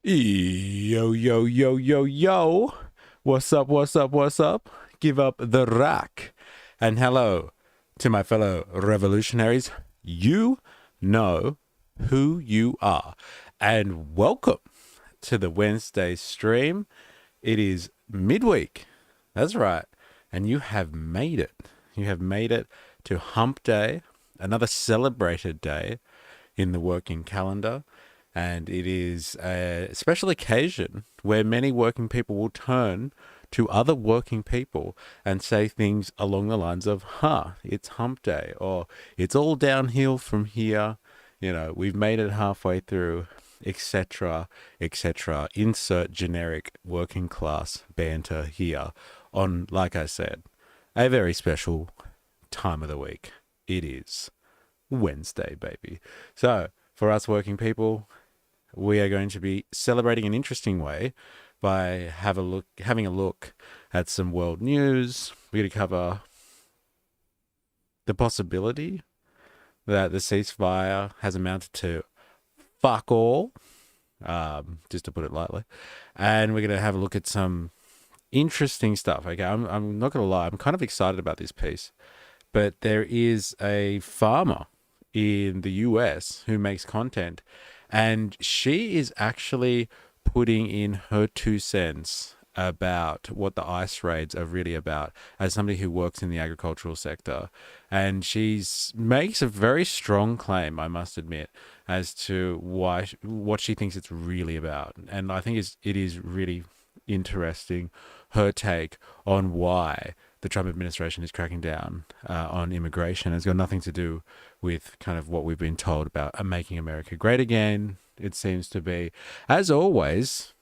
Yo, yo, yo, yo, yo. What's up, what's up, what's up? Give up the rack. And hello to my fellow revolutionaries. You know who you are. And welcome to the Wednesday stream. It is midweek. That's right. And you have made it. You have made it to Hump Day, another celebrated day in the working calendar. And it is a special occasion where many working people will turn to other working people and say things along the lines of, it's hump day, or it's all downhill from here. We've made it halfway through, etc., etc. Insert generic working class banter here on, like I said, a very special time of the week. It is Wednesday, baby. So, for us working people, we are going to be celebrating an interesting way by having a look at some world news. We're going to cover the possibility that the ceasefire has amounted to fuck all, just to put it lightly. And we're going to have a look at some interesting stuff. Okay, I'm not going to lie, I'm kind of excited about this piece, but there is a farmer in the US who makes content, and she is actually putting in her 2 cents about what the ICE raids are really about as somebody who works in the agricultural sector. And she's makes a very strong claim, I must admit, as to what she thinks it's really about. And I think it is really interesting, her take on why the Trump administration is cracking down on immigration. It's got nothing to do with kind of what we've been told about making America great again. It seems to be, as always,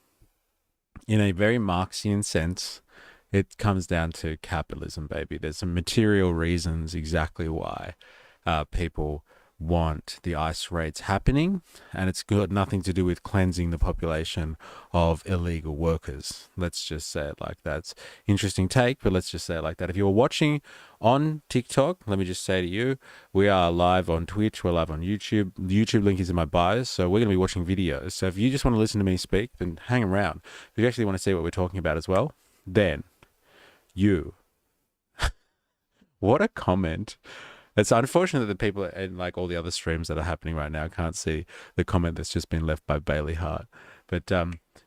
in a very Marxian sense, it comes down to capitalism, baby. There's some material reasons exactly why people want the ICE raids happening, and it's got nothing to do with cleansing the population of illegal workers. Let's just say it like that. It's interesting take, but let's just say it like that. If you're watching on TikTok, let me just say to you, we are live on Twitch, we're live on YouTube. The YouTube link is in my bio, so we're going to be watching videos. So if you just want to listen to me speak, then hang around. If you actually want to see what we're talking about as well, then you. What a comment. It's unfortunate that the people in like all the other streams that are happening right now can't see the comment that's just been left by Bailey Hart. But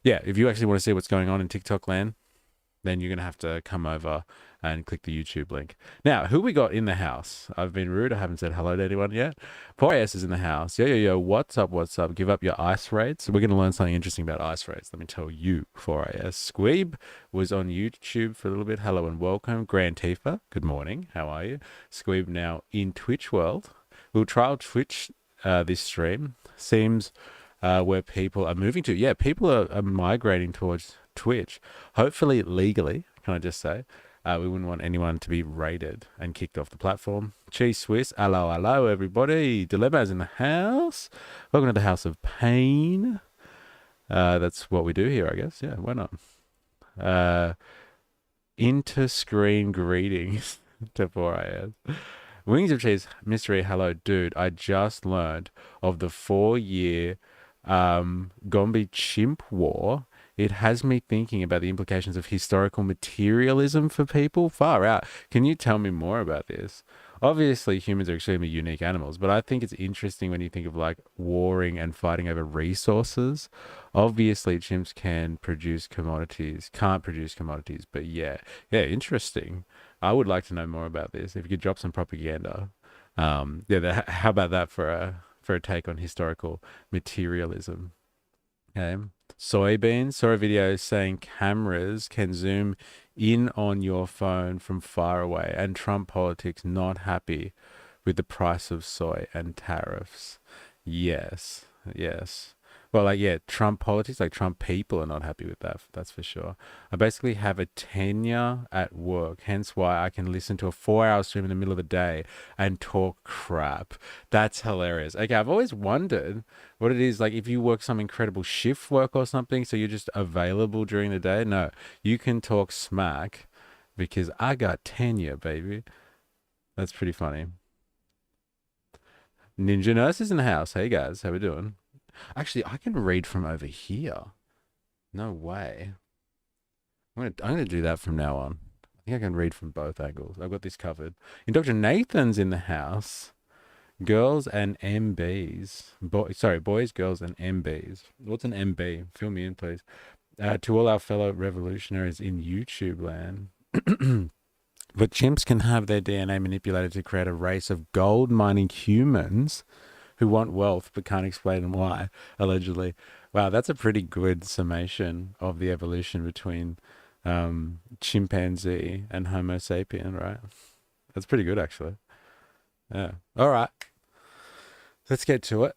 yeah, if you actually want to see what's going on in TikTok land, then you're going to have to come over and click the YouTube link. Now, who we got in the house? I've been rude. I haven't said hello to anyone yet. 4AS is in the house. Yo, yo, yo. What's up? What's up? Give up your ice raids. We're going to learn something interesting about ice raids. Let me tell you, 4AS. Squeeb was on YouTube for a little bit. Hello and welcome. Grand Tifa, good morning. How are you? Squeeb now in Twitch world. We'll trial Twitch this stream. Seems where people are moving to. Yeah, people are migrating towards Twitch, hopefully legally, can I just say. We wouldn't want anyone to be raided and kicked off the platform. Cheese Swiss, hello, everybody. Dilemma's in the house. Welcome to the House of Pain. That's what we do here, I guess. Yeah, why not? Inter-screen greetings to 4AS. Wings of Cheese, mystery, hello, dude. I just learned of the 4-year Gombe Chimp War. It has me thinking about the implications of historical materialism for people. Far out. Can you tell me more about this? Obviously, humans are extremely unique animals, but I think it's interesting when you think of like warring and fighting over resources. Obviously, chimps can produce commodities, can't produce commodities, but yeah, interesting. I would like to know more about this. If you could drop some propaganda, how about that for a take on historical materialism? Okay. Soybeans. Saw a video saying cameras can zoom in on your phone from far away, and Trump politics not happy with the price of soy and tariffs. Yes, yes. Well, like, yeah, Trump politics, like Trump people are not happy with that. That's for sure. I basically have a tenure at work, hence why I can listen to a 4-hour stream in the middle of the day and talk crap. That's hilarious. Okay, I've always wondered what it is like if you work some incredible shift work or something, so you're just available during the day. No, you can talk smack because I got tenure, baby. That's pretty funny. Ninja Nurse is in the house. Hey guys, how we doing? Actually, I can read from over here. No way. I'm gonna do that from now on. I think I can read from both angles. I've got this covered. And Dr. Nathan's in the house. Girls and MBs. Boys, girls, and MBs. What's an MB? Fill me in, please. To all our fellow revolutionaries in YouTube land. But chimps can have their DNA manipulated to create a race of gold mining humans who want wealth but can't explain why, allegedly. Wow, that's a pretty good summation of the evolution between chimpanzee and Homo sapien, right? That's pretty good, actually. Yeah. All right. Let's get to it.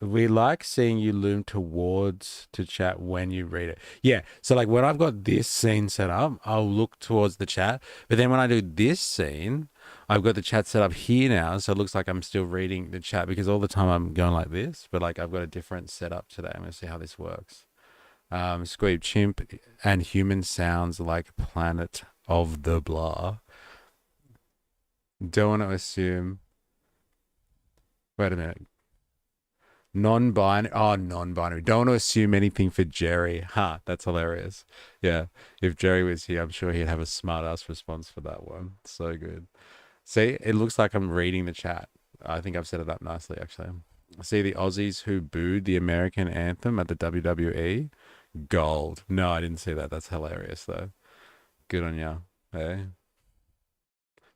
We like seeing you loom towards to chat when you read it. Yeah. So like when I've got this scene set up, I'll look towards the chat. But then when I do this scene, I've got the chat set up here now. So it looks like I'm still reading the chat because all the time I'm going like this, but like I've got a different setup today. I'm going to see how this works. Squeeb, chimp and human sounds like planet of the blah. Don't want to assume. Wait a minute. Non-binary. Oh, non-binary. Don't want to assume anything for Jerry. Ha, that's hilarious. Yeah, if Jerry was here, I'm sure he'd have a smart-ass response for that one. So good. See, it looks like I'm reading the chat. I think I've set it up nicely, actually. See the Aussies who booed the American anthem at the WWE? Gold. No, I didn't see that. That's hilarious, though. Good on you. Hey.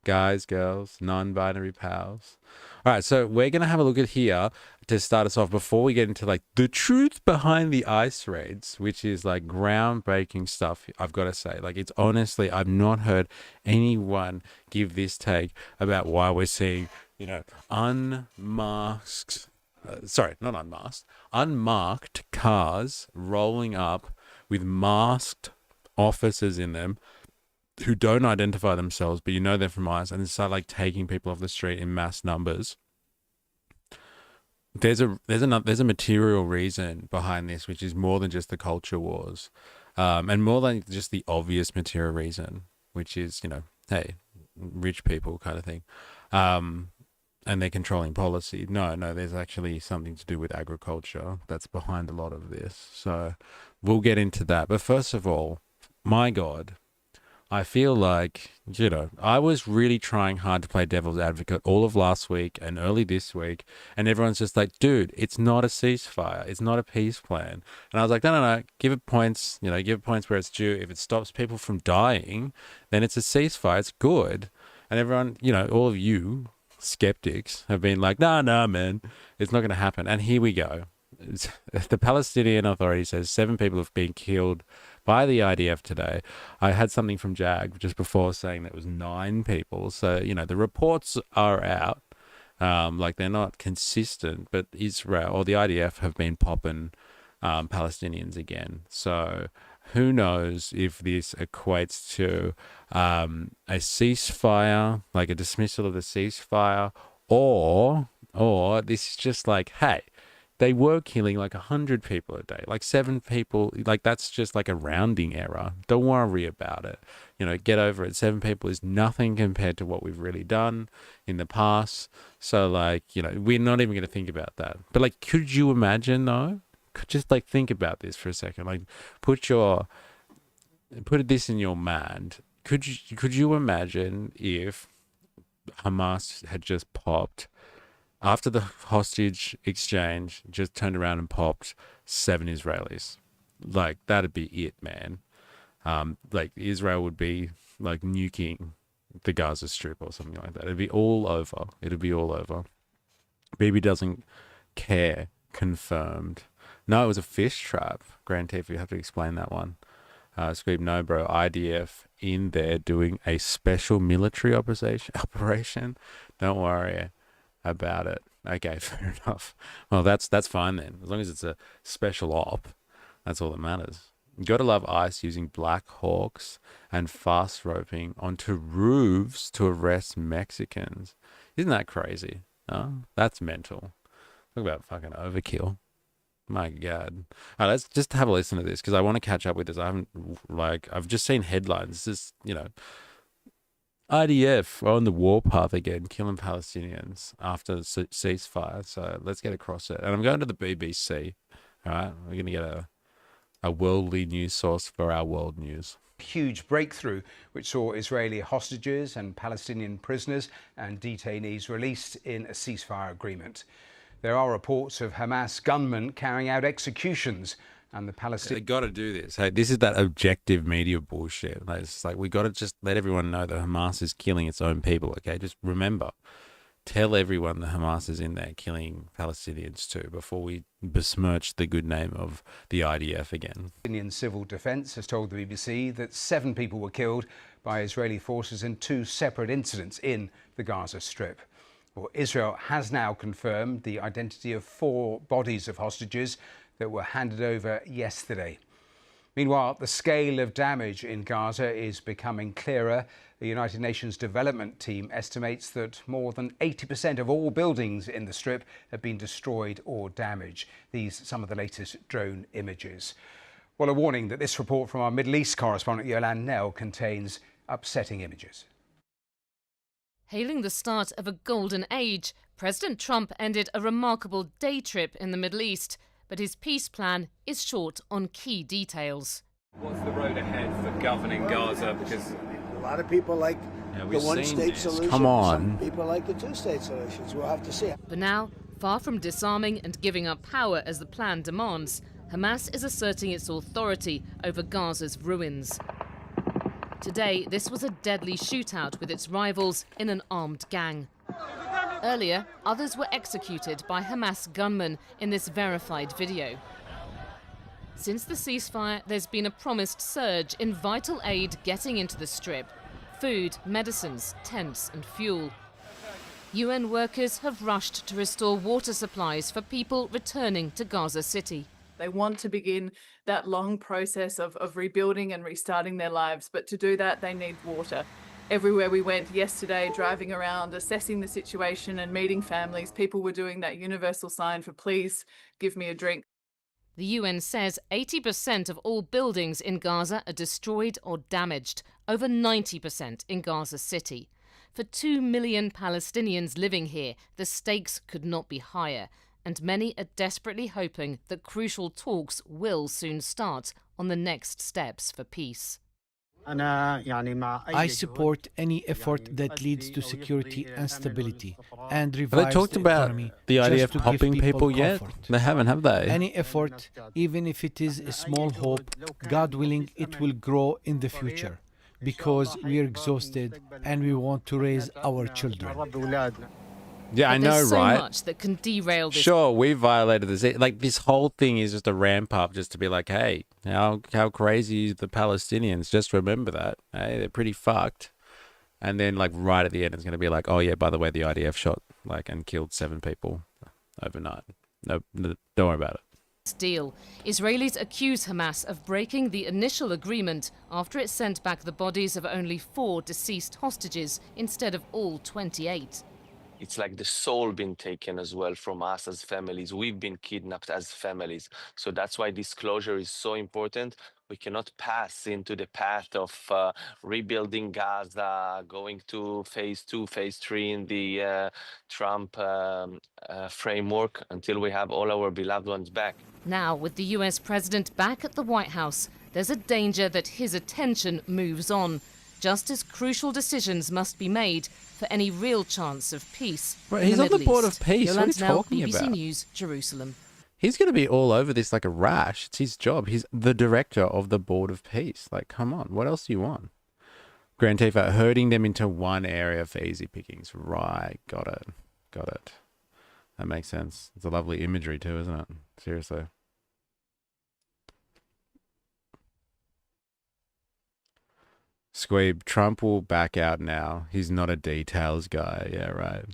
Guys, girls, non-binary pals. All right, so we're going to have a look at here to start us off before we get into like the truth behind the ice raids, which is like groundbreaking stuff. I've got to say, like, it's honestly, I've not heard anyone give this take about why we're seeing, unmasked, not unmasked, unmarked cars rolling up with masked officers in them who don't identify themselves, but they're from ICE, and start like taking people off the street in mass numbers. There's a material reason behind this, which is more than just the culture wars, and more than just the obvious material reason, which is hey, rich people kind of thing, and they're controlling policy. No, there's actually something to do with agriculture that's behind a lot of this. So we'll get into that. But first of all, my God. I feel like, I was really trying hard to play devil's advocate all of last week and early this week. And everyone's just like, dude, it's not a ceasefire. It's not a peace plan. And I was like, no. Give it points, give it points where it's due. If it stops people from dying, then it's a ceasefire. It's good. And everyone, all of you skeptics have been like, no, man, it's not going to happen. And here we go. The Palestinian Authority says 7 people have been killed by the IDF today. I had something from JAG just before saying that it was 9 people. So, the reports are out. Like they're not consistent, but Israel or the IDF have been popping Palestinians again. So who knows if this equates to a ceasefire, like a dismissal of the ceasefire, or this is just like, hey, they were killing like 100 people a day, like 7 people. Like that's just like a rounding error. Don't worry about it. Get over it. 7 people is nothing compared to what we've really done in the past. So like, we're not even going to think about that. But like, could you imagine though? Just like think about this for a second. Like put this in your mind. Could you imagine if Hamas had just popped after the hostage exchange, just turned around and popped 7 Israelis? Like that'd be it, man. Like Israel would be like nuking the Gaza Strip or something like that. It'd be all over. Bibi doesn't care. Confirmed. No, it was a fish trap. Grand Tiff, you have to explain that one. Squeeb, no, bro. IDF in there doing a special military operation. Don't worry about it. Okay, fair enough. Well, that's fine then. As long as it's a special op, that's all that matters. You gotta love ICE using Black Hawks and fast roping onto roofs to arrest Mexicans. Isn't that crazy? No, that's mental. Talk about fucking overkill. My God. All right, let's just have a listen to this because I want to catch up with this. I've just seen headlines. This is, IDF on the warpath again, killing Palestinians after ceasefire. So let's get across it. And I'm going to the BBC. All right, we're going to get a worldly news source for our world news. Huge breakthrough which saw Israeli hostages and Palestinian prisoners and detainees released in a ceasefire agreement. There are reports of Hamas gunmen carrying out executions, and the Palestinian... They got to do this. Hey, this is that objective media bullshit. It's like we got to just let everyone know that Hamas is killing its own people. Okay, just remember, tell everyone that Hamas is in there killing Palestinians too before we besmirch the good name of the IDF again. Palestinian Civil Defense has told the BBC that 7 people were killed by Israeli forces in 2 separate incidents in the Gaza Strip. Well, Israel has now confirmed the identity of 4 bodies of hostages that were handed over yesterday. Meanwhile, the scale of damage in Gaza is becoming clearer. The United Nations Development Team estimates that more than 80% of all buildings in the Strip have been destroyed or damaged. These are some of the latest drone images. Well, a warning that this report from our Middle East correspondent Yolande Knell contains upsetting images. Hailing the start of a golden age, President Trump ended a remarkable day trip in the Middle East, but his peace plan is short on key details. What's the road ahead for governing Gaza? Because a lot of people like the one-state solution. Come on. Some people like the two-state solutions. We'll have to see. But now, far from disarming and giving up power as the plan demands, Hamas is asserting its authority over Gaza's ruins. Today, this was a deadly shootout with its rivals in an armed gang. Earlier, others were executed by Hamas gunmen in this verified video. Since the ceasefire, there's been a promised surge in vital aid getting into the Strip: food, medicines, tents and fuel. UN workers have rushed to restore water supplies for people returning to Gaza City. They want to begin that long process of rebuilding and restarting their lives, but to do that, they need water. Everywhere we went yesterday, driving around, assessing the situation and meeting families, people were doing that universal sign for please give me a drink. The UN says 80% of all buildings in Gaza are destroyed or damaged, over 90% in Gaza City. For 2 million Palestinians living here, the stakes could not be higher, and many are desperately hoping that crucial talks will soon start on the next steps for peace. I support any effort that leads to security and stability and Have revives they talked the about economy, the idea just of to give popping people yet? comfort. They haven't, have they? Any effort, even if it is a small hope, God willing, it will grow in the future, because we are exhausted and we want to raise our children. Yeah, I But know, there's so right? much that can derail this. Sure, we violated this. Like, this whole thing is just a ramp up just to be like, hey, how crazy is the Palestinians? Just remember that. Hey, they're pretty fucked. And then, like, right at the end, it's going to be like, oh, yeah, by the way, the IDF shot, like, and killed 7 people overnight. No, don't worry about it. Deal. Israelis accuse Hamas of breaking the initial agreement after it sent back the bodies of only 4 deceased hostages instead of all 28. It's like the soul been taken as well from us as families. We've been kidnapped as families. So that's why this closure is so important. We cannot pass into the path of rebuilding Gaza, going to phase 2, phase 3 in the Trump framework until we have all our beloved ones back. Now, with the US president back at the White House, there's a danger that his attention moves on. Just as crucial decisions must be made for any real chance of peace. But in he's the on the Middle board East. of peace. What are you Yolande Knell, talking BBC about? News, Jerusalem. He's going to be all over this like a rash. It's his job. He's the director of the board of peace. Like, come on. What else do you want? Grand Tifa, herding them into one area for easy pickings. Right. Got it. Got it. That makes sense. It's a lovely imagery too, isn't it? Seriously. Squeeb, Trump will back out now. He's not a details guy. Yeah, right.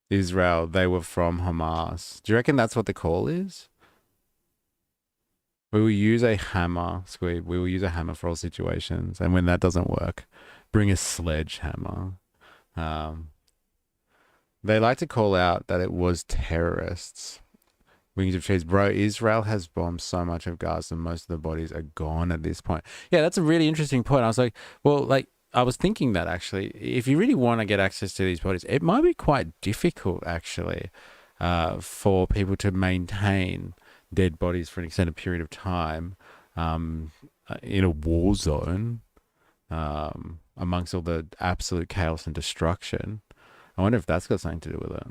Israel, they were from Hamas. Do you reckon that's what the call is? We will use a hammer, Squeeb. We will use a hammer for all situations. And when that doesn't work, bring a sledgehammer. They like to call out that it was terrorists. Wings of Cheese, bro, Israel has bombed so much of Gaza, most of the bodies are gone at this point. Yeah, that's a really interesting point. I was like, well, like, I was thinking that actually, if you really want to get access to these bodies, it might be quite difficult actually. for people to maintain dead bodies for an extended period of time in a war zone amongst all the absolute chaos and destruction. I wonder if that's got something to do with it.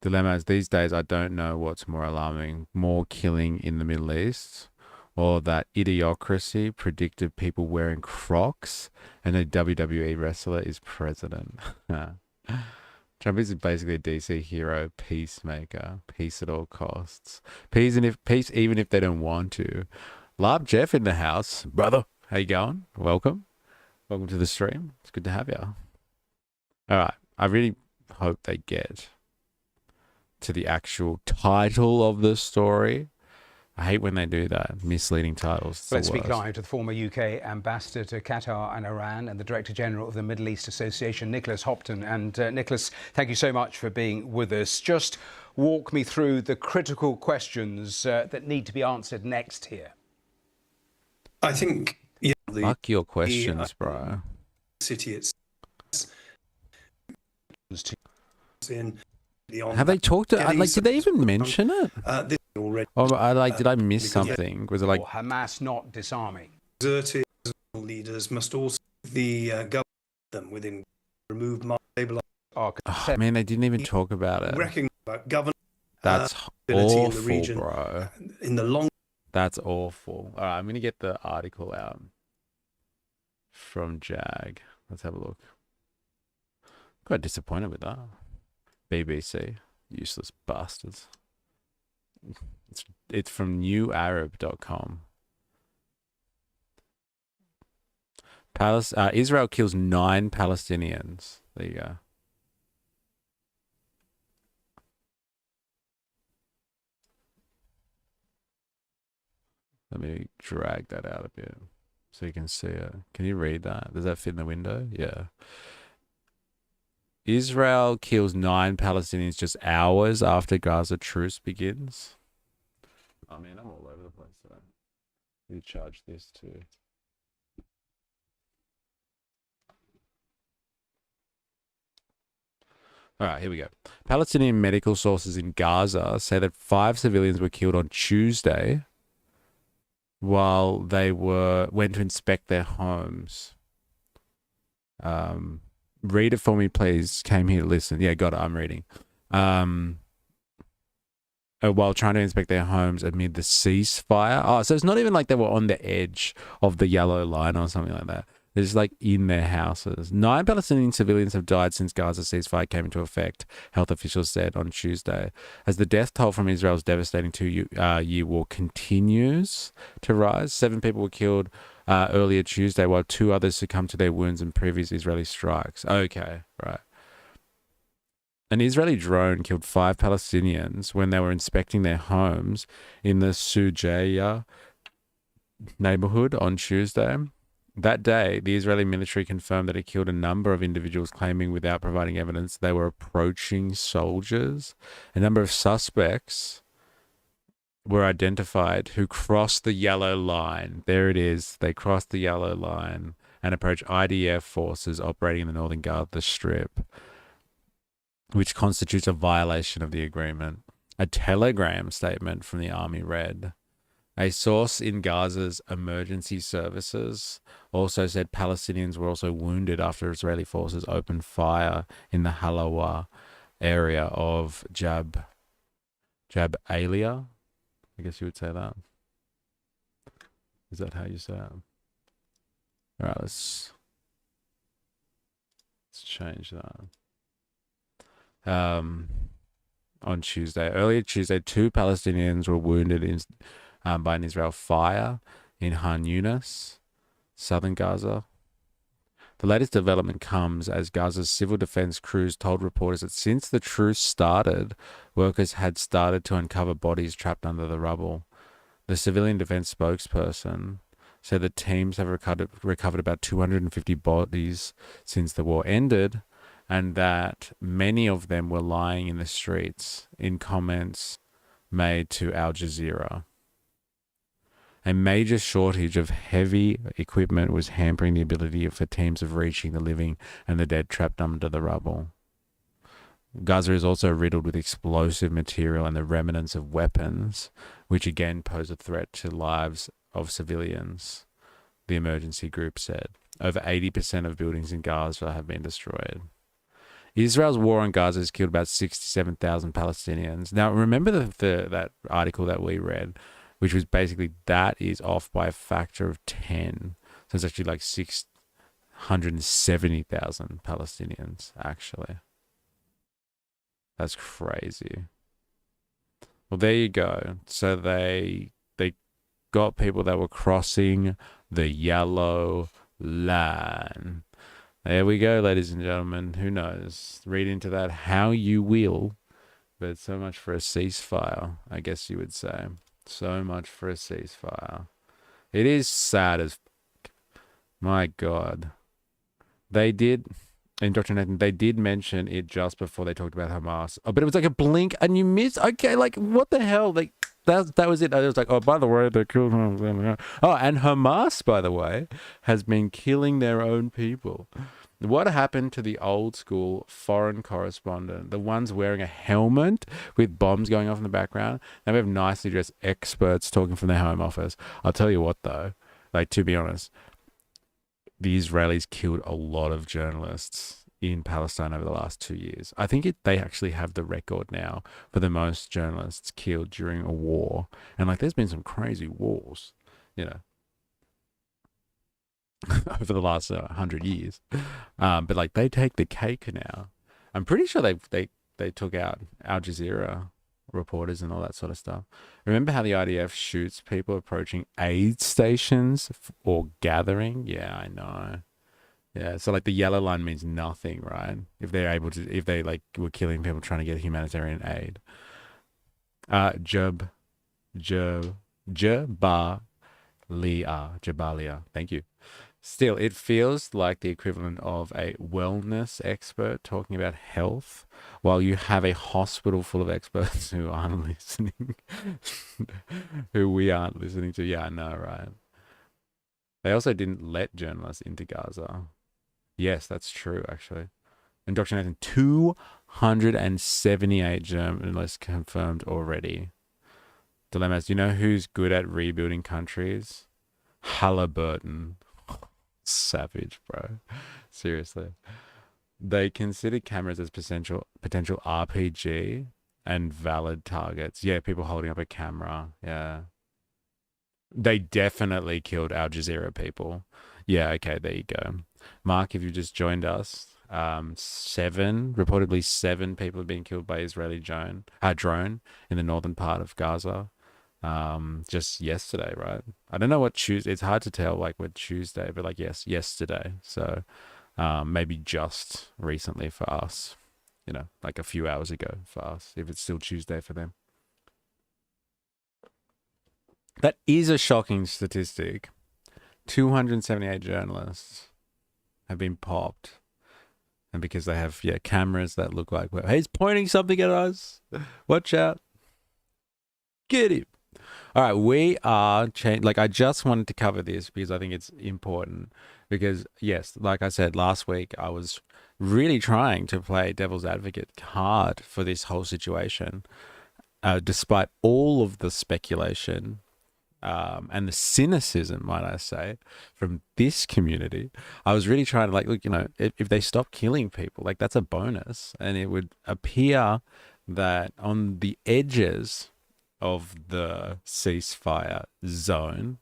Dilemmas these days, I don't know what's more alarming, more killing in the Middle East, or that idiocracy predicted people wearing Crocs and a WWE wrestler is president. Trump is basically a DC hero, peacemaker, peace at all costs. Peace even if they don't want to. Larb Jeff in the house. Brother, how you going? Welcome to the stream. It's good to have you. All right, I really hope they get to the actual title of the story. I hate when they do that, misleading titles. Let's speak live to the former UK ambassador to Qatar and Iran and the Director General of the Middle East Association, Nicholas Hopton. And Nicholas, thank you so much for being with us. Just walk me through the critical questions that need to be answered next here. I think, yeah, fuck your questions, bro. City it's in. Have they talked to, like, did they even mention it? This already, did I miss something? Was it like Hamas not disarming? Exerted leaders must also the government them within remove label. Man, they didn't even talk about it. Government. That's awful, in the region, bro. In the long. That's awful. All right, I'm gonna get the article out from Jag. Let's have a look. Quite disappointed with that. BBC, useless bastards. It's from newarab.com. Israel kills 9 Palestinians. There you go. Let me drag that out a bit so you can see it. Can you read that? Does that fit in the window? Yeah. Israel kills 9 Palestinians just hours after Gaza truce begins. I mean, I'm all over the place today. You charge this too. All right, here we go. Palestinian medical sources in Gaza say that 5 civilians were killed on Tuesday while they went to inspect their homes. Read it for me, please. Came here to listen. Yeah, got it. I'm reading. While trying to inspect their homes amid the ceasefire. Oh, so it's not even like they were on the edge of the yellow line or something like that. They're just like in their houses. 9 Palestinian civilians have died since Gaza's ceasefire came into effect, health officials said on Tuesday. As the death toll from Israel's devastating 2-year war continues to rise, 7 people were killed earlier Tuesday, while 2 others succumbed to their wounds in previous Israeli strikes. Okay, right. An Israeli drone killed 5 Palestinians when they were inspecting their homes in the Sujaya neighborhood on Tuesday. That day, the Israeli military confirmed that it killed a number of individuals, claiming without providing evidence they were approaching soldiers. A number of suspects were identified who crossed the yellow line. There it is. They crossed the yellow line and approached IDF forces operating in the northern Gaza Strip, which constitutes a violation of the agreement. A telegram statement from the army read, a source in Gaza's emergency services also said Palestinians were also wounded after Israeli forces opened fire in the Halawa area of Jabalia. I guess you would say that. Is that how you say it? All right, let's change that. On Tuesday, earlier Tuesday, 2 Palestinians were wounded by an Israel fire in Han Yunis, southern Gaza. The latest development comes as Gaza's civil defense crews told reporters that since the truce started, workers had started to uncover bodies trapped under the rubble. The civilian defense spokesperson said that teams have recovered about 250 bodies since the war ended, and that many of them were lying in the streets, in comments made to Al Jazeera. A major shortage of heavy equipment was hampering the ability for teams of reaching the living and the dead trapped under the rubble. Gaza is also riddled with explosive material and the remnants of weapons, which again pose a threat to lives of civilians, the emergency group said. Over 80% of buildings in Gaza have been destroyed. Israel's war on Gaza has killed about 67,000 Palestinians. Now, remember that article that we read, which was basically that is off by a factor of 10. So it's actually like 670,000 Palestinians, actually. That's crazy. Well, there you go. So they got people that were crossing the yellow line. There we go, ladies and gentlemen. Who knows? Read into that how you will. But so much for a ceasefire, I guess you would say. So much for a ceasefire. It is sad as my God. They did, indoctrinating, they did mention it just before they talked about Hamas. Oh, but it was like a blink and you missed. Okay, like what the hell? Like that was it. I was like, oh, by the way, they killed him. Oh, and Hamas, by the way, has been killing their own people. What happened to the old school foreign correspondent? The ones wearing a helmet with bombs going off in the background. Now we have nicely dressed experts talking from their home office. I'll tell you what, though, like to be honest, the Israelis killed a lot of journalists in Palestine over the last 2 years. I think they actually have the record now for the most journalists killed during a war. And like, there's been some crazy wars, you know, over the last 100 years. But like, they take the cake now. I'm pretty sure they took out Al Jazeera reporters and all that sort of stuff. Remember how the IDF shoots people approaching aid stations or gathering? Yeah, I know. Yeah, so like the yellow line means nothing, right? If they're able to, if they like were killing people trying to get humanitarian aid. Jabalia. Thank you. Still, it feels like the equivalent of a wellness expert talking about health while you have a hospital full of experts who aren't listening, who we aren't listening to. Yeah, I know, right? They also didn't let journalists into Gaza. Yes, that's true, actually. Indoctrinating 278 journalists confirmed already. Dilemmas. Do you know who's good at rebuilding countries? Halliburton. Savage, bro. Seriously. They consider cameras as potential RPG and valid targets. Yeah, people holding up a camera. Yeah. They definitely killed Al Jazeera people. Yeah, okay, there you go. Mark, if you just joined us, reportedly seven people have been killed by Israeli drone in the northern part of Gaza. Just yesterday, right? I don't know what Tuesday. It's hard to tell, like what Tuesday, but like yes, yesterday. So, maybe just recently for us. You know, like a few hours ago for us. If it's still Tuesday for them. That is a shocking statistic. 278 journalists have been popped. And because they have, cameras that look like, hey, he's pointing something at us. Watch out. Get him. All right, we are like, I just wanted to cover this because I think it's important. Because, yes, like I said last week, I was really trying to play devil's advocate hard for this whole situation, despite all of the speculation and the cynicism, might I say, from this community. I was really trying to, like, look, you know, if they stop killing people, like, that's a bonus. And it would appear that on the edges of the ceasefire zone,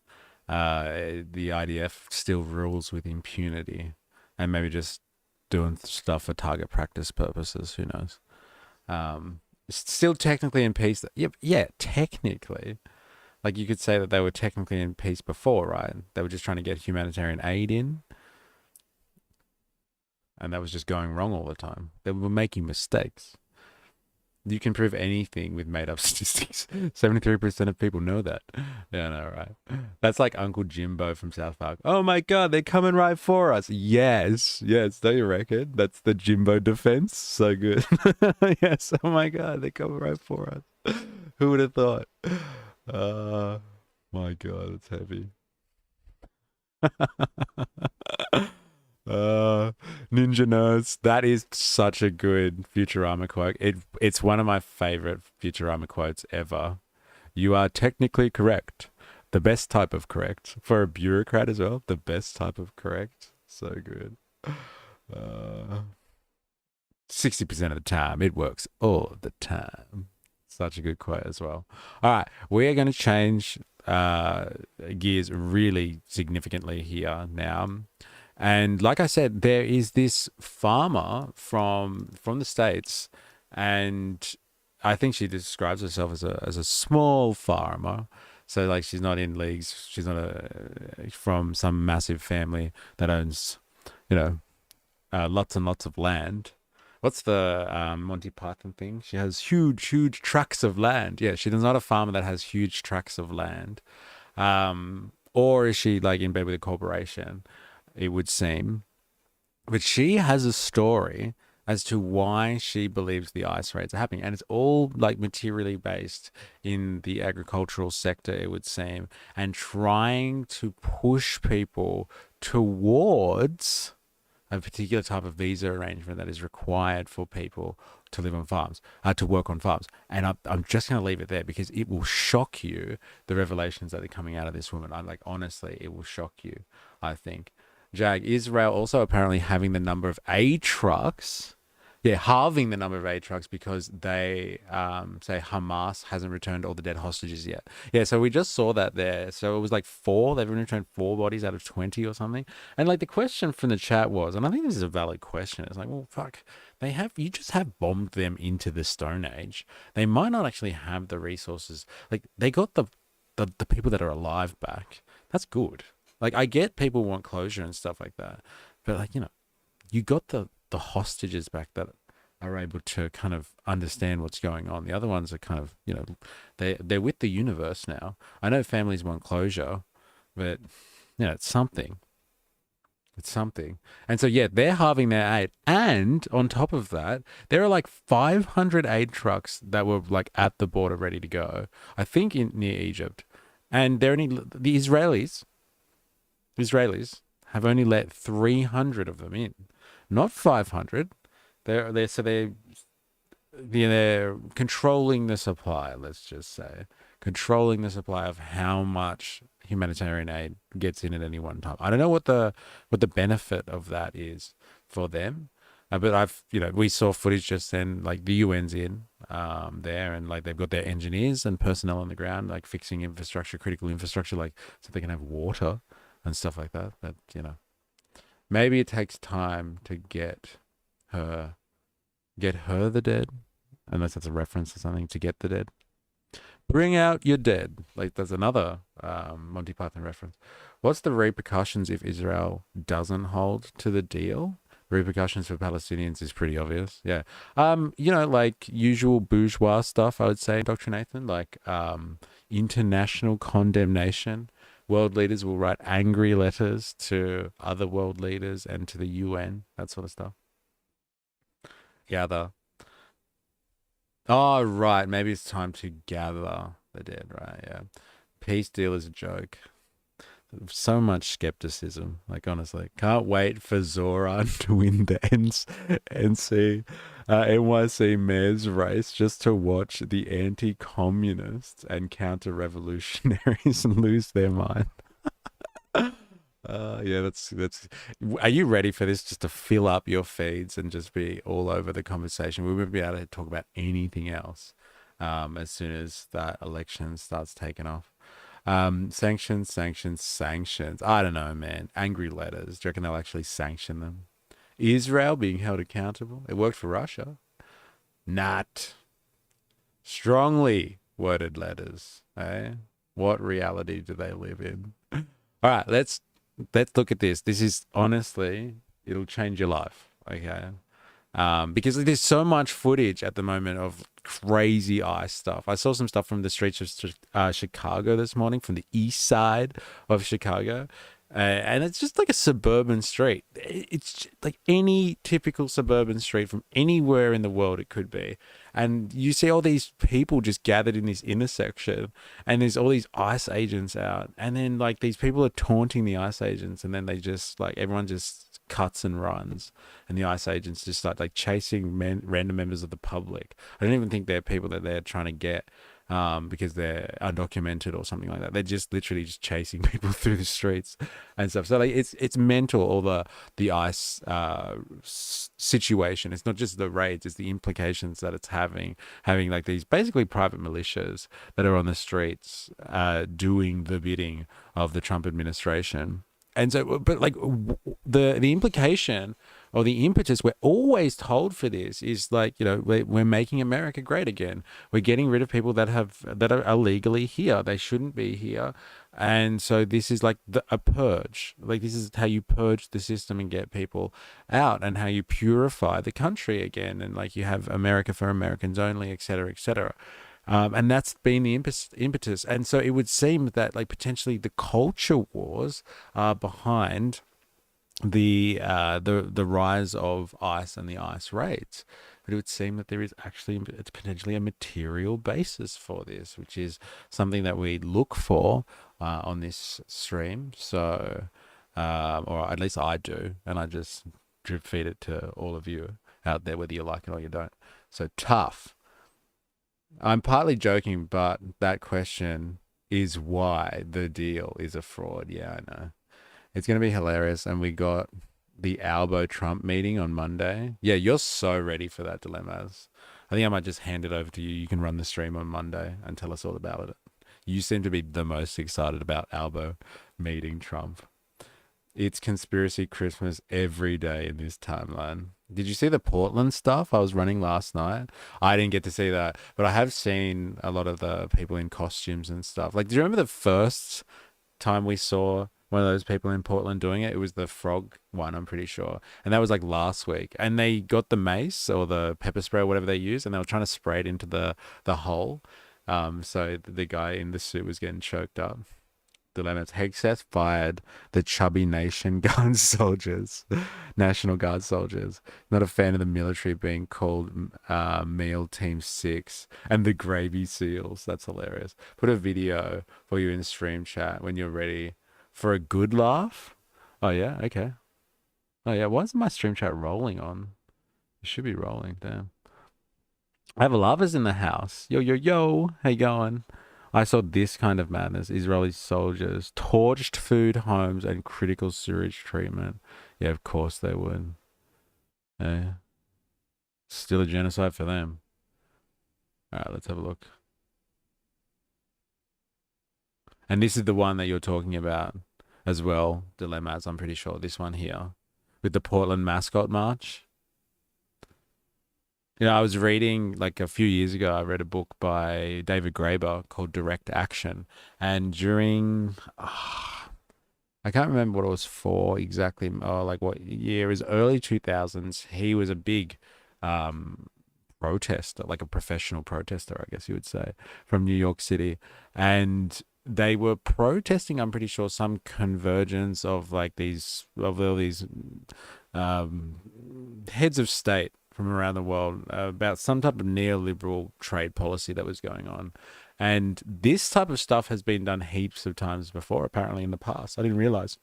the IDF still rules with impunity and maybe just doing stuff for target practice purposes. Who knows? Still technically in peace. Yeah, technically. Like, you could say that they were technically in peace before, right? They were just trying to get humanitarian aid in. And that was just going wrong all the time. They were making mistakes. You can prove anything with made-up statistics. 73% of people know that. Yeah, no, right. That's like Uncle Jimbo from South Park. Oh my God, they're coming right for us. Yes, don't you reckon? That's the Jimbo defense. So good. Yes, oh my God, they're coming right for us. Who would have thought? My God, it's heavy. Ninja nerds. That is such a good Futurama quote. It's one of my favorite Futurama quotes ever. You are technically correct. The best type of correct. For a bureaucrat as well, the best type of correct. So good. 60% of the time, it works all the time. Such a good quote as well. All right, we are going to change gears really significantly here now. And like I said, there is this farmer from the States, and I think she describes herself as a small farmer. So like she's not in leagues. She's not from some massive family that owns, lots and lots of land. What's the Monty Python thing? She has huge tracts of land. Yeah, she's not a farmer that has huge tracts of land. Or is she like in bed with a corporation? It would seem. But she has a story as to why she believes the ice raids are happening. And it's all like materially based in the agricultural sector, it would seem, and trying to push people towards a particular type of visa arrangement that is required for people to live on farms, to work on farms. And I'm just going to leave it there because it will shock you, the revelations that are coming out of this woman. Honestly, it will shock you, I think. Jag, Israel also apparently having the number of aid trucks, halving the number of aid trucks because they say Hamas hasn't returned all the dead hostages yet. Yeah, so we just saw that there. So it was like 4. They've returned 4 bodies out of 20 or something. And like the question from the chat was, and I think this is a valid question. It's like, well, fuck, you just have bombed them into the Stone Age. They might not actually have the resources. Like they got the people that are alive back. That's good. Like I get people want closure and stuff like that, but like you got the hostages back that are able to kind of understand what's going on. The other ones are kind of they're with the universe now. I know families want closure, but it's something. It's something. And so they're halving their aid, and on top of that, there are like 500 aid trucks that were like at the border ready to go. I think near Egypt, and the Israelis have only let 300 of them in, not 500. They're controlling the supply. Let's just say controlling the supply of how much humanitarian aid gets in at any one time. I don't know what the benefit of that is for them, but we saw footage just then, like the UN's in there, and like they've got their engineers and personnel on the ground, like fixing infrastructure, critical infrastructure, like so they can have water and stuff like that. But maybe it takes time to get her the dead, unless that's a reference to something, to get the dead. Bring out your dead. Like there's another Monty Python reference. What's the repercussions if Israel doesn't hold to the deal? Repercussions for Palestinians is pretty obvious. Yeah. Like usual bourgeois stuff, I would say, Dr. Nathan, like international condemnation. World leaders will write angry letters to other world leaders and to the UN, that sort of stuff. Gather. Oh, right. Maybe it's time to gather the dead, right? Yeah. Peace deal is a joke. So much skepticism. Like, honestly, can't wait for Zoran to win the NYC mayor's race just to watch the anti-communists and counter-revolutionaries lose their mind. That's. Are you ready for this? Just to fill up your feeds and just be all over the conversation. We won't be able to talk about anything else as soon as that election starts taking off. Sanctions. I don't know, man. Angry letters. Do you reckon they'll actually sanction them? Israel being held accountable. It worked for Russia. Not. Strongly worded letters. Eh? What reality do they live in? All right, let's look at this. This is honestly, it'll change your life. Okay. Because there's so much footage at the moment of crazy ice stuff. I saw some stuff from the streets of Chicago this morning, from the east side of Chicago. And it's just like a suburban street. It's like any typical suburban street from anywhere in the world it could be. And you see all these people just gathered in this intersection, and there's all these ICE agents out. And then like these people are taunting the ICE agents, and then they just like everyone just cuts and runs, and the ICE agents just start like chasing random members of the public. I don't even think they're people that they're trying to get because they're undocumented or something like that. They're just literally just chasing people through the streets and stuff. So like it's mental, all the ICE situation. It's not just the raids, it's the implications that it's having like these basically private militias that are on the streets doing the bidding of the Trump administration. And so, but like the implication or the impetus we're always told for this is like, you know, we're making America great again. We're getting rid of people that are illegally here. They shouldn't be here. And so this is like a purge. Like this is how you purge the system and get people out, and how you purify the country again. And like you have America for Americans only, et cetera, et cetera. And that's been the impetus. And so it would seem that like potentially the culture wars are behind the rise of ICE and the ICE raids. But it would seem that there is actually potentially a material basis for this, which is something that we look for on this stream. So, or at least I do, and I just drip feed it to all of you out there, whether you like it or you don't. So tough. I'm partly joking, but that question is why the deal is a fraud. Yeah, I know. It's going to be hilarious. And we got the Albo Trump meeting on Monday. Yeah, you're so ready for that, Dilemmas. I think I might just hand it over to you. You can run the stream on Monday and tell us all about it. You seem to be the most excited about Albo meeting Trump. It's conspiracy Christmas every day in this timeline. Did you see the Portland stuff I was running last night? I didn't get to see that, but I have seen a lot of the people in costumes and stuff. Like, do you remember the first time we saw one of those people in Portland doing it? It was the frog one, I'm pretty sure. And that was like last week. And they got the mace or the pepper spray or whatever they use, and they were trying to spray it into the hole. So the guy in the suit was getting choked up. Dilemmas. Hegseth fired the chubby National Guard soldiers. Not a fan of the military being called Meal Team 6 and the Gravy Seals. That's hilarious. Put a video for you in stream chat when you're ready for a good laugh. Oh, yeah? Okay. Oh, yeah. Why isn't my stream chat rolling on? It should be rolling. Damn. I have lovers in the house. Yo, yo, yo. How you going? I saw this kind of madness. Israeli soldiers torched food, homes, and critical sewage treatment. Yeah, of course they would. Yeah. Still a genocide for them. All right, let's have a look. And this is the one that you're talking about as well, Dilemmas, I'm pretty sure. This one here with the Portland mascot march. You know, I was reading like a few years ago, I read a book by David Graeber called Direct Action. And during, I can't remember what it was for exactly, or like what year, it was early 2000s. He was a big protester, like a professional protester, I guess you would say, from New York City. And they were protesting, I'm pretty sure, some convergence of like all these heads of state from around the world about some type of neoliberal trade policy that was going on. And this type of stuff has been done heaps of times before, apparently in the past. I didn't realize.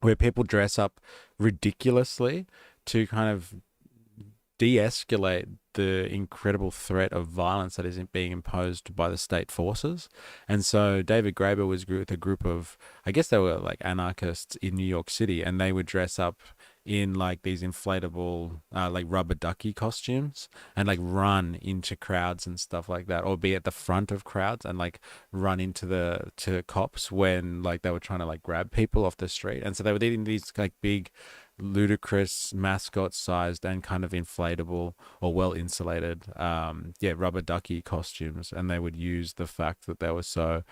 Where people dress up ridiculously to kind of de-escalate the incredible threat of violence that is being imposed by the state forces. And so David Graeber was with a group of, I guess they were like anarchists in New York City, and they would dress up in like these inflatable like rubber ducky costumes and like run into crowds and stuff like that, or be at the front of crowds and like run into to cops when like they were trying to like grab people off the street. And so they were eating these like big ludicrous mascot sized and kind of inflatable or well insulated rubber ducky costumes, and they would use the fact that they were so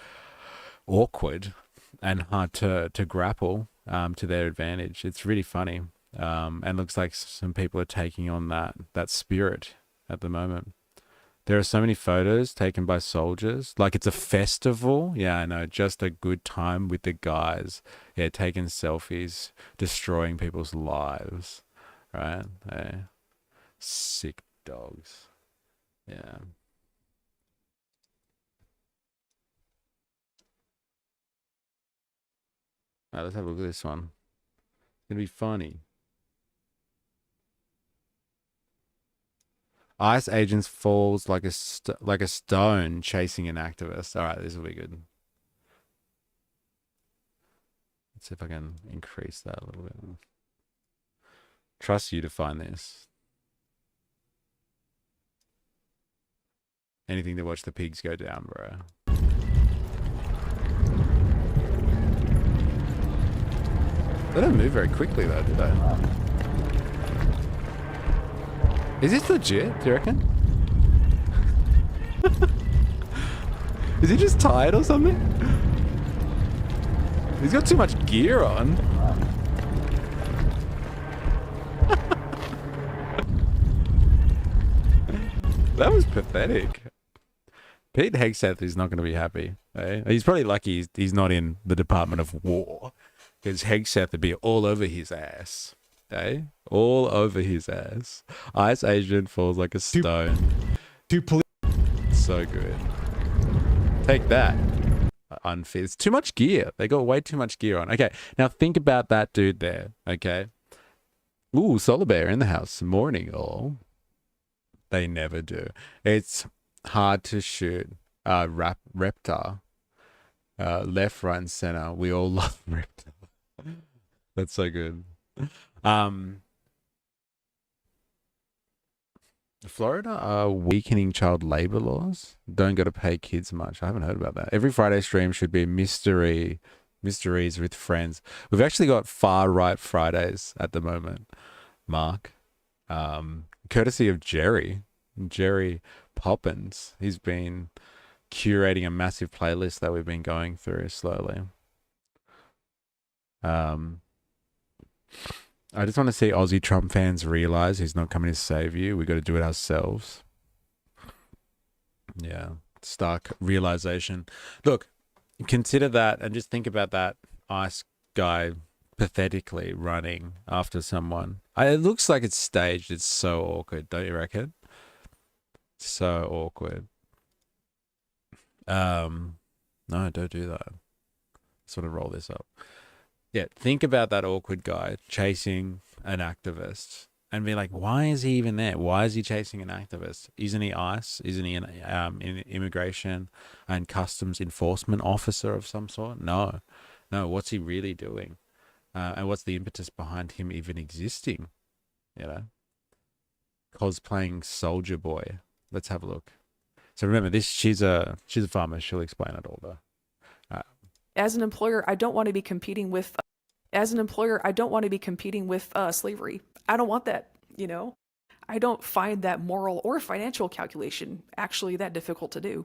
awkward and hard to grapple to their advantage. It's really funny. And looks like some people are taking on that spirit at the moment. There are so many photos taken by soldiers, like it's a festival. Yeah, I know, just a good time with the guys. Yeah, taking selfies, destroying people's lives, right? Yeah. Sick dogs. Yeah. All right, let's have a look at this one. gonna be funny. ICE agents falls like a stone chasing an activist. All right, this will be good. Let's see if I can increase that a little bit. Trust you to find this. Anything to watch the pigs go down, bro. They don't move very quickly though, do they? Is this legit, do you reckon? Is he just tired or something? He's got too much gear on. That was pathetic. Pete Hegseth is not going to be happy. Eh? He's probably lucky he's not in the Department of War, because Hegseth would be all over his ass. Eh? All over his ass. ICE agent falls like a stone. So good. Take that. Unfit. It's too much gear. They got way too much gear on. Okay, now think about that dude there. Okay. Ooh, Solar Bear in the house. Morning, all. They never do. It's hard to shoot. Reptar. Left, right, and center. We all love Reptar. That's so good. Florida are weakening child labor laws. Don't got to pay kids much. I haven't heard about that. Every Friday stream should be mysteries with friends. We've actually got far right Fridays at the moment, Mark. Courtesy of Jerry Poppins. He's been curating a massive playlist that we've been going through slowly. I just want to see Aussie Trump fans realize he's not coming to save you. We got to do it ourselves. Yeah, stark realization. Look, consider that and just think about that ICE guy pathetically running after someone. It looks like it's staged. It's so awkward, don't you reckon? So awkward. No, don't do that. Sort of roll this up. Yeah, think about that awkward guy chasing an activist and be like, why is he even there? Why is he chasing an activist? Isn't he ICE? Isn't he an immigration and customs enforcement officer of some sort? No. What's he really doing? And what's the impetus behind him even existing? You know, cosplaying Soldier Boy. Let's have a look. So remember, she's a farmer. She'll explain it all though. As an employer, I don't want to be competing with. Slavery. I don't want that. You know, I don't find that moral or financial calculation actually that difficult to do.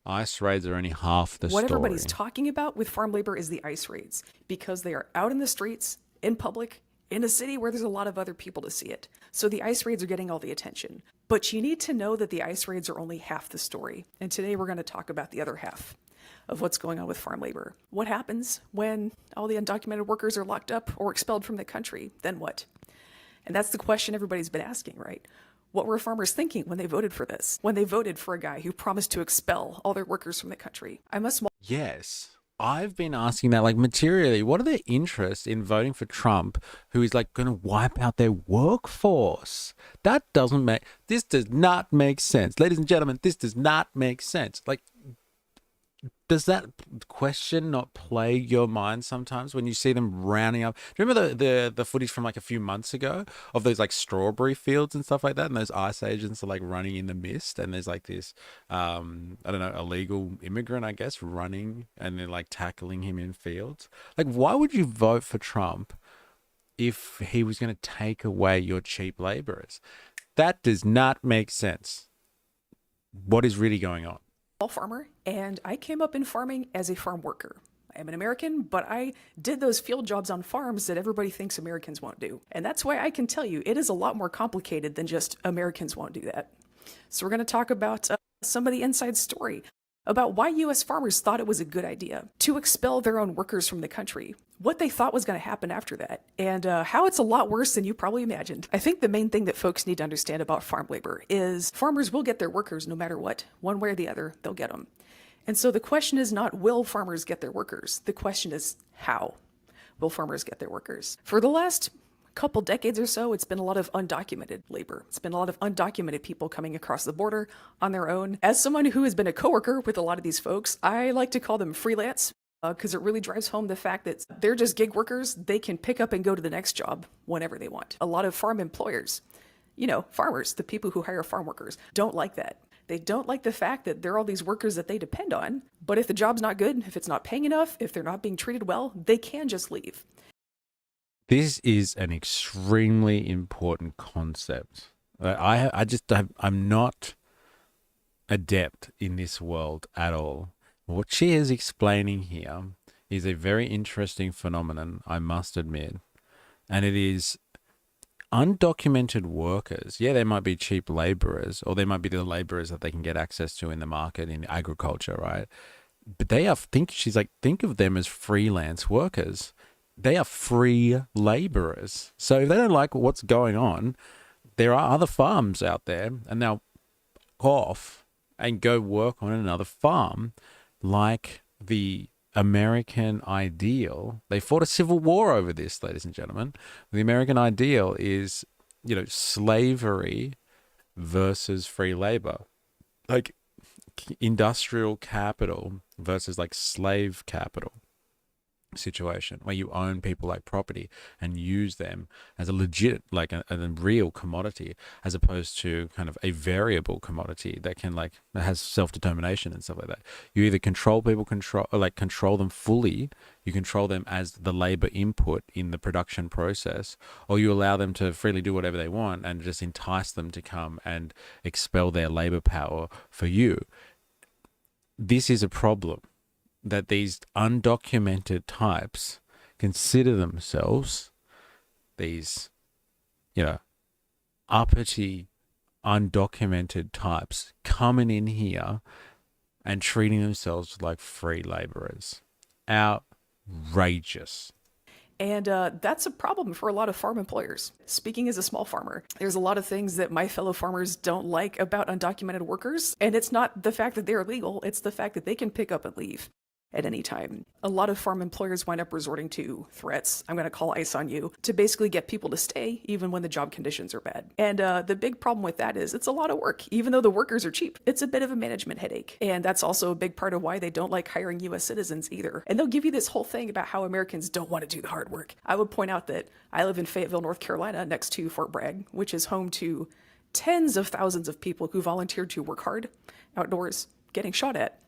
ICE raids are only half the story. What everybody's talking about with farm labor is the ICE raids, because they are out in the streets, in public, in a city where there's a lot of other people to see it. So the ICE raids are getting all the attention. But you need to know that the ICE raids are only half the story. And today we're going to talk about the other half of what's going on with farm labor. What happens when all the undocumented workers are locked up or expelled from the country? Then what? And that's the question everybody's been asking, right? What were farmers thinking when they voted for this? When they voted for a guy who promised to expel all their workers from the country? Yes. I've been asking that, like, materially, what are their interests in voting for Trump, who is like going to wipe out their workforce? This does not make sense. Ladies and gentlemen, this does not make sense. Like, does that question not plague your mind sometimes when you see them rounding up? Do you remember the footage from like a few months ago of those like strawberry fields and stuff like that, and those ICE agents are like running in the mist, and there's like this I don't know, illegal immigrant, I guess, running, and they're like tackling him in fields? Like, why would you vote for Trump if he was going to take away your cheap laborers? That does not make sense. What is really going on? Farmer, and I came up in farming as a farm worker. I am an American, but I did those field jobs on farms that everybody thinks Americans won't do. And that's why I can tell you it is a lot more complicated than just Americans won't do that. So we're going to talk about some of the inside story about why U.S. farmers thought it was a good idea to expel their own workers from the country, what they thought was going to happen after that, and how it's a lot worse than you probably imagined. I think the main thing that folks need to understand about farm labor is farmers will get their workers no matter what. One way or the other, they'll get them. And so the question is not will farmers get their workers? The question is how. will farmers get their workers. For the last couple decades or so, it's been a lot of undocumented labor. It's been a lot of undocumented people coming across the border on their own. As someone who has been a coworker with a lot of these folks, I like to call them freelance because it really drives home the fact that they're just gig workers. They can pick up and go to the next job whenever they want. A lot of farm employers, farmers, the people who hire farm workers, don't like that. They don't like the fact that there are all these workers that they depend on, but if the job's not good, if it's not paying enough, if they're not being treated well, they can just leave. This is an extremely important concept. I'm not adept in this world at all. What she is explaining here is a very interesting phenomenon, I must admit, and it is undocumented workers. Yeah, they might be cheap laborers, or they might be the laborers that they can get access to in the market in agriculture, right? But think of them as freelance workers. They are free laborers. So if they don't like what's going on, there are other farms out there, and they'll off and go work on another farm, like the American ideal. They fought a civil war over this, ladies and gentlemen. The American ideal is, slavery versus free labor, like industrial capital versus like slave capital situation, where you own people like property and use them as a legit, like a real commodity, as opposed to kind of a variable commodity that that has self-determination and stuff like that. You either control them fully, you control them as the labor input in the production process, or you allow them to freely do whatever they want and just entice them to come and expel their labor power for you. This is a problem, that these undocumented types consider themselves these, uppity, undocumented types coming in here and treating themselves like free laborers. Outrageous. And that's a problem for a lot of farm employers. Speaking as a small farmer, there's a lot of things that my fellow farmers don't like about undocumented workers. And it's not the fact that they're illegal, it's the fact that they can pick up and leave at any time. A lot of farm employers wind up resorting to threats, I'm going to call ICE on you, to basically get people to stay even when the job conditions are bad. And the big problem with that is it's a lot of work. Even though the workers are cheap, it's a bit of a management headache. And that's also a big part of why they don't like hiring US citizens either. And they'll give you this whole thing about how Americans don't want to do the hard work. I would point out that I live in Fayetteville, North Carolina, next to Fort Bragg, which is home to tens of thousands of people who volunteered to work hard outdoors, getting shot at,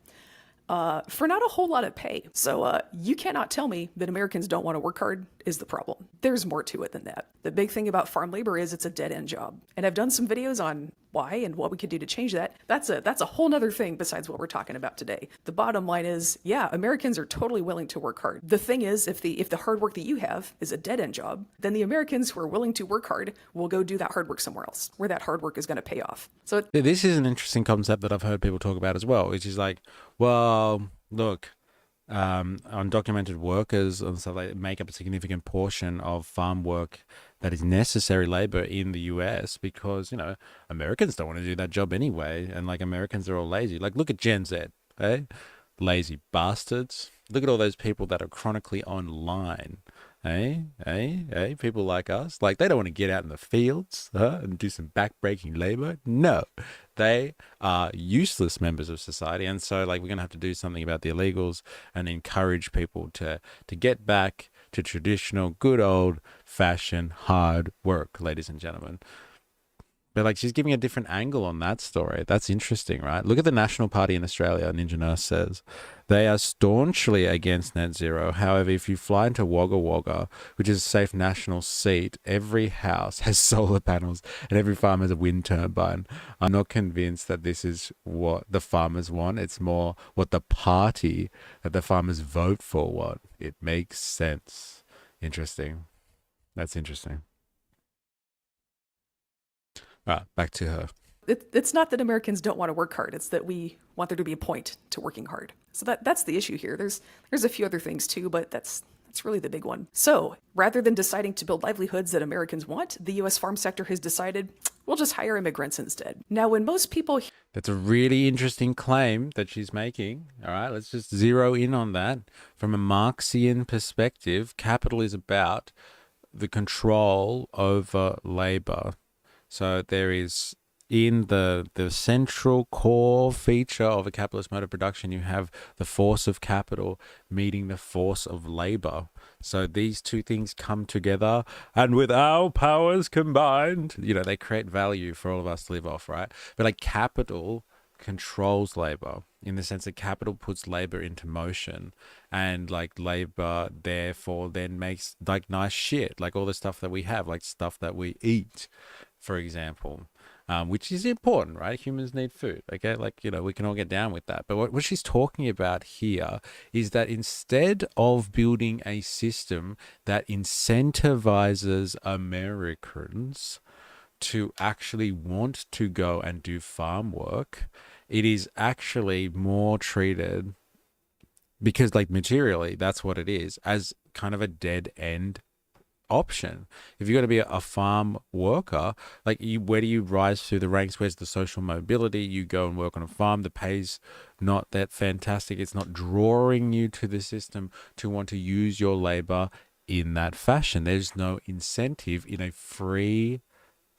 for not a whole lot of pay. So you cannot tell me that Americans don't want to work hard is the problem. There's more to it than that. The big thing about farm labor is it's a dead-end job. And I've done some videos on why and what we could do to change that. That's a whole nother thing besides what we're talking about today. The bottom line is, yeah, Americans are totally willing to work hard. The thing is, if the hard work that you have is a dead-end job, then the Americans who are willing to work hard will go do that hard work somewhere else, where that hard work is going to pay off. So this is an interesting concept that I've heard people talk about as well, which is like, well, look, undocumented workers and stuff like that make up a significant portion of farm work that is necessary labor in the US because, Americans don't want to do that job anyway. And like Americans are all lazy. Like, look at Gen Z, eh? Lazy bastards. Look at all those people that are chronically online. People like us, like they don't want to get out in the fields and do some backbreaking labor. No, they are useless members of society. And so like we're going to have to do something about the illegals and encourage people to get back to traditional, good old fashioned hard work, ladies and gentlemen. But like she's giving a different angle on that story. That's interesting, right? Look at the National Party in Australia, Ninja Nurse says. They are staunchly against net zero. However, if you fly into Wagga Wagga, which is a safe national seat, every house has solar panels and every farm has a wind turbine. I'm not convinced that this is what the farmers want. It's more what the party that the farmers vote for want. It makes sense. Interesting. That's interesting. All right, back to her. It's not that Americans don't want to work hard. It's that we want there to be a point to working hard. So that's the issue here. There's a few other things too, but that's really the big one. So rather than deciding to build livelihoods that Americans want, the U.S. farm sector has decided We'll just hire immigrants instead. Now, when most people... That's a really interesting claim that she's making. All right, let's just zero in on that. From a Marxian perspective, capital is about the control over labor. So there is, in the central core feature of a capitalist mode of production, you have the force of capital meeting the force of labor. So these two things come together, and with our powers combined, they create value for all of us to live off, right? But like capital controls labor in the sense that capital puts labor into motion, and like labor therefore then makes like nice shit, like all the stuff that we have, like stuff that we eat, for example. Which is important, right? Humans need food, okay? Like, we can all get down with that. But what she's talking about here is that instead of building a system that incentivizes Americans to actually want to go and do farm work, it is actually more treated, because like materially, that's what it is, as kind of a dead end option. If you're going to be a farm worker, like where do you rise through the ranks? Where's the social mobility? You go and work on a farm. The pay's not that fantastic. It's not drawing you to the system to want to use your labor in that fashion. There's no incentive in a free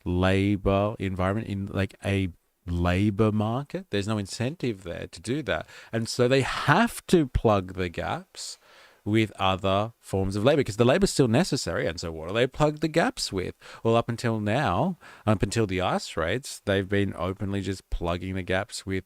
labor environment, in like a labor market. There's no incentive there to do that. And so they have to plug the gaps with other forms of labor, because the labor is still necessary. And so what do they plug the gaps with? Well, up until now, up until the ice raids, they've been openly just plugging the gaps with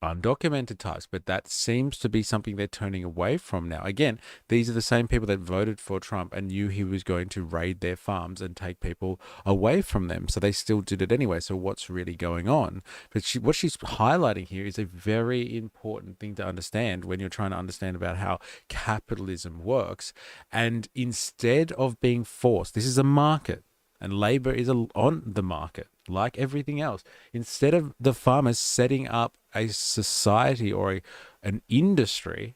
undocumented types, but that seems to be something they're turning away from now. Again, these are the same people that voted for Trump and knew he was going to raid their farms and take people away from them, so they still did it anyway. So what's really going on? But what she's highlighting here is a very important thing to understand when you're trying to understand about how capitalism works. And instead of being forced, this is a market, and labor is on the market, like everything else. Instead of the farmers setting up a society or an industry,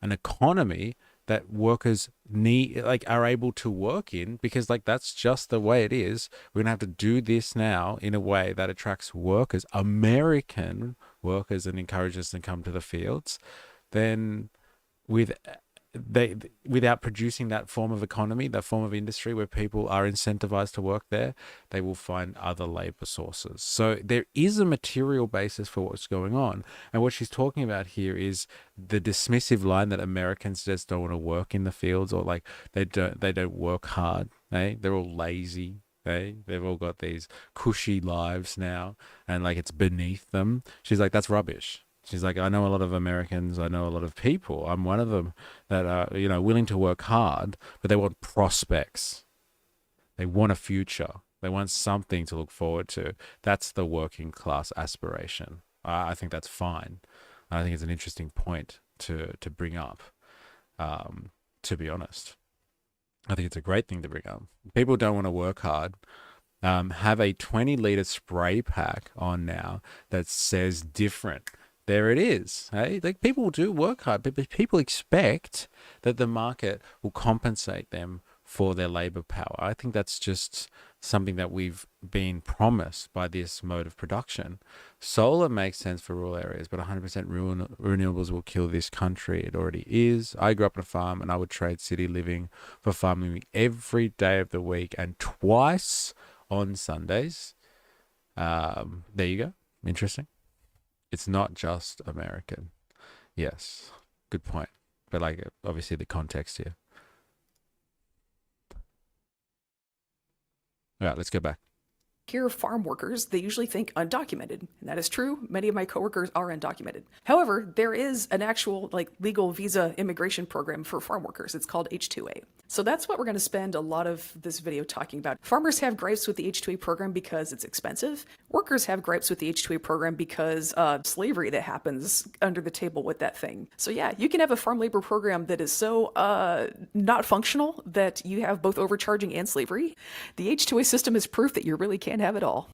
an economy that workers need, like, are able to work in, because like that's just the way it is. We're gonna have to do this now in a way that attracts workers, American workers, and encourages them to come to the fields. Then without producing that form of economy, that form of industry where people are incentivized to work there, they will find other labor sources. So there is a material basis for what's going on. And what she's talking about here is the dismissive line that Americans just don't want to work in the fields, or like they don't work hard. They're all lazy. They've all got these cushy lives now, and like it's beneath them. She's like, that's rubbish. She's like, I know a lot of Americans, I know a lot of people, I'm one of them, that are, willing to work hard, but they want prospects. They want a future. They want something to look forward to. That's the working class aspiration. I think that's fine. I think it's an interesting point to bring up, to be honest. I think it's a great thing to bring up. People don't want to work hard. Have a 20-liter spray pack on now that says different. There it is. Hey, like people do work hard, but people expect that the market will compensate them for their labor power. I think that's just something that we've been promised by this mode of production. Solar makes sense for rural areas, but 100% renewables will kill this country. It already is. I grew up on a farm, and I would trade city living for farm living every day of the week and twice on Sundays. There you go. Interesting. It's not just American. Yes, good point. But like, obviously the context here. All right, let's go back. Hear farm workers, they usually think undocumented. And that is true. Many of my coworkers are undocumented. However, there is an actual legal visa immigration program for farm workers. It's called H-2A. So that's what we're going to spend a lot of this video talking about. Farmers have gripes with the H-2A program because it's expensive. Workers have gripes with the H-2A program because slavery that happens under the table with that thing. So yeah, you can have a farm labor program that is so not functional that you have both overcharging and slavery. The H-2A system is proof that you really can't have it all.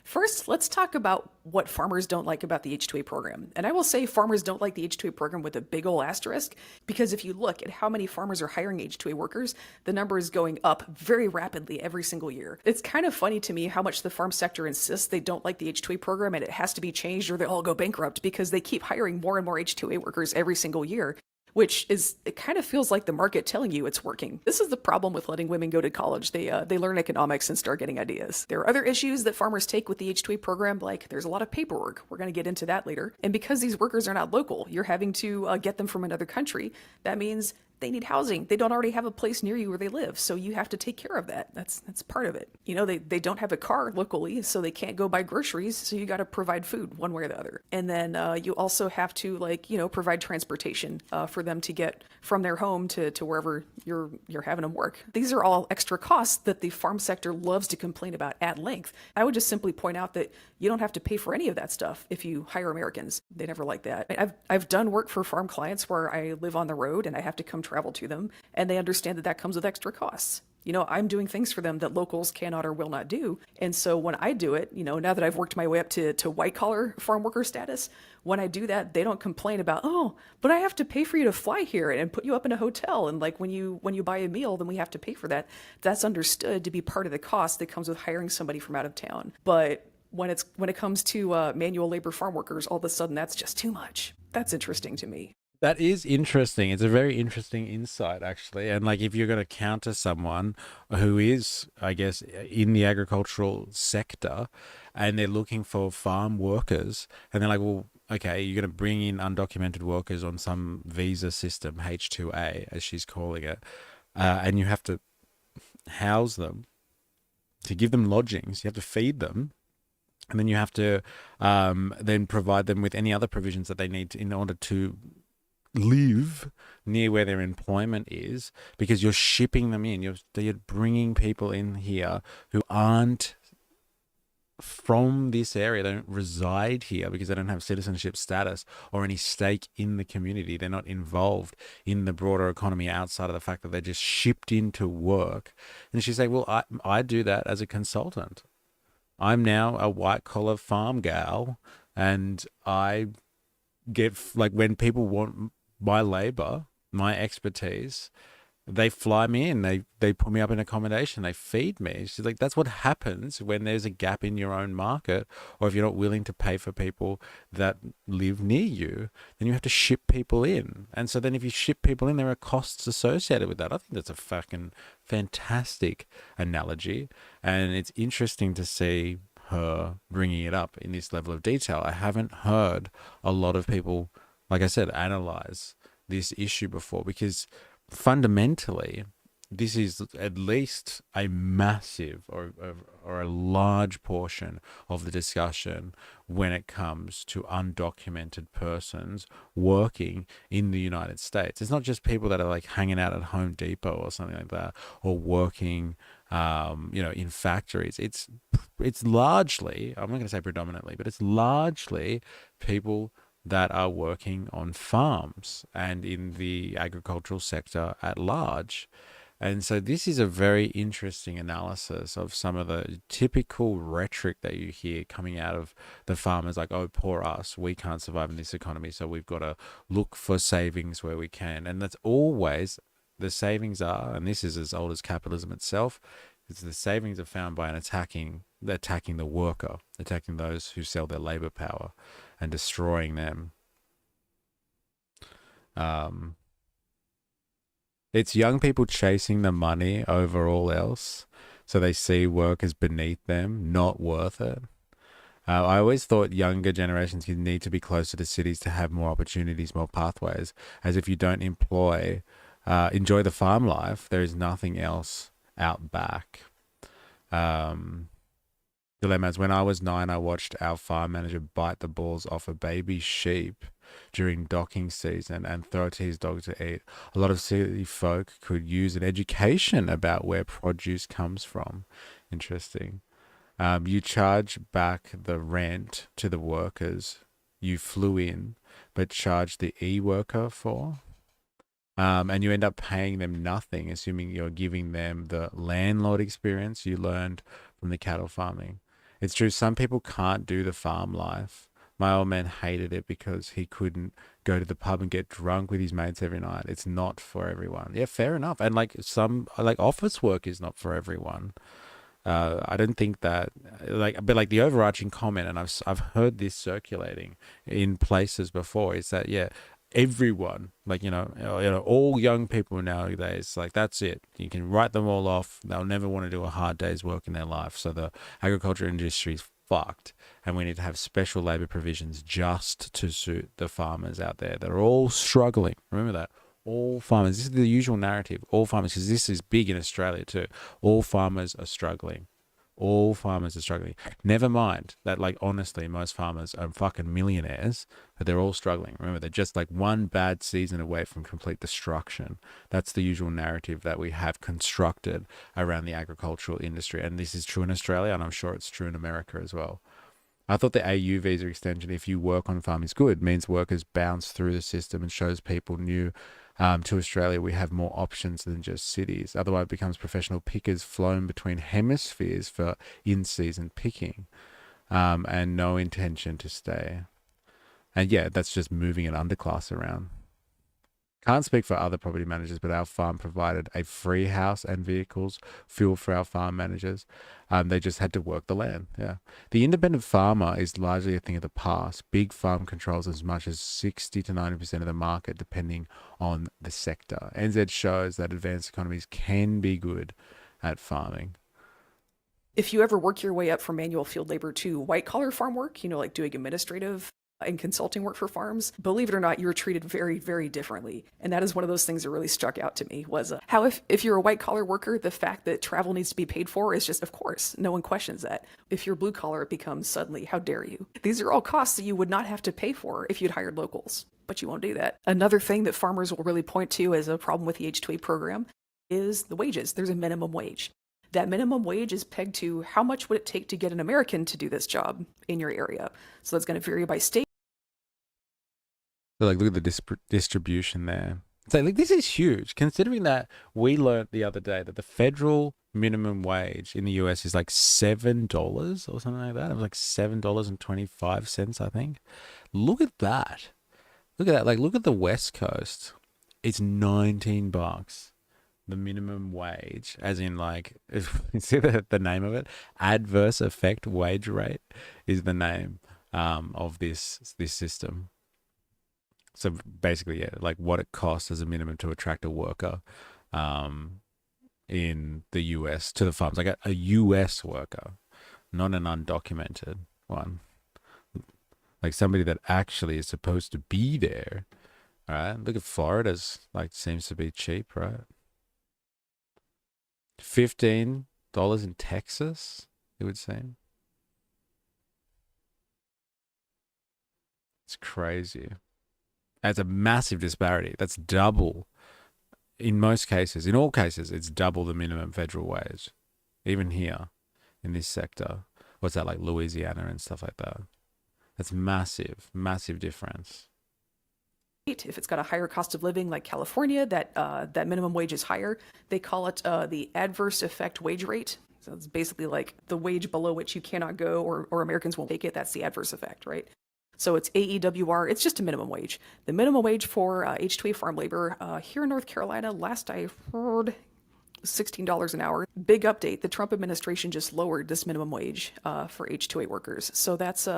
First, let's talk about what farmers don't like about the H-2A program. And I will say farmers don't like the H-2A program with a big ol' asterisk, because if you look at how many farmers are hiring H-2A workers, the number is going up very rapidly every single year. It's kind of funny to me how much the farm sector insists they don't like the H-2A program and it has to be changed or they all go bankrupt, because they keep hiring more and more H-2A workers every single year. Which is, it kind of feels like the market telling you it's working. This is the problem with letting women go to college. They learn economics and start getting ideas. There are other issues that farmers take with the H-2A program, like there's a lot of paperwork. We're going to get into that later. And because these workers are not local, you're having to get them from another country. That means they need housing. They don't already have a place near you where they live, so you have to take care of that. That's part of it. You know, they don't have a car locally, so they can't go buy groceries, so you got to provide food one way or the other. And then you also have to, like, you know, provide transportation for them to get from their home to wherever you're having them work. These are all extra costs that the farm sector loves to complain about at length. I would just simply point out that you don't have to pay for any of that stuff if you hire Americans. They never like that. I've done work for farm clients where I live on the road and I have to come travel to them, and they understand that that comes with extra costs. You know, I'm doing things for them that locals cannot or will not do. And so when I do it, you know, now that I've worked my way up to white collar farm worker status, when I do that, they don't complain about, oh, but I have to pay for you to fly here and put you up in a hotel. And like when you buy a meal, then we have to pay for that. That's understood to be part of the cost that comes with hiring somebody from out of town. But when it comes to manual labor farm workers, all of a sudden that's just too much. That's interesting to me. That is interesting. It's a very interesting insight, actually. And like, if you're going to counter someone who is, I guess, in the agricultural sector and they're looking for farm workers, and they're like, well, okay, you're going to bring in undocumented workers on some visa system, H-2A, as she's calling it, and you have to house them, to give them lodgings, you have to feed them, and then you have to then provide them with any other provisions that they need in order to live near where their employment is, because you're shipping them in. You're bringing people in here who aren't from this area. They don't reside here because they don't have citizenship status or any stake in the community. They're not involved in the broader economy outside of the fact that they're just shipped in to work. And she's like, well, I do that as a consultant. I'm now a white collar farm gal, and I get, like, when people want my labor, my expertise, they fly me in, they put me up in accommodation, they feed me. She's like, that's what happens when there's a gap in your own market, or if you're not willing to pay for people that live near you, then you have to ship people in. And so then if you ship people in, there are costs associated with that. I think that's a fucking fantastic analogy, and it's interesting to see her bringing it up in this level of detail. I haven't heard a lot of people, like I said, analyze this issue before, because fundamentally this is at least a massive or a large portion of the discussion when it comes to undocumented persons working in the United States. It's not just people that are like hanging out at Home Depot or something like that, or working in factories. It's largely, I'm not going to say predominantly, but it's largely people that are working on farms and in the agricultural sector at large. And so this is a very interesting analysis of some of the typical rhetoric that you hear coming out of the farmers, like, oh, poor us, we can't survive in this economy, so we've got to look for savings where we can. And that's always the savings are, and this is as old as capitalism itself, is the savings are found by attacking the worker, attacking those who sell their labor power and destroying them. It's young people chasing the money over all else, so they see work as beneath them, not worth it. I always thought younger generations need to be closer to cities to have more opportunities, more pathways, as if you don't enjoy the farm life, there is nothing else out back. Dilemmas. When I was 9, I watched our farm manager bite the balls off a baby sheep during docking season and throw it to his dog to eat. A lot of city folk could use an education about where produce comes from. Interesting. You charge back the rent to the workers you flew in, but charge the e-worker for. And you end up paying them nothing, assuming you're giving them the landlord experience you learned from the cattle farming. It's true. Some people can't do the farm life. My old man hated it because he couldn't go to the pub and get drunk with his mates every night. It's not for everyone. Yeah, fair enough. And like office work is not for everyone. I don't think that but like the overarching comment, and I've heard this circulating in places before, is that yeah, everyone, like all young people nowadays, like that's it. You can write them all off. They'll never want to do a hard day's work in their life. So the agriculture industry is fucked, and we need to have special labor provisions just to suit the farmers out there that are all struggling. Remember that. All farmers, this is the usual narrative, all farmers, because this is big in Australia too, all farmers are struggling. All farmers are struggling. Never mind that, like, honestly, most farmers are fucking millionaires, but they're all struggling. Remember, they're just like one bad season away from complete destruction. That's the usual narrative that we have constructed around the agricultural industry. And this is true in Australia, and I'm sure it's true in America as well. I thought the AU visa extension, if you work on farm, is good. It means workers bounce through the system and shows people new to Australia. We have more options than just cities. Otherwise, it becomes professional pickers flown between hemispheres for in-season picking, and no intention to stay. And yeah, that's just moving an underclass around. Can't speak for other property managers, but our farm provided a free house and vehicles, fuel for our farm managers. They just had to work the land. Yeah. The independent farmer is largely a thing of the past. Big farm controls as much as 60 to 90% of the market, depending on the sector. NZ shows that advanced economies can be good at farming. If you ever work your way up from manual field labor to white collar farm work, like doing administrative and consulting work for farms, believe it or not, you were treated very, very differently. And that is one of those things that really struck out to me, was how if you're a white collar worker, the fact that travel needs to be paid for is just, of course, no one questions that. If you're blue collar, it becomes suddenly, how dare you? These are all costs that you would not have to pay for if you'd hired locals, but you won't do that. Another thing that farmers will really point to as a problem with the H-2A program is the wages. There's a minimum wage. That minimum wage is pegged to how much would it take to get an American to do this job in your area. So that's going to vary by state. So like, look at the distribution there. So like, this is huge, considering that we learned the other day that the federal minimum wage in the US is like $7 or something like that. It was like $7.25, I think. Look at that. Look at that. Like, look at the West Coast. It's $19. The minimum wage, as in like, you see the name of it? Adverse effect wage rate is the name of this system. So basically, yeah, like what it costs as a minimum to attract a worker in the US to the farms, like a US worker, not an undocumented one, like somebody that actually is supposed to be there. All right, look at Florida's, like, seems to be cheap, right? $15 in Texas, it would seem. It's crazy. That's a massive disparity. That's double. In most cases, in all cases, it's double the minimum federal wage. Even here, in this sector. What's that, like Louisiana and stuff like that? That's massive, massive difference. If it's got a higher cost of living like California, that minimum wage is higher. They call it the adverse effect wage rate. So it's basically like the wage below which you cannot go, or Americans won't take it. That's the adverse effect, right? So it's AEWR. It's just a minimum wage. The minimum wage for H-2A farm labor here in North Carolina, last I heard, $16 an hour. Big update. The Trump administration just lowered this minimum wage for H-2A workers. So that's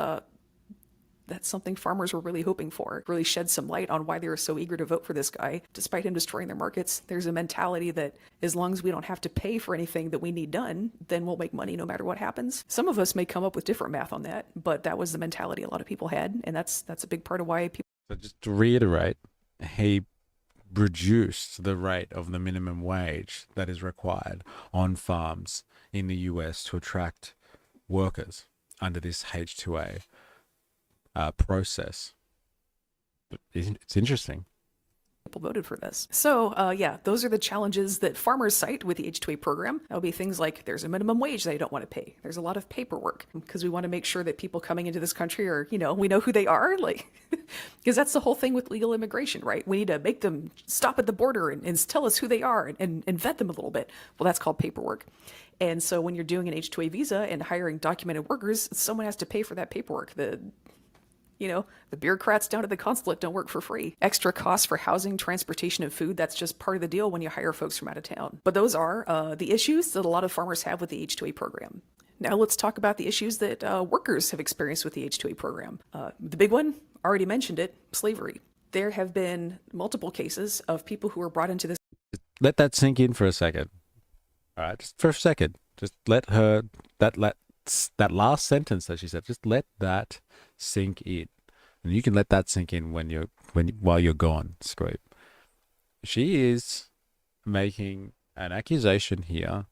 something farmers were really hoping for. Really shed some light on why they were so eager to vote for this guy. Despite him destroying their markets, there's a mentality that as long as we don't have to pay for anything that we need done, then we'll make money no matter what happens. Some of us may come up with different math on that, but that was the mentality a lot of people had, and that's a big part of why people... So just to reiterate, he reduced the rate of the minimum wage that is required on farms in the US to attract workers under this H-2A process. But it's interesting. people voted for this. So yeah, those are the challenges that farmers cite with the H-2A program. That'll be things like there's a minimum wage they don't want to pay. There's a lot of paperwork because we want to make sure that people coming into this country are, we know who they are, like, because that's the whole thing with legal immigration, right? We need to make them stop at the border and tell us who they are and vet them a little bit. Well, that's called paperwork. And so when you're doing an H-2A visa and hiring documented workers, someone has to pay for that paperwork. The bureaucrats down at the consulate don't work for free. Extra costs for housing, transportation, and food, that's just part of the deal when you hire folks from out of town. But those are the issues that a lot of farmers have with the H-2A program. Now let's talk about the issues that workers have experienced with the H-2A program. The big one, already mentioned it, slavery. There have been multiple cases of people who were brought into this. Let that sink in for a second. All right, just for a second. Just let her, that last sentence that she said, just let that sink in. And you can let that sink in while you're gone, Scrape. She is making an accusation here,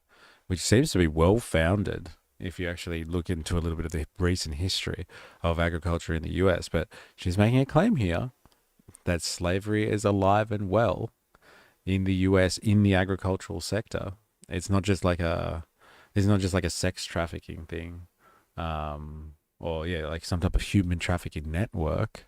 which seems to be well-founded if you actually look into a little bit of the recent history of agriculture in the US. But she's making a claim here that slavery is alive and well in the US in the agricultural sector. It's not just like a sex trafficking thing, or like some type of human trafficking network.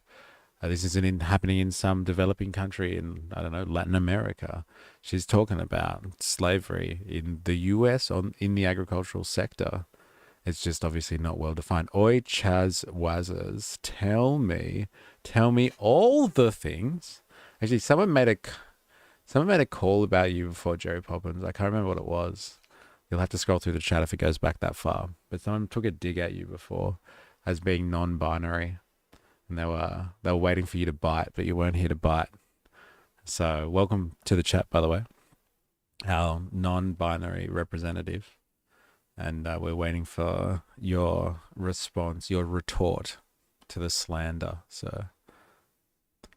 This isn't happening in some developing country in, I don't know, Latin America. She's talking about slavery in the US in the agricultural sector. It's just obviously not well defined. Oi, Chaz Wazzers, tell me all the things. Actually, someone made a call about you before, Jerry Poppins. I can't remember what it was. You'll have to scroll through the chat if it goes back that far. But someone took a dig at you before as being non-binary. And they were waiting for you to bite, but you weren't here to bite. So welcome to the chat, by the way. Our non-binary representative. And we're waiting for your response, your retort to the slander. So,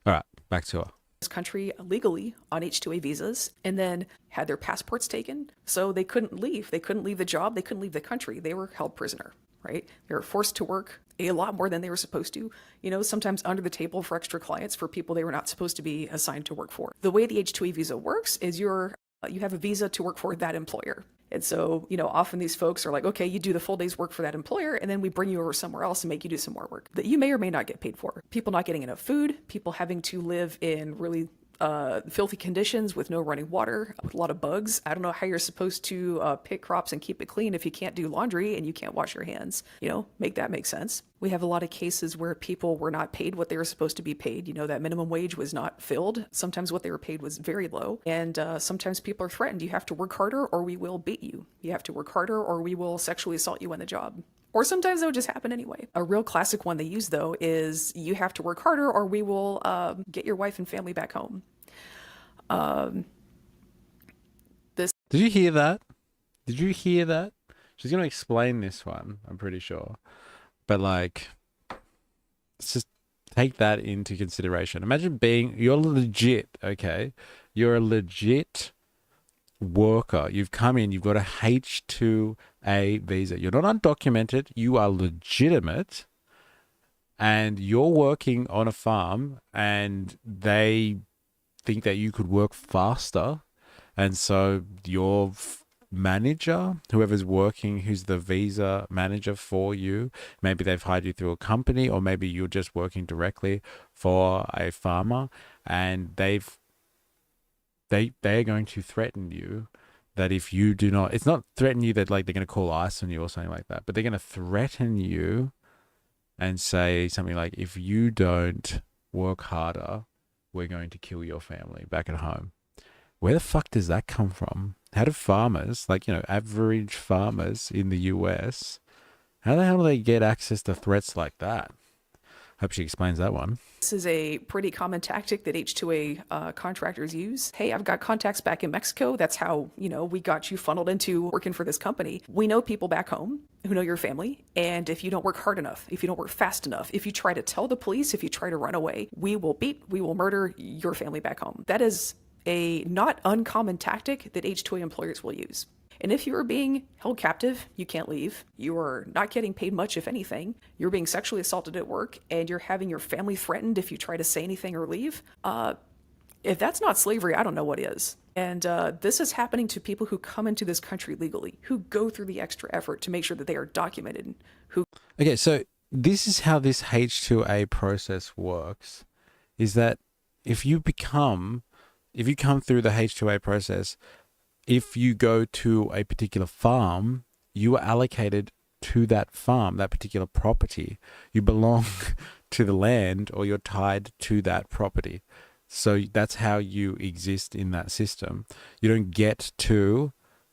all right, back to her. This country legally on H-2A visas and then had their passports taken. So they couldn't leave. They couldn't leave the job. They couldn't leave the country. They were held prisoner, right? They were forced to work a lot more than they were supposed to, sometimes under the table for extra clients for people they were not supposed to be assigned to work for. The way the H-2A visa works is you have a visa to work for that employer. And so, often these folks are like, okay, you do the full day's work for that employer, and then we bring you over somewhere else and make you do some more work that you may or may not get paid for. People not getting enough food, people having to live in really filthy conditions with no running water, with a lot of bugs. I don't know how you're supposed to pick crops and keep it clean if you can't do laundry and you can't wash your hands. Make that make sense. We have a lot of cases where people were not paid what they were supposed to be paid. That minimum wage was not filled. Sometimes what they were paid was very low. And sometimes people are threatened. You have to work harder or we will beat you. You have to work harder or we will sexually assault you on the job. Or sometimes that would just happen anyway. A real classic one they use, though, is you have to work harder or we will get your wife and family back home. Did you hear that? She's going to explain this one, I'm pretty sure. But let's just take that into consideration. Imagine you're legit, okay? You're a legit worker. You've come in, you've got a H-2A visa. You're not undocumented. You are legitimate. And you're working on a farm and they think that you could work faster. And so your manager, whoever's working, who's the visa manager for you, maybe they've hired you through a company or maybe you're just working directly for a farmer and they're going to threaten you that if you do not, it's not threaten you that they're going to call ICE on you or something like that, but they're going to threaten you and say something like, if you don't work harder, we're going to kill your family back at home. Where the fuck does that come from? How do farmers, average farmers in the US, how the hell do they get access to threats like that? Hope she explains that one. This is a pretty common tactic that H-2A contractors use. Hey, I've got contacts back in Mexico. That's how, we got you funneled into working for this company. We know people back home who know your family. And if you don't work hard enough, if you don't work fast enough, if you try to tell the police, if you try to run away, we will murder your family back home. That is a not uncommon tactic that H-2A employers will use. And if you are being held captive, you can't leave. You are not getting paid much, if anything. You're being sexually assaulted at work, and you're having your family threatened if you try to say anything or leave. If that's not slavery, I don't know what is. And this is happening to people who come into this country legally, who go through the extra effort to make sure that they are documented. Okay, so this is how this H2A process works, is that if you come through the H2A process, if you go to a particular farm, you are allocated to that farm, that particular property. You belong to the land, or you're tied to that property. So that's how you exist in that system. You don't get to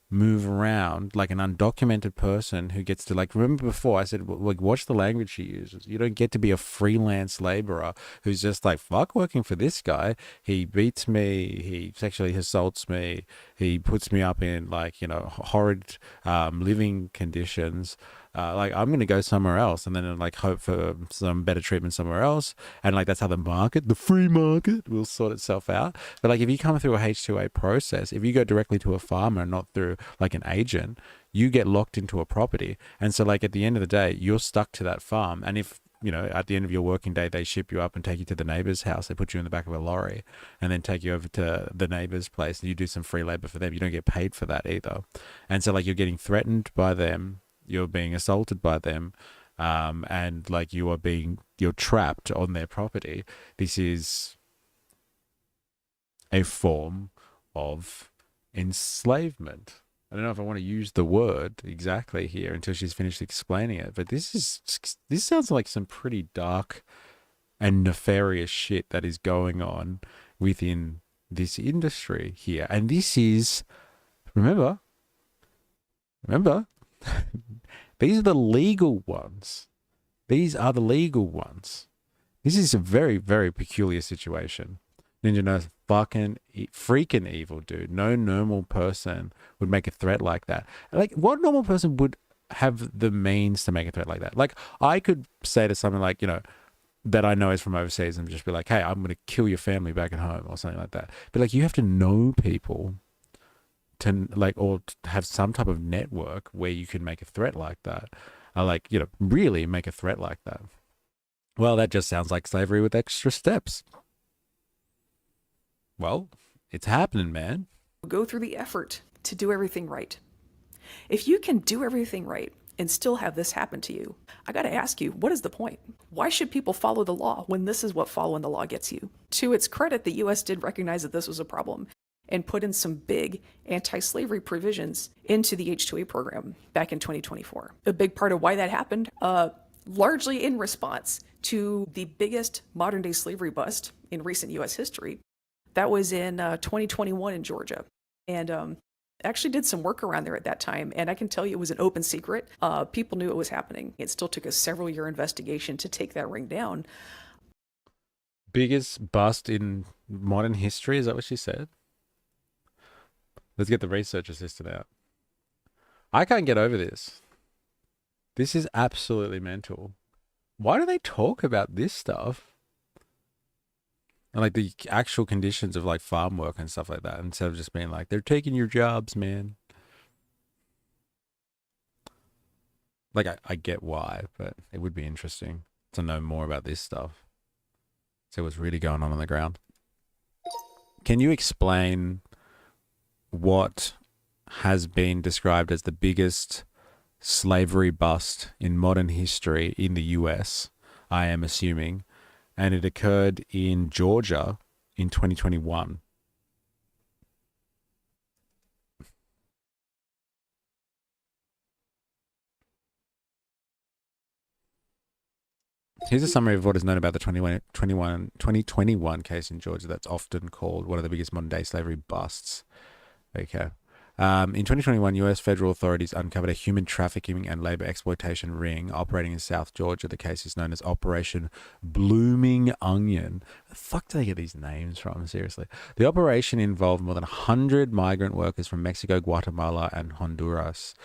move around like an undocumented person who gets to, like, remember before I said, like, watch the language she uses. You don't get to be a freelance laborer who's just like, fuck working for this guy. He beats me. He sexually assaults me. He puts me up in, like, you know, horrid living conditions. Like, I'm going to go somewhere else and then, like, hope for some better treatment somewhere else. And, like, that's how the free market will sort itself out. But, like, if you come through a H2A process, if you go directly to a farmer and not through, like, an agent, you get locked into a property. And so, like, at the end of the day, you're stuck to that farm. And if, you know, at the end of your working day, they ship you up and take you to the neighbor's house, they put you in the back of a lorry and then take you over to the neighbor's place and you do some free labor for them. You don't get paid for that either. And so, like, you're getting threatened by them. You're being assaulted by them, and, like, you're trapped on their property. This is a form of enslavement. I don't know if I want to use the word exactly here until she's finished explaining it, but this sounds like some pretty dark and nefarious shit that is going on within this industry here. And this is, remember, these are the legal ones. These are the legal ones. This is a very, very peculiar situation. Ninja knows fucking freaking evil, dude. No normal person would make a threat like that. Like, what normal person would have the means to make a threat like that? Like, I could say to someone, like, you know, that I know is from overseas and just be like, hey, I'm going to kill your family back at home or something like that. But, like, you have to know people to, like, or to have some type of network where you can make a threat like that. Like, you know, really make a threat like that. Well, that just sounds like slavery with extra steps. Well, it's happening, man. Go through the effort to do everything right. If you can do everything right and still have this happen to you, I got to ask you, what is the point? Why should people follow the law when this is what following the law gets you? To its credit, the U.S. did recognize that this was a problem and put in some big anti-slavery provisions into the H-2A program back in 2024. A big part of why that happened, largely in response to the biggest modern-day slavery bust in recent U.S. history. That was in 2021 in Georgia. And actually did some work around there at that time. And I can tell you it was an open secret. People knew it was happening. It still took a several-year investigation to take that ring down. Biggest bust in modern history, is that what she said? Let's get the research assistant out. I can't get over this. This is absolutely mental. Why do they talk about this stuff? And, like, the actual conditions of, like, farm work and stuff like that, instead of just being like, they're taking your jobs, man. Like, I get why, but it would be interesting to know more about this stuff. See what's really going on the ground. Can you explain what has been described as the biggest slavery bust in modern history in the US, I am assuming, and it occurred in Georgia in 2021? Here's a summary of what is known about the 2021 case in Georgia that's often called one of the biggest modern day slavery busts. Okay. In 2021, U.S. federal authorities uncovered a human trafficking and labor exploitation ring operating in South Georgia. The case is known as Operation Blooming Onion. Where the fuck do they get these names from? Seriously. The operation involved more than 100 migrant workers from Mexico, Guatemala, and Honduras.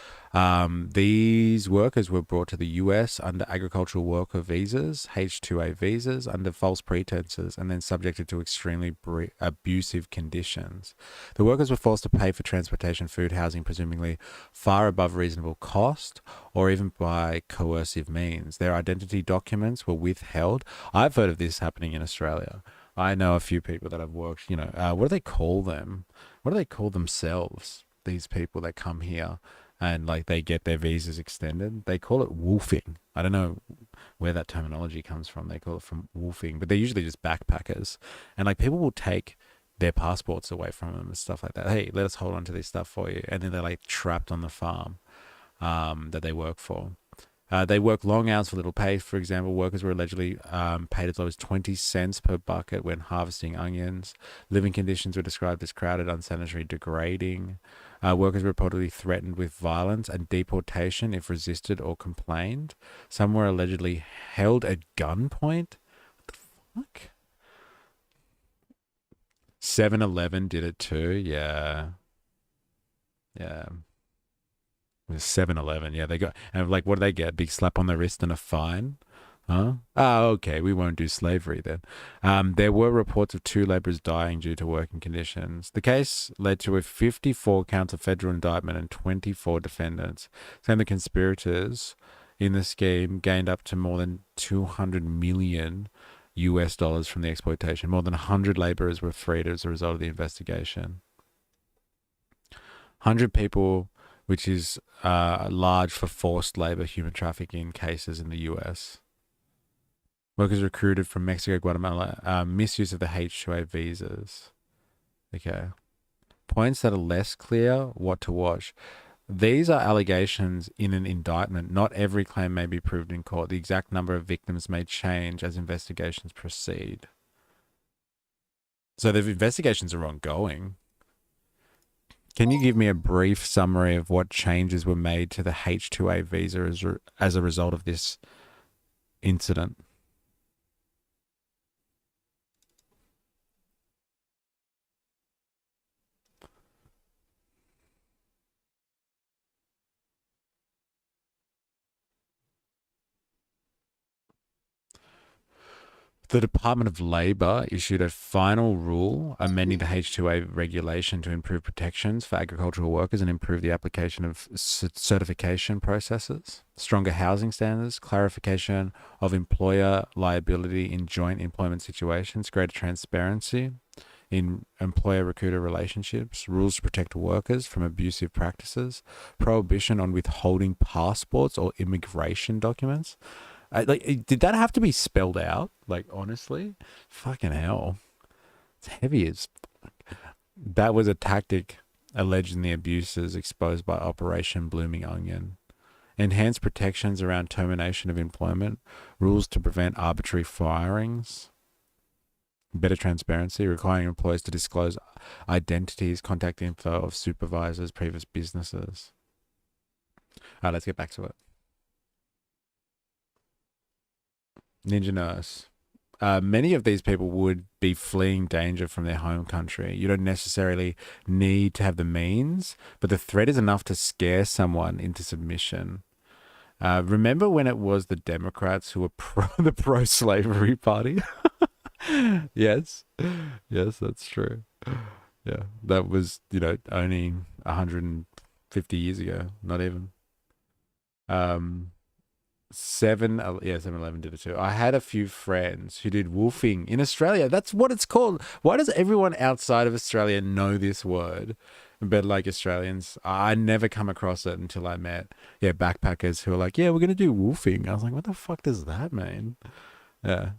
These workers were brought to the U.S. under agricultural worker visas, H-2A visas, under false pretenses, and then subjected to extremely abusive conditions. The workers were forced to pay for transportation, food, housing, presumably far above reasonable cost, or even by coercive means. Their identity documents were withheld. I've heard of this happening in Australia. I know a few people that have worked, what do they call them? What do they call themselves? These people that come here and like they get their visas extended. They call it wolfing. I don't know where that terminology comes from. They call it from wolfing, but they're usually just backpackers. And like people will take their passports away from them and stuff like that. Hey, let us hold on to this stuff for you. And then they're like trapped on the farm that they work for. They work long hours for little pay. For example, workers were allegedly paid as low as 20 cents per bucket when harvesting onions. Living conditions were described as crowded, unsanitary, degrading. Workers were reportedly threatened with violence and deportation if resisted or complained. Some were allegedly held at gunpoint. What the fuck? 7-Eleven did it too. Yeah. Yeah. 7-Eleven, yeah, they got, and like, what do they get? Big slap on the wrist and a fine? Huh? Oh, okay, we won't do slavery then. There were reports of 2 laborers dying due to working conditions. The case led to a 54 counts of federal indictment and 24 defendants, saying the conspirators in the scheme gained up to more than $200 million from the exploitation. More than 100 laborers were freed as a result of the investigation. 100 people, which is large for forced labor, human trafficking cases in the US. Workers recruited from Mexico, Guatemala, misuse of the H-2A visas. Okay. Points that are less clear, what to watch. These are allegations in an indictment. Not every claim may be proved in court. The exact number of victims may change as investigations proceed. So the investigations are ongoing. Can you give me a brief summary of what changes were made to the H-2A visa as a result of this incident? The Department of Labor issued a final rule amending the H-2A regulation to improve protections for agricultural workers and improve the application of certification processes, stronger housing standards, clarification of employer liability in joint employment situations, greater transparency in employer-recruiter relationships, rules to protect workers from abusive practices, prohibition on withholding passports or immigration documents. Did that have to be spelled out? Like, honestly, fucking hell, it's heavy as fuck. That was a tactic alleged in the abuses exposed by Operation Blooming Onion. Enhanced protections around termination of employment, rules to prevent arbitrary firings, better transparency, requiring employers to disclose identities, contact info of supervisors, previous businesses. All right, let's get back to it. Ninja Nurse. Many of these people would be fleeing danger from their home country. You don't necessarily need to have the means, but the threat is enough to scare someone into submission. Remember when it was the Democrats who were the pro-slavery party? Yes. Yes, that's true. Yeah, that was, only 150 years ago, not even. 7-Eleven did it too. I had a few friends who did wolfing in Australia. That's what it's called. Why does everyone outside of Australia know this word? But like Australians, I never come across it until I met backpackers who are like, yeah, we're gonna do wolfing. I was like, what the fuck does that mean? Yeah,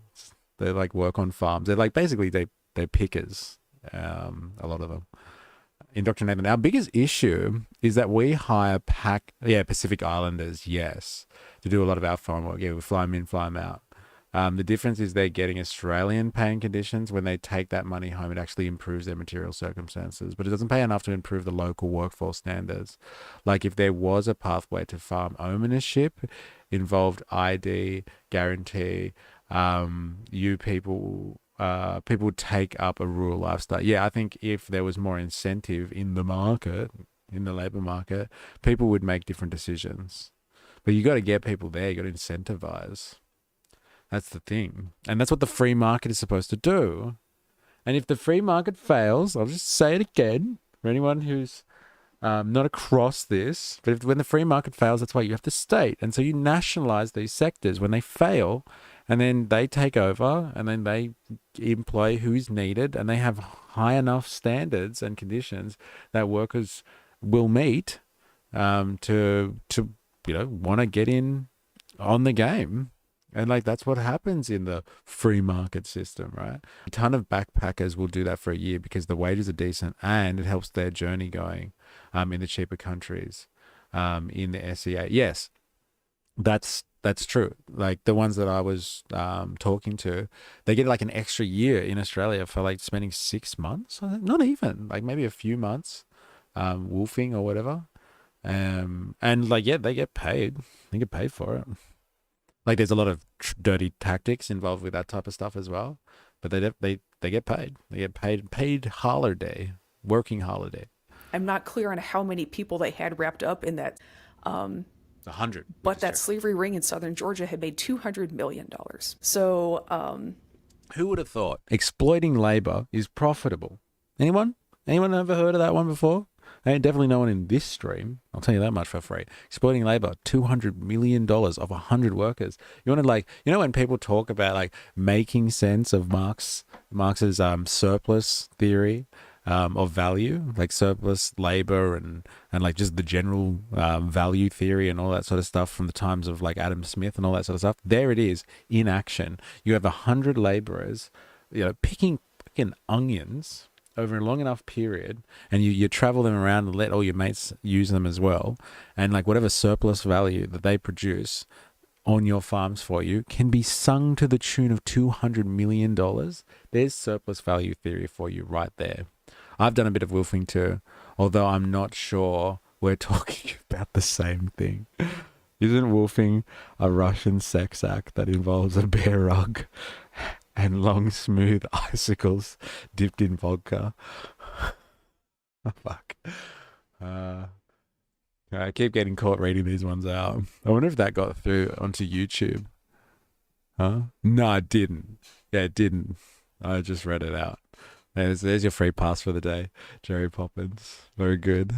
they like work on farms. They're like basically they're pickers. A lot of them. Indoctrinated. Our biggest issue is that we hire Pacific Islanders, yes, to do a lot of our farm work. Yeah, we fly them in, fly them out. The difference is they're getting Australian paying conditions. When they take that money home, it actually improves their material circumstances, but it doesn't pay enough to improve the local workforce standards. Like if there was a pathway to farm ownership, involved ID, guarantee, people would take up a rural lifestyle. Yeah, I think if there was more incentive in the market, in the labor market, people would make different decisions. But you got to get people there. You got to incentivize. That's the thing. And that's what the free market is supposed to do. And if the free market fails, I'll just say it again for anyone who's not across this, but when the free market fails, that's why you have to state. And so you nationalize these sectors when they fail, and then they take over, and then they employ who's needed, and they have high enough standards and conditions that workers will meet to want to get in on the game. And like that's what happens in the free market system, right? A ton of backpackers will do that for a year because the wages are decent and it helps their journey going in the cheaper countries in the SEA. Yes, that's true. Like the ones that I was talking to, they get like an extra year in Australia for like spending 6 months. Not even, like maybe a few months wolfing or whatever. And like, yeah, they get paid. They get paid for it. Like there's a lot of dirty tactics involved with that type of stuff as well, but they get paid. They get paid holiday, working holiday. I'm not clear on how many people they had wrapped up in that. 100. But that slavery ring in southern Georgia had made $200 million. So who would have thought exploiting labor is profitable? Anyone ever heard of that one before? Ain't definitely no one in this stream. I'll tell you that much for free. Exploiting labor, $200 million of 100 workers. You want to like, when people talk about like making sense of Marx's surplus theory of value, like surplus labor and like just the general value theory and all that sort of stuff from the times of like Adam Smith and all that sort of stuff. There it is in action. You have 100 laborers, picking onions over a long enough period, and you travel them around and let all your mates use them as well, and like whatever surplus value that they produce on your farms for you can be sung to the tune of $200 million. There's surplus value theory for you right there. I've done a bit of wolfing too, although I'm not sure we're talking about the same thing. Isn't wolfing a Russian sex act that involves a bear rug and long, smooth icicles dipped in vodka? Oh, fuck. I keep getting caught reading these ones out. I wonder if that got through onto YouTube. Huh? No, it didn't. Yeah, it didn't. I just read it out. There's your free pass for the day, Jerry Poppins. Very good.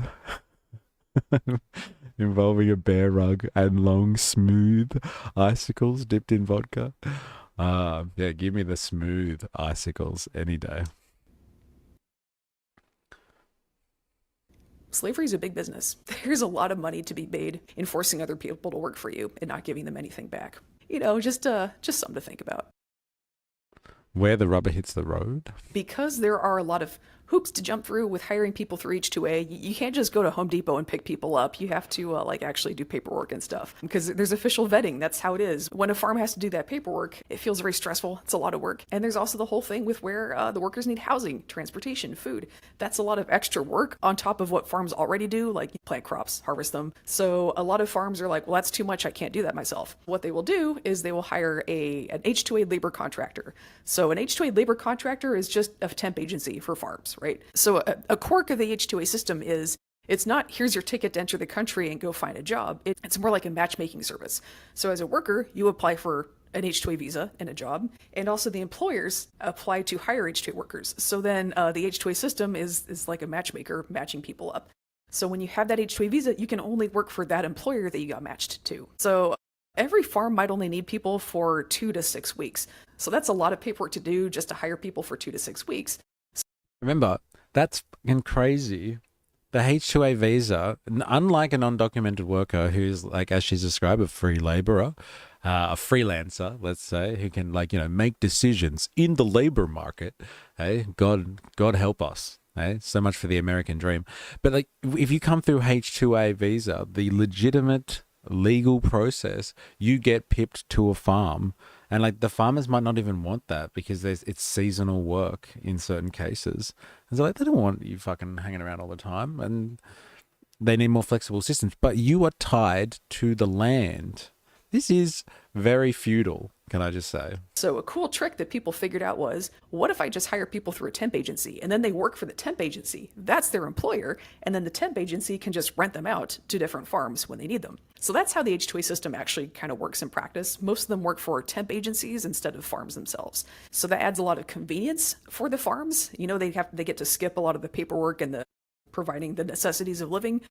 Involving a bear rug and long, smooth icicles dipped in vodka. Yeah, give me the smooth icicles any day. slavery is a big business. There's a lot of money to be made in forcing other people to work for you and not giving them anything back. Just something to think about. Where the rubber hits the road? Because there are a lot of hoops to jump through with hiring people through H-2A. You can't just go to Home Depot and pick people up. You have to actually do paperwork and stuff because there's official vetting. That's how it is. When a farm has to do that paperwork, it feels very stressful. It's a lot of work. And there's also the whole thing with where the workers need housing, transportation, food. That's a lot of extra work on top of what farms already do, like plant crops, harvest them. So a lot of farms are like, well, that's too much. I can't do that myself. What they will do is they will hire an H-2A labor contractor. So an H-2A labor contractor is just a temp agency for farms. Right? So a quirk of the H-2A system is it's not here's your ticket to enter the country and go find a job. It's more like a matchmaking service. So as a worker, you apply for an H-2A visa and a job, and also the employers apply to hire H-2A workers. So then the H-2A system is like a matchmaker matching people up. So when you have that H-2A visa, you can only work for that employer that you got matched to. So every farm might only need people for 2 to 6 weeks. So that's a lot of paperwork to do just to hire people for 2 to 6 weeks. Remember, that's fucking crazy. The H-2A visa, unlike an undocumented worker who's like, as she's described, a free laborer, a freelancer, let's say, who can make decisions in the labor market. Hey, God help us. Hey, so much for the American dream. But if you come through H-2A visa, the legitimate legal process, you get pipped to a farm. And the farmers might not even want that because it's seasonal work in certain cases. And so they don't want you fucking hanging around all the time, and they need more flexible systems. But you are tied to the land. This is very feudal, can I just say? So a cool trick that people figured out was, what if I just hire people through a temp agency and then they work for the temp agency? That's their employer. And then the temp agency can just rent them out to different farms when they need them. So that's how the H-2A system actually kind of works in practice. Most of them work for temp agencies instead of farms themselves. So that adds a lot of convenience for the farms. They get to skip a lot of the paperwork and the providing the necessities of living.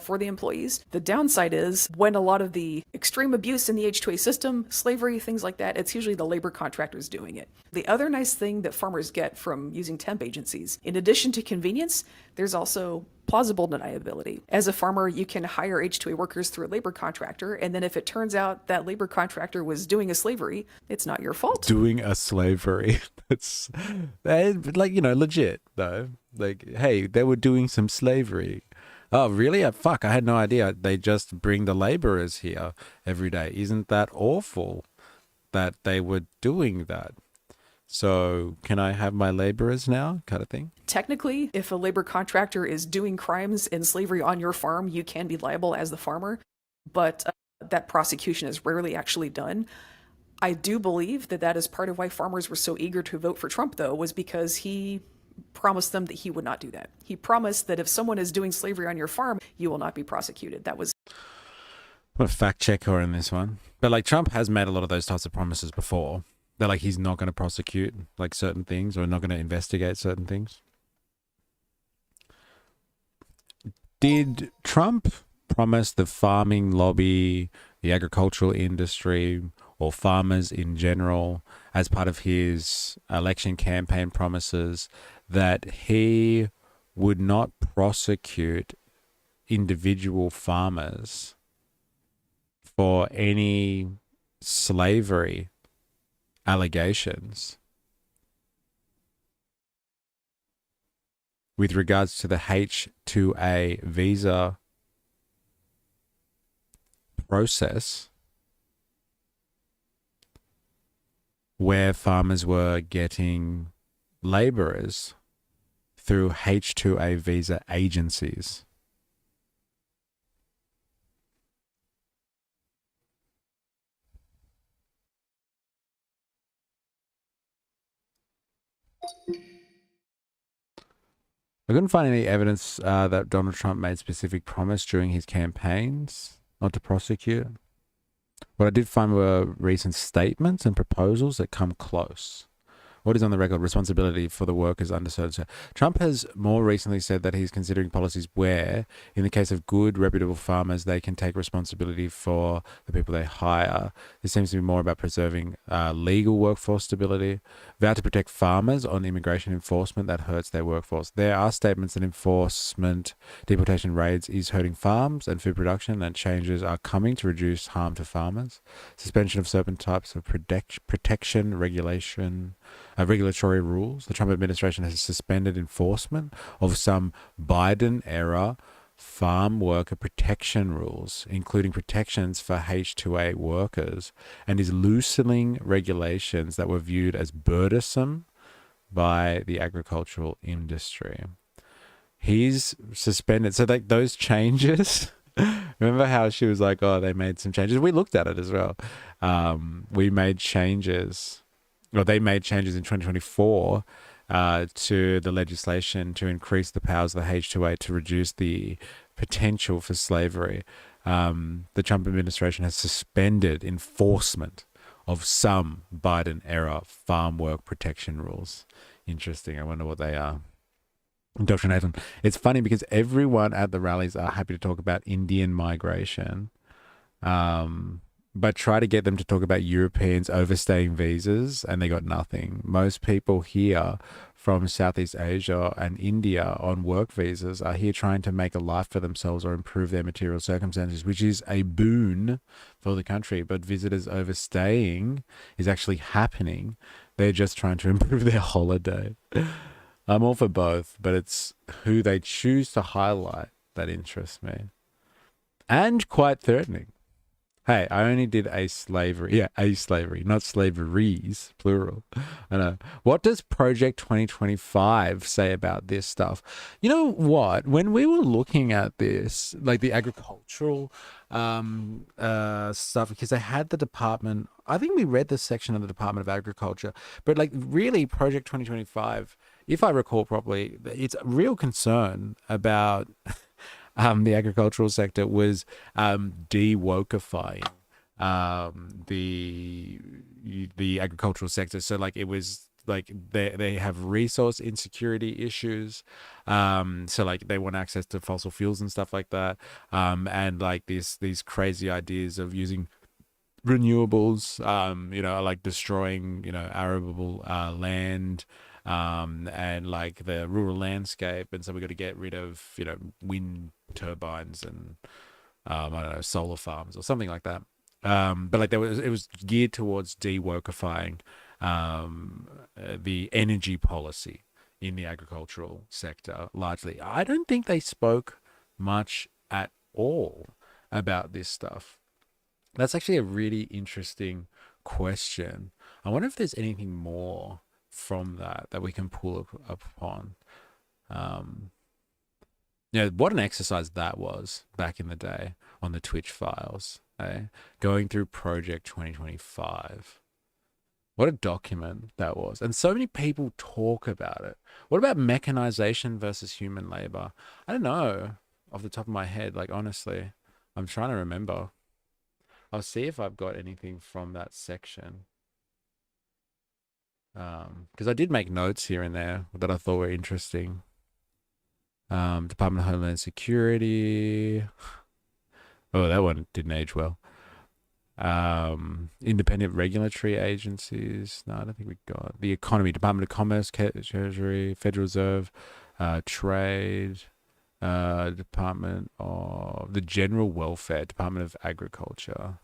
for the employees. The downside is when a lot of the extreme abuse in the H-2A system, slavery, things like that, it's usually the labor contractors doing it. The other nice thing that farmers get from using temp agencies, in addition to convenience, there's also plausible deniability. As a farmer, you can hire H-2A workers through a labor contractor, and then if it turns out that labor contractor was doing a slavery, it's not your fault. Doing a slavery. That's like, you know, legit though. Like, hey, they were doing some slavery. Oh, really? Fuck, I had no idea. They just bring the laborers here every day. Isn't that awful that they were doing that? So can I have my laborers now, kind of thing? Technically, if a labor contractor is doing crimes in slavery on your farm, you can be liable as the farmer, but that prosecution is rarely actually done. I do believe that that is part of why farmers were so eager to vote for Trump, though, was because he promised them that he would not do that. He promised that if someone is doing slavery on your farm, you will not be prosecuted. That was... I'm a fact checker in this one. But like Trump has made a lot of those types of promises before. That like he's not going to prosecute like certain things or not going to investigate certain things. Did Trump promise the farming lobby, the agricultural industry, or farmers in general, as part of his election campaign promises, that he would not prosecute individual farmers for any slavery allegations with regards to the H-2A visa process, where farmers were getting laborers through H-2A visa agencies? I couldn't find any evidence that Donald Trump made specific promise during his campaigns not to prosecute. What I did find were recent statements and proposals that come close. What is on the record? Responsibility for the workers underserved. Trump has more recently said that he's considering policies where, in the case of good, reputable farmers, they can take responsibility for the people they hire. This seems to be more about preserving legal workforce stability. Vow to protect farmers on immigration enforcement that hurts their workforce. There are statements that enforcement, deportation raids is hurting farms and food production, and changes are coming to reduce harm to farmers. Suspension of certain types of protection, regulatory rules. The Trump administration has suspended enforcement of some Biden-era farm worker protection rules, including protections for H-2A workers, and is loosening regulations that were viewed as burdensome by the agricultural industry. He's suspended. So like those changes, remember how she was like, oh, they made some changes? We looked at it as well. We made changes. Well, they made changes in 2024 to the legislation to increase the powers of the H-2A to reduce the potential for slavery. The Trump administration has suspended enforcement of some Biden-era farm work protection rules. Interesting. I wonder what they are. Dr. Nathan, it's funny because everyone at the rallies are happy to talk about Indian migration. But try to get them to talk about Europeans overstaying visas, and they got nothing. Most people here from Southeast Asia and India on work visas are here trying to make a life for themselves or improve their material circumstances, which is a boon for the country. But visitors overstaying is actually happening. They're just trying to improve their holiday. I'm all for both, but it's who they choose to highlight that interests me. And quite threatening. Hey, I only did a slavery. Yeah, a slavery, not slaveries, plural. I know. What does Project 2025 say about this stuff? You know what? When we were looking at this, like the agricultural stuff, because they had the department, I think we read this section of the Department of Agriculture, but like really Project 2025, if I recall properly, it's a real concern about the agricultural sector was de-wokeifying the agricultural sector. So like it was like they have resource insecurity issues, so like they want access to fossil fuels and stuff like that, and like these crazy ideas of using renewables, like destroying, arable land, and like the rural landscape. And so we got to get rid of, wind turbines and, I don't know, solar farms or something like that. But like it was geared towards de-wokifying, the energy policy in the agricultural sector largely. I don't think they spoke much at all about this stuff. That's actually a really interesting question. I wonder if there's anything more from that we can pull up upon. What an exercise that was back in the day on the Twitch files, going through Project 2025. What a document that was. And so many people talk about it. What about mechanization versus human labor? I don't know off the top of my head, like honestly. I'm trying to remember. I'll see if I've got anything from that section. Because I did make notes here and there that I thought were interesting. Department of Homeland Security. Oh, that one didn't age well. Independent regulatory agencies. No, I don't think we got the economy. Department of Commerce, Treasury, Federal Reserve, Trade, Department of the General Welfare, Department of Agriculture.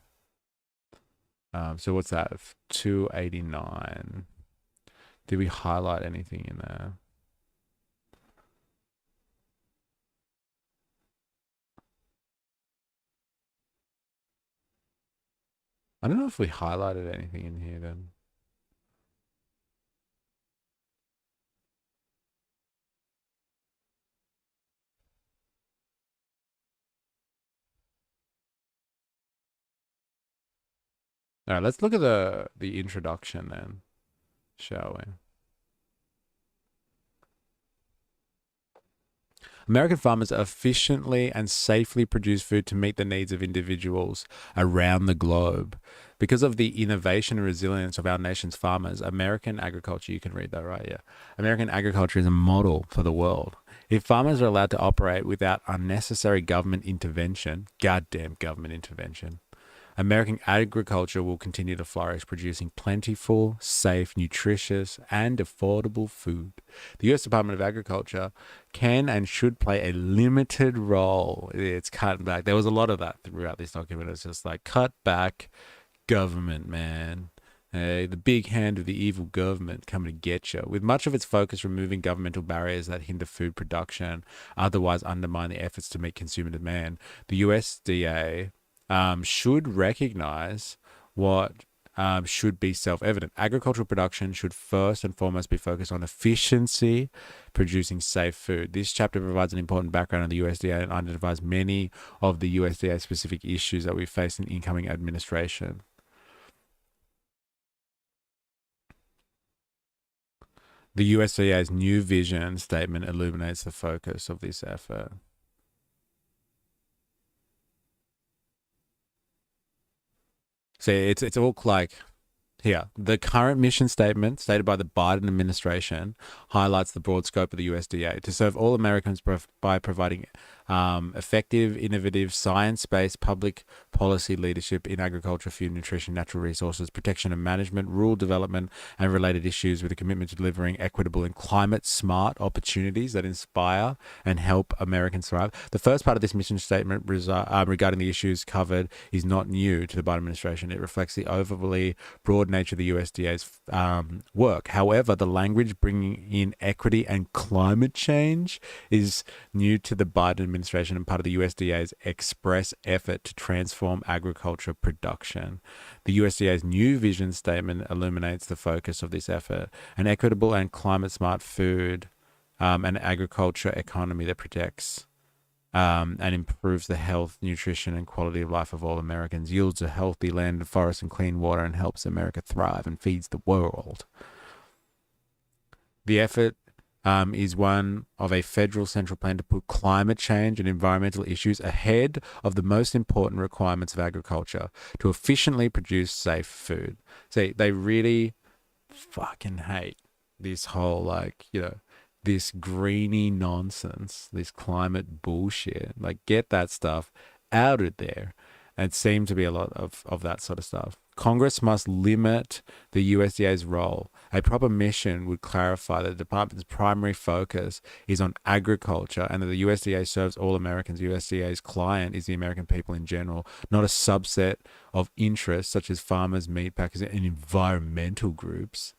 So what's that? 289. Did we highlight anything in there? I don't know if we highlighted anything in here then. All right, let's look at the introduction then, shall we? American farmers efficiently and safely produce food to meet the needs of individuals around the globe. Because of the innovation and resilience of our nation's farmers, American agriculture, you can read that right, yeah. American agriculture is a model for the world. If farmers are allowed to operate without unnecessary government intervention, goddamn government intervention, American agriculture will continue to flourish, producing plentiful, safe, nutritious, and affordable food. The U.S. Department of Agriculture can and should play a limited role. It's cut back. There was a lot of that throughout this document. It's just like, cut back government, man. The big hand of the evil government coming to get you. With much of its focus removing governmental barriers that hinder food production, otherwise undermine the efforts to meet consumer demand, the USDA should recognize what should be self-evident. Agricultural production should first and foremost be focused on efficiency, producing safe food. This chapter provides an important background on the USDA and identifies many of the USDA-specific issues that we face in incoming administration. The USDA's new vision statement illuminates the focus of this effort. So it's all like here. The current mission statement stated by the Biden administration highlights the broad scope of the USDA to serve all Americans by providing effective, innovative, science-based public policy leadership in agriculture, food, nutrition, natural resources, protection and management, rural development, and related issues with a commitment to delivering equitable and climate-smart opportunities that inspire and help Americans thrive. The first part of this mission statement regarding the issues covered is not new to the Biden administration. It reflects the overly broad nature of the USDA's work. However, the language bringing in equity and climate change is new to the Biden administration and part of the USDA's express effort to transform agriculture production. The USDA's new vision statement illuminates the focus of this effort: an equitable and climate-smart food and agriculture economy that protects and improves the health, nutrition, and quality of life of all Americans, yields a healthy land, forest, and clean water, and helps America thrive and feeds the world. The effort is one of a federal central plan to put climate change and environmental issues ahead of the most important requirements of agriculture to efficiently produce safe food. See, they really fucking hate this whole, like, you know, this greeny nonsense, this climate bullshit. Like, get that stuff out of there. And it seemed to be a lot of that sort of stuff. Congress must limit the USDA's role. A proper mission would clarify that the department's primary focus is on agriculture and that the USDA serves all Americans. USDA's client is the American people in general, not a subset of interests such as farmers, meat packers, and environmental groups.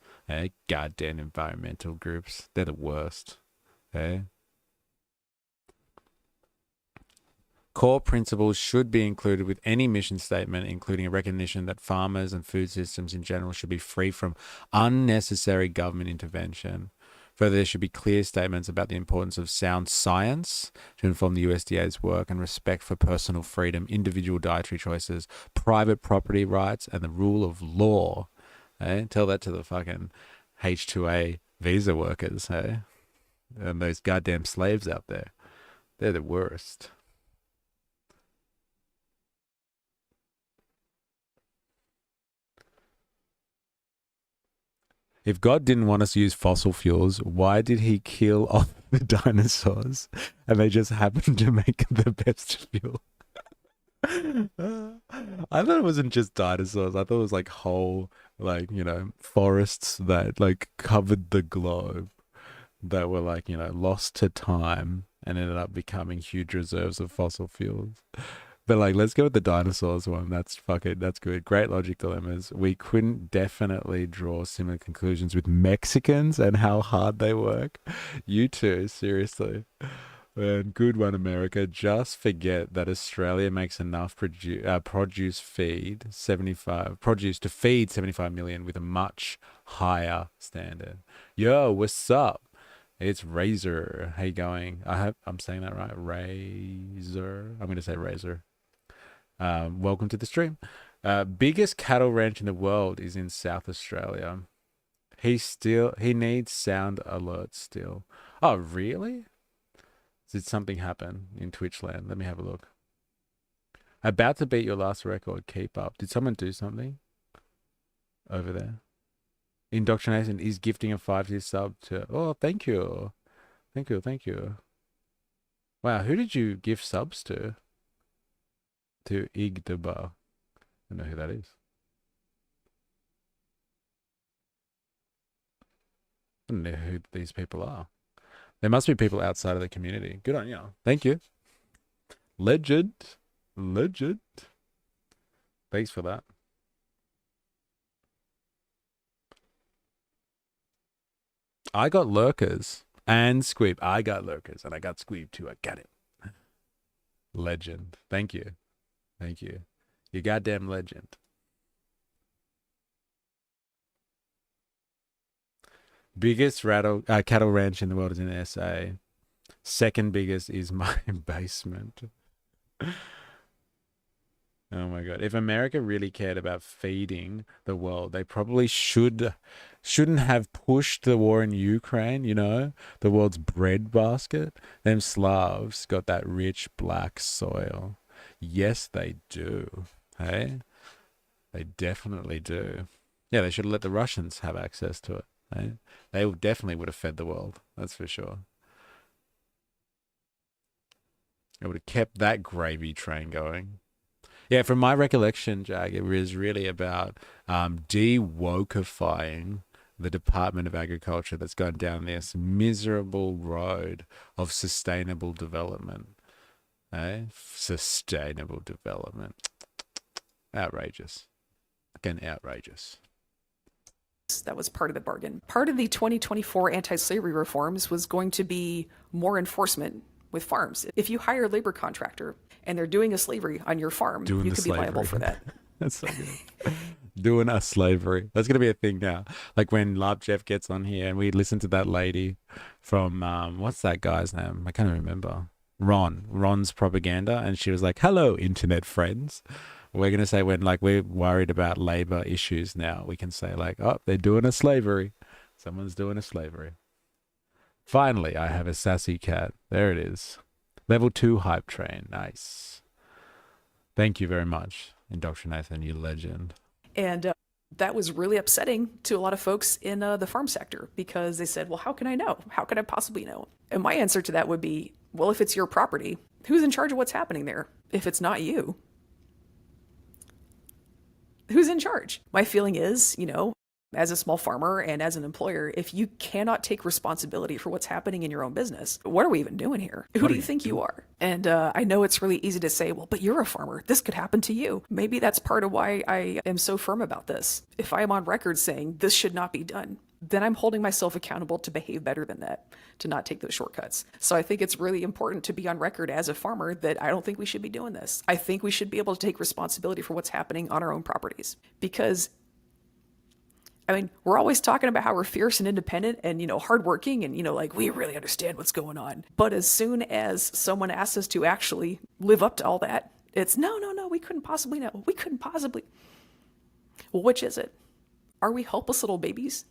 Goddamn environmental groups. They're the worst. Core principles should be included with any mission statement, including a recognition that farmers and food systems in general should be free from unnecessary government intervention. Further, there should be clear statements about the importance of sound science to inform the USDA's work and respect for personal freedom, individual dietary choices, private property rights, and the rule of law. Tell that to the fucking H-2A visa workers, and those goddamn slaves out there. They're the worst. If God didn't want us to use fossil fuels, why did he kill off the dinosaurs and they just happened to make the best fuel? I thought it wasn't just dinosaurs. I thought it was like whole, like, you know, forests that like covered the globe that were like, you know, lost to time and ended up becoming huge reserves of fossil fuels. But like, let's go with the dinosaurs one. That's good. Great logic dilemmas. We couldn't definitely draw similar conclusions with Mexicans and how hard they work. You too, seriously. And good one, America. Just forget that Australia makes enough produce to feed 75 million with a much higher standard. Yo, what's up? It's Razor. How you going? I'm saying that right. Razor. I'm going to say Razor. Welcome to the stream. Biggest cattle ranch in the world is in South Australia. He needs sound alerts still. Oh, really? Did something happen in Twitch land? Let me have a look. About to beat your last record. Keep up. Did someone do something over there? Indoctrination is gifting a 5-year sub to... Oh, thank you. Thank you. Wow, who did you gift subs to? To Igdaba. I don't know who that is. I don't know who these people are. There must be people outside of the community. Good on you. Thank you. Legend. Thanks for that. I got lurkers and Squeeb. I got lurkers and I got Squeeb too. I got it. Legend. Thank you. You goddamn legend. Biggest cattle ranch in the world is in SA. Second biggest is my basement. Oh my God. If America really cared about feeding the world, they probably shouldn't have pushed the war in Ukraine, you know, the world's breadbasket. Them Slavs got that rich black soil. Yes, they do. Hey? They definitely do. Yeah, they should have let the Russians have access to it. Hey? They definitely would have fed the world. That's for sure. It would have kept that gravy train going. Yeah, from my recollection, Jag, it was really about de-wokifying the Department of Agriculture that's gone down this miserable road of sustainable development. Sustainable development. Outrageous. Again, outrageous. That was part of the bargain. Part of the 2024 anti-slavery reforms was going to be more enforcement with farms. If you hire a labor contractor and they're doing a slavery on your farm, you could be liable for that. That's so good. Doing a slavery. That's going to be a thing now. Like when Lab Jeff gets on here and we listen to that lady from, what's that guy's name? I can't remember. Ron's propaganda. And she was like, hello, internet friends. We're going to say when like we're worried about labor issues now, we can say like, oh, they're doing a slavery. Someone's doing a slavery. Finally, I have a sassy cat. There it is. Level 2 hype train. Nice. Thank you very much, Indoctrinathan, you legend. And That was really upsetting to a lot of folks in the farm sector because they said, well, how can I know? How could I possibly know? And my answer to that would be, well, if it's your property, who's in charge of what's happening there? If it's not you, who's in charge? My feeling is, as a small farmer and as an employer, if you cannot take responsibility for what's happening in your own business, what are we even doing here? Who do you think you are? And I know it's really easy to say, well, but you're a farmer. This could happen to you. Maybe that's part of why I am so firm about this. If I am on record saying this should not be done, then I'm holding myself accountable to behave better than that, to not take those shortcuts. So I think it's really important to be on record as a farmer that I don't think we should be doing this. I think we should be able to take responsibility for what's happening on our own properties. Because we're always talking about how we're fierce and independent and, hardworking and, like we really understand what's going on. But as soon as someone asks us to actually live up to all that, it's no, we couldn't possibly know. We couldn't possibly. Well, which is it? Are we helpless little babies?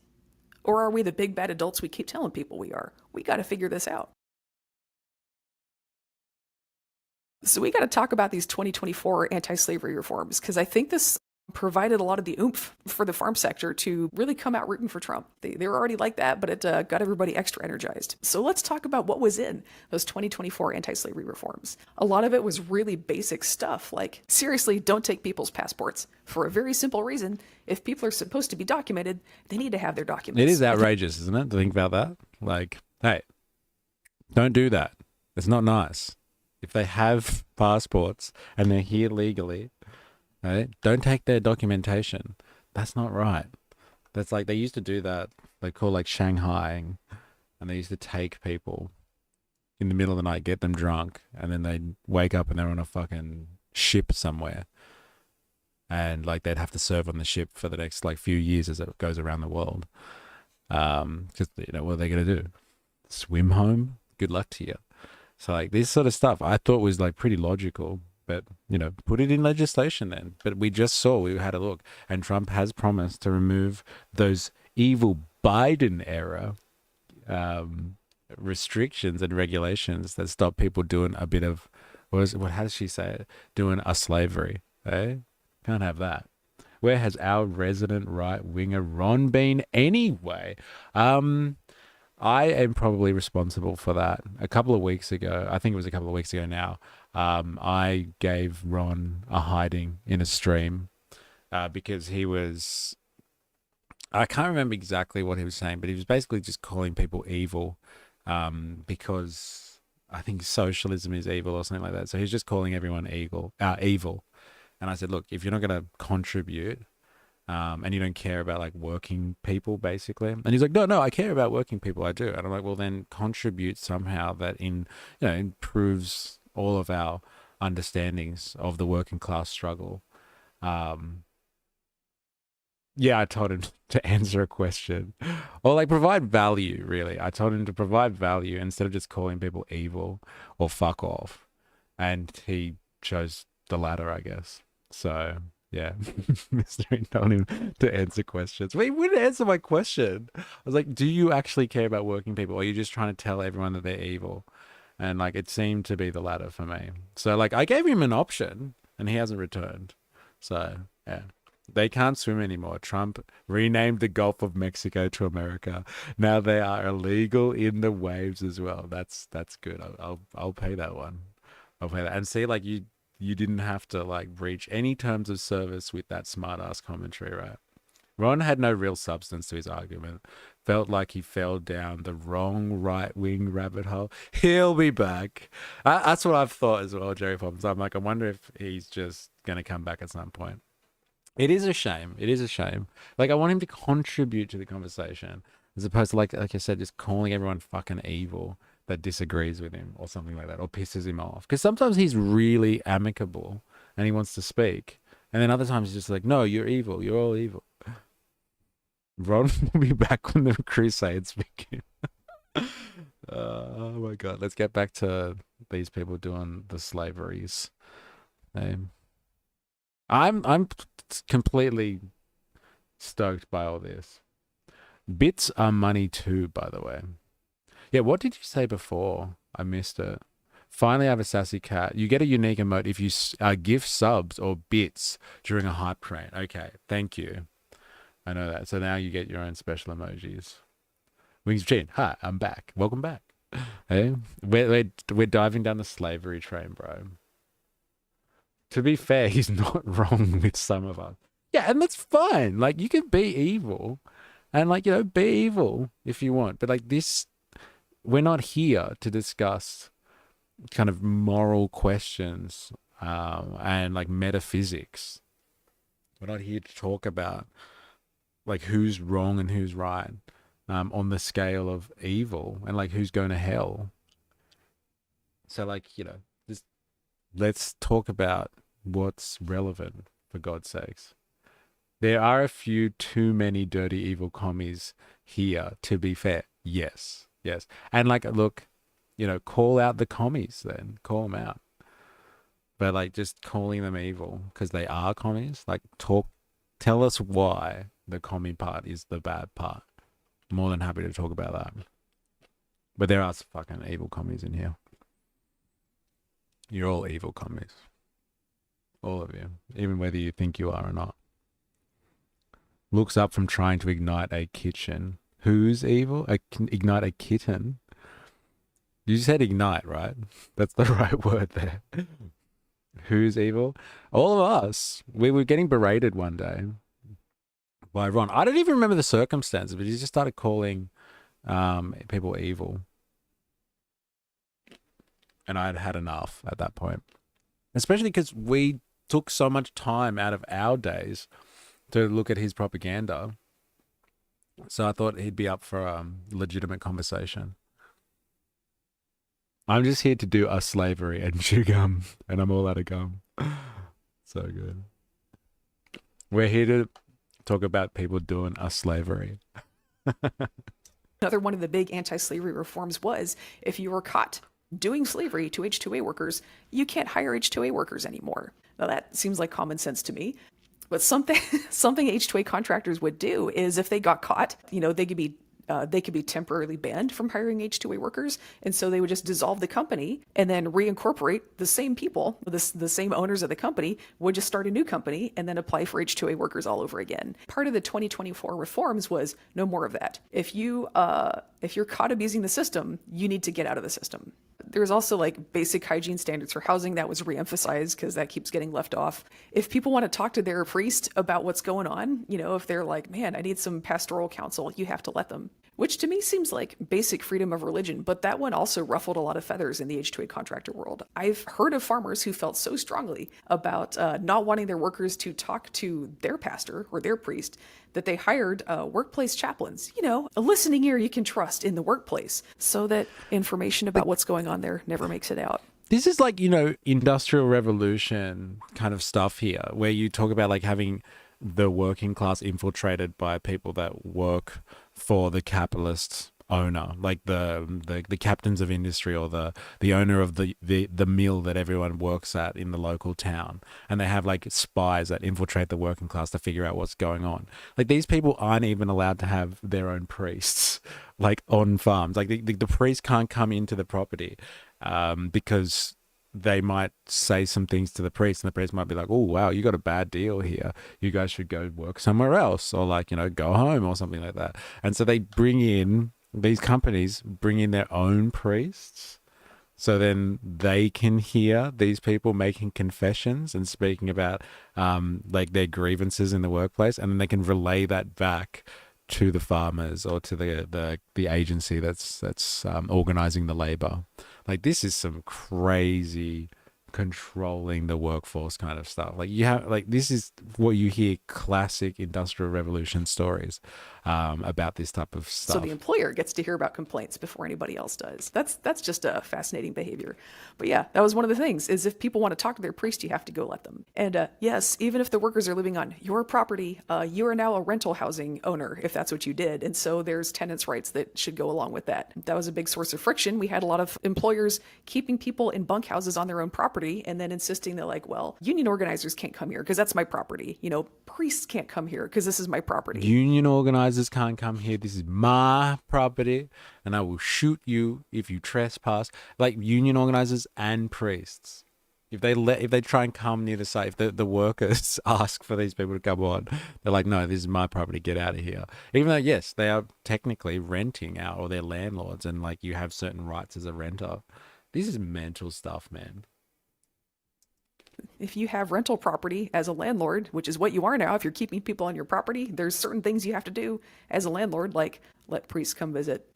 Or are we the big bad adults we keep telling people we are? We got to figure this out. So we got to talk about these 2024 anti-slavery reforms because I think this provided a lot of the oomph for the farm sector to really come out rooting for Trump. They were already like that, but it got everybody extra energized. So let's talk about what was in those 2024 anti-slavery reforms. A lot of it was really basic stuff, like, seriously, don't take people's passports. For a very simple reason, if people are supposed to be documented, they need to have their documents. It is outrageous, isn't it, to think about that? Like, hey, don't do that. It's not nice. If they have passports and they're here legally, right? Don't take their documentation. That's not right. That's like, they used to do that. They call like Shanghaiing, and they used to take people in the middle of the night, get them drunk, and then they'd wake up and they're on a fucking ship somewhere. And like they'd have to serve on the ship for the next like few years as it goes around the world. Just, what are they going to do? Swim home? Good luck to you. So like this sort of stuff I thought was like pretty logical. But, put it in legislation then. But we just saw, we had a look, and Trump has promised to remove those evil Biden era restrictions and regulations that stop people doing a bit of, how does she say it? Doing a slavery. Eh? Can't have that. Where has our resident right-winger Ron been anyway? I am probably responsible for that. A couple of weeks ago, I think it was a couple of weeks ago now, I gave Ron a hiding in a stream because he was, I can't remember exactly what he was saying, but he was basically just calling people evil because I think socialism is evil or something like that. So he's just calling everyone evil. And I said, look, if you're not going to contribute, and you don't care about like working people basically. And he's like, no, I care about working people. I do. And I'm like, well, then contribute somehow that improves all of our understandings of the working class struggle. Yeah, I told him to answer a question or like provide value, really. I told him to provide value instead of just calling people evil or fuck off. And he chose the latter, I guess. So yeah, Mystery told him to answer questions. But he wouldn't answer my question. I was like, do you actually care about working people? Or are you just trying to tell everyone that they're evil? And like, it seemed to be the latter for me. So like, I gave him an option and he hasn't returned. So yeah, they can't swim anymore. Trump renamed the Gulf of Mexico to America. Now they are illegal in the waves as well. That's good. I'll pay that one. I'll pay that. And see, like you didn't have to like breach any terms of service with that smart ass commentary, right? Ron had no real substance to his argument. Felt like he fell down the wrong right-wing rabbit hole. He'll be back. That's what I've thought as well, Jerry Poppins. I'm like, I wonder if he's just going to come back at some point. It is a shame. It is a shame. Like, I want him to contribute to the conversation as opposed to, like I said, just calling everyone fucking evil that disagrees with him or something like that or pisses him off. Because sometimes he's really amicable and he wants to speak. And then other times he's just like, no, you're evil. You're all evil. Ron will be back when the Crusades begin. Oh my God. Let's get back to these people doing the slaveries. I'm completely stoked by all this. Bits are money too, by the way. Yeah, what did you say before? I missed it. Finally, I have a sassy cat. You get a unique emote if you gift subs or bits during a hype train. Okay, thank you. I know that. So now you get your own special emojis. Wings of Chin. Hi, I'm back. Welcome back. Hey, we're diving down the slavery train, bro. To be fair, he's not wrong with some of us. Yeah, and that's fine. Like, you can be evil, and like, you know, be evil if you want. But like this, we're not here to discuss kind of moral questions and like metaphysics. We're not here to talk about like who's wrong and who's right on the scale of evil and like who's going to hell. So like, you know, just let's talk about what's relevant, for God's sakes. There are a few too many dirty evil commies here, to be fair. Yes. And like, look, you know, call out the commies then. Call them out. But like just calling them evil because they are commies, like tell us why the commie part is the bad part. More than happy to talk about that. But there are some fucking evil commies in here. You're all evil commies. All of you. Even whether you think you are or not. Looks up from trying to ignite a kitchen. Who's evil? Ignite a kitten? You said ignite, right? That's the right word there. Who's evil? All of us. We were getting berated one day by Ron. I don't even remember the circumstances, but he just started calling people evil. And I had had enough at that point. Especially because we took so much time out of our days to look at his propaganda. So I thought he'd be up for a legitimate conversation. I'm just here to do a slavery and chew gum, and I'm all out of gum. So good. We're here to talk about people doing a slavery. Another one of the big anti-slavery reforms was if you were caught doing slavery to H-2A workers, you can't hire H-2A workers anymore. Now that seems like common sense to me. But something H-2A contractors would do is if they got caught, you know, they could be temporarily banned from hiring H-2A workers. And so they would just dissolve the company and then reincorporate the same people, the same owners of the company would just start a new company and then apply for H-2A workers all over again. Part of the 2024 reforms was no more of that. If you're caught abusing the system, you need to get out of the system. There's also like basic hygiene standards for housing that was reemphasized because that keeps getting left off. If people want to talk to their priest about what's going on, you know, if they're like, man, I need some pastoral counsel, you have to let them. Which to me seems like basic freedom of religion, but that one also ruffled a lot of feathers in the H-2A contractor world. I've heard of farmers who felt so strongly about not wanting their workers to talk to their pastor or their priest that they hired workplace chaplains, you know, a listening ear you can trust in the workplace so that information about what's going on there never makes it out. This is like, you know, industrial revolution kind of stuff here, where you talk about like having the working class infiltrated by people that work for the capitalist owner, like the captains of industry or the owner of the mill that everyone works at in the local town, and they have like spies that infiltrate the working class to figure out what's going on. Like these people aren't even allowed to have their own priests like on farms. Like the priest can't come into the property because they might say some things to the priest, and the priest might be like, oh, wow, you got a bad deal here. You guys should go work somewhere else, or like, you know, go home or something like that. And so these companies bring in their own priests. So then they can hear these people making confessions and speaking about like their grievances in the workplace. And then they can relay that back to the farmers or to the agency that's organizing the labor. Like this is some crazy controlling the workforce kind of stuff. Like you have, like, this is what you hear classic industrial revolution stories about this type of stuff. So the employer gets to hear about complaints before anybody else does. That's just a fascinating behavior. But yeah, that was one of the things, is if people want to talk to their priest, you have to go let them. And yes, even if the workers are living on your property, you are now a rental housing owner if that's what you did. And so there's tenants' rights that should go along with that. That was a big source of friction. We had a lot of employers keeping people in bunkhouses on their own property and then insisting that, like, well, union organizers can't come here because that's my property. You know, priests can't come here because this is my property. Union organizers can't come here. This is my property, and I will shoot you if you trespass. Like union organizers and priests. If they try and come near the site, if the workers ask for these people to come on, they're like, no, this is my property, get out of here. Even though, yes, they are technically renting out, or they're landlords, and like you have certain rights as a renter. This is mental stuff, man. If you have rental property as a landlord, which is what you are now, if you're keeping people on your property, there's certain things you have to do as a landlord, like let priests come visit,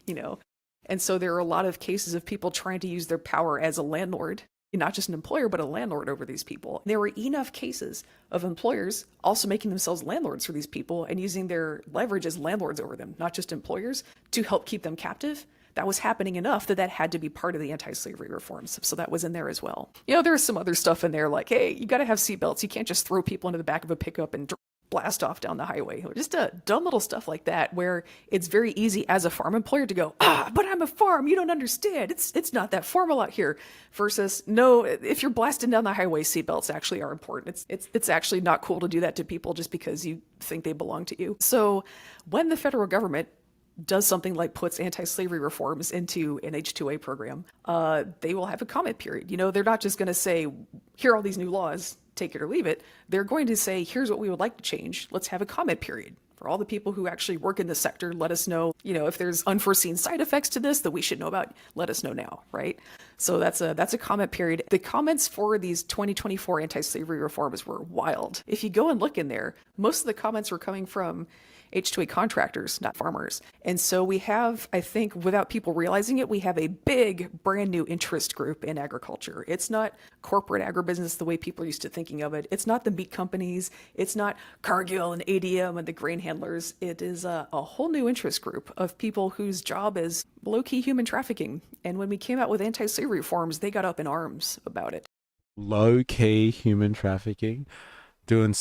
And so there are a lot of cases of people trying to use their power as a landlord, not just an employer, but a landlord over these people. There were enough cases of employers also making themselves landlords for these people and using their leverage as landlords over them, not just employers, to help keep them captive. That was happening enough that had to be part of the anti-slavery reforms. So that was in there as well. There's some other stuff in there like, hey, you got to have seatbelts. You can't just throw people into the back of a pickup and blast off down the highway. Just dumb little stuff like that, where it's very easy as a farm employer to go, but I'm a farm. You don't understand. It's not that formal out here. Versus, no, if you're blasting down the highway, seatbelts actually are important. It's actually not cool to do that to people just because you think they belong to you. So when the federal government does something like puts anti-slavery reforms into an H-2A program, they will have a comment period. They're not just going to say, here are all these new laws, take it or leave it. They're going to say, here's what we would like to change. Let's have a comment period. For all the people who actually work in the sector, let us know, if there's unforeseen side effects to this that we should know about, let us know now, right? So that's a comment period. The comments for these 2024 anti-slavery reforms were wild. If you go and look in there, most of the comments were coming from H-2A contractors, not farmers. And so we have, I think, without people realizing it, we have a big brand new interest group in agriculture. It's not corporate agribusiness the way people are used to thinking of it. It's not the meat companies. It's not Cargill and ADM and the grain handlers. It is a whole new interest group of people whose job is low-key human trafficking. And when we came out with anti-slavery reforms, they got up in arms about it. Low-key human trafficking, doing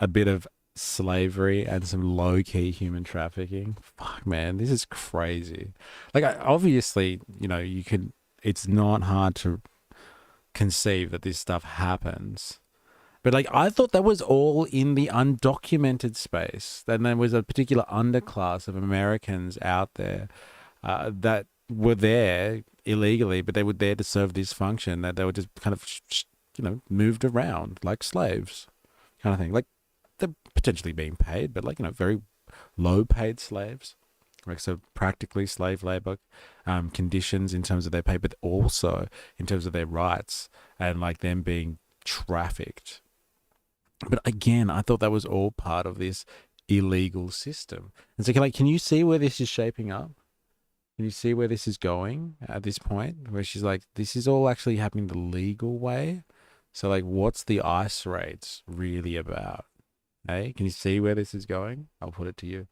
a bit of slavery and some low-key human trafficking. Fuck, man, this is crazy. Like, obviously, it's not hard to conceive that this stuff happens, but like, I thought that was all in the undocumented space. Then there was a particular underclass of Americans out there that were there illegally, but they were there to serve this function, that they were just kind of moved around like slaves, kind of thing. Like, they're potentially being paid, but like, very low paid slaves. Like, so practically slave labor conditions in terms of their pay, but also in terms of their rights and like them being trafficked. But again, I thought that was all part of this illegal system. And so can you see where this is shaping up? Can you see where this is going at this point? Where she's like, this is all actually happening the legal way. So like, what's the ICE raids really about? Hey, can you see where this is going? I'll put it to you.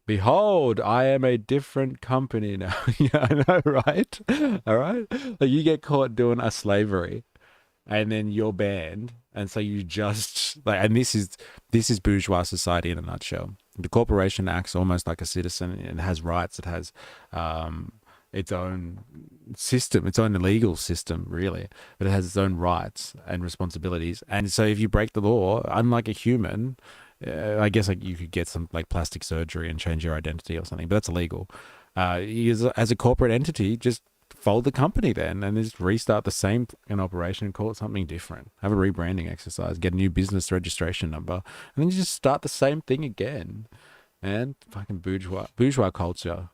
Behold, I am a different company now. Yeah, I know, right? All right. Like, you get caught doing a slavery, and then you're banned, and so you just like, and this is bourgeois society in a nutshell. The corporation acts almost like a citizen and has rights. It has its own system, its own legal system, really, but it has its own rights and responsibilities. And so if you break the law, unlike a human, I guess like you could get some like plastic surgery and change your identity or something, but that's illegal. As a corporate entity, just fold the company then and just restart the same operation and call it something different. Have a rebranding exercise, get a new business registration number, and then you just start the same thing again. And fucking bourgeois culture.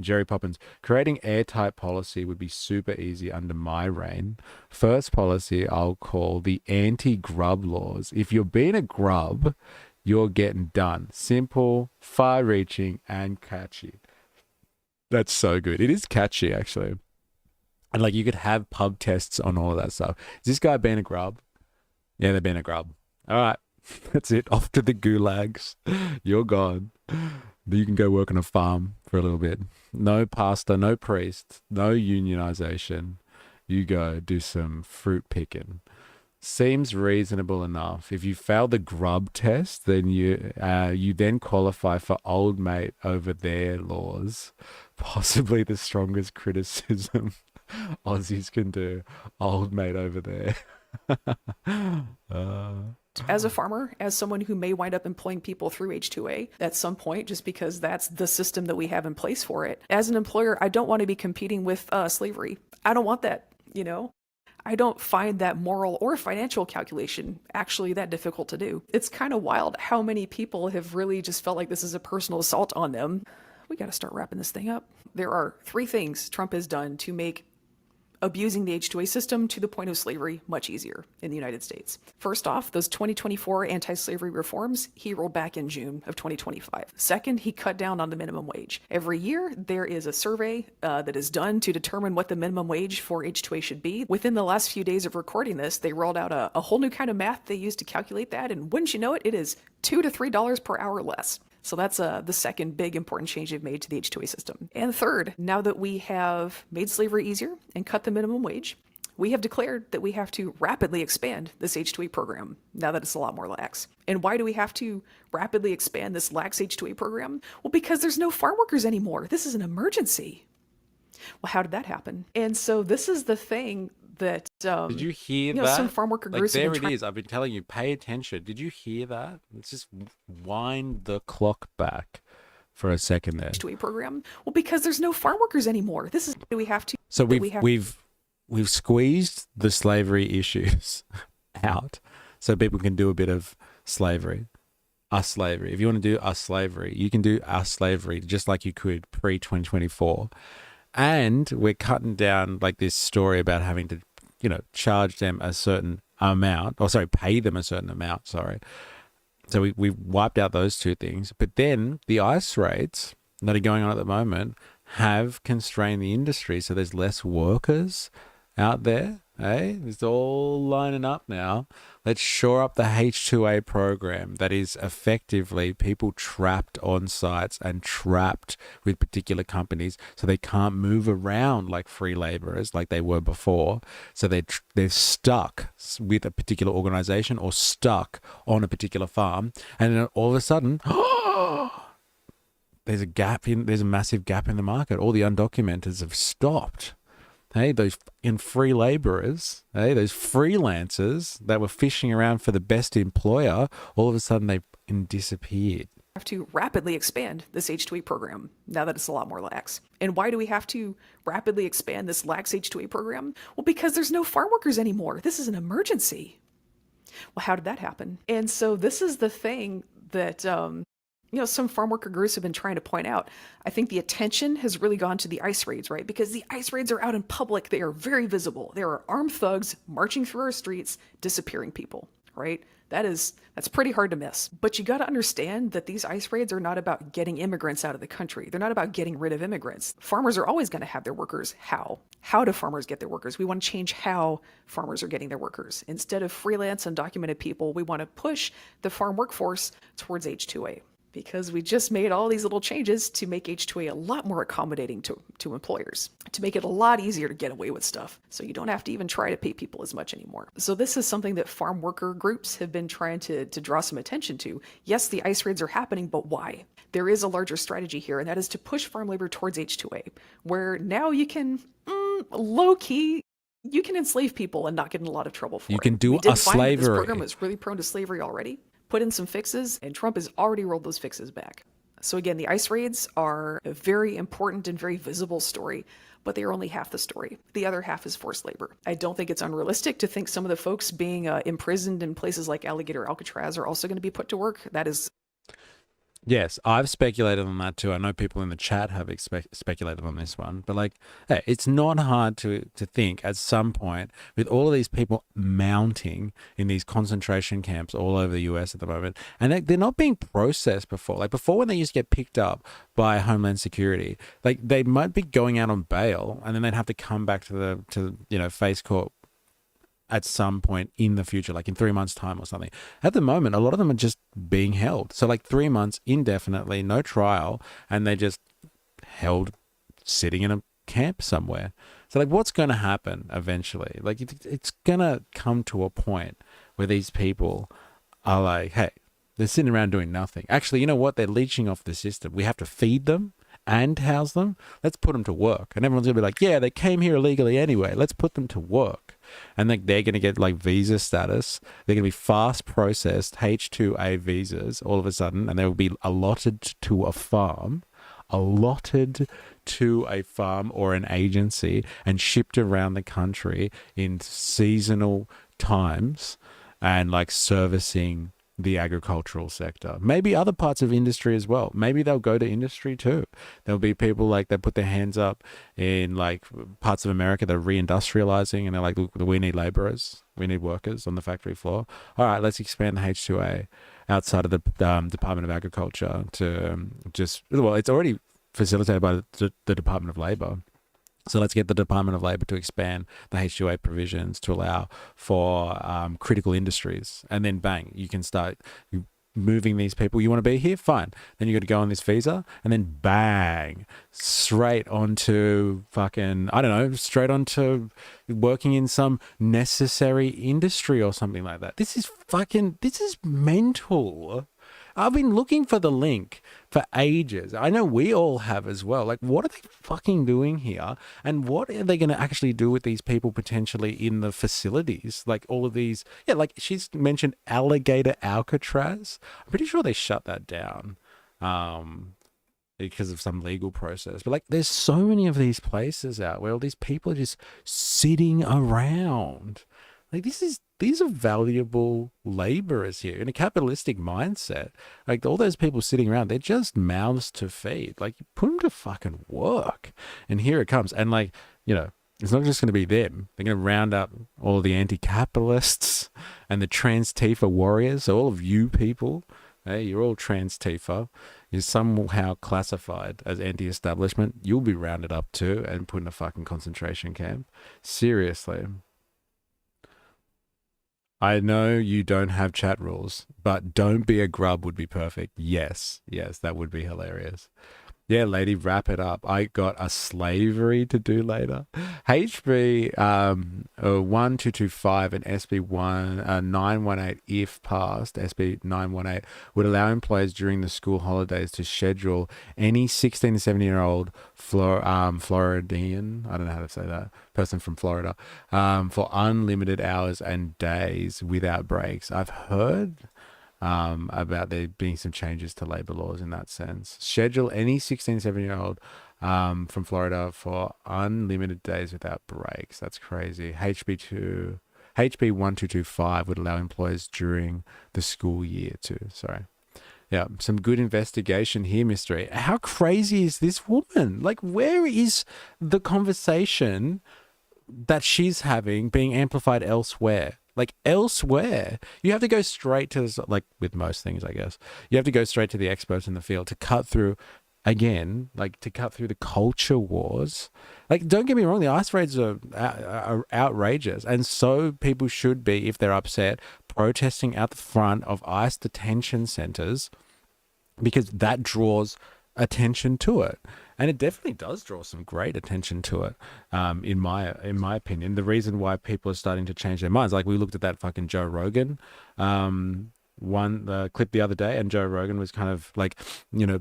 Jerry Poppins, creating airtight policy would be super easy under my reign. First policy I'll call the anti-grub laws. If you're being a grub, you're getting done. Simple, far-reaching, and catchy. That's so good. It is catchy, actually. And like, you could have pub tests on all of that stuff. Is this guy being a grub? Yeah, they're being a grub. All right, that's it. Off to the gulags. You're gone. You can go work on a farm for a little bit. No pastor, no priest, no unionization. You go do some fruit picking. Seems reasonable enough. If you fail the grub test, then you then qualify for old mate over there laws. Possibly the strongest criticism Aussies can do. Old mate over there. As a farmer, as someone who may wind up employing people through H-2A at some point, just because that's the system that we have in place for it. As an employer, I don't want to be competing with slavery. I don't want that, I don't find that moral or financial calculation actually that difficult to do. It's kind of wild how many people have really just felt like this is a personal assault on them. We got to start wrapping this thing up. There are 3 things Trump has done to make abusing the H-2A system to the point of slavery much easier in the United States. First off, those 2024 anti-slavery reforms he rolled back in June of 2025. Second, he cut down on the minimum wage. Every year, there is a survey that is done to determine what the minimum wage for H-2A should be. Within the last few days of recording this, they rolled out a whole new kind of math they use to calculate that, and wouldn't you know it, it is $2 to $3 per hour less. So that's the second big important change they've made to the H-2A system. And third, now that we have made slavery easier and cut the minimum wage, we have declared that we have to rapidly expand this H-2A program now that it's a lot more lax. And why do we have to rapidly expand this lax H-2A program? Well, because there's no farm workers anymore. This is an emergency. Well, how did that happen? And so this is the thing that did you hear that? Some farm worker groups there it is. I've been telling you, pay attention. Did you hear that? Let's just wind the clock back for a second there. H-2A program. Well, because there's no farm workers anymore. This is we have to. So we've squeezed the slavery issues out, so people can do a bit of slavery. Us slavery. If you want to do us slavery, you can do us slavery just like you could pre-2024. And we're cutting down like this story about having to, charge them a certain amount, pay them a certain amount, So we've wiped out those 2 things. But then the ICE raids that are going on at the moment have constrained the industry. So there's less workers out there. Hey, it's all lining up now. Let's shore up the H-2A program that is effectively people trapped on sites and trapped with particular companies so they can't move around like free laborers like they were before. So they're stuck with a particular organization or stuck on a particular farm. And then all of a sudden, there's a massive gap in the market. All the undocumenteds have stopped. Hey, those free laborers, hey, those freelancers that were fishing around for the best employer, all of a sudden they disappeared. Have to rapidly expand this H-2A program now that it's a lot more lax. And why do we have to rapidly expand this lax H-2A program? Well, because there's no farm workers anymore. This is an emergency. Well, how did that happen? And so this is the thing that some farm worker groups have been trying to point out. I think the attention has really gone to the ICE raids, right? Because the ICE raids are out in public. They are very visible. There are armed thugs marching through our streets, disappearing people, right? That's pretty hard to miss. But you got to understand that these ICE raids are not about getting immigrants out of the country. They're not about getting rid of immigrants. Farmers are always going to have their workers. How? How do farmers get their workers? We want to change how farmers are getting their workers. Instead of freelance undocumented people, we want to push the farm workforce towards H-2A. Because we just made all these little changes to make H-2A a lot more accommodating to employers, to make it a lot easier to get away with stuff. So you don't have to even try to pay people as much anymore. So this is something that farm worker groups have been trying to draw some attention to. Yes, the ICE raids are happening, but why? There is a larger strategy here, and that is to push farm labor towards H-2A, where now you can, low-key, you can enslave people and not get in a lot of trouble for it. You can do a slavery. This program is really prone to slavery already. Put in some fixes, and Trump has already rolled those fixes back. So again, the ICE raids are a very important and very visible story, but they are only half the story. The other half is forced labor. I don't think it's unrealistic to think some of the folks being imprisoned in places like Alligator Alcatraz are also going to be put to work. That is... Yes, I've speculated on that too. I know people in the chat have speculated on this one, but hey, it's not hard to think at some point with all of these people mounting in these concentration camps all over the US at the moment, and they're not being processed before. Like before, when they used to get picked up by Homeland Security, they might be going out on bail, and then they'd have to come back to face court at some point in the future, like in 3 months' time or something. At the moment, a lot of them are just being held. So 3 months indefinitely, no trial, and they're just held sitting in a camp somewhere. So what's going to happen eventually? It's going to come to a point where these people are hey, they're sitting around doing nothing. Actually, you know what? They're leeching off the system. We have to feed them and house them. Let's put them to work. And everyone's going to be yeah, they came here illegally anyway. Let's put them to work. And they're going to get visa status. They're going to be fast processed H-2A visas all of a sudden, and they will be allotted to a farm, allotted to a farm or an agency and shipped around the country in seasonal times and like servicing the agricultural sector. Maybe other parts of industry as well. Maybe they'll go to industry too. There'll be people like that put their hands up in like parts of America that are reindustrializing and they're like, look, we need laborers. We need workers on the factory floor. All right, let's expand the H2A outside of the Department of Agriculture to well, it's already facilitated by the Department of Labor. So let's get the Department of Labor to expand the H2A provisions to allow for critical industries. And then bang, you can start moving these people. You want to be here? Fine. Then you got to go on this visa and then bang, straight onto straight onto working in some necessary industry or something like that. This is mental. I've been looking for the link for ages. I know we all have as well. Like, what are they fucking doing here? And what are they going to actually do with these people potentially in the facilities? Like all of these, like she's mentioned Alligator Alcatraz. I'm pretty sure they shut that down because of some legal process. But like, there's so many of these places out where all these people are just sitting around. Like these are valuable laborers here in a capitalistic mindset. Like all those people sitting around, they're just mouths to feed. Like put them to fucking work. And here it comes. And like, it's not just going to be them. They're going to round up all the anti-capitalists and the trans Tifa warriors. So all of you people, hey, you're all trans Tifa. You're somehow classified as anti-establishment. You'll be rounded up too and put in a fucking concentration camp. Seriously. I know you don't have chat rules, but don't be a grub would be perfect. Yes, that would be hilarious. Yeah, lady, wrap it up. I got a slavery to do later. HB 1225 and SB 918, if passed, SB 918, would allow employers during the school holidays to schedule any 16 to 17-year-old Floridian, I don't know how to say that, person from Florida, for unlimited hours and days without breaks. I've heard about there being some changes to labor laws in that sense. Schedule any 16, 17-year-old from Florida for unlimited days without breaks. That's crazy. HB 1225 would allow employers during the school year too. Sorry. Yeah, some good investigation here, mystery. How crazy is this woman? Like, where is the conversation that she's having being amplified elsewhere? Like elsewhere, you have to go straight to, like with most things, I guess, you have to go straight to the experts in the field to cut through, again, like to cut through the culture wars. Like, don't get me wrong, the ICE raids are outrageous. And so people should be, if they're upset, protesting out the front of ICE detention centers because that draws attention to it. And it definitely does draw some great attention to it, in my opinion. The reason why people are starting to change their minds, like we looked at that fucking Joe Rogan clip the other day, and Joe Rogan was kind of like,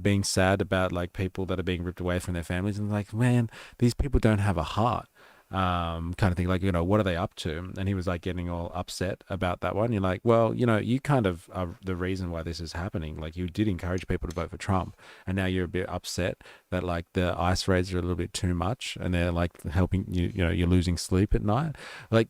being sad about like people that are being ripped away from their families, and like, man, these people don't have a heart. Kind of thing, like, what are they up to? And he was like getting all upset about that one. You're like, well, you kind of are the reason why this is happening. Like, you did encourage people to vote for Trump, and now you're a bit upset that like the ICE raids are a little bit too much, and they're like helping you're losing sleep at night. Like,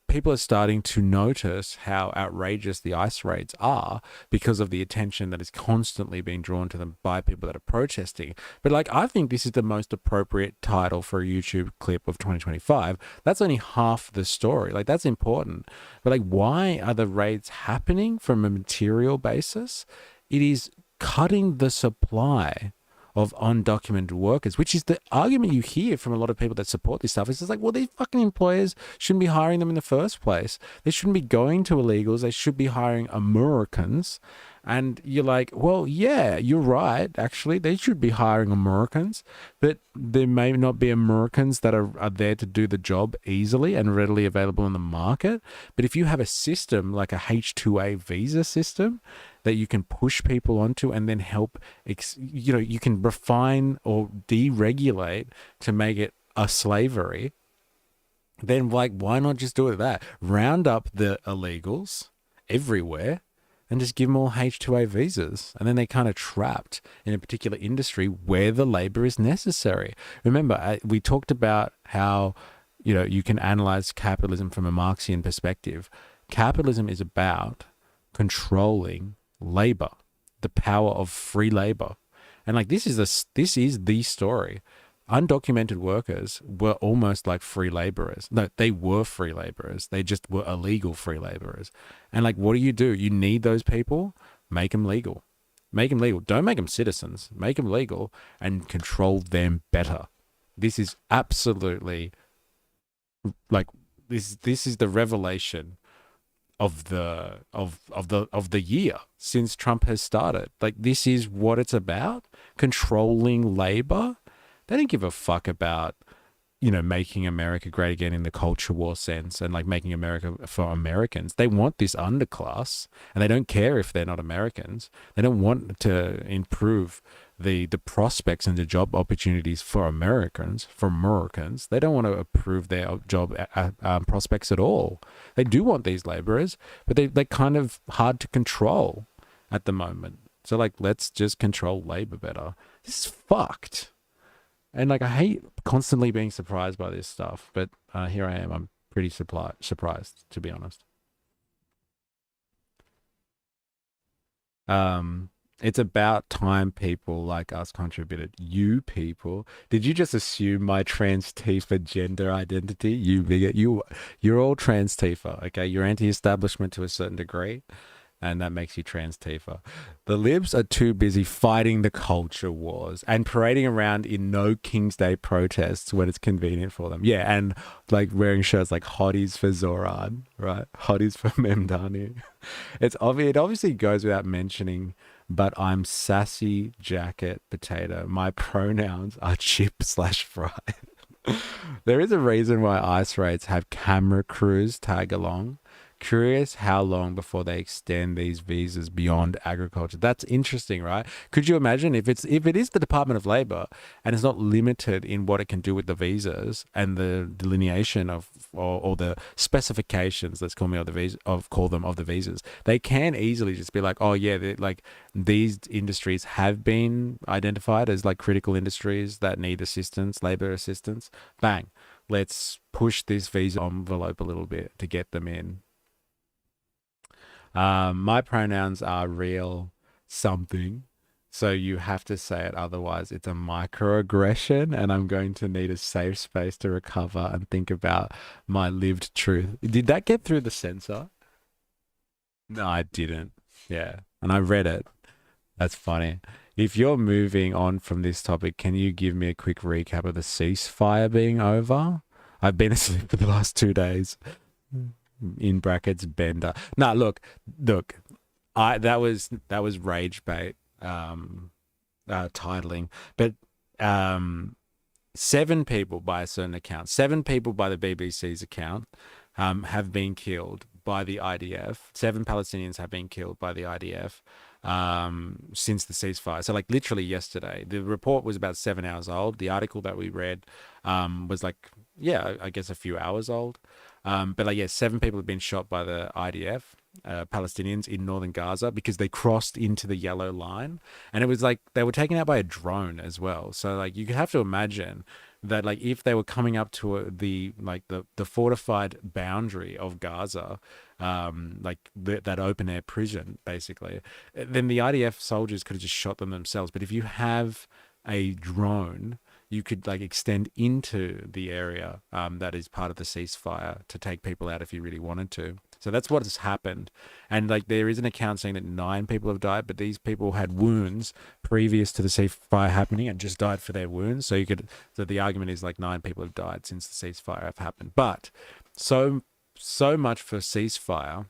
people are starting to notice how outrageous the ICE raids are because of the attention that is constantly being drawn to them by people that are protesting. But like, I think this is the most appropriate title for a YouTube clip of 2025. That's only half the story. Like, that's important. But like, why are the raids happening from a material basis? It is cutting the supply of undocumented workers, which is the argument you hear from a lot of people that support this stuff. It's just like, well, these fucking employers shouldn't be hiring them in the first place. They shouldn't be going to illegals. They should be hiring Americans. And you're like, well, yeah, you're right. Actually, they should be hiring Americans, but there may not be Americans that are there to do the job easily and readily available in the market. But if you have a system like a H2A visa system that you can push people onto and then help, you can refine or deregulate to make it a slavery, then like, why not just do it that? Round up the illegals everywhere and just give them all H-2A visas. And then they're kind of trapped in a particular industry where the labor is necessary. Remember, we talked about how, you can analyze capitalism from a Marxian perspective. Capitalism is about controlling labor, the power of free labor. And like, this is the story. Undocumented workers were almost like free laborers. No, they were free laborers. They just were illegal free laborers. And like, what do? You need those people? Make them legal. Make them legal. Don't make them citizens. Make them legal and control them better. This is absolutely like, this is the revelation of the year since Trump has started. Like, this is what it's about. Controlling labor. They don't give a fuck about, making America great again in the culture war sense and like making America for Americans. They want this underclass, and they don't care if they're not Americans. They don't want to improve the prospects and the job opportunities for Americans. They don't want to improve their job prospects at all. They do want these laborers, but they're kind of hard to control at the moment. So like, let's just control labor better. This is fucked. And like, I hate constantly being surprised by this stuff, but here I am. I'm pretty surprised, to be honest. It's about time people like us contributed. You people, did you just assume my trans Tifa gender identity? You bigot. You're all trans Tifa, okay? You're anti-establishment to a certain degree, and that makes you trans Tifa. The libs are too busy fighting the culture wars and parading around in no King's Day protests when it's convenient for them. Yeah, and like wearing shirts like Hotties for Zoran, right? Hotties for Memdani. It obviously goes without mentioning, but I'm sassy jacket potato. My pronouns are chip/fry. There is a reason why ice raids have camera crews tag along. Curious how long before they extend these visas beyond agriculture. That's interesting, right? Could you imagine if it is the Department of Labor and it's not limited in what it can do with the visas and the delineation of or the specifications, let's call them of the visas, they can easily just be like, oh yeah, like these industries have been identified as like critical industries that need assistance, labor assistance. Bang, let's push this visa envelope a little bit to get them in. My pronouns are real something, so you have to say it, otherwise it's a microaggression and I'm going to need a safe space to recover and think about my lived truth. Did that get through the censor? No, I didn't. Yeah, and I read it. That's funny. If you're moving on from this topic, can you give me a quick recap of the ceasefire being over? I've been asleep for the last 2 days. In brackets, Bender. No, look. That was rage bait titling, but 7 people by a certain account, 7 people by the BBC's account, have been killed by the IDF. 7 Palestinians have been killed by the IDF since the ceasefire. So like literally yesterday. The report was about 7 hours old. The article that we read was like, yeah, I guess a few hours old. But like, yeah, 7 people have been shot by the IDF, Palestinians in northern Gaza, because they crossed into the yellow line, and it was like they were taken out by a drone as well. So like, you could have to imagine that like if they were coming up to the fortified boundary of Gaza, like that open air prison basically, then the IDF soldiers could have just shot them themselves. But if you have a drone, you could like extend into the area that is part of the ceasefire to take people out if you really wanted to. So that's what has happened. And like, there is an account saying that 9 people have died, but these people had wounds previous to the ceasefire happening and just died for their wounds. So the argument is like 9 people have died since the ceasefire have happened. But so much for ceasefire.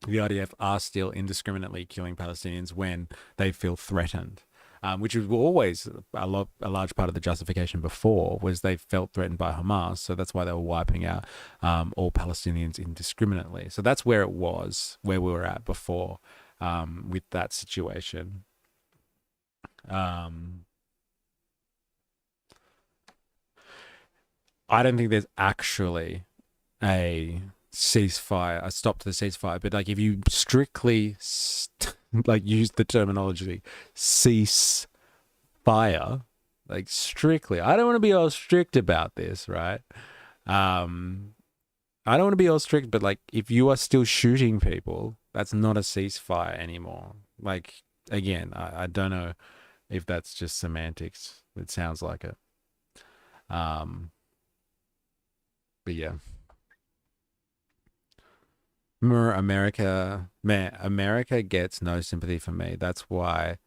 The IDF are still indiscriminately killing Palestinians when they feel threatened. Which was always a large part of the justification before, was they felt threatened by Hamas. So that's why they were wiping out all Palestinians indiscriminately. So that's where we were at before with that situation. I don't think there's actually a ceasefire, a stop to the ceasefire. But like, if you strictly like use the terminology cease fire, like strictly, I don't want to be all strict about this, right? I don't want to be all strict, but like, if you are still shooting people, that's not a ceasefire anymore. Like, again, I don't know if that's just semantics. It sounds like it. But yeah. America gets no sympathy from me. That's what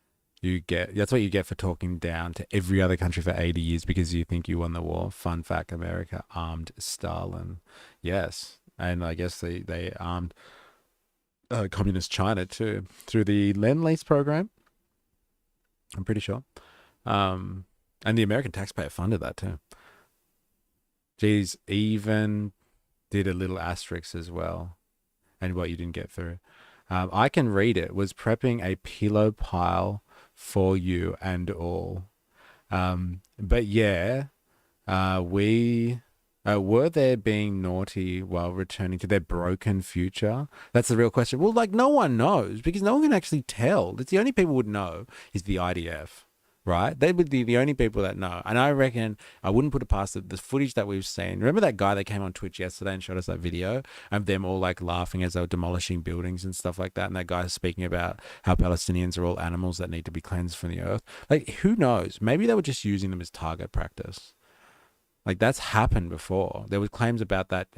you get for talking down to every other country for 80 years because you think you won the war. Fun fact, America armed Stalin. Yes. And I guess they armed communist China too through the Lend-Lease program. I'm pretty sure. And the American taxpayer funded that too. Geez, even did a little asterisk as well. And what you didn't get through. I can read it. Was prepping a pillow pile for you and all. But yeah, we were they being naughty while returning to their broken future? That's the real question. Well, like, no one knows because no one can actually tell. It's the only people would know is the IDF. Right? They would be the only people that know. And I reckon I wouldn't put it past the footage that we've seen. Remember that guy that came on Twitch yesterday and showed us that video of them all like laughing as they were demolishing buildings and stuff like that? And that guy is speaking about how Palestinians are all animals that need to be cleansed from the earth. Like, who knows? Maybe they were just using them as target practice. Like, that's happened before. There was claims about that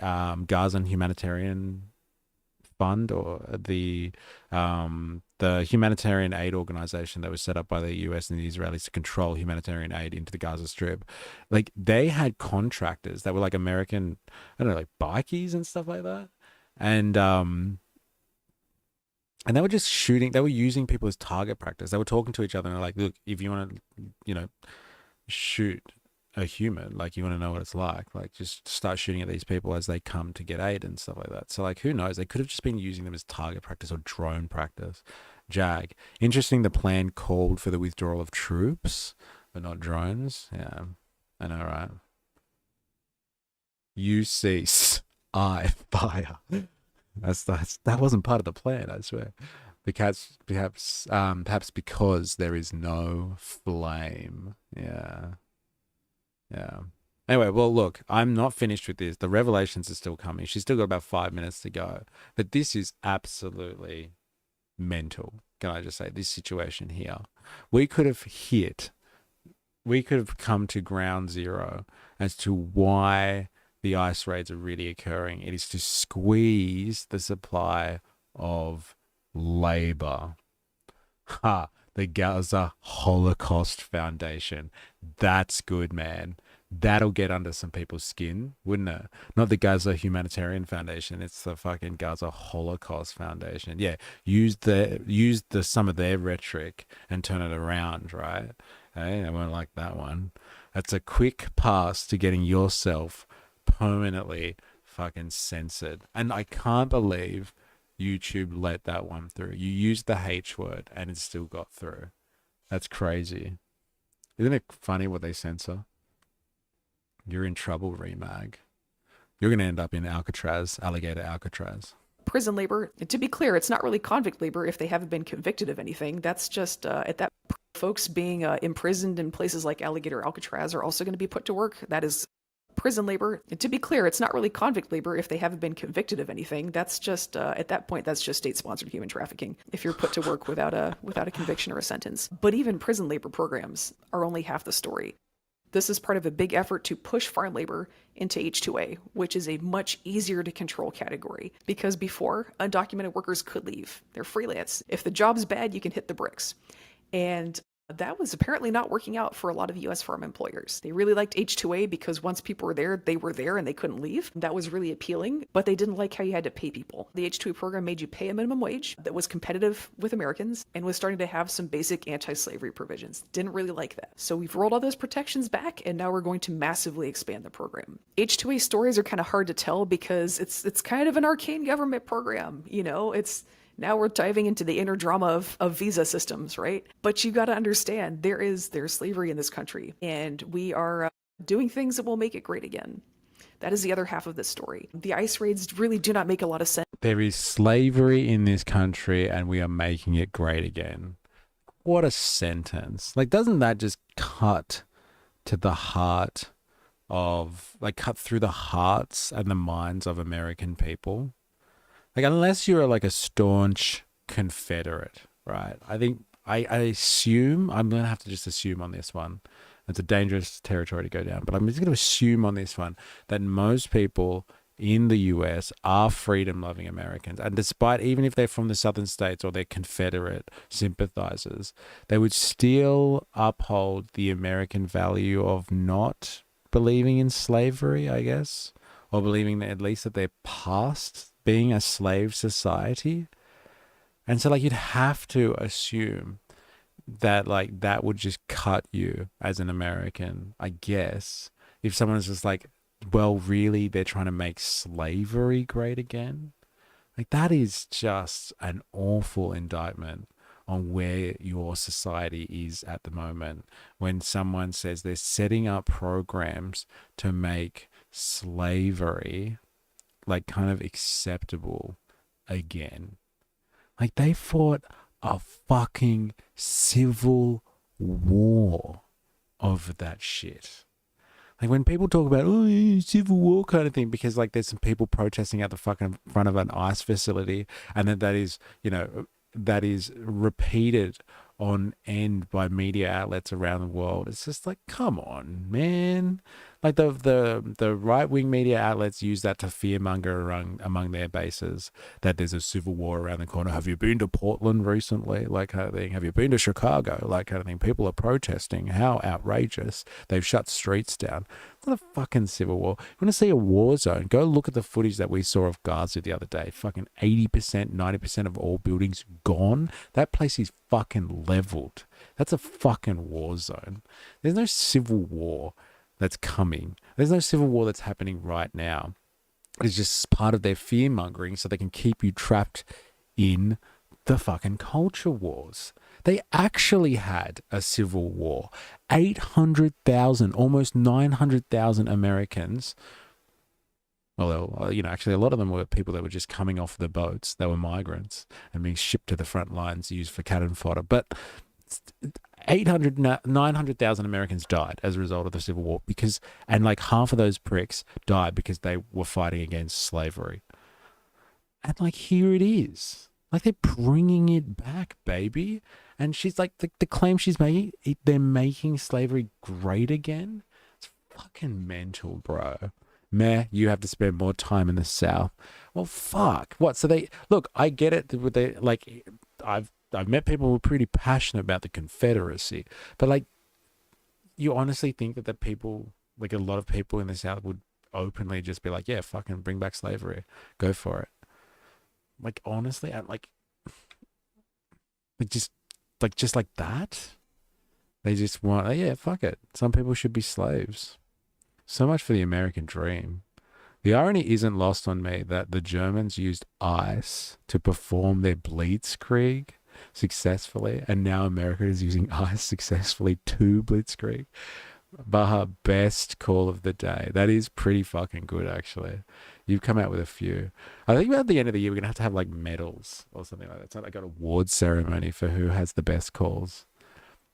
Gazan humanitarian fund, or the humanitarian aid organization that was set up by the US and the Israelis to control humanitarian aid into the Gaza Strip. Like, they had contractors that were like American, I don't know, like bikies and stuff like that. And they were just shooting, they were using people as target practice. They were talking to each other and they're like, look, if you want to, shoot a human, like, you want to know what it's like just start shooting at these people as they come to get aid and stuff like that. So like, who knows, they could have just been using them as target practice or drone practice. Jag, interesting, the plan called for the withdrawal of troops but not drones. Yeah, I know, right? You cease, I fire. That wasn't part of the plan, I swear. Because perhaps because there is no flame. Yeah. Anyway, well, look, I'm not finished with this. The revelations are still coming. She's still got about 5 minutes to go. But this is absolutely mental. Can I just say, this situation here? We could have come to ground zero as to why the ice raids are really occurring. It is to squeeze the supply of labor. The Gaza Holocaust Foundation. That's good, man. That'll get under some people's skin, wouldn't it? Not the Gaza Humanitarian Foundation. It's the fucking Gaza Holocaust Foundation. Yeah, use some of their rhetoric and turn it around, right? Hey, I won't like that one. That's a quick pass to getting yourself permanently fucking censored. And I can't believe YouTube let that one through. You used the H word and it still got through. That's crazy. Isn't it funny what they censor? You're in trouble, Remag. You're going to end up in Alcatraz, alligator Alcatraz. Prison labor, to be clear, it's not really convict labor if they haven't been convicted of anything. That's just at that folks being imprisoned in places like alligator Alcatraz are also going to be put to work. That is prison labor. To be clear, it's not really convict labor if they haven't been convicted of anything. That's just at that point, that's just state-sponsored human trafficking if you're put to work without a conviction or a sentence. But even prison labor programs are only half the story. This is part of a big effort to push farm labor into H-2A, which is a much easier to control category. Because before, undocumented workers could leave. They're freelance. If the job's bad, you can hit the bricks. And that was apparently not working out for a lot of U.S. farm employers. They really liked H-2A because once people were there, they were there and they couldn't leave. That was really appealing, but they didn't like how you had to pay people. The H-2A program made you pay a minimum wage that was competitive with Americans and was starting to have some basic anti-slavery provisions. Didn't really like that. So we've rolled all those protections back and now we're going to massively expand the program. H-2A stories are kind of hard to tell because it's kind of an arcane government program. Now we're diving into the inner drama of visa systems, right? But you got to understand there's slavery in this country, and we are doing things that will make it great again. That is the other half of this story. The ICE raids really do not make a lot of sense. There is slavery in this country and we are making it great again. What a sentence. Like, doesn't that just cut to the heart of, like, cut through the hearts and the minds of American people? Like, unless you're like a staunch Confederate, right? I think, I assume, I'm going to have to just assume on this one. It's a dangerous territory to go down, but I'm just going to assume on this one that most people in the US are freedom-loving Americans. And despite, even if they're from the southern states or they're Confederate sympathizers, they would still uphold the American value of not believing in slavery, I guess, or believing that at least that they're past being a slave society. And so, like, you'd have to assume that, like, that would just cut you as an American, I guess, if someone is just like, well, really, they're trying to make slavery great again. Like, that is just an awful indictment on where your society is at the moment when someone says they're setting up programs to make slavery, like, kind of acceptable again. Like, they fought a fucking civil war over that shit. Like, when people talk about, oh, civil war kind of thing, because, like, there's some people protesting at the fucking front of an ICE facility, and then that is, you know, that is repeated on end by media outlets around the world. It's just like, come on, man. Like, the right-wing media outlets use that to fearmonger among their bases, that there's a civil war around the corner. Have you been to Portland recently? Like, kind of thing. Have you been to Chicago? Like, kind of thing. People are protesting. How outrageous. They've shut streets down. It's not a fucking civil war. You want to see a war zone? Go look at the footage that we saw of Gaza the other day. Fucking 80%, 90% of all buildings gone. That place is fucking leveled. That's a fucking war zone. There's no civil war that's coming. There's no civil war that's happening right now. It's just part of their fear mongering so they can keep you trapped in the fucking culture wars. They actually had a civil war. 800,000, almost 900,000 Americans. Well, you know, actually a lot of them were people that were just coming off the boats. They were migrants and being shipped to the front lines used for cannon fodder. But 900,000 Americans died as a result of the Civil War and like half of those pricks died because they were fighting against slavery. And like, here it is. Like, they're bringing it back, baby. And she's like, the claim she's making, they're making slavery great again. It's fucking mental, bro. Meh, you have to spend more time in the South. Well, fuck. What? So look, I get it. Like, I've met people who are pretty passionate about the Confederacy, but like, you honestly think that people, like a lot of people in the South, would openly just be like, yeah, fucking bring back slavery, go for it. Like, honestly, just like that, they just want, oh, yeah, fuck it. Some people should be slaves. So much for the American dream. The irony isn't lost on me that the Germans used ice to perform their blitzkrieg successfully, and now America is using ice successfully to blitzkrieg. Baha, best call of the day. That is pretty fucking good, actually. You've come out with a few. I think at the end of the year, we're going to have like medals or something like that. It's like an awards ceremony for who has the best calls.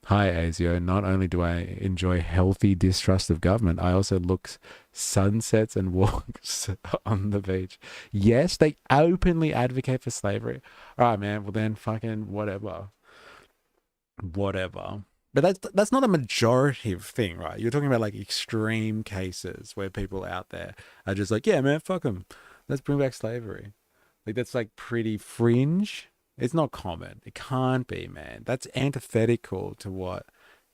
Hi, ASIO. Not only do I enjoy healthy distrust of government, I also look sunsets and walks on the beach. Yes, they openly advocate for slavery. All right, man. Well, then fucking whatever. But that's not a majorative thing, right? You're talking about like extreme cases where people out there are just like, yeah, man, fuck them. Let's bring back slavery. Like, that's like pretty fringe. It's not common. It can't be, man. That's antithetical to what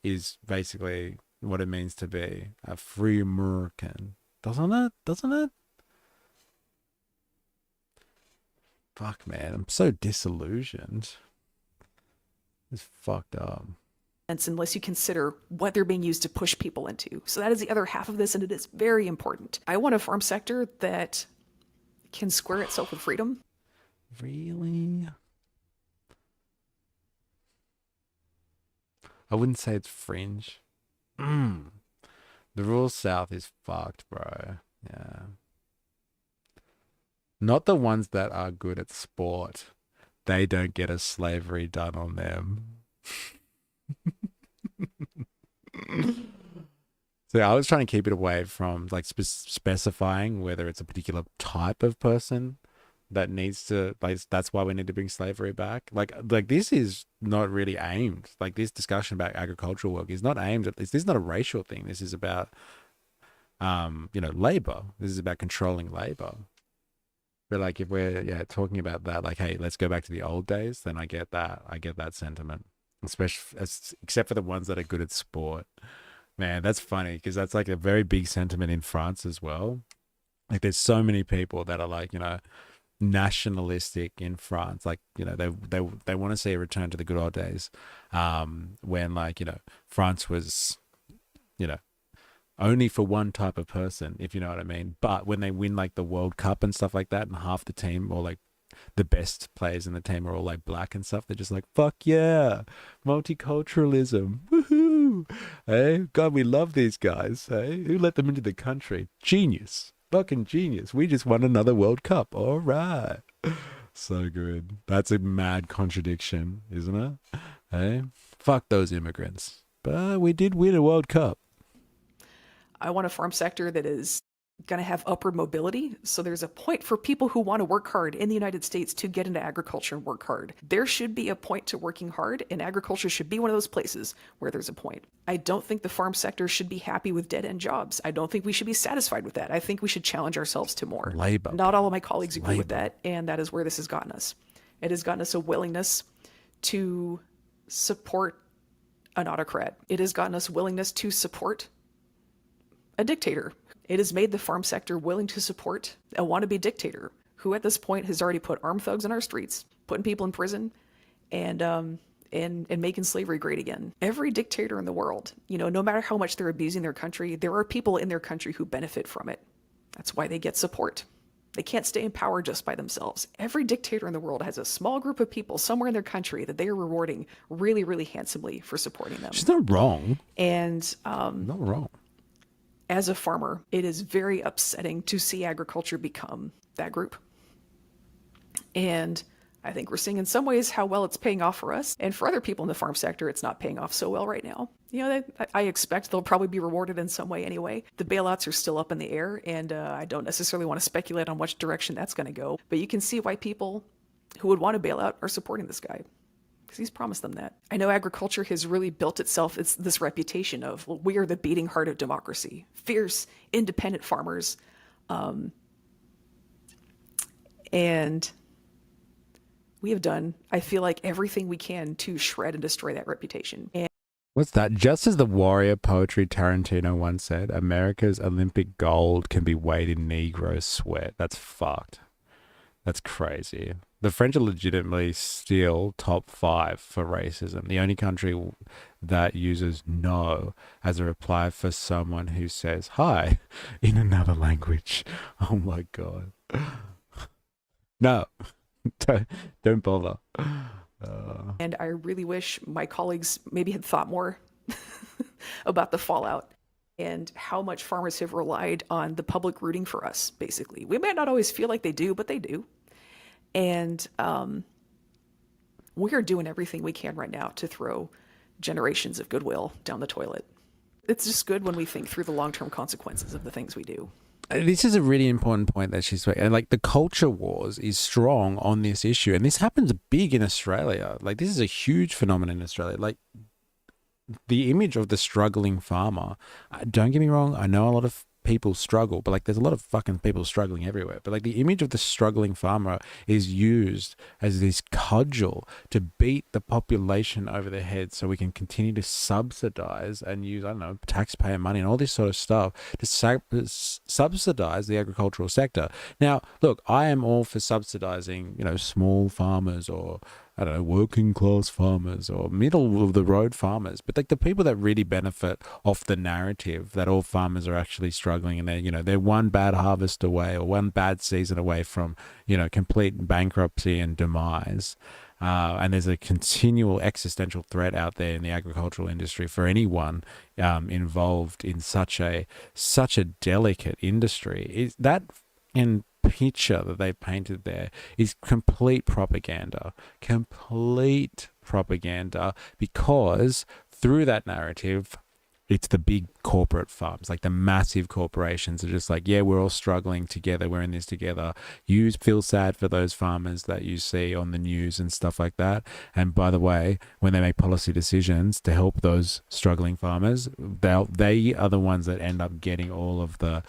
is basically what it means to be a free American. Doesn't it? Fuck, man. I'm so disillusioned. It's fucked up. Unless you consider what they're being used to push people into. So that is the other half of this, and it is very important. I want a farm sector that can square itself with freedom. Really? I wouldn't say it's fringe. The rural South is fucked, bro. Yeah. Not the ones that are good at sport. They don't get a slavery done on them. So I was trying to keep it away from like specifying whether it's a particular type of person that needs to, like, that's why we need to bring slavery back. Like this is not really aimed, like this discussion about agricultural work is not aimed at this is not a racial thing. This is about labor. This is about controlling labor. But like if we're talking about that, like, hey, let's go back to the old days, then I get that sentiment, especially except for the ones that are good at sport. Man, that's funny because that's like a very big sentiment in France as well. Like there's so many people that are like, nationalistic in France. Like, they want to see a return to the good old days, when like, France was, only for one type of person, if you know what I mean. But when they win like the World Cup and stuff like that, and half the team or like the best players in the team are all like black and stuff, they're just like, fuck yeah, multiculturalism, woohoo, hey, God, we love these guys, hey, who let them into the country? Genius, fucking genius, we just won another World Cup, all right. So good. That's a mad contradiction, isn't it? Hey, fuck those immigrants, but we did win a World Cup. I want a farm sector that is going to have upward mobility. So there's a point for people who want to work hard in the United States to get into agriculture and work hard. There should be a point to working hard, and agriculture should be one of those places where there's a point. I don't think the farm sector should be happy with dead-end jobs. I don't think we should be satisfied with that. I think we should challenge ourselves to more. Labor. Not all of my colleagues agree with that, and that is where this has gotten us. It has gotten us a willingness to support an autocrat. It has gotten us willingness to support a dictator. It has made the farm sector willing to support a wannabe dictator who at this point has already put armed thugs on our streets, putting people in prison, and making slavery great again. Every dictator in the world, no matter how much they're abusing their country, there are people in their country who benefit from it. That's why they get support. They can't stay in power just by themselves. Every dictator in the world has a small group of people somewhere in their country that they are rewarding really, really handsomely for supporting them. She's not wrong. And not wrong. As a farmer, it is very upsetting to see agriculture become that group. And I think we're seeing in some ways how well it's paying off for us. And for other people in the farm sector, it's not paying off so well right now. I expect they'll probably be rewarded in some way anyway. The bailouts are still up in the air, and I don't necessarily want to speculate on which direction that's going to go. But you can see why people who would want a bailout are supporting this guy. Because he's promised them that. I know agriculture has really built itself this reputation of, well, we are the beating heart of democracy. Fierce, independent farmers. And we have done, I feel like, everything we can to shred and destroy that reputation. And what's that? Just as the warrior poetry Tarantino once said, America's Olympic gold can be weighed in Negro sweat. That's fucked. That's crazy. The French are legitimately still top 5 for racism. The only country that uses no as a reply for someone who says hi in another language. Oh my God. No, don't bother. And I really wish my colleagues maybe had thought more about the fallout and how much farmers have relied on the public rooting for us, basically. We might not always feel like they do, but they do. And we are doing everything we can right now to throw generations of goodwill down the toilet. It's just good when we think through the long-term consequences of the things we do. This is a really important point that she's making. And like the culture wars is strong on this issue. And this happens big in Australia. Like this is a huge phenomenon in Australia. Like the image of the struggling farmer, don't get me wrong, I know a lot of people struggle, but like there's a lot of fucking people struggling everywhere. But like the image of the struggling farmer is used as this cudgel to beat the population over the head so we can continue to subsidize and use, I don't know, taxpayer money and all this sort of stuff to subsidize the agricultural sector. Now, look, I am all for subsidizing, small farmers or I don't know, working class farmers or middle of the road farmers, but like the people that really benefit off the narrative that all farmers are actually struggling and they're one bad harvest away or one bad season away from, complete bankruptcy and demise. And there's a continual existential threat out there in the agricultural industry for anyone involved in such a delicate industry. That in picture that they painted there is complete propaganda, because through that narrative, it's the big corporate farms, like the massive corporations are just like, yeah, we're all struggling together. We're in this together. You feel sad for those farmers that you see on the news and stuff like that. And by the way, when they make policy decisions to help those struggling farmers, they are the ones that end up getting all of the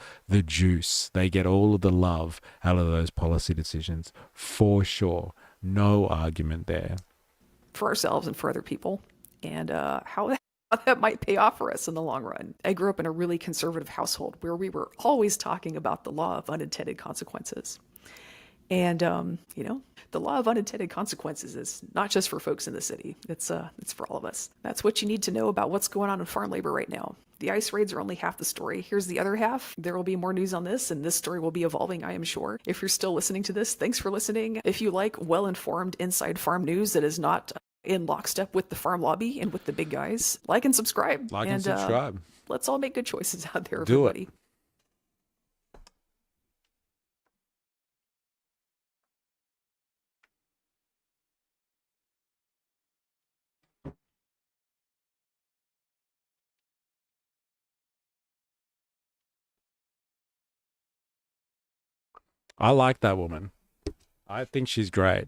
juice. They get all of the love out of those policy decisions, for sure. No argument there. For ourselves and for other people, and how that might pay off for us in the long run. I grew up in a really conservative household where we were always talking about the law of unintended consequences. And, the law of unintended consequences is not just for folks in the city. It's for all of us. That's what you need to know about what's going on in farm labor right now. The ICE raids are only half the story. Here's the other half. There will be more news on this, and this story will be evolving, I am sure. If you're still listening to this, thanks for listening. If you like well-informed inside farm news that is not in lockstep with the farm lobby and with the big guys, like and subscribe. Let's all make good choices out there, everybody. Do it. I like that woman. I think she's great.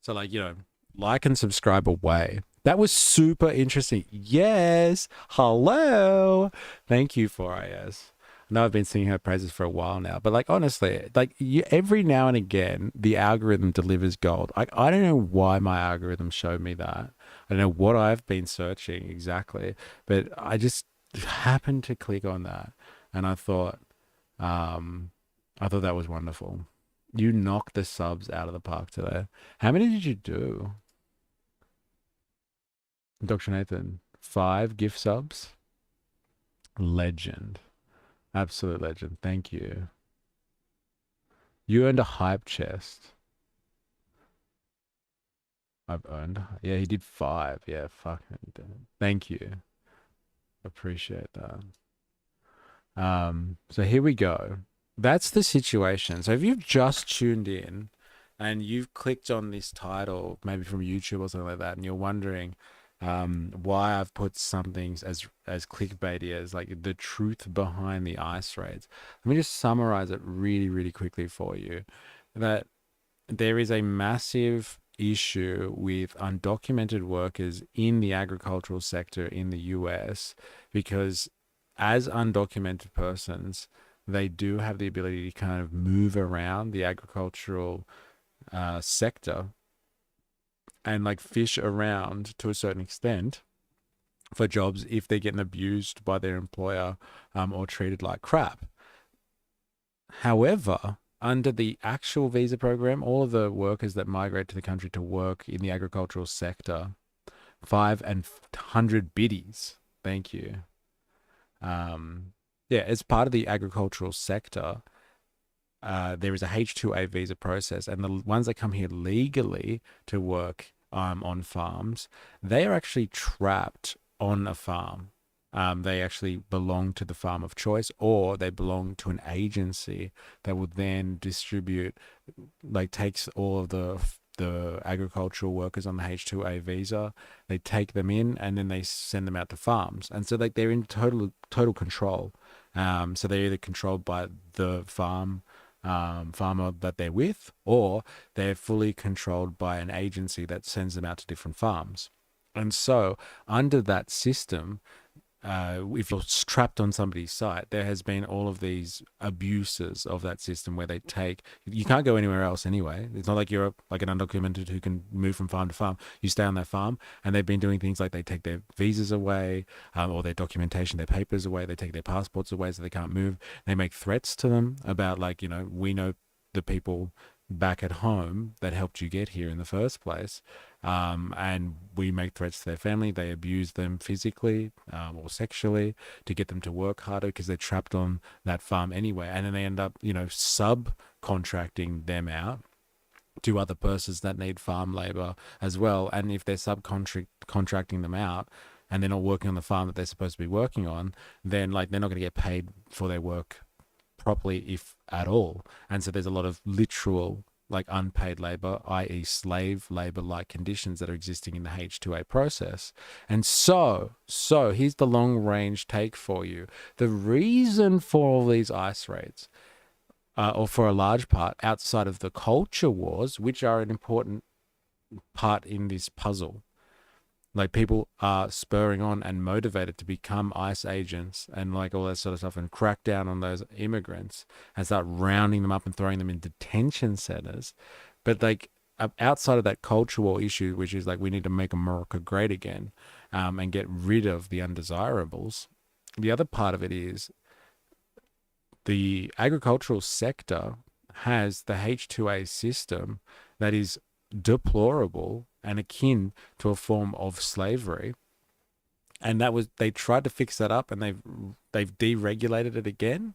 So, like and subscribe away. That was super interesting. Yes. Hello. Thank you for IS. I know I've been singing her praises for a while now, but honestly, every now and again, the algorithm delivers gold. I don't know why my algorithm showed me that. I don't know what I've been searching exactly, but I just happened to click on that, and I thought that was wonderful. You knocked the subs out of the park today. How many did you do? Dr. Nathan, 5 gift subs. Legend. Absolute legend. Thank you. You earned a hype chest. I've earned. Yeah, he did 5. Yeah, fucking. Thank you. Appreciate that. So here we go. That's the situation. So if you've just tuned in and you've clicked on this title, maybe from YouTube or something like that, and you're wondering why I've put something as clickbaity as the truth behind the ICE raids, let me just summarize it really, really quickly for you. That there is a massive issue with undocumented workers in the agricultural sector in the US, because as undocumented persons, they do have the ability to kind of move around the agricultural sector and fish around to a certain extent for jobs if they're getting abused by their employer or treated like crap. However, under the actual visa program, all of the workers that migrate to the country to work in the agricultural sector, 500 biddies, thank you. As part of the agricultural sector, there is a H-2A visa process, and the ones that come here legally to work on farms, they are actually trapped on a farm. They actually belong to the farm of choice, or they belong to an agency that will then distribute, takes all of the agricultural workers on the H-2A visa, they take them in and then they send them out to farms. And so they're in total control. So they're either controlled by the farmer that they're with, or they're fully controlled by an agency that sends them out to different farms. And so under that system, if you're trapped on somebody's site, there has been all of these abuses of that system where you can't go anywhere else anyway. It's not like you're like an undocumented who can move from farm to farm. You stay on that farm, and they've been doing things like they take their visas away, or their documentation, their papers away. They take their passports away so they can't move. They make threats to them about we know the people back at home that helped you get here in the first place, and we make threats to their family. They abuse them physically or sexually to get them to work harder because they're trapped on that farm anyway, and then they end up subcontracting them out to other persons that need farm labor as well. And if they're subcontracting them out and they're not working on the farm that they're supposed to be working on, then like they're not going to get paid for their work properly, if at all. And so there's a lot of literal like unpaid labor, i.e. slave labor-like conditions that are existing in the H2A process. And so here's the long-range take for you. The reason for all these ICE raids, or for a large part, outside of the culture wars, which are an important part in this puzzle. Like people are spurring on and motivated to become ICE agents and like all that sort of stuff and crack down on those immigrants and start rounding them up and throwing them in detention centers. But like outside of that culture war issue, which is like we need to make America great again, and get rid of the undesirables, the other part of it is the agricultural sector has the H2A system that is deplorable and akin to a form of slavery. And they tried to fix that up and they've deregulated it again.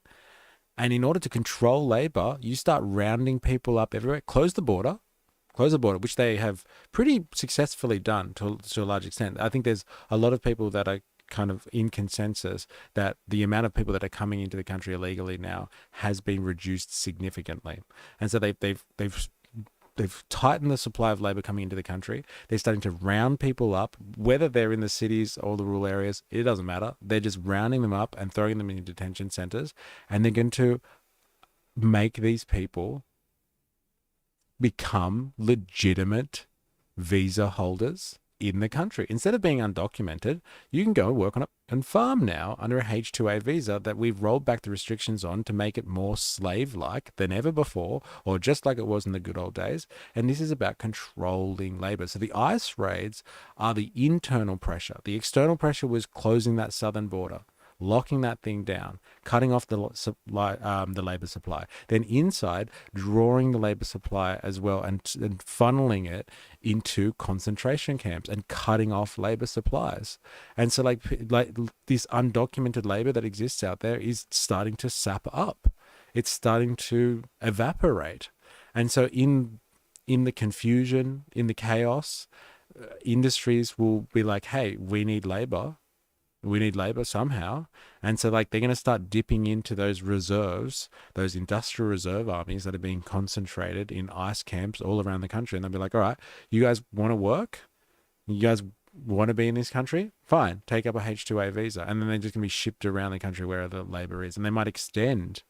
And in order to control labor, you start rounding people up everywhere. Close the border, which they have pretty successfully done to a large extent. I think there's a lot of people that are kind of in consensus that the amount of people that are coming into the country illegally now has been reduced significantly. And so they've tightened the supply of labor coming into the country. They're starting to round people up, whether they're in the cities or the rural areas, it doesn't matter. They're just rounding them up and throwing them in detention centers. And they're going to make these people become legitimate visa holders in the country. Instead of being undocumented, you can go and work on a farm now under a H2A visa that we've rolled back the restrictions on to make it more slave-like than ever before, or just like it was in the good old days. And this is about controlling labor. So the ICE raids are the internal pressure. The external pressure was closing that southern border, locking that thing down, cutting off the labor supply. Then inside, drawing the labor supply as well and funneling it into concentration camps and cutting off labor supplies. And so like this undocumented labor that exists out there is starting to sap up. It's starting to evaporate. And so in the confusion, in the chaos, industries will be like, hey, we need labor somehow. And so like they're going to start dipping into those reserves, those industrial reserve armies that are being concentrated in ICE camps all around the country. And they'll be like, all right, you guys want to work? You guys want to be in this country? Fine, take up a H2A visa. And then they're just going to be shipped around the country where the labor is. And they might extend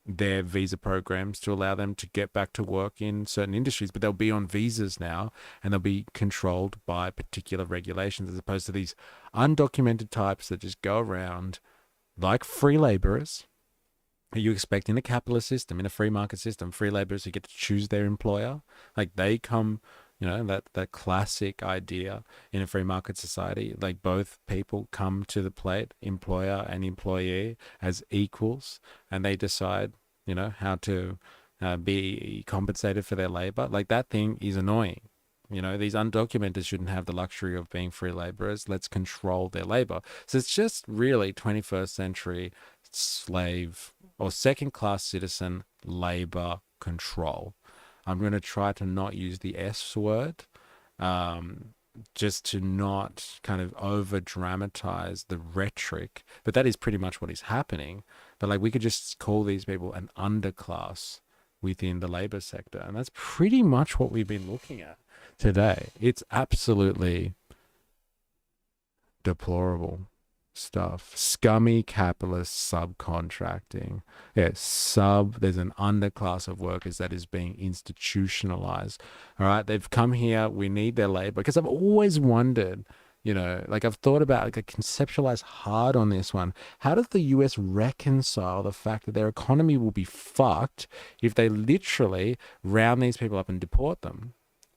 their visa programs to allow them to get back to work in certain industries, but they'll be on visas now and they'll be controlled by particular regulations as opposed to these undocumented types that just go around like free laborers. You expect in a capitalist system, in a free market system, free laborers who get to choose their employer, like they come, you know, that classic idea in a free market society, like both people come to the plate, employer and employee, as equals, and they decide, you know, how to be compensated for their labor. Like that thing is annoying. You know, these undocumented shouldn't have the luxury of being free laborers. Let's control their labor. So it's just really 21st century slave or second-class citizen labor control. I'm going to try to not use the S word, just to not kind of over dramatize the rhetoric, but that is pretty much what is happening. But like we could just call these people an underclass within the labor sector. And that's pretty much what we've been looking at today. It's absolutely deplorable stuff. Scummy capitalist subcontracting. There's an underclass of workers that is being institutionalized. All right, they've come here, we need their labor. Because I've always wondered, you know, like I've thought about, like I conceptualize hard on this one. How does the US reconcile the fact that their economy will be fucked if they literally round these people up and deport them?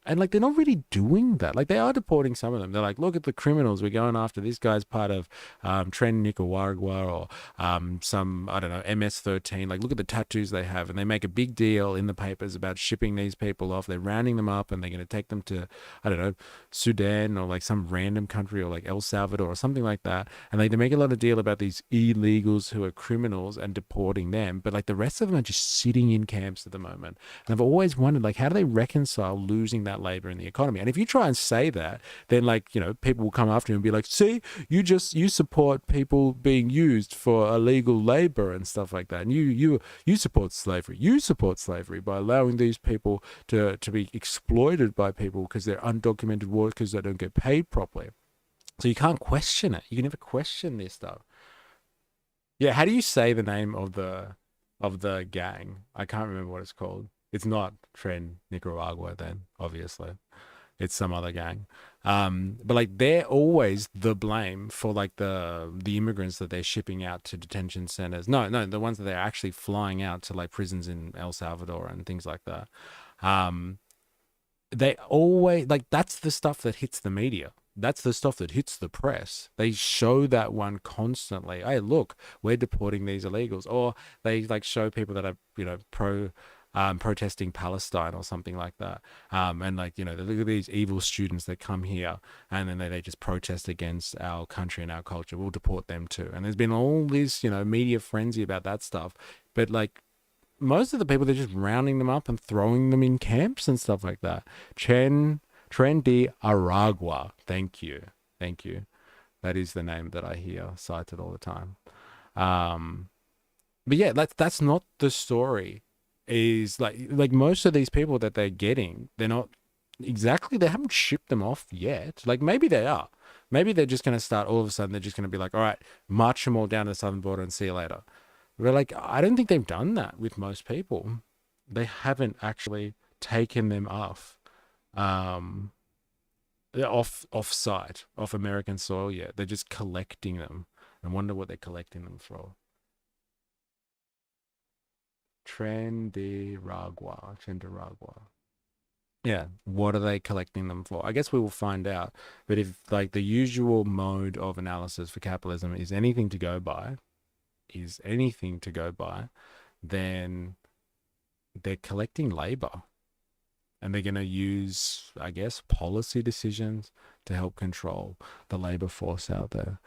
And like, they're not really doing that. Like, they are deporting some of them. They're like, look at the criminals. We're going after this guy's part of Tren Nicaragua or some, I don't know, MS-13. Like, look at the tattoos they have. And they make a big deal in the papers about shipping these people off. They're rounding them up and they're going to take them to, I don't know, Sudan or like some random country or like El Salvador or something like that. And like, they make a lot of deal about these illegals who are criminals and deporting them. But like, the rest of them are just sitting in camps at the moment. And I've always wondered, like, how do they reconcile losing that labor in the economy? And if you try and say that, then like, you know, people will come after you and be like, see, you support people being used for illegal labor and stuff like that. And you support slavery. You support slavery by allowing these people to be exploited by people because they're undocumented workers that don't get paid properly. So you can't question it. You can never question this stuff. Yeah, how do you say the name of the gang? I can't remember what it's called. It's not Tren Nicaragua then, obviously. It's some other gang. But like, they're always the blame for like the immigrants that they're shipping out to detention centers. No, the ones that they're actually flying out to like prisons in El Salvador and things like that. They always, like, that's the stuff that hits the media. That's the stuff that hits the press. They show that one constantly. Hey, look, we're deporting these illegals. Or they like show people that are, you know, protesting Palestine or something like that. And like, you know, look at these evil students that come here and then they just protest against our country and our culture. We'll deport them too. And there's been all this, you know, media frenzy about that stuff. But like, most of the people, they're just rounding them up and throwing them in camps and stuff like that. Tren de Aragua. Thank you. That is the name that I hear cited all the time. But yeah, that's not the story. Is like most of these people that they're getting, they're not exactly, they haven't shipped them off yet. Like, maybe they are. Maybe they're just going to start, all of a sudden, they're just going to be like, all right, march them all down to the southern border and see you later. But like, I don't think they've done that with most people. They haven't actually taken them off site, off American soil yet. They're just collecting them. I wonder what they're collecting them for. Tren de Aragua. Yeah, what are they collecting them for? I guess we will find out. But if like the usual mode of analysis for capitalism is anything to go by, then they're collecting labor. And they're going to use, I guess, policy decisions to help control the labor force out there.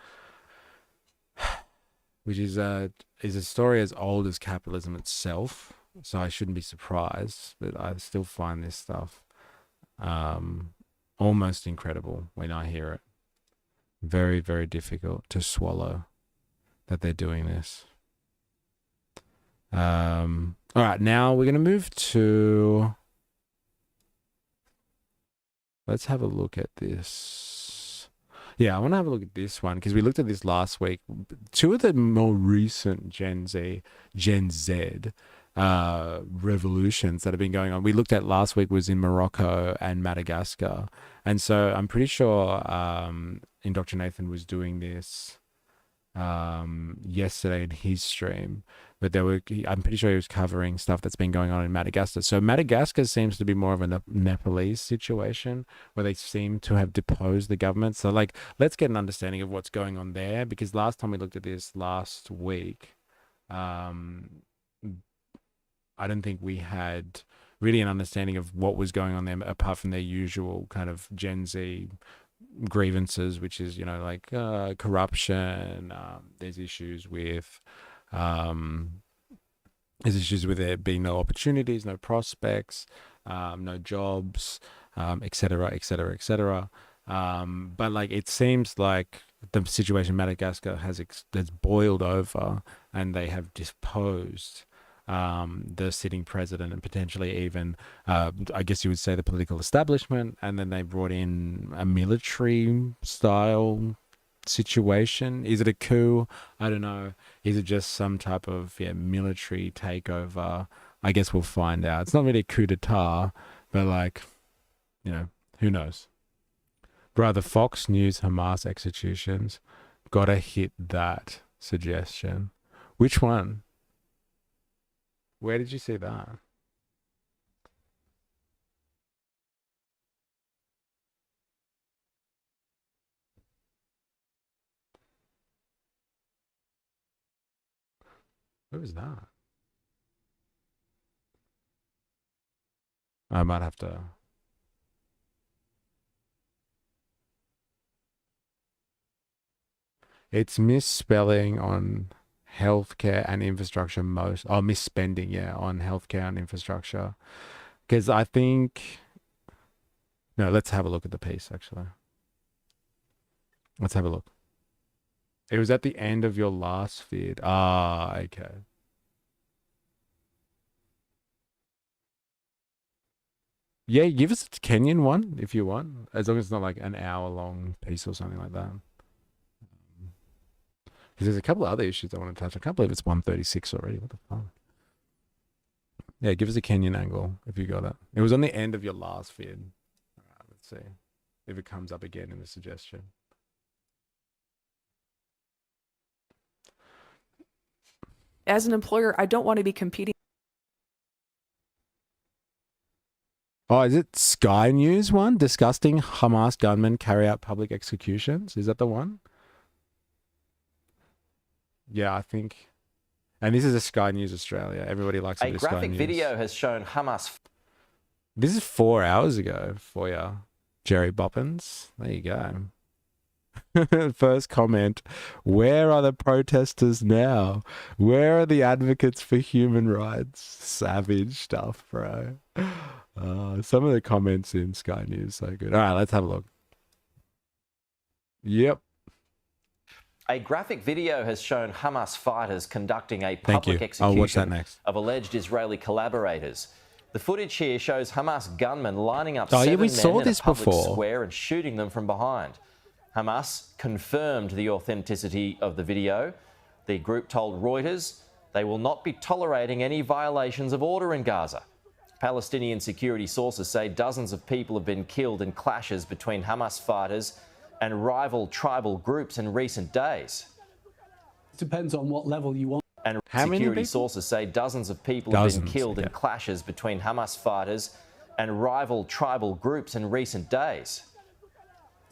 Which is a story as old as capitalism itself. So I shouldn't be surprised. But I still find this stuff almost incredible when I hear it. Very, very difficult to swallow that they're doing this. All right, now we're going to move to... Let's have a look at this. Yeah, I want to have a look at this one because we looked at this last week. Two of the more recent Gen Z revolutions that have been going on. We looked at last week was in Morocco and Madagascar. And so I'm pretty sure Indoctrinathan was doing this yesterday in his stream, but I'm pretty sure he was covering stuff that's been going on in Madagascar. So Madagascar seems to be more of a Nepalese situation where they seem to have deposed the government. So like, let's get an understanding of what's going on there, because last time we looked at this last week, I don't think we had really an understanding of what was going on there apart from their usual kind of Gen Z grievances, which is, you know, like corruption. There's issues with there being no opportunities, no prospects, no jobs, etc. But like, it seems like the situation in Madagascar has boiled over, and they have deposed the sitting president and potentially even, I guess you would say, the political establishment. And then they brought in a military style situation. Is it a coup? I don't know. Is it just some type of military takeover? I guess we'll find out. It's not really a coup d'etat, but like, you know, who knows? Brother, Fox News Hamas executions. Gotta hit that suggestion. Which one? Where did you see that? Who was that? I might have to. It's misspelling on healthcare and infrastructure most. Oh, misspending, yeah, on healthcare and infrastructure. Because I think. No, let's have a look at the piece, actually. Let's have a look. It was at the end of your last feed. Ah, okay. Yeah, give us a Kenyan one if you want, as long as it's not like an hour-long piece or something like that. Because there's a couple of other issues I want to touch. I can't believe it's 1:36 already. What the fuck? Yeah, give us a Kenyan angle if you got it. It was on the end of your last feed. All right, let's see if it comes up again in the suggestion. As an employer, I don't want to be competing. Oh, is it Sky News one? Disgusting Hamas gunmen carry out public executions. Is that the one? Yeah, I think. And this is a Sky News Australia. Everybody likes a Sky graphic News. video has shown Hamas. This is 4 hours ago for you, Jerry Boppins. There you go. First comment, where are the protesters now? Where are the advocates for human rights? Savage stuff, bro. Some of the comments in Sky News so good. All right, let's have a look. Yep. A graphic video has shown Hamas fighters conducting a Thank you. public execution I'll watch that next. of alleged Israeli collaborators. The footage here shows Hamas gunmen lining up Oh, yeah, seven we men saw in this a public before. square and shooting them from behind. Hamas confirmed the authenticity of the video. The group told Reuters they will not be tolerating any violations of order in Gaza. Palestinian security sources say dozens of people have been killed in clashes between Hamas fighters and rival tribal groups in recent days. Depends on what level you want. And How many security people? sources say dozens of people have been killed in yeah. clashes between Hamas fighters and rival tribal groups in recent days.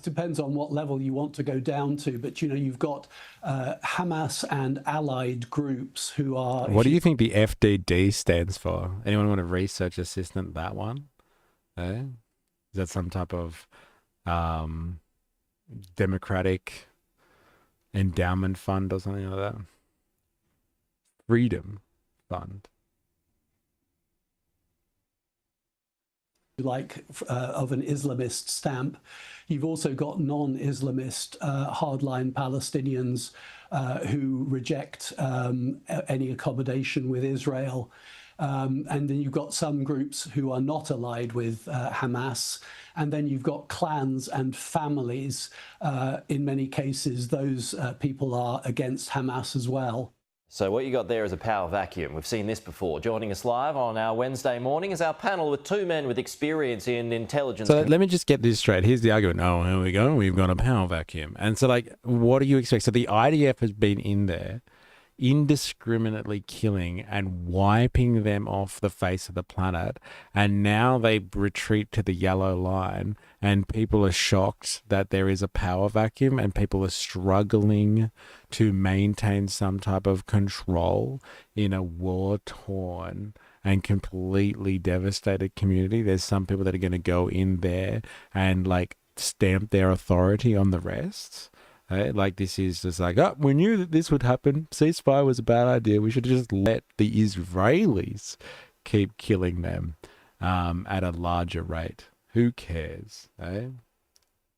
Depends on what level you want to go down to, but you know you've got Hamas and allied groups who are. What do you think the FDD stands for? Anyone want a research assistant? That one? Is that some type of democratic endowment fund or something like that? Freedom Fund. Like of an Islamist stamp. You've also got non-Islamist hardline Palestinians who reject any accommodation with Israel. And then you've got some groups who are not allied with Hamas. And then you've got clans and families. In many cases, those people are against Hamas as well. So what you got there is a power vacuum. We've seen this before. Joining us live on our Wednesday morning is our panel with two men with experience in intelligence. So let me just get this straight. Here's the argument. Oh, here we go. We've got a power vacuum. And so, like, what do you expect? So the IDF has been in there indiscriminately killing and wiping them off the face of the planet, and now they retreat to the yellow line, and people are shocked that there is a power vacuum, and people are struggling to maintain some type of control in a war-torn and completely devastated community. There's some people that are going to go in there and like stamp their authority on the rest. Like, this is just like, oh, we knew that this would happen. Ceasefire was a bad idea. We should have just let the Israelis keep killing them at a larger rate. Who cares?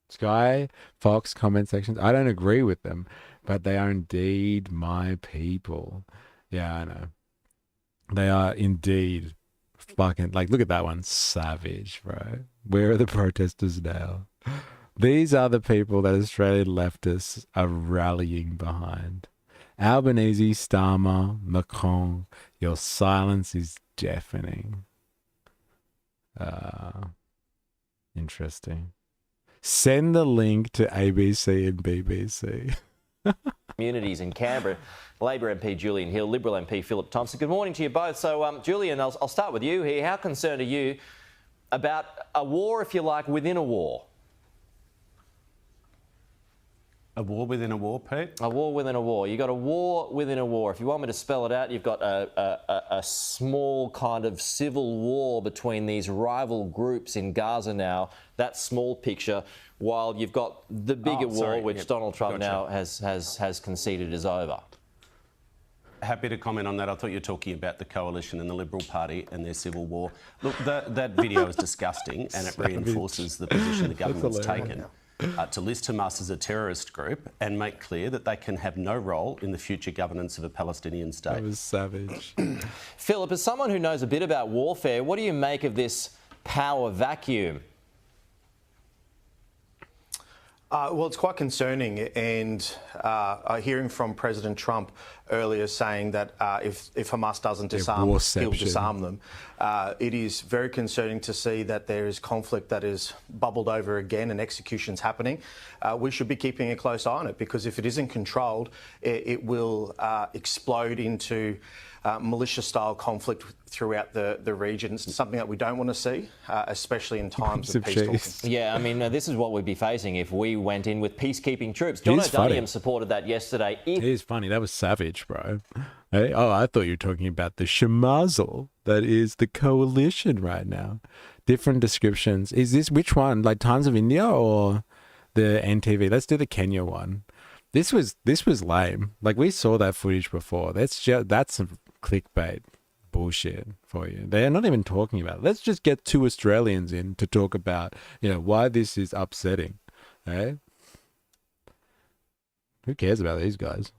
Sky, Fox, comment sections. I don't agree with them, but they are indeed my people. Yeah, I know. They are indeed fucking, like, look at that one. Savage, bro. Where are the protesters now? These are the people that Australian leftists are rallying behind. Albanese, Starmer, Macron, your silence is deafening. Interesting. Send the link to ABC and BBC. Communities in Canberra. Labor MP Julian Hill, Liberal MP Philip Thompson. Good morning to you both. So, Julian, I'll start with you here. How concerned are you about a war, if you like, within a war? A war within a war, Pete? A war within a war. You've got a war within a war. If you want me to spell it out, you've got a small kind of civil war between these rival groups in Gaza now. That small picture, while you've got the bigger war, which Donald Trump now has conceded is over. Happy to comment on that. I thought you were talking about the coalition and the Liberal Party and their civil war. Look, that video is disgusting and it reinforces the position the government's taken. To list Hamas as a terrorist group and make clear that they can have no role in the future governance of a Palestinian state. That was savage. Philip, as someone who knows a bit about warfare, what do you make of this power vacuum? Well, it's quite concerning, and hearing from President Trump earlier saying that if Hamas doesn't disarm, he'll disarm them. It is very concerning to see that there is conflict that is bubbled over again and executions happening. We should be keeping a close eye on it, because if it isn't controlled, it will explode into militia-style conflict throughout the region. It's something that we don't want to see, especially in times of peace talking. Yeah, I mean, this is what we'd be facing if we went in with peacekeeping troops. John O'Dunham supported that yesterday. It is funny. That was savage, bro. Hey, oh, I thought you were talking about the Shamazel that is the coalition right now. Different descriptions. Is this which one? Like Times of India or the NTV? Let's do the Kenya one. This was lame. Like, we saw that footage before. That's some clickbait bullshit for you. They're not even talking about it. Let's just get two Australians in to talk about, why this is upsetting. Eh? Who cares about these guys?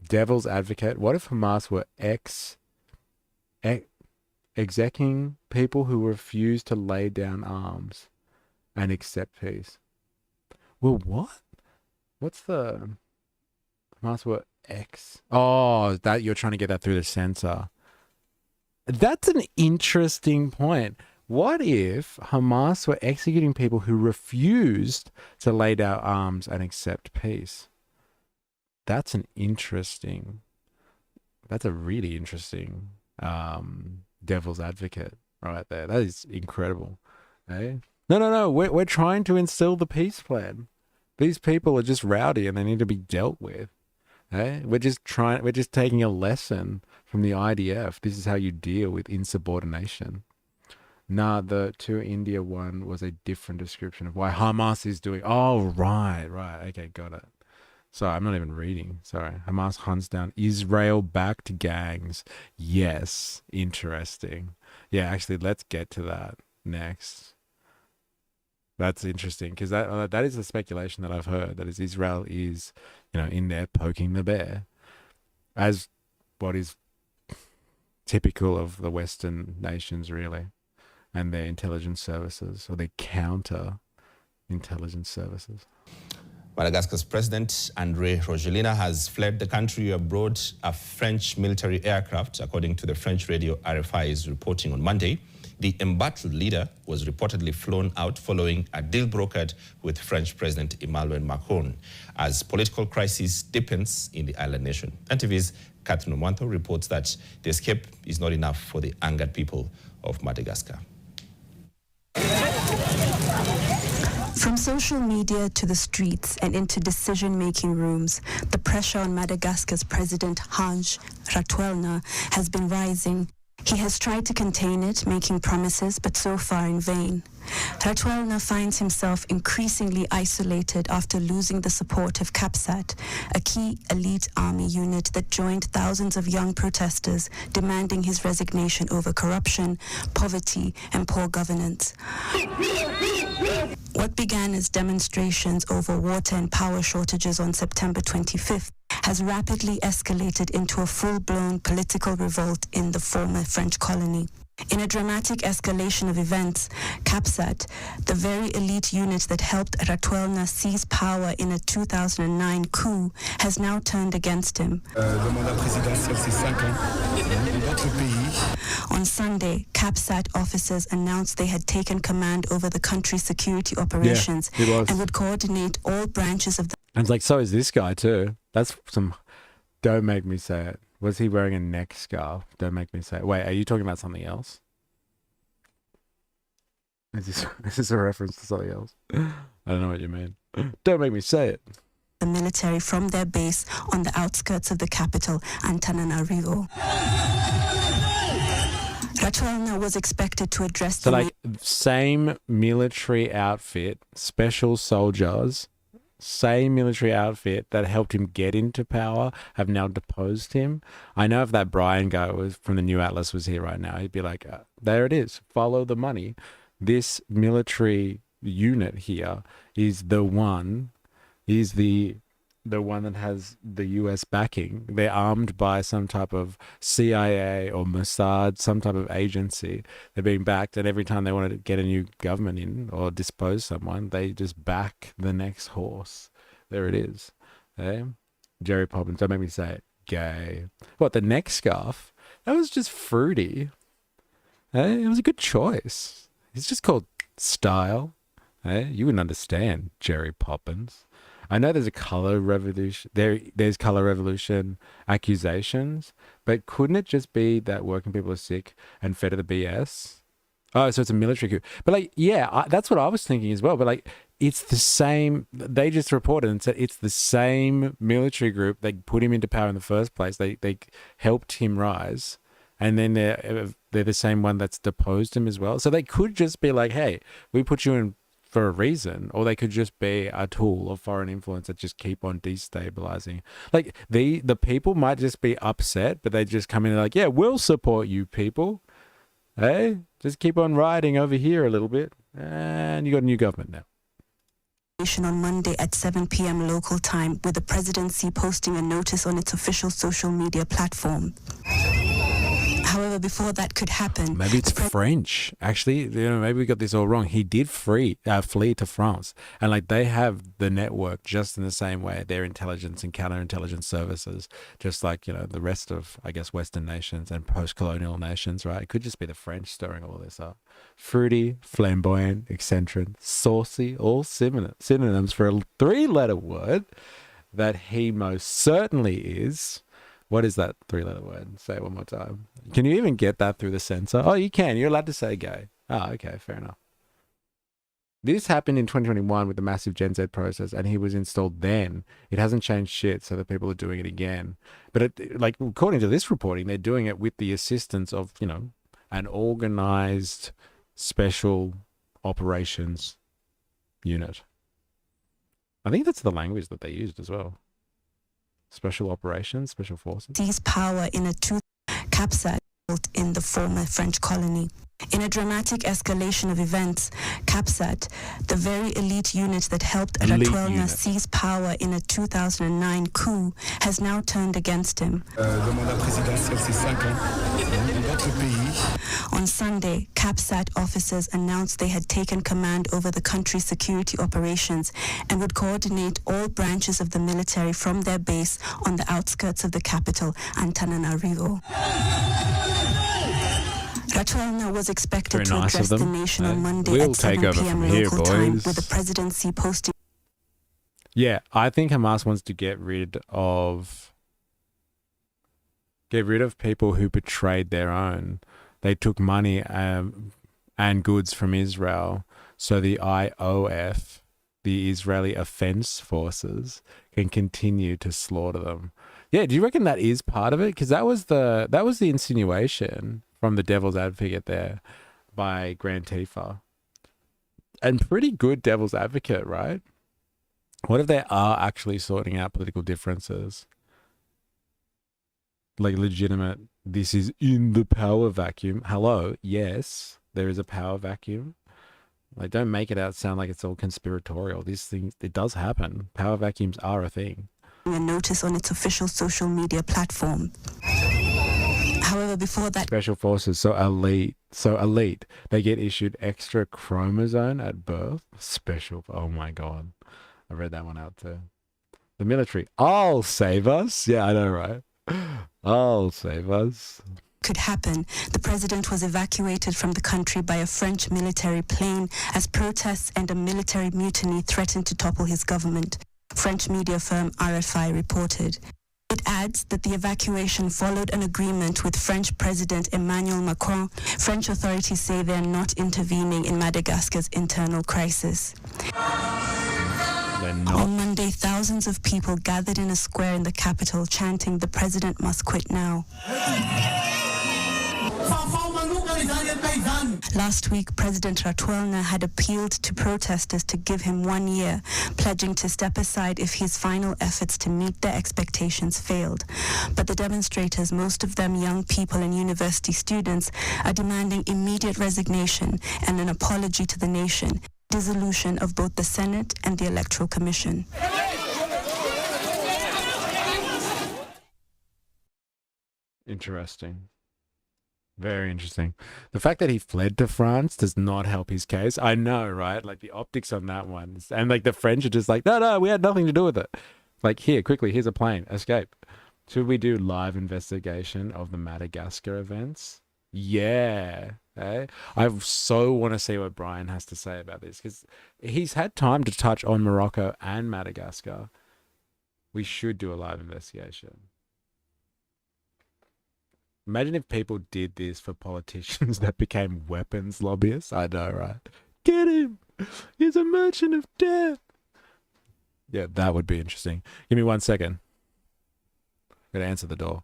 Devil's advocate. What if Hamas were executing people who refuse to lay down arms and accept peace? Well, what? What's the Hamas were Oh, that you're trying to get that through the censor. That's an interesting point. What if Hamas were executing people who refused to lay down arms and accept peace? That's a really interesting devil's advocate right there. That is incredible. Eh? No. We're trying to instill the peace plan. These people are just rowdy and they need to be dealt with. Eh? We're just taking a lesson from the IDF. This is how you deal with insubordination. Nah, the to India one was a different description of why Hamas is doing. Oh, right. Okay, got it. Sorry, I'm not even reading. Sorry. Hamas hunts down Israel-backed gangs. Yes, interesting. Yeah, actually, let's get to that next. That's interesting, because that is the speculation that I've heard, that is Israel is, in there poking the bear, as what is typical of the Western nations, really, and their intelligence services, or their counter-intelligence services. Madagascar's President André Rajoelina has fled the country aboard a French military aircraft, according to the French radio RFI is reporting on Monday. The embattled leader was reportedly flown out following a deal brokered with French President Emmanuel Macron as political crisis deepens in the island nation. NTV's Catherine Omanto reports that the escape is not enough for the angered people of Madagascar. From social media to the streets and into decision-making rooms, the pressure on Madagascar's President Hans Rajoelina has been rising. He has tried to contain it, making promises, but so far in vain. Rajoelina finds himself increasingly isolated after losing the support of CAPSAT, a key elite army unit that joined thousands of young protesters demanding his resignation over corruption, poverty, and poor governance. What began as demonstrations over water and power shortages on September 25th has rapidly escalated into a full-blown political revolt in the former French colony. In a dramatic escalation of events, CAPSAT, the very elite unit that helped Rajoelina seize power in a 2009 coup, has now turned against him. On Sunday, CAPSAT officers announced they had taken command over the country's security operations and would coordinate all branches of the... And it's like, so is this guy too. That's some... Don't make me say it. Was he wearing a neck scarf? Don't make me say it. Wait, are you talking about something else? Is this a reference to something else? I don't know what you mean. Don't make me say it. The military from their base on the outskirts of the capital, Antananarivo. Rajoelina was expected to address So, like, same military outfit, special soldiers, same military outfit that helped him get into power have now deposed him. I know if that Brian guy was from the New Atlas was here right now, he'd be like, there it is, follow the money. This military unit here is the one, is the one that has the US backing. They're armed by some type of CIA or Mossad, some type of agency. They're being backed, and every time they want to get a new government in or dispose someone, they just back the next horse. There it is. Okay? Jerry Poppins, don't make me say it. Gay. What, the neck scarf? That was just fruity. It was a good choice. It's just called style. You wouldn't understand, Jerry Poppins. I know there's a color revolution. There's color revolution accusations, but couldn't it just be that working people are sick and fed to the BS? Oh, so it's a military coup. But like, yeah, that's what I was thinking as well. But like, it's the same. They just reported and said it's the same military group that put him into power in the first place. They helped him rise, and then they're the same one that's deposed him as well. So they could just be like, hey, we put you in for a reason, or they could just be a tool of foreign influence that just keep on destabilizing. Like the people might just be upset, but they just come in and like, yeah, we'll support you people. Hey, just keep on riding over here a little bit, and you got a new government now. On Monday at 7 p.m. local time, with the presidency posting a notice on its official social media platform. However, before that could happen... Maybe it's French. Actually, maybe we got this all wrong. He did flee to France. And like they have the network just in the same way, their intelligence and counterintelligence services, just like, the rest of, I guess, Western nations and post-colonial nations, right? It could just be the French stirring all this up. Fruity, flamboyant, eccentric, saucy, all synonyms for a three-letter word that he most certainly is. What is that three-letter word? Say it one more time. Can you even get that through the censor? Oh, you can. You're allowed to say gay. Oh, okay. Fair enough. This happened in 2021 with the massive Gen Z process, and he was installed then. It hasn't changed shit, so that people are doing it again. But according to this reporting, they're doing it with the assistance of, an organized special operations unit. I think that's the language that they used as well. Special operations, special forces. Seized power in a CAPSAT built in the former French colony. In a dramatic escalation of events, CAPSAT, the very elite unit that helped Rajoelina seize power in a 2009 coup, has now turned against him. On Sunday, CAPSAT officers announced they had taken command over the country's security operations and would coordinate all branches of the military from their base on the outskirts of the capital, Antananarivo. Rajoelina was expected to address the nation on Monday at 7 p.m. local time, with the presidency posting. Yeah, I think Hamas wants to get rid of people who betrayed their own. They took money and goods from Israel, so the IOF, the Israeli Offense Forces, can continue to slaughter them. Yeah, do you reckon that is part of it? Because that was the insinuation from the devil's advocate there by Grand Tifa. And pretty good devil's advocate, right? What if they are actually sorting out political differences? Like legitimate, this is in the power vacuum. Hello, yes, there is a power vacuum. Like, don't make it out sound like it's all conspiratorial. These things, it does happen. Power vacuums are a thing. A notice on its official social media platform. However, before that... Special forces, so elite. They get issued extra chromosome at birth. Special, oh my God. I read that one out too. The military, I'll save us. Yeah, I know, right? I'll save us. Could happen. The president was evacuated from the country by a French military plane as protests and a military mutiny threatened to topple his government. French media firm RFI reported. It adds that the evacuation followed an agreement with French President Emmanuel Macron. French authorities say they are not intervening in Madagascar's internal crisis. On Monday, thousands of people gathered in a square in the capital chanting, "The president must quit now." Last week, President Rajoelina had appealed to protesters to give him 1 year, pledging to step aside if his final efforts to meet their expectations failed. But the demonstrators, most of them young people and university students, are demanding immediate resignation and an apology to the nation, dissolution of both the Senate and the Electoral Commission. Interesting. Very interesting. The fact that he fled to France does not help his case. I know, right? Like the optics on that one. And like the French are just like, no, we had nothing to do with it. Like, here, quickly, here's a plane. Escape. Should we do live investigation of the Madagascar events? Yeah. Eh? I so want to see what Brian has to say about this, because he's had time to touch on Morocco and Madagascar. We should do a live investigation. Imagine if people did this for politicians that became weapons lobbyists. I know, right? Get him! He's a merchant of death! Yeah, that would be interesting. Give me 1 second. Gotta answer the door.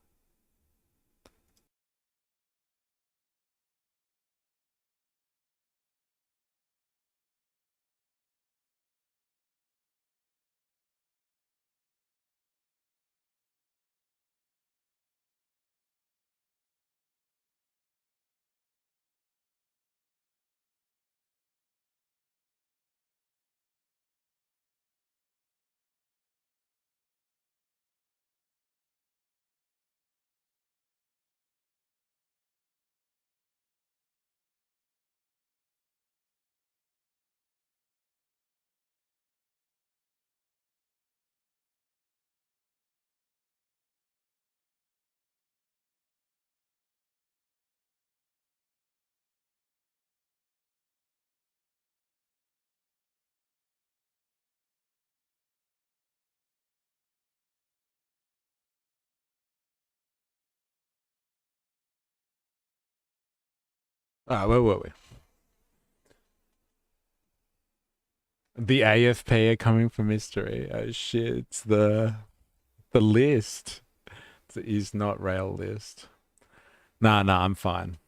Where were we? The AFP are coming for mystery. Oh shit, it's the list. It's the Is Not Rail list. Nah, I'm fine.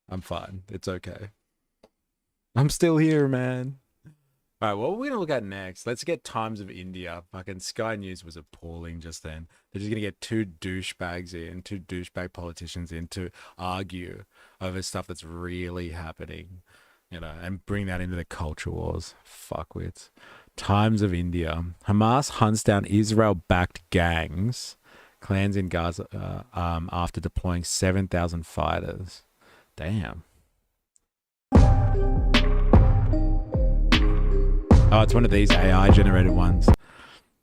I'm fine. It's okay. I'm still here, man. Alright, what are we gonna look at next? Let's get Times of India. Fucking Sky News was appalling just then. They're just gonna get two douchebag politicians in to argue over stuff that's really happening, you know, and bring that into the culture wars. Fuckwits. Times of India. Hamas hunts down Israel-backed gangs, clans in Gaza, after deploying 7,000 fighters. Damn. Oh, it's one of these AI-generated ones.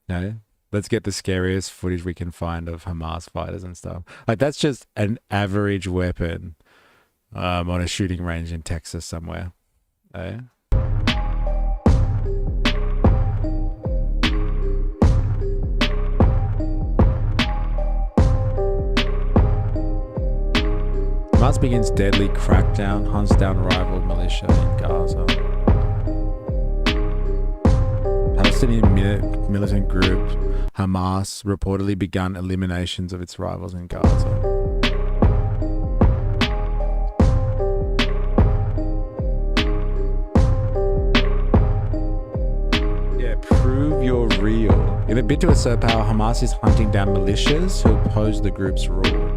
No, let's get the scariest footage we can find of Hamas fighters and stuff. Like, that's just an average weapon on a shooting range in Texas somewhere. Eh? Hamas begins deadly crackdown, hunts down rival militia in Gaza. Palestinian militant group Hamas reportedly begun eliminations of its rivals in Gaza. Yeah, prove you're real. In a bid to assert power, Hamas is hunting down militias who oppose the group's rule.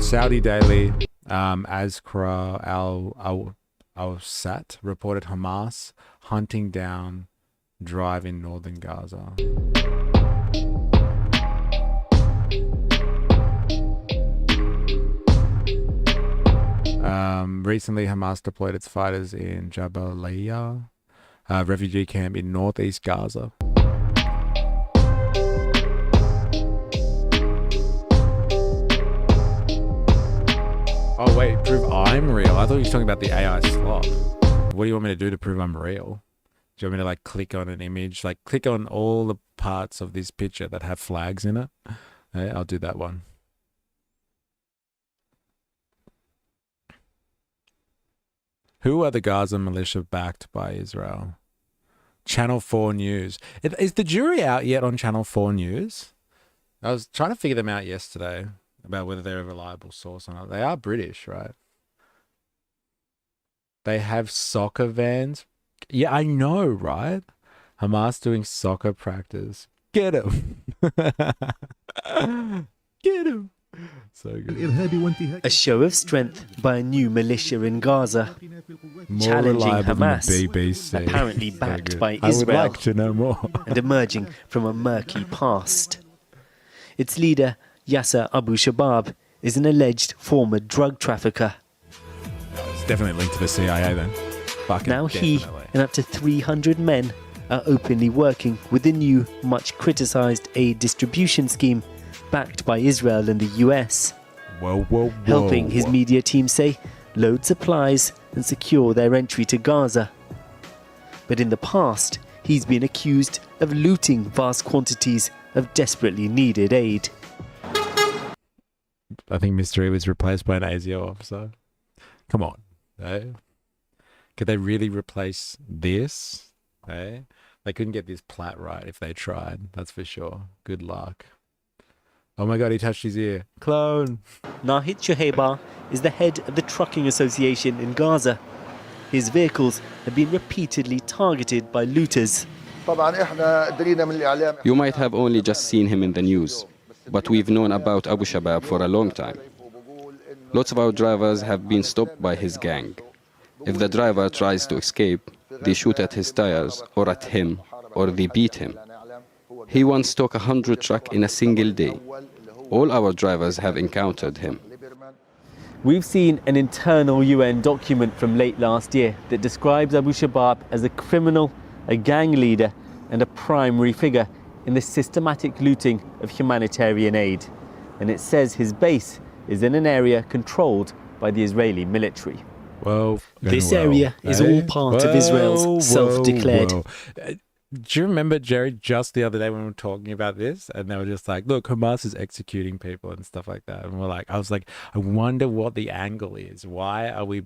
Saudi Daily, Azkra al-Sat reported Hamas hunting down drive in northern Gaza. Recently, Hamas deployed its fighters in Jabalia, a refugee camp in northeast Gaza. Oh wait, prove I'm real. I thought you were talking about the AI slop. what do you want me to do to prove I'm real? Do you want me to like click on an image, like click on all the parts of this picture that have flags in it? Okay, I'll do that one. Who are the Gaza militia backed by Israel? Channel 4 News. Is the jury out yet on Channel 4 News? I was trying to figure them out yesterday about whether they're a reliable source or not. They are British, right? They have soccer vans. Yeah, I know, right? Hamas doing soccer practice. Get him. Get him. So good. A show of strength by a new militia in Gaza, challenging Hamas, BBC. apparently backed So by I would Israel, like to know more. and emerging from a murky past. Its leader, Yasser Abu Shabab, is an alleged former drug trafficker. It's definitely linked to the CIA then. Fucking Now he definitely. and up to 300 men are openly working with the new, much criticised aid distribution scheme backed by Israel and the US. Whoa, whoa, whoa. Helping, his media team say, load supplies and secure their entry to Gaza. But in the past, he's been accused of looting vast quantities of desperately needed aid. I think Mystery was replaced by an ASIO officer. Come on. Eh? Could they really replace this? Eh? They couldn't get this plat right if they tried. That's for sure. Good luck. Oh my God, he touched his ear. Clone. Nahid Shoheba is the head of the Trucking Association in Gaza. His vehicles have been repeatedly targeted by looters. You might have only just seen him in the news, but we've known about Abu Shabab for a long time. Lots of our drivers have been stopped by his gang. If the driver tries to escape, they shoot at his tires or at him, or they beat him. He once took 100 trucks in a single day. All our drivers have encountered him. We've seen an internal UN document from late last year that describes Abu Shabab as a criminal, a gang leader, and a primary figure in the systematic looting of humanitarian aid. And it says his base is in an area controlled by the Israeli military. Whoa. This area is all part of Israel's self-declared. Do you remember, Jerry, just the other day when we were talking about this, and they were just like, look, Hamas is executing people and stuff like that. And I was like, I wonder what the angle is. Why are we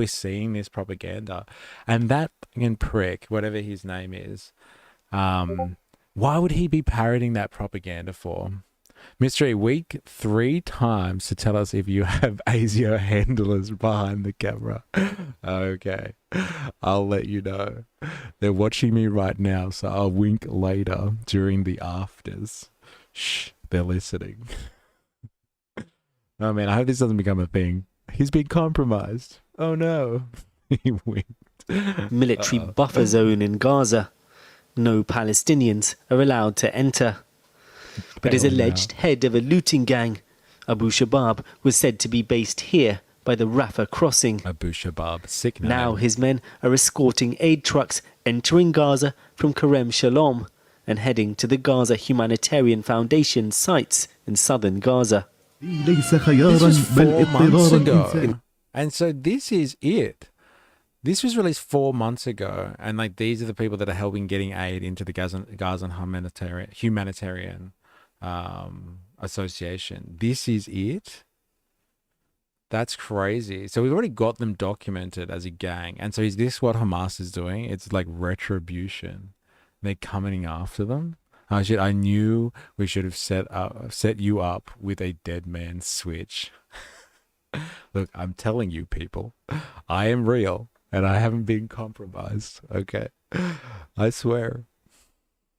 seeing this propaganda? And that fucking prick, whatever his name is, why would he be parroting that propaganda for? Mystery Week 3 times to tell us if you have ASIO handlers behind the camera. Okay, I'll let you know. They're watching me right now, so I'll wink later during the afters. Shh, they're listening. Oh man, I hope this doesn't become a thing. He's been compromised. Oh no. He winked. Military buffer zone in Gaza. No Palestinians are allowed to enter. But his alleged head of a looting gang, Abu Shabab, was said to be based here by the Rafah crossing. Abu Shabab, sick name. Now his men are escorting aid trucks entering Gaza from Kerem Shalom and heading to the Gaza Humanitarian Foundation sites in southern Gaza. This was 4 months ago. And so this is it. This was released 4 months ago, and like these are the people that are helping getting aid into the Gaza humanitarian association. This is it. That's crazy. So we've already got them documented as a gang, and so is this what Hamas is doing? It's like retribution. They're coming after them. Oh shit! I knew we should have set you up with a dead man switch. Look, I'm telling you, people, I am real. And I haven't been compromised, okay? I swear.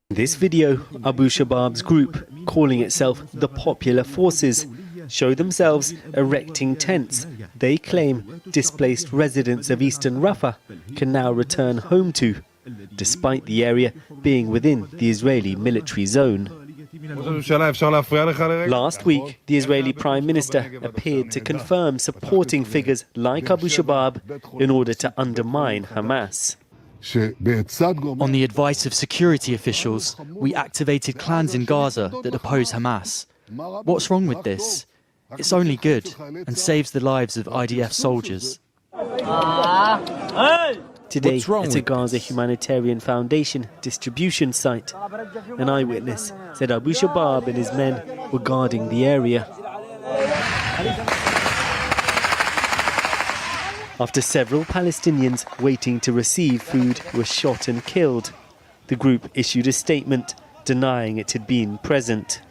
This video, Abu Shabab's group, calling itself the Popular Forces, show themselves erecting tents they claim displaced residents of eastern Rafah can now return home to, despite the area being within the Israeli military zone. Last week, the Israeli Prime Minister appeared to confirm supporting figures like Abu Shabab in order to undermine Hamas. On the advice of security officials, we activated clans in Gaza that oppose Hamas. What's wrong with this? It's only good and saves the lives of IDF soldiers. Today, What's wrong at a with Gaza this? Humanitarian Foundation distribution site, an eyewitness said Abu Shabab and his men were guarding the area. After several Palestinians waiting to receive food were shot and killed, the group issued a statement denying it had been present.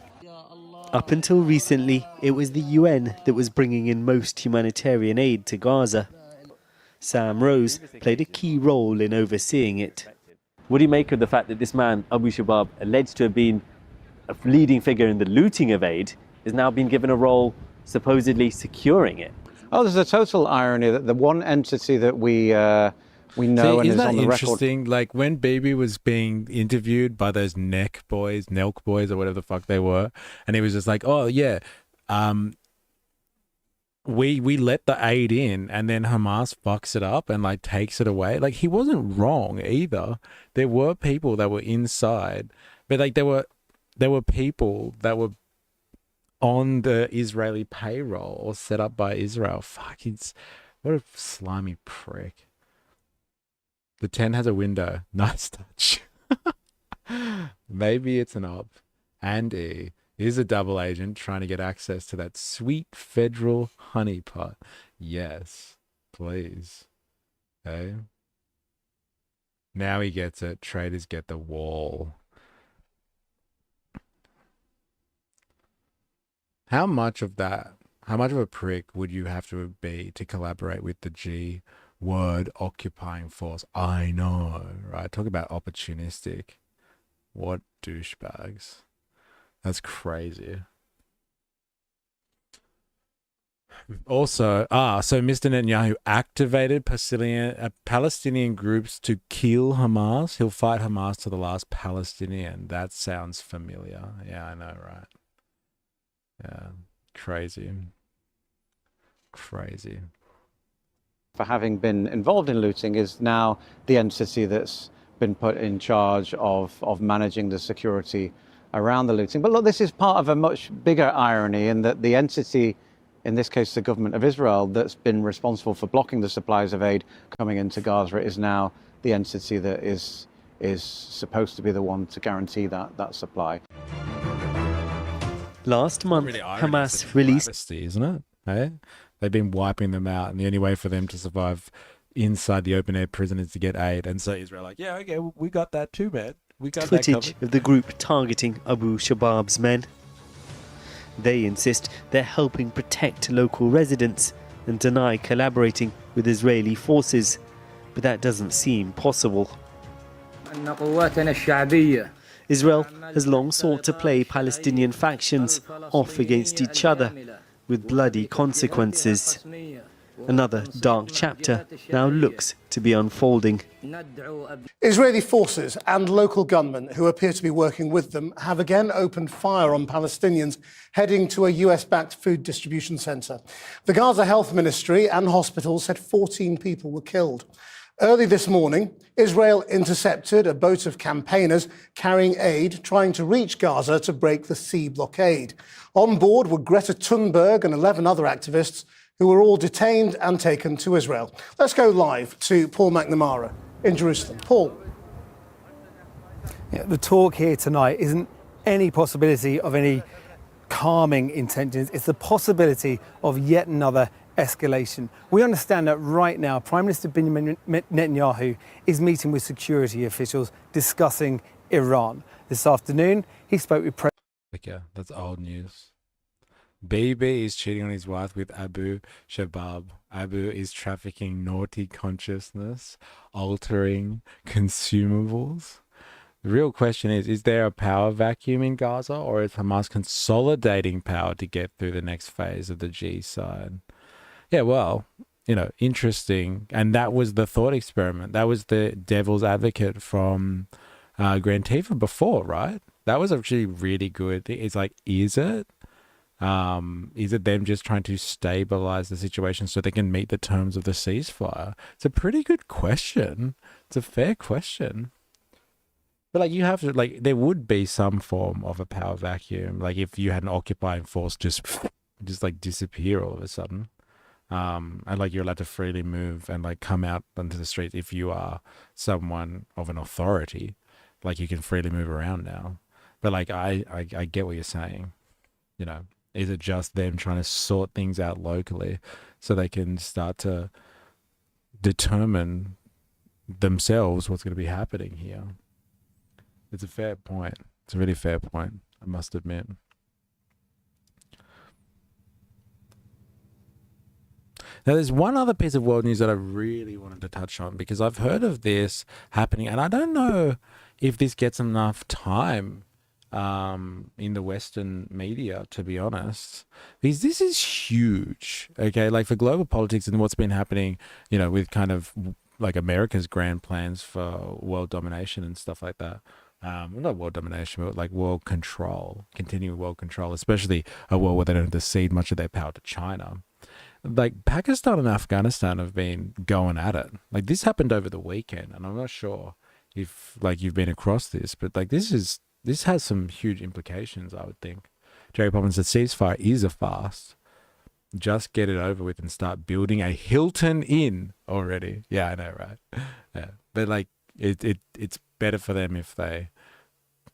Up until recently, it was the UN that was bringing in most humanitarian aid to Gaza. Sam Rose played a key role in overseeing it. What do you make of the fact that this man, Abu Shabab, alleged to have been a leading figure in the looting of aid, is now being given a role supposedly securing it? Oh, there's a total irony that the one entity that we know and is on the record. Isn't that interesting? Like when Bibi was being interviewed by those Nelk boys or whatever the fuck they were, and he was just like, "Oh yeah, we let the aid in, and then Hamas fucks it up and like takes it away." Like he wasn't wrong either. There were people that were inside, but like there were people that were on the Israeli payroll or set up by Israel. Fuck, what a slimy prick. The 10 has a window. Nice touch. Maybe it's an op. Andy is a double agent trying to get access to that sweet federal honeypot. Yes, please. Okay. Now he gets it. Traders get the wall. How much of a prick would you have to be to collaborate with the G word occupying force? I know, right? Talk about opportunistic. What douchebags. That's crazy. Also, so Mr. Netanyahu activated Palestinian groups to kill Hamas. He'll fight Hamas to the last Palestinian. That sounds familiar. Yeah, I know, right? Yeah, crazy. Crazy. For having been involved in looting is now the entity that's been put in charge of managing the security around the looting. But look, this is part of a much bigger irony in that the entity, in this case the government of Israel, that's been responsible for blocking the supplies of aid coming into Gaza is now the entity that is supposed to be the one to guarantee that supply. Last month, Hamas released... Travesty, isn't it? Hey? They've been wiping them out, and the only way for them to survive inside the open-air prison is to get aid. And so Israel like, yeah, okay, we got that too, man. We got that footage covered. of the group targeting Abu Shabab's men. They insist they're helping protect local residents and deny collaborating with Israeli forces, but that doesn't seem possible. Israel has long sought to play Palestinian factions off against each other, with bloody consequences. Another dark chapter now looks to be unfolding. Israeli forces and local gunmen who appear to be working with them have again opened fire on Palestinians heading to a US-backed food distribution centre. The Gaza Health Ministry and hospitals said 14 people were killed. Early this morning, Israel intercepted a boat of campaigners carrying aid trying to reach Gaza to break the sea blockade. On board were Greta Thunberg and 11 other activists who were all detained and taken to Israel. Let's go live to Paul McNamara in Jerusalem. Paul. Yeah, the talk here tonight isn't any possibility of any calming intentions. It's the possibility of yet another escalation. We understand that right now, Prime Minister Benjamin Netanyahu is meeting with security officials discussing Iran. This afternoon, he spoke with President... Okay, that's old news. Bibi is cheating on his wife with Abu Shabab. Abu is trafficking naughty consciousness, altering consumables. The real question is there a power vacuum in Gaza, or is Hamas consolidating power to get through the next phase of the G side? Yeah, well, interesting. And that was the thought experiment. That was the devil's advocate from Grand Tifa before, right? That was actually really good. It's like, is it them just trying to stabilize the situation so they can meet the terms of the ceasefire? It's a pretty good question. It's a fair question. But you have to, there would be some form of a power vacuum. If you had an occupying force just disappear all of a sudden. And like you're allowed to freely move and like come out onto the street if you are someone of an authority. Like you can freely move around now. But like I get what you're saying. You know, is it just them trying to sort things out locally so they can start to determine themselves what's going to be happening here? It's a fair point. It's a really fair point, I must admit. Now, there's one other piece of world news that I really wanted to touch on, because I've heard of this happening, and I don't know if this gets enough time in the Western media, to be honest, because this is huge, okay? Like for global politics and what's been happening, you know, with kind of like America's grand plans for world domination and stuff like that. Not world domination, but like world control, continuing world control, especially a world where they don't have to cede much of their power to China. Like Pakistan and Afghanistan have been going at it. Like this happened over the weekend, and I'm not sure if like you've been across this, but like this has some huge implications, I would think. Jerry Poppins said ceasefire is a fast. Just get it over with and start building a Hilton Inn already. Yeah, I know, right? Yeah, but like it's better for them if they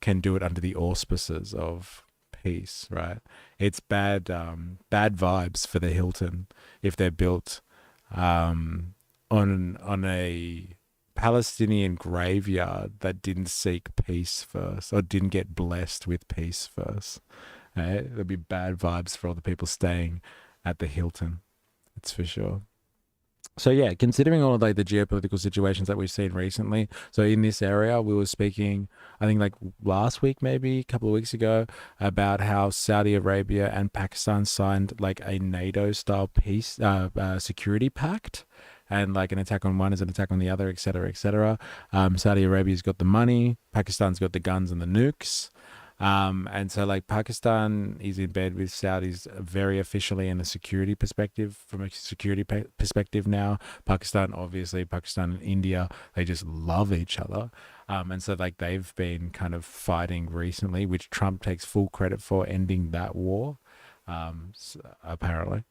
can do it under the auspices of peace, right? It's bad vibes for the Hilton if they're built on a Palestinian graveyard that didn't seek peace first or didn't get blessed with peace first. Right? There'll be bad vibes for all the people staying at the Hilton. That's for sure. So yeah, considering all of like the geopolitical situations that we've seen recently, so in this area, we were speaking, I think like last week, maybe a couple of weeks ago, about how Saudi Arabia and Pakistan signed like a NATO-style peace security pact, and like an attack on one is an attack on the other, etc., etc. Saudi Arabia's got the money, Pakistan's got the guns and the nukes. And so like Pakistan is in bed with Saudis very officially in a security perspective, from a security perspective now. Pakistan and India, they just love each other. And so like they've been kind of fighting recently, which Trump takes full credit for ending that war, apparently.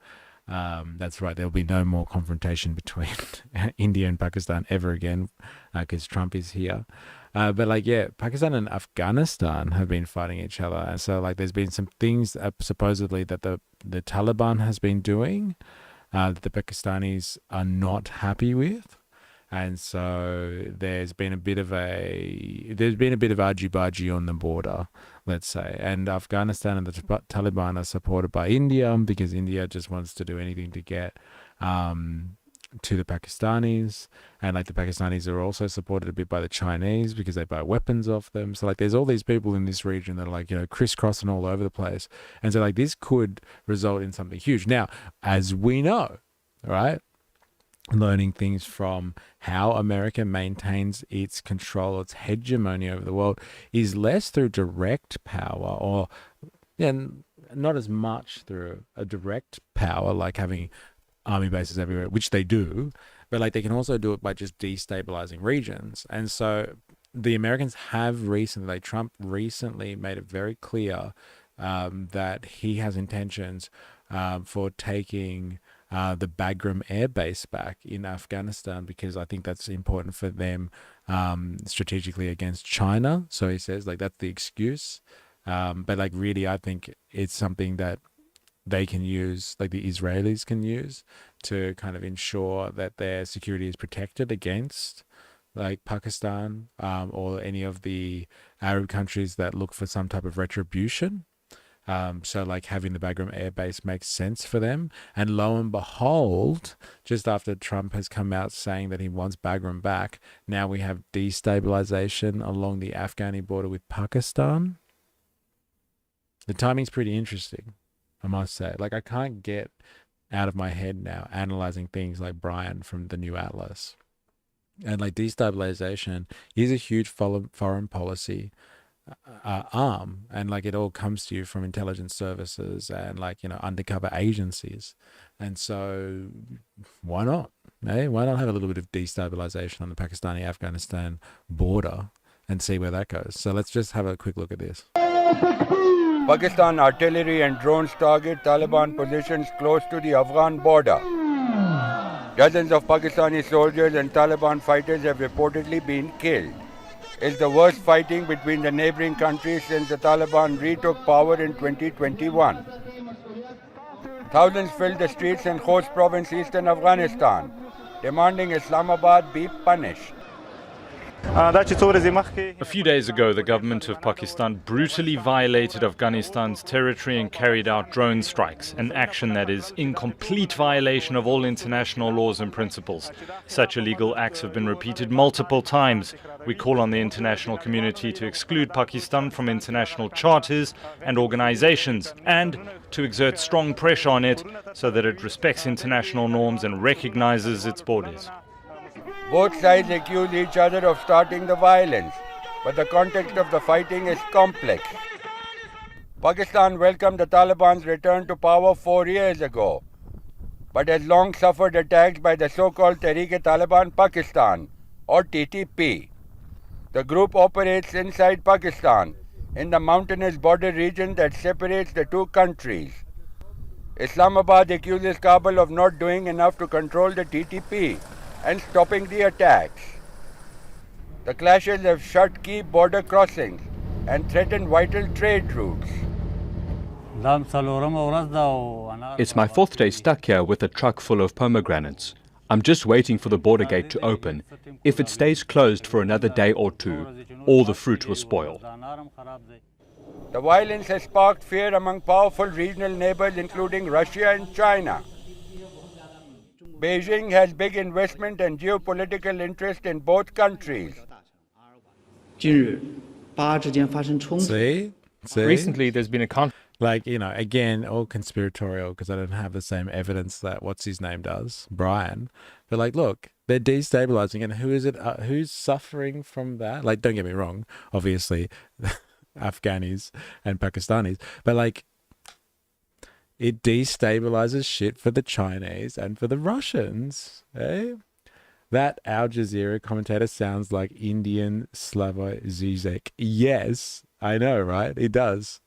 That's right. There'll be no more confrontation between India and Pakistan ever again, because Trump is here. But like, yeah, Pakistan and Afghanistan have been fighting each other. And so like, there's been some things supposedly that the Taliban has been doing that the Pakistanis are not happy with. And so there's been a bit of argy-bargy on the border, let's say. And Afghanistan and the Taliban are supported by India, because India just wants to do anything to get to the Pakistanis. And like the Pakistanis are also supported a bit by the Chinese because they buy weapons off them. So like there's all these people in this region that are like, you know, crisscrossing all over the place. And so like this could result in something huge. Now, as we know, right, learning things from how America maintains its control, its hegemony over the world, is less through direct power, or not as much through a direct power like having army bases everywhere, which they do, but like they can also do it by just destabilizing regions. And so the Americans have recently, like Trump recently made it very clear that he has intentions for taking the Bagram Air Base back in Afghanistan, because I think that's important for them strategically against China. So he says like that's the excuse. But like really, I think it's something that they can use, like the Israelis can use, to kind of ensure that their security is protected against like Pakistan or any of the Arab countries that look for some type of retribution. So like having the Bagram Air Base makes sense for them. And lo and behold, just after Trump has come out saying that he wants Bagram back, now we have destabilization along the Afghani border with Pakistan. The timing's pretty interesting, I must say. Like I can't get out of my head now analyzing things like Brian from the New Atlas. And like destabilization is a huge foreign policy arm, and like it all comes to you from intelligence services and like, you know, undercover agencies. And so why not? Why not have a little bit of destabilization on the Pakistani-Afghanistan border and see where that goes? So let's just have a quick look at this. Pakistan artillery and drones target Taliban positions close to the Afghan border. Dozens of Pakistani soldiers and Taliban fighters have reportedly been killed. It's the worst fighting between the neighboring countries since the Taliban retook power in 2021. Thousands filled the streets in Khost province, eastern Afghanistan, demanding Islamabad be punished. A few days ago, the government of Pakistan brutally violated Afghanistan's territory and carried out drone strikes, an action that is in complete violation of all international laws and principles. Such illegal acts have been repeated multiple times. We call on the international community to exclude Pakistan from international charters and organizations, and to exert strong pressure on it so that it respects international norms and recognizes its borders. Both sides accuse each other of starting the violence, but the context of the fighting is complex. Pakistan welcomed the Taliban's return to power 4 years ago, but has long suffered attacks by the so-called Tehreek-e-Taliban Pakistan, or TTP. The group operates inside Pakistan, in the mountainous border region that separates the two countries. Islamabad accuses Kabul of not doing enough to control the TTP and stopping the attacks. The clashes have shut key border crossings and threatened vital trade routes. It's my fourth day stuck here with a truck full of pomegranates. I'm just waiting for the border gate to open. If it stays closed for another day or two, all the fruit will spoil. The violence has sparked fear among powerful regional neighbors including Russia and China. Beijing has big investment and geopolitical interest in both countries. See? Recently, there's been a conflict. Like, you know, again, all conspiratorial because I don't have the same evidence that what's his name does, Brian. But like, look, they're destabilizing, and who is it? Who's suffering from that? Like, don't get me wrong, obviously, Afghanis and Pakistanis, but like, it destabilizes shit for the Chinese and for the Russians, eh? That Al Jazeera commentator sounds like Indian Slavoj Zizek. Yes, I know, right? He does.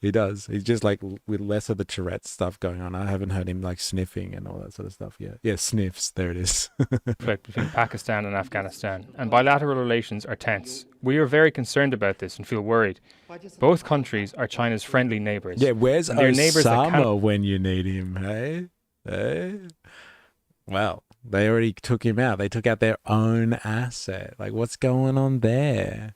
He does. He's just like with less of the Tourette stuff going on. I haven't heard him like sniffing and all that sort of stuff yet. Yeah, sniffs. There it is. Conflict between Pakistan and Afghanistan, and bilateral relations are tense. We are very concerned about this and feel worried. Both countries are China's friendly neighbours. Yeah, where's Osama when you need him, hey? Hey? Well, they already took him out. They took out their own asset. Like, what's going on there?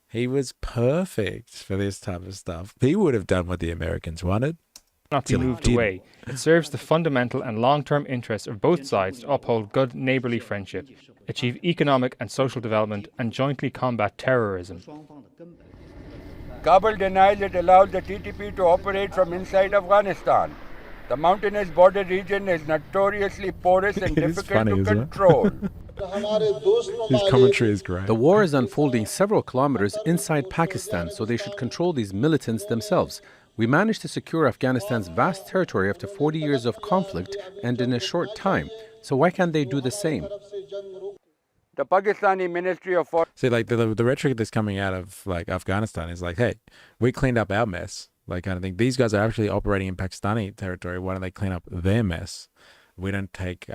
He was perfect for this type of stuff. He would have done what the Americans wanted. Not be moved away. It serves the fundamental and long-term interests of both sides to uphold good neighbourly friendship, achieve economic and social development, and jointly combat terrorism. Kabul denies it allows the TTP to operate from inside Afghanistan. The mountainous border region is notoriously porous and difficult to control. His commentary is great. The war is unfolding several kilometers inside Pakistan, so they should control these militants themselves. We managed to secure Afghanistan's vast territory after 40 years of conflict and in a short time. So why can't they do the same? The Pakistani Ministry of Foreign... See, like the rhetoric that's coming out of like Afghanistan is like, hey, we cleaned up our mess, like kind of thing. These guys are actually operating in Pakistani territory. Why don't they clean up their mess? We don't take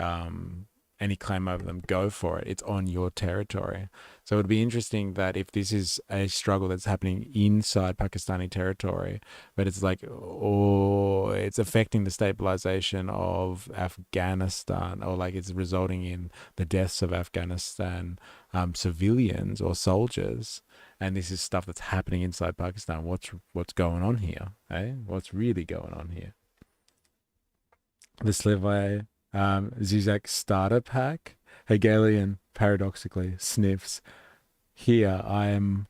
any claim over them. Go for it. It's on your territory. So it would be interesting that if this is a struggle that's happening inside Pakistani territory, but it's like, oh, it's affecting the stabilization of Afghanistan, or like it's resulting in the deaths of Afghanistan civilians or soldiers, and this is stuff that's happening inside Pakistan. What's going on here? Eh? What's really going on here? The Slavoj Zizek starter pack. Hegelian paradoxically sniffs. Here I am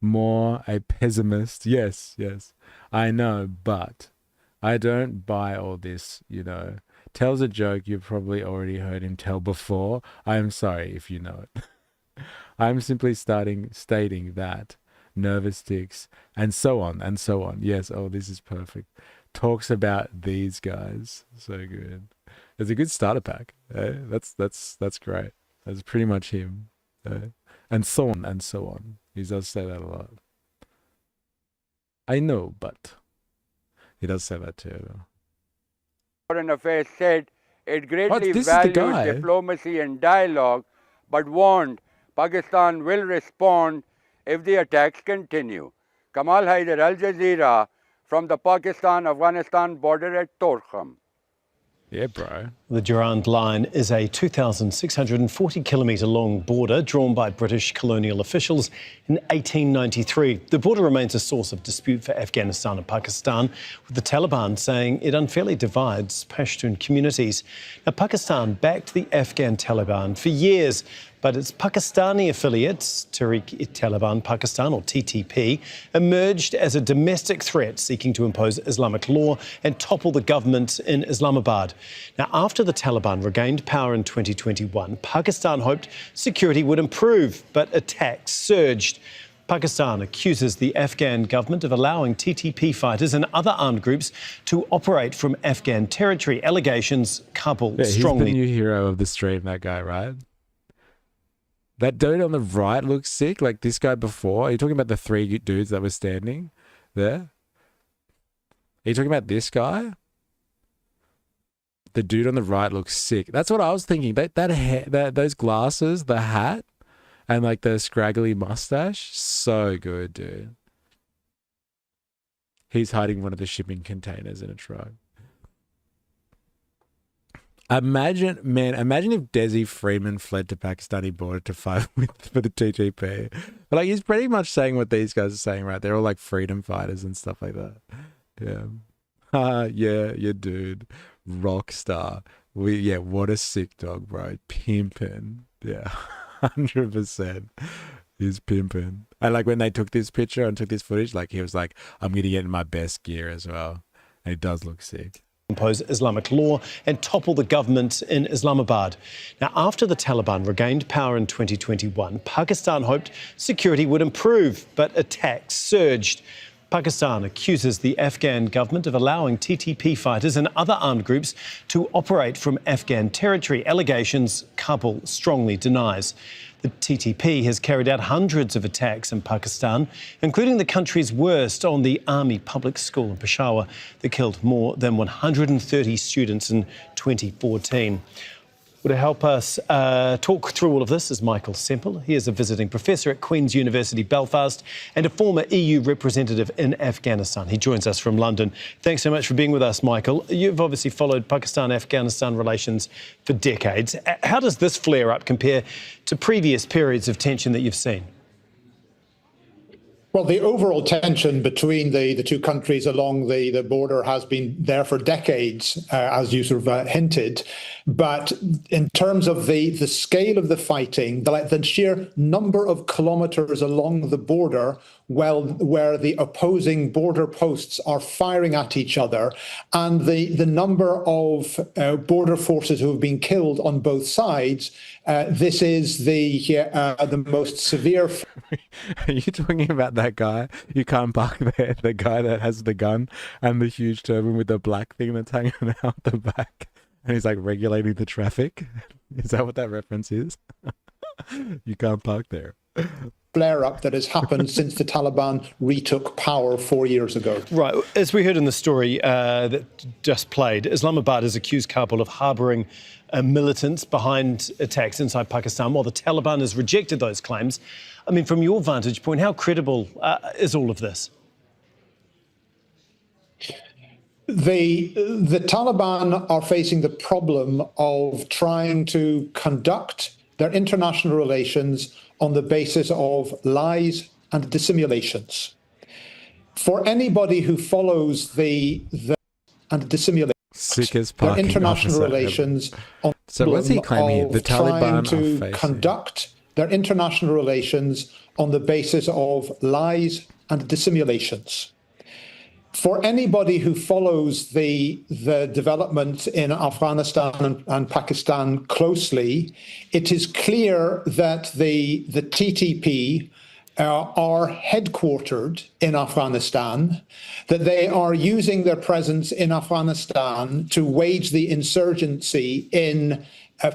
more a pessimist. Yes, I know, but I don't buy all this, you know. Tells a joke you've probably already heard him tell before. I am sorry if you know it. I'm simply stating that nervous tics and so on and so on. Yes, oh, this is perfect. Talks about these guys. So good. It's a good starter pack. Eh? That's great. That's pretty much him. And so on and so on. He does say that a lot. I know, but he does say that too. Foreign Affairs said It greatly this is the valued guy. diplomacy and dialogue, but warned Pakistan will respond if the attacks continue. Kamal Haider, Al Jazeera, from the Pakistan-Afghanistan border at Torkham. Yeah, bro. The Durand Line is a 2,640-kilometre long border drawn by British colonial officials in 1893. The border remains a source of dispute for Afghanistan and Pakistan, with the Taliban saying it unfairly divides Pashtun communities. Now, Pakistan backed the Afghan Taliban for years, but its Pakistani affiliate, Tehrik-i-Taliban Pakistan, or TTP, emerged as a domestic threat seeking to impose Islamic law and topple the government in Islamabad. Now, after the Taliban regained power in 2021, Pakistan hoped security would improve, but attacks surged. Pakistan accuses the Afghan government of allowing TTP fighters and other armed groups to operate from Afghan territory. Allegations Kabul strongly... He's the new hero of the stream, that guy, right? That dude on the right looks sick. Like this guy before. Are you talking about the three dudes that were standing there? Are you talking about this guy? The dude on the right looks sick. That's what I was thinking. Those glasses, the hat, and like the scraggly mustache, so good, dude. He's hiding one of the shipping containers in a truck. Imagine if Desi Freeman fled to Pakistani border to fight for the TTP. But like, he's pretty much saying what these guys are saying, right? They're all like freedom fighters and stuff like that. Yeah. Yeah, dude. Rock star. What a sick dog, bro. Pimpin'. Yeah, 100%. He's pimping. And like when they took this picture and took this footage, like he was like, I'm going to get in my best gear as well. And it does look sick. Impose Islamic law and topple the government in Islamabad. Now, after the Taliban regained power in 2021, Pakistan hoped security would improve, but attacks surged. Pakistan accuses the Afghan government of allowing TTP fighters and other armed groups to operate from Afghan territory. Allegations Kabul strongly denies. The TTP has carried out hundreds of attacks in Pakistan, including the country's worst on the Army Public School in Peshawar that killed more than 130 students in 2014. To help us talk through all of this is Michael Semple. He is a visiting professor at Queen's University Belfast and a former EU representative in Afghanistan. He joins us from London. Thanks so much for being with us, Michael. You've obviously followed Pakistan-Afghanistan relations for decades. How does this flare-up compare to previous periods of tension that you've seen? Well, the overall tension between the two countries along the border has been there for decades, as you sort of hinted. But in terms of the scale of the fighting, the sheer number of kilometres along the border, where the opposing border posts are firing at each other, and the number of border forces who have been killed on both sides, this is the most severe. Are you talking about that guy? You can't park there. The guy that has the gun and the huge turban with the black thing that's hanging out the back, and he's like regulating the traffic. Is that what that reference is? You can't park there. Flare-up that has happened since the Taliban retook power 4 years ago. Right. As we heard in the story that just played, Islamabad has accused Kabul of harbouring militants behind attacks inside Pakistan, while the Taliban has rejected those claims. I mean, from your vantage point, how credible is all of this? The Taliban are facing the problem of trying to conduct their international relations on the basis of lies and dissimulations. For anybody who follows the dissimulation, their international relations on so what's he claiming? The Taliban to conduct their international relations on the basis of lies and dissimulations. For anybody who follows the development in Afghanistan and Pakistan closely, it is clear that the TTP are headquartered in Afghanistan, that they are using their presence in Afghanistan to wage the insurgency in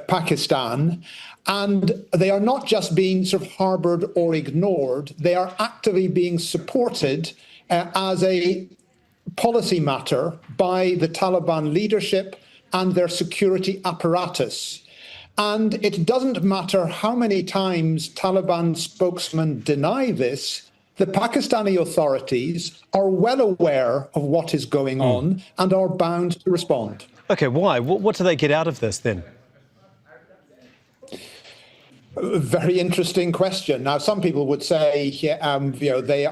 Pakistan. And they are not just being sort of harboured or ignored, they are actively being supported as a policy matter by the Taliban leadership, and their security apparatus. And it doesn't matter how many times Taliban spokesmen deny this, the Pakistani authorities are well aware of what is going on and are bound to respond. OK, why? What do they get out of this then? Very interesting question. Now, some people would say, they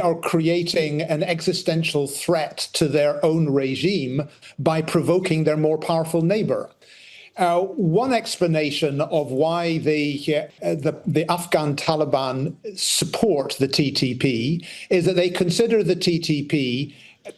are creating an existential threat to their own regime by provoking their more powerful neighbor. One explanation of why the Afghan Taliban support the TTP is that they consider the TTP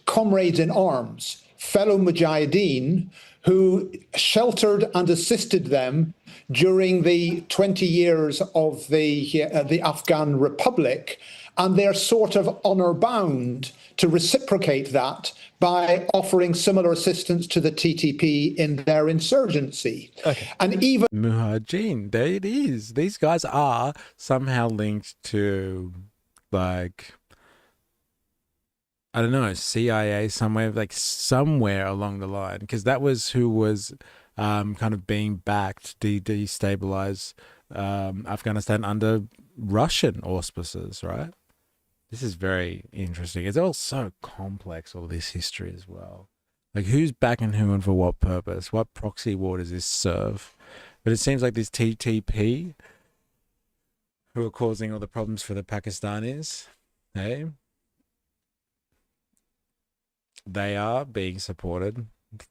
comrades in arms, fellow mujahideen who sheltered and assisted them during the 20 years of the Afghan Republic, and they're sort of honor-bound to reciprocate that by offering similar assistance to the TTP in their insurgency. Okay. And even Mujahideen, there it is. These guys are somehow linked to, like, I don't know, CIA somewhere along the line, because that was who was kind of being backed to destabilize Afghanistan under Russian auspices, right? This is very interesting. It's all so complex, all this history as well. Like, who's backing who and for what purpose? What proxy war does this serve? But it seems like this TTP, who are causing all the problems for the Pakistanis, hey? They are being supported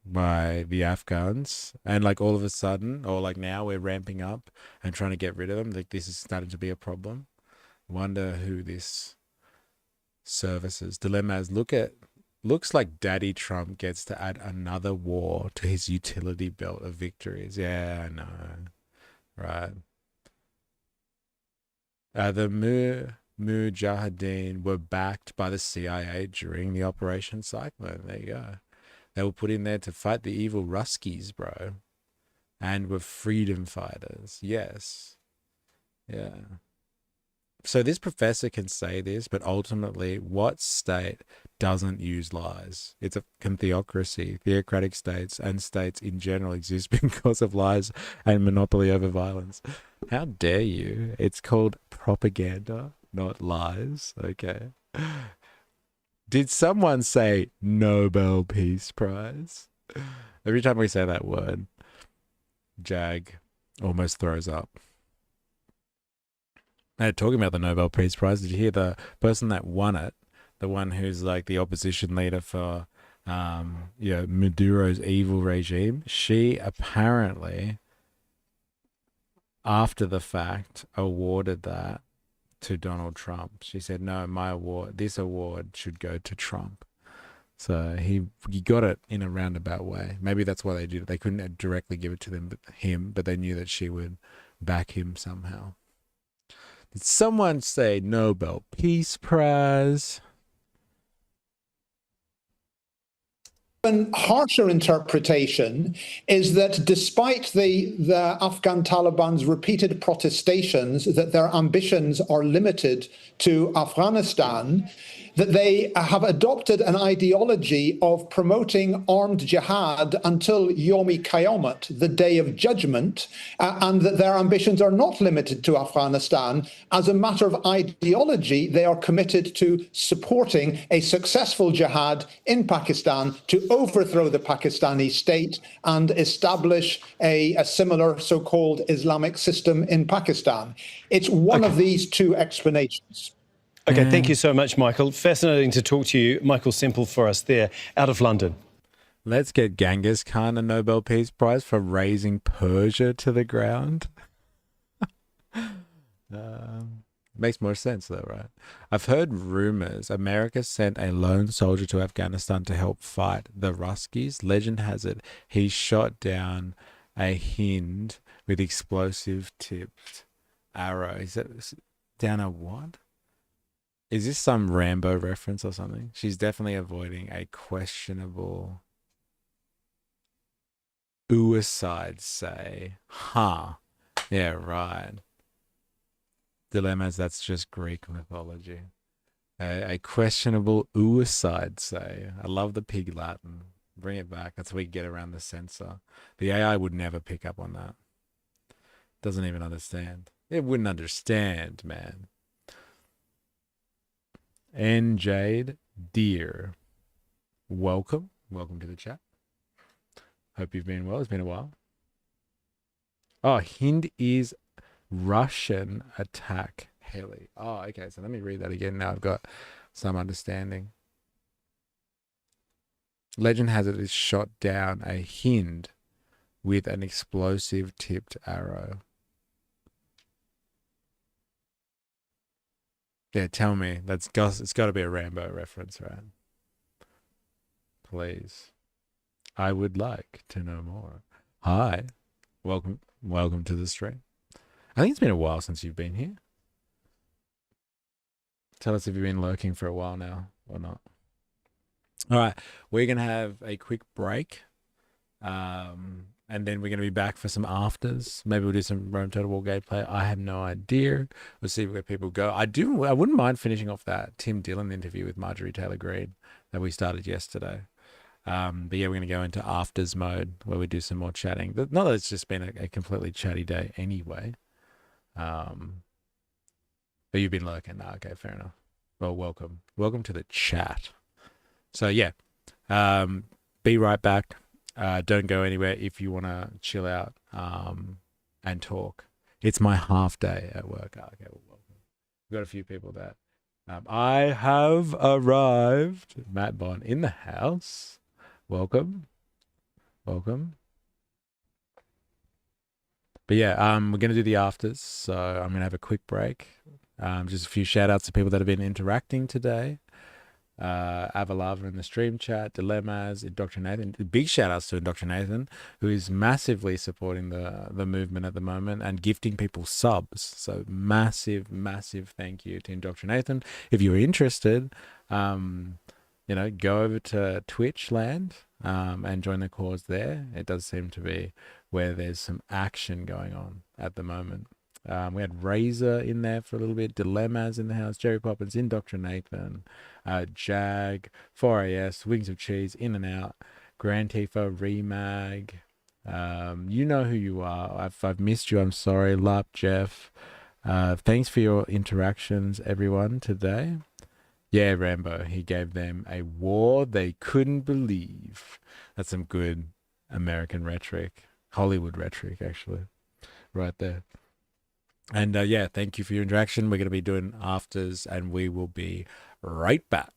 by the Afghans, and like all of a sudden, or like now, we're ramping up and trying to get rid of them. Like, this is starting to be a problem. Wonder who this services. Dilemmas. Looks like Daddy Trump gets to add another war to his utility belt of victories. Yeah, I know, right? The Mujahideen were backed by the CIA during the Operation Cyclone. There you go. They were put in there to fight the evil Ruskies, bro. And were freedom fighters. Yes. Yeah. So this professor can say this, but ultimately, what state doesn't use lies? It's a theocracy. Theocratic states and states in general exist because of lies and monopoly over violence. How dare you? It's called propaganda, not lies. Okay. Did someone say Nobel Peace Prize? Every time we say that word, Jag almost throws up. Talking about the Nobel Peace Prize, did you hear the person that won it, the one who's like the opposition leader for Maduro's evil regime? She apparently, after the fact, awarded that to Donald Trump. She said, no, this award should go to Trump. So he got it in a roundabout way. Maybe that's why they did it. They couldn't directly give it to him, but they knew that she would back him somehow. Did someone say Nobel Peace Prize? An harsher interpretation is that despite the Afghan Taliban's repeated protestations that their ambitions are limited to Afghanistan, that they have adopted an ideology of promoting armed jihad until Yomi Qayamat, the day of judgment, and that their ambitions are not limited to Afghanistan. As a matter of ideology, they are committed to supporting a successful jihad in Pakistan to overthrow the Pakistani state and establish a similar so-called Islamic system in Pakistan. It's one of these two explanations. OK, thank you so much, Michael. Fascinating to talk to you. Michael Semple for us there, out of London. Let's get Genghis Khan a Nobel Peace Prize for razing Persia to the ground. Makes more sense, though, right? I've heard rumors America sent a lone soldier to Afghanistan to help fight the Ruskies. Legend has it he shot down a Hind with explosive-tipped arrow. Is that down a what? Is this some Rambo reference or something? She's definitely avoiding a questionable suicide, say. Huh. Yeah, right. Dilemmas, that's just Greek mythology. A questionable suicide, say. I love the pig Latin. Bring it back. That's how we get around the censor. The AI would never pick up on that. Doesn't even understand. It wouldn't understand, man. And Jade, dear, welcome. Welcome to the chat. Hope you've been well. It's been a while. Oh, Hind is Russian attack heli. Oh, okay. So let me read that again. Now I've got some understanding. Legend has it is shot down a Hind with an explosive tipped arrow. Yeah, tell me. It's got to be a Rambo reference, right? Please. I would like to know more. Hi. Welcome to the stream. I think it's been a while since you've been here. Tell us if you've been lurking for a while now or not. All right, we're going to have a quick break. And then we're going to be back for some afters. Maybe we'll do some Rome Total War gameplay. I have no idea. We'll see where people go. I wouldn't mind finishing off that Tim Dillon interview with Marjorie Taylor Greene that we started yesterday. But yeah, we're going to go into afters mode where we do some more chatting. Not that it's just been a completely chatty day anyway. But you've been lurking. Nah, okay, fair enough. Well, welcome. Welcome to the chat. So yeah, be right back. Don't go anywhere if you want to chill out and talk. It's my half day at work. Okay, well, welcome. We've got a few people that I have arrived. Matt Bond in the house. Welcome. Welcome. But yeah, we're going to do the afters. So I'm going to have a quick break. Just a few shout outs to people that have been interacting today. Avalava in the stream chat, Dilemmas, Indoctrinathan. Big shout outs to Indoctrinathan, who is massively supporting the movement at the moment and gifting people subs. So massive thank you to Indoctrinathan. If you're interested, go over to Twitch land and join the cause there. It does seem to be where there's some action going on at the moment. We had Razor in there for a little bit, Dilemmas in the house, Jerry Poppins, Indoctrinathan, Jag, 4AS, Wings of Cheese, In and Out, Grand Tifa, Remag. You know who you are. I've missed you. I'm sorry. Lap, Jeff. Thanks for your interactions, everyone, today. Yeah, Rambo. He gave them a war they couldn't believe. That's some good American rhetoric. Hollywood rhetoric, actually. Right there. And yeah, thank you for your interaction. We're going to be doing afters and we will be right back.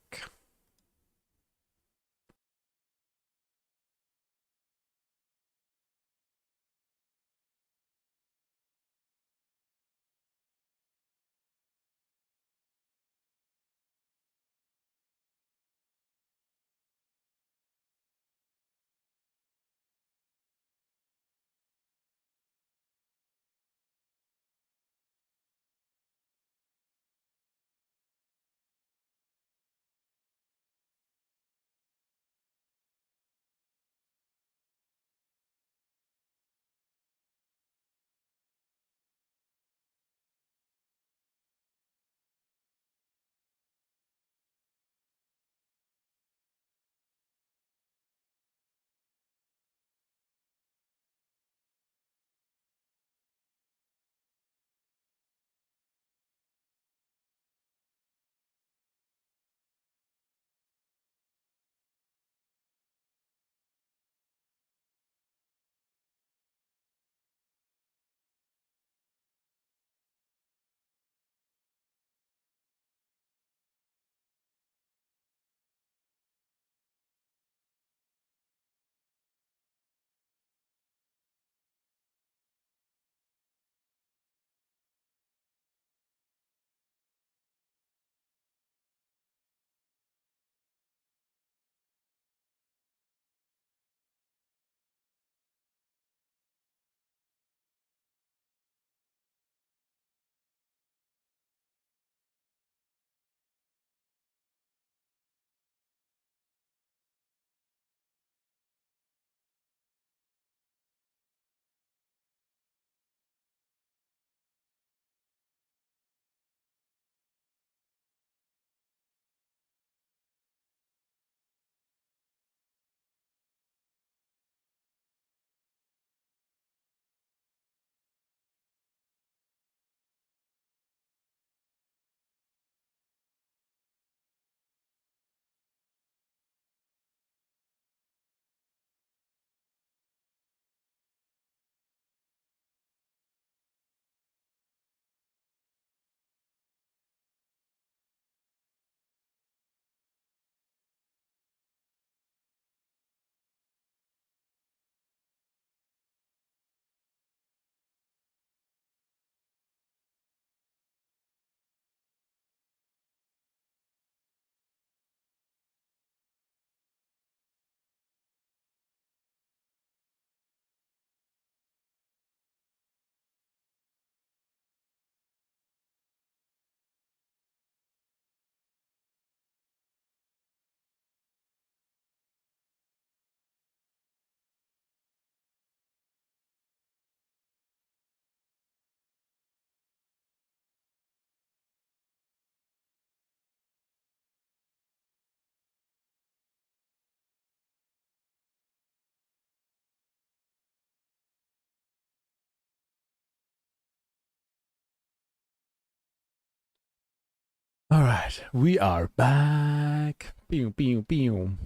All right, we are back. Pew, pew, pew.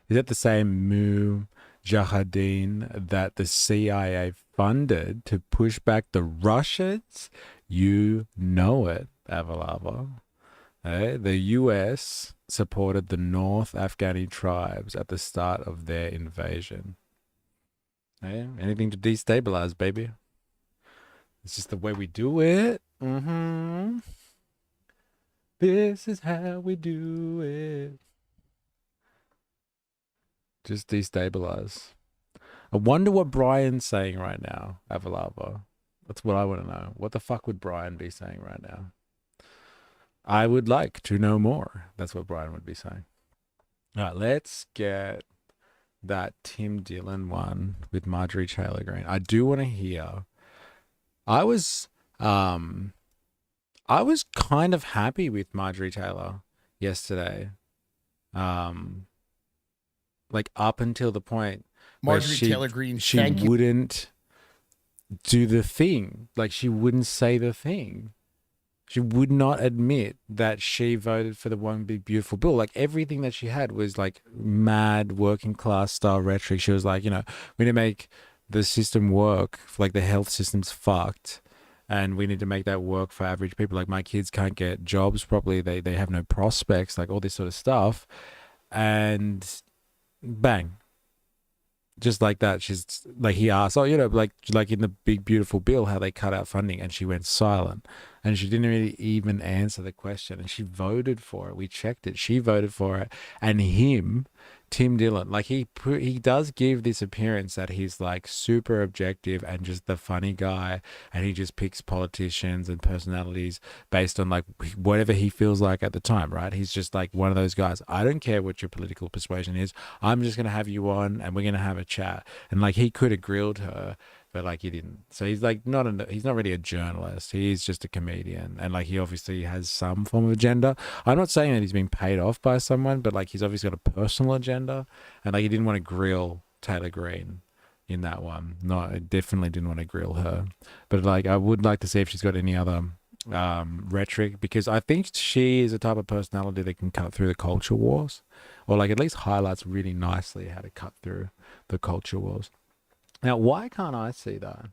Is that the same Mujahideen that the CIA funded to push back the Russians? You know it, Avalava. The US supported the North Afghani tribes at the start of their invasion. Anything to destabilize, baby. It's just the way we do it. Mm-hmm. This is how we do it. Just destabilize. I wonder what Brian's saying right now, Avalava. That's what I want to know. What the fuck would Brian be saying right now? I would like to know more. That's what Brian would be saying. All right, let's get that Tim Dillon one with Marjorie Taylor Greene. I do want to hear. I was kind of happy with Marjorie Taylor yesterday. Like up until the point Marjorie Taylor Greene, she wouldn't do the thing. Like she wouldn't say the thing. She would not admit that she voted for the one big beautiful bill. Like everything that she had was like mad working class style rhetoric. She was like, we need to make the system work. Like the health system's fucked. And we need to make that work for average people. Like my kids can't get jobs properly. They have no prospects, like all this sort of stuff. And bang. Just like that. She's like, he asked, like in the big beautiful bill, how they cut out funding, and she went silent. And she didn't really even answer the question. And she voted for it. We checked it. She voted for it. And him, Tim Dillon, like he does give this appearance that he's like super objective and just the funny guy, and he just picks politicians and personalities based on like whatever he feels like at the time, right? He's just like one of those guys. I don't care what your political persuasion is. I'm just going to have you on and we're going to have a chat. And like he could have grilled her, but like he didn't. So he's like he's not really a journalist. He's just a comedian, and like he obviously has some form of agenda. I'm not saying that he's being paid off by someone, but like he's obviously got a personal agenda, and like he didn't want to grill Taylor Greene in that one. No, I definitely didn't want to grill her. But like I would like to see if she's got any other rhetoric, because I think she is a type of personality that can cut through the culture wars, or like at least highlights really nicely how to cut through the culture wars. Now, why can't I see that?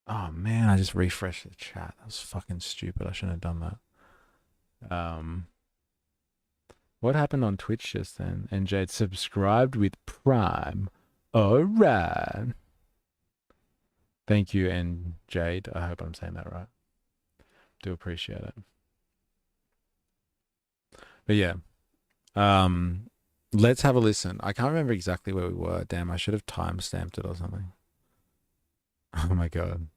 Oh, man, I just refreshed the chat. That was fucking stupid. I shouldn't have done that. What happened on Twitch just then? And Jade subscribed with Prime. All right. Thank you, and Jade. I hope I'm saying that right. Do appreciate it. But yeah. Let's have a listen. I can't remember exactly where we were. Damn, I should have time-stamped it or something. Oh my God.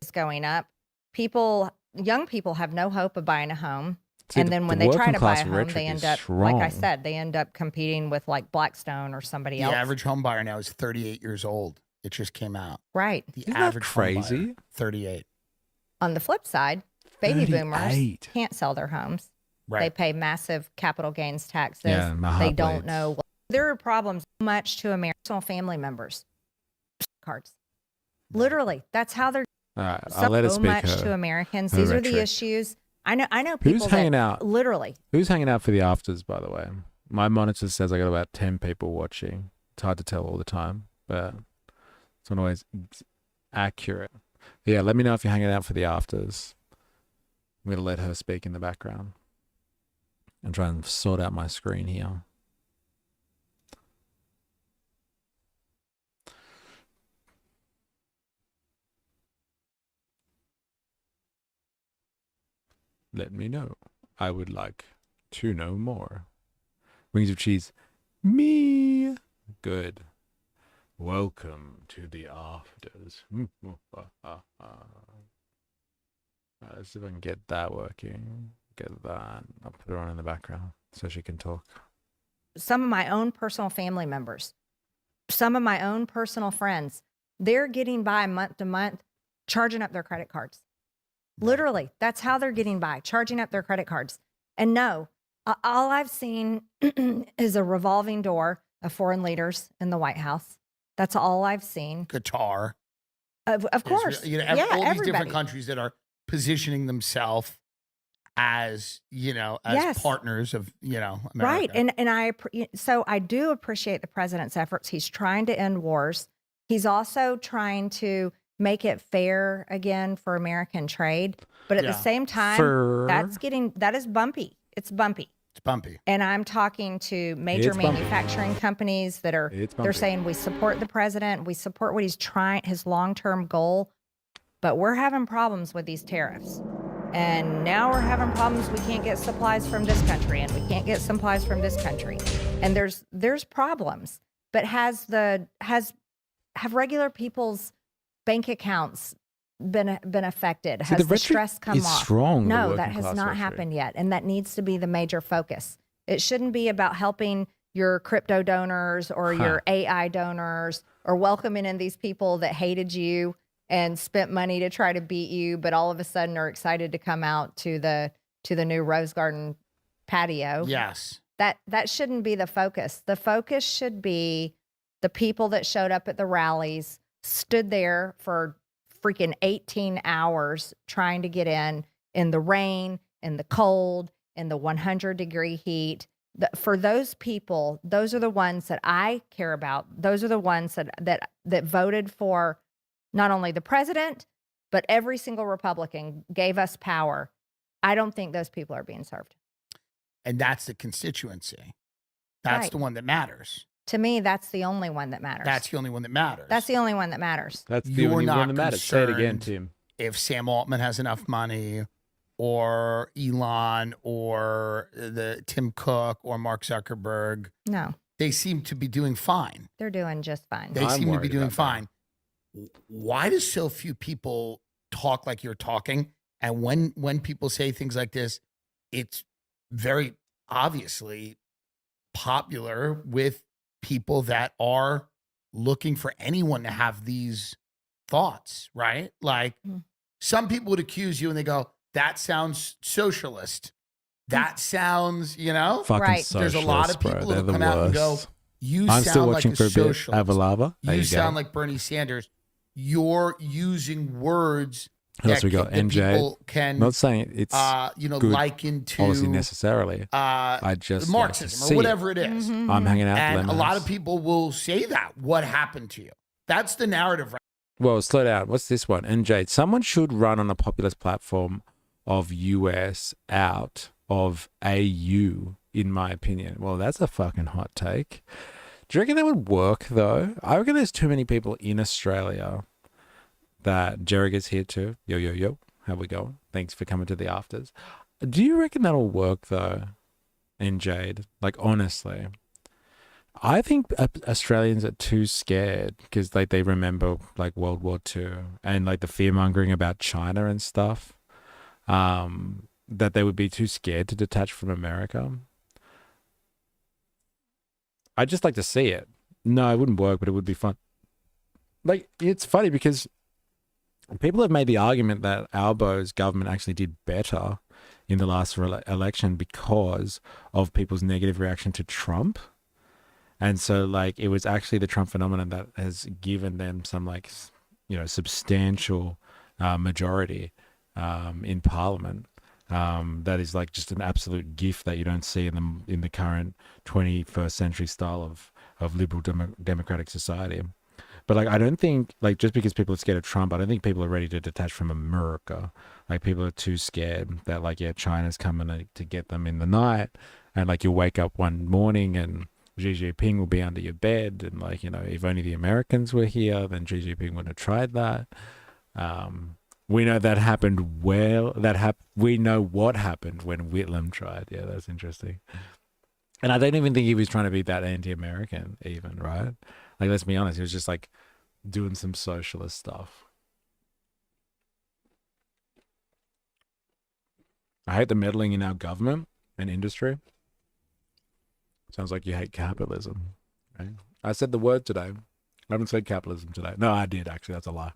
It's going up. Young people have no hope of buying a home. See, and then when the they try working to buy class a home, rhetoric they end is up, strong. like I said, they end up competing with like Blackstone or somebody The else. average home buyer now is 38 years old. It just came out. Right. The Isn't that average home buyer, crazy? 38. On the flip side, baby 38. boomers can't sell their homes. Right. They pay massive capital gains taxes. Yeah, my heart they don't bleeds. know. There are problems much to American family members. Cards. Literally, that's how they're All right, I'll let it so speak much her, to Americans. her These are the rhetoric. issues. I know people Who's hanging that out? literally. Who's hanging out for the afters, by the way? My monitor says I got about 10 people watching. It's hard to tell all the time, but it's not always accurate. But yeah, let me know if you're hanging out for the afters. I'm going to let her speak in the background and try and sort out my screen here. Let me know. I would like to know more. Wings of cheese. Me. Good. Welcome to the afters. Let's see if I can get that working. Get that. I'll put her on in the background so she can talk. Some of my own personal family members, some of my own personal friends, they're getting by month to month, charging up their credit cards. Literally, that's how they're getting by, charging up their credit cards. And no, all I've seen is a revolving door of foreign leaders in the White House. That's all I've seen. Qatar. Of course. All these everybody. different countries that are positioning themselves as, as partners of, America. Right. And so I do appreciate the president's efforts. He's trying to end wars. He's also trying to make it fair again for American trade. But at the same time, that is bumpy. It's bumpy. It's bumpy. And I'm talking to major manufacturing companies that they're saying we support the president, we support what he's trying, his long-term goal, but we're having problems with these tariffs. And now we're having problems. We can't get supplies from this country, and we can't get supplies from this country. And there's problems. But have regular people's bank accounts been affected? Has the stress come off? Strong, no, that has not happened yet, and that needs to be the major focus. It shouldn't be about helping your crypto donors or your AI donors or welcoming in these people that hated you and spent money to try to beat you, but all of a sudden are excited to come out to the new Rose Garden patio. Yes. That shouldn't be the focus. The focus should be the people that showed up at the rallies, stood there for freaking 18 hours trying to get in the rain, in the cold, in the 100-degree heat. For those people, those are the ones that I care about. Those are the ones that voted for not only the president, but every single Republican gave us power. I don't think those people are being served. And that's the constituency. That's the one that matters. To me, that's the only one that matters. That's the only one that matters. That's the only one that matters. That's the only one that matters. Say it again, Tim. If Sam Altman has enough money, or Elon, or the Tim Cook, or Mark Zuckerberg. No. They seem to be doing fine. They're doing just fine. They seem to be doing fine. Why do so few people talk like you're talking? And when people say things like this, it's very obviously popular with people that are looking for anyone to have these thoughts, right? Like some people would accuse you and they go, that sounds socialist. That sounds, fucking right. There's a lot of people who come out and go, I'm still watching like for a bit. socialist. Avalava. You sound like Bernie Sanders. You're using words What else we got? that NJ. people can, Not saying it's good liken to policy necessarily. I just Marxism or whatever it is. I'm hanging out. And a lot of people will say that. What happened to you? That's the narrative. Right? Well, slow down. What's this one? NJ. Someone should run on a populist platform of US out of AU, in my opinion. Well, that's a fucking hot take. Do you reckon that would work, though? I reckon there's too many people in Australia that Jerry is here too. Yo, yo, yo. How we going? Thanks for coming to the afters. Do you reckon that'll work, though, in Jade? Like, honestly. I think Australians are too scared because, like, they remember, like, World War II and, like, the fear-mongering about China and stuff, that they would be too scared to detach from America. I'd just like to see it. No, it wouldn't work, but it would be fun. Like, it's funny because people have made the argument that Albo's government actually did better in the last election because of people's negative reaction to Trump. And so, like, it was actually the Trump phenomenon that has given them some, like, substantial majority in Parliament. That is, like, just an absolute gift that you don't see in the current 21st century style of liberal democratic society. But, like, I don't think, like, just because people are scared of Trump, I don't think people are ready to detach from America. Like, people are too scared that, like, yeah, China's coming to get them in the night. And, like, you'll wake up one morning and Xi Jinping will be under your bed. And, like, if only the Americans were here, then Xi Jinping would have tried that. We know that happened we know what happened when Whitlam tried. Yeah, that's interesting. And I don't even think he was trying to be that anti-American even, right? Like, let's be honest, he was just, like, doing some socialist stuff. I hate the meddling in our government and industry. Sounds like you hate capitalism, right? I said the word today. I haven't said capitalism today. No, I did, actually. That's a lie.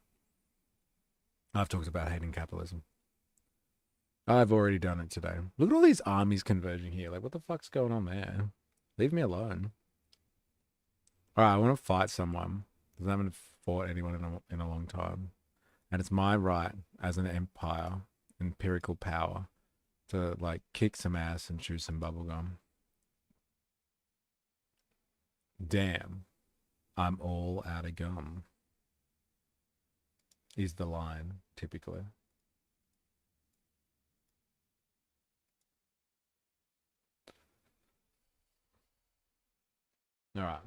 I've talked about hating capitalism. I've already done it today. Look at all these armies converging here. Like, what the fuck's going on there? Leave me alone. All right, I want to fight someone. because I haven't fought anyone in a long time. And it's my right as an empire, empirical power, to like kick some ass and chew some bubblegum. Damn, I'm all out of gum, is the line, typically. All right.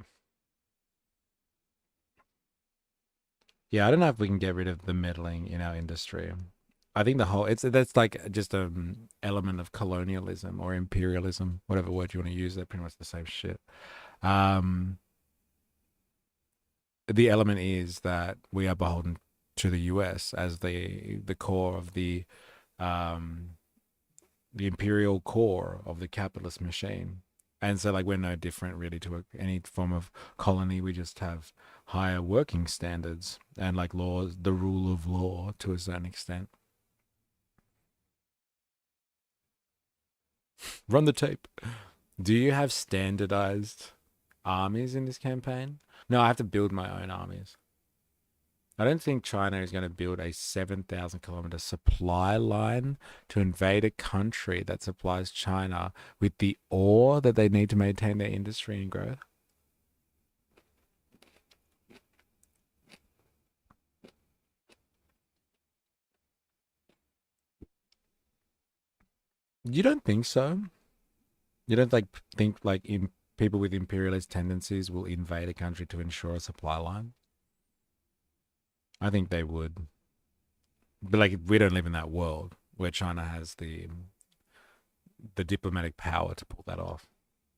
Yeah, I don't know if we can get rid of the meddling in our industry. I think that's like just an element of colonialism or imperialism, whatever word you want to use. They're pretty much the same shit. The element is that we are beholden to the US as the core of the imperial core of the capitalist machine. And so, like, we're no different really to any form of colony. We just have higher working standards and, like, laws, the rule of law to a certain extent. Run the tape. Do you have standardized armies in this campaign? No, I have to build my own armies. I don't think China is going to build a 7,000 kilometer supply line to invade a country that supplies China with the ore that they need to maintain their industry and growth. You don't think so? You don't think people with imperialist tendencies will invade a country to ensure a supply line? I think they would. But like, we don't live in that world where China has the diplomatic power to pull that off.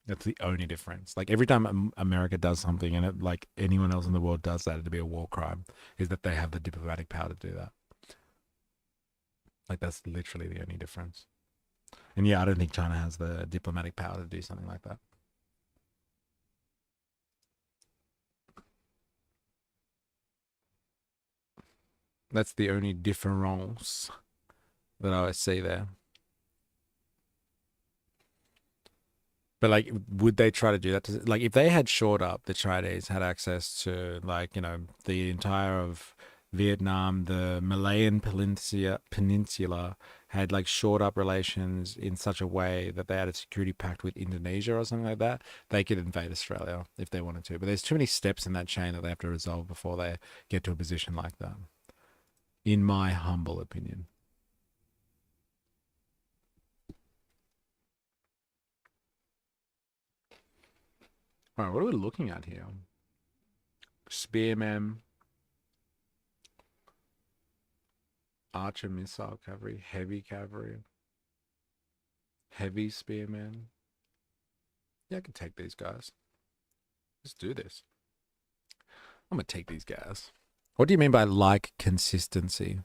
That's the only difference. Like, every time America does something and it, like anyone else in the world does that, it'd be a war crime, is that they have the diplomatic power to do that. Like, that's literally the only difference. And yeah, I don't think China has the diplomatic power to do something like that. That's the only difference that I see there. But like, would they try to do that? Like, if they had shored up, the Chinese had access to, like, you know, the entire of Vietnam, the Malayan Peninsula had like shored up relations in such a way that they had a security pact with Indonesia or something like that, they could invade Australia if they wanted to. But there's too many steps in that chain that they have to resolve before they get to a position like that, in my humble opinion. All right, what are we looking at here? Spearmen, archer missile cavalry, heavy spearmen. Yeah, I can take these guys. Let's do this. I'm gonna take these guys. What do you mean by like consistency?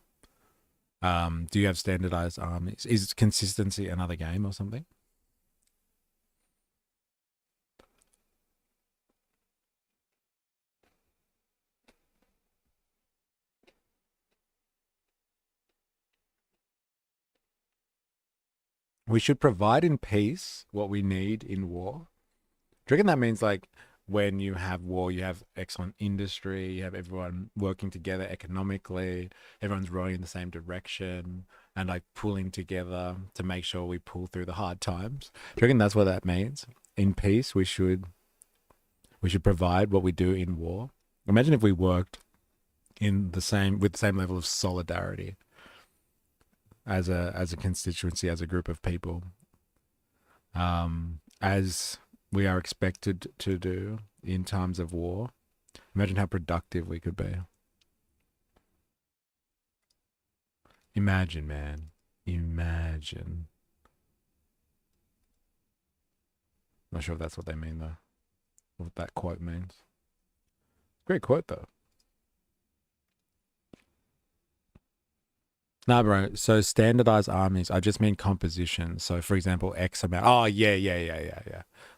Do you have standardized armies? Is consistency another game or something? We should provide in peace what we need in war. Do you reckon that means, like, when you have war, you have excellent industry, you have everyone working together economically, everyone's rowing in the same direction and like pulling together to make sure we pull through the hard times? Do you reckon that's what that means? In peace, we should provide what we do in war. Imagine if we worked with the same level of solidarity as a constituency, as a group of people, as we are expected to do in times of war. Imagine how productive we could be. Imagine, man. Imagine. Not sure if that's what they mean, though. What that quote means. Great quote, though. Nah, bro. So standardized armies, I just mean composition. So, for example, X amount. Oh, yeah.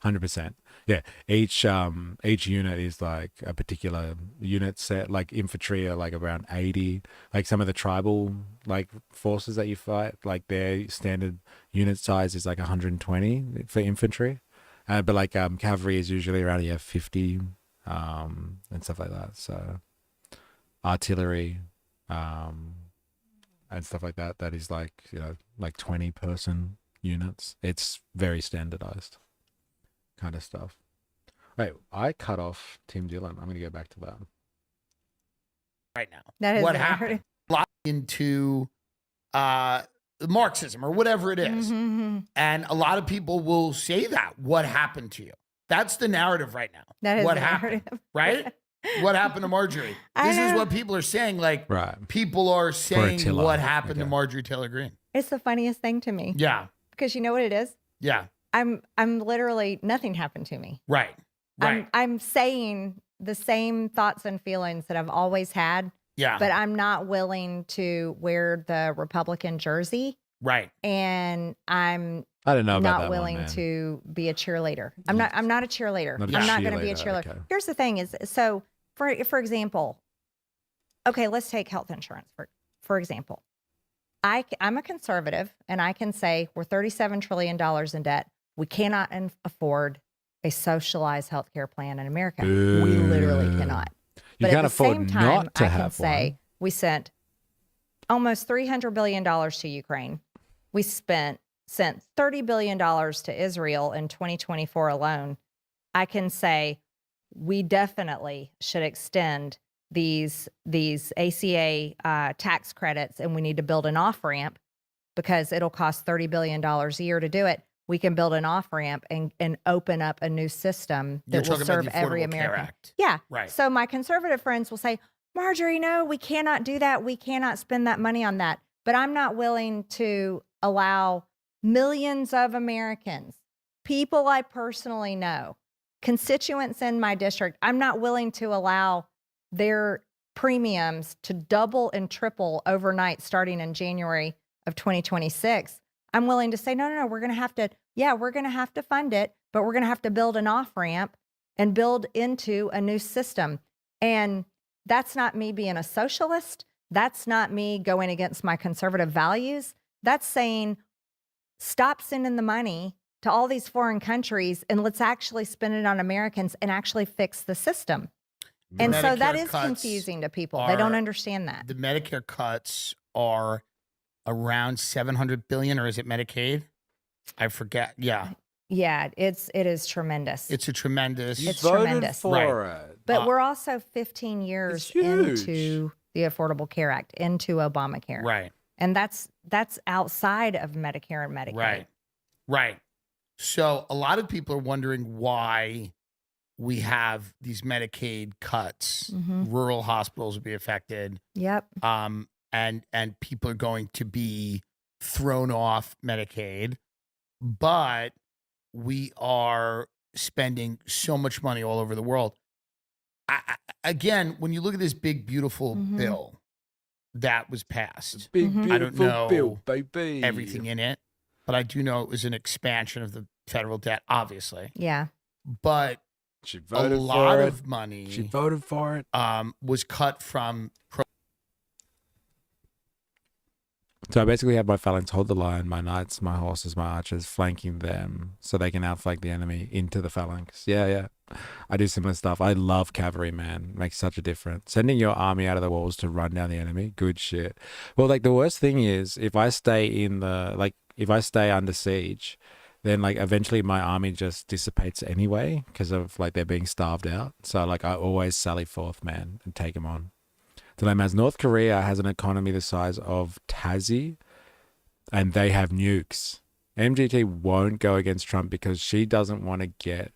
100%. Yeah. Each unit is like a particular unit set. Like infantry are like around 80. Like some of the tribal like forces that you fight, like their standard unit size is like 120 for infantry. But like cavalry is usually around 50 and stuff like that. So artillery, and stuff like that. That is like, you know, like 20-person units. It's very standardized kind of stuff. Wait, I cut off Tim Dillon. I'm going to go back to that. Right now. That is what happened. Into Marxism or whatever it is. Mm-hmm. And a lot of people will say that. What happened to you? That's the narrative right now. That is what the happened, narrative. right? What happened to Marjorie? This is what people are saying. Like, people are saying what happened to Marjorie Taylor Greene. It's the funniest thing to me. Yeah. Because you know what it is? Yeah. I'm literally, nothing happened to me. Right. Right. I'm saying the same thoughts and feelings that I've always had. Yeah. But I'm not willing to wear the Republican jersey. Right. And I'm I don't know about not willing to be a cheerleader. I'm not a cheerleader. I'm not going to be a cheerleader. Okay. Here's the thing is, so for example, okay, let's take health insurance for example. I'm a conservative and I can say we're $37 trillion in debt. We cannot afford a socialized healthcare plan in America. We literally cannot. You but can't at the afford same time, not to I can have say one. we sent almost $300 billion to Ukraine. We sent $30 billion to Israel in 2024 alone. I can say we definitely should extend these ACA tax credits, and we need to build an off-ramp because it'll cost $30 billion a year to do it. We can build an off-ramp and open up a new system that will serve every American. Yeah. Right. So my conservative friends will say, Marjorie, no, we cannot do that. We cannot spend that money on that. But I'm not willing to allow millions of Americans, people I personally know, constituents in my district, I'm not willing to allow their premiums to double and triple overnight starting in January of 2026. I'm willing to say, no, we're going to have to fund it, but we're going to have to build an off-ramp and build into a new system. And that's not me being a socialist. That's not me going against my conservative values. That's saying, stop sending the money to all these foreign countries and let's actually spend it on Americans and actually fix the system. And Medicare so that is cuts confusing to people. They don't understand that. The Medicare cuts are around $700 billion, or is it Medicaid? I forget. Yeah. Yeah, it is tremendous. It's a tremendous. It's tremendous. It. But we're also 15 years into the Affordable Care Act, into Obamacare. Right. And that's outside of Medicare and Medicaid. Right. Right. So a lot of people are wondering why we have these Medicaid cuts. Mhm. Rural hospitals will be affected. Yep. And people are going to be thrown off Medicaid, but we are spending so much money all over the world. Again, when you look at this big, beautiful bill that was passed, I don't know bill, baby. everything in it, but I do know it was an expansion of the federal debt, obviously. Yeah. But she a voted lot for it. of money She voted for it. Was cut from. So I basically have my phalanx hold the line, my knights, my horses, my archers flanking them so they can outflank the enemy into the phalanx. Yeah. I do similar stuff. I love cavalry, man. It makes such a difference. Sending your army out of the walls to run down the enemy, good shit. Well, like the worst thing is if I stay under siege, then like eventually my army just dissipates anyway because of like they're being starved out. So like I always sally forth, man, and take them on. Dilemma is North Korea has an economy the size of Tassie, and they have nukes. MGT won't go against Trump because she doesn't want to get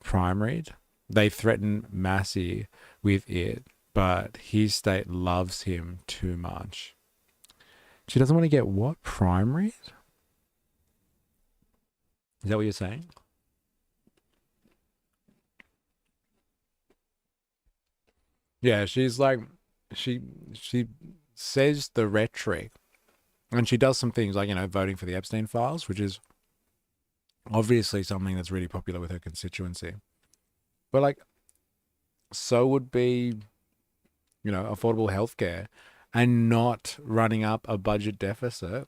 primaried. They threaten Massey with it, but his state loves him too much. She doesn't want to get what? Primaried? Is that what you're saying? Yeah, she's like, she says the rhetoric, and she does some things like, voting for the Epstein files, which is obviously something that's really popular with her constituency. But like, so would be, affordable healthcare and not running up a budget deficit.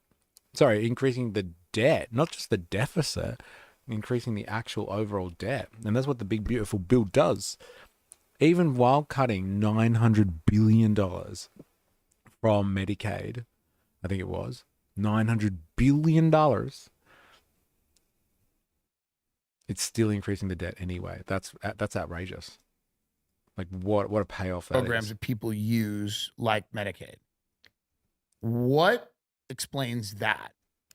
Sorry, increasing the debt, not just the deficit, increasing the actual overall debt. And that's what the big, beautiful bill does. Even while cutting $900 billion from Medicaid, I think it was, $900 billion, it's still increasing the debt anyway. That's outrageous. Like, what a payoff that Programs is. that people use, like Medicaid. What explains that?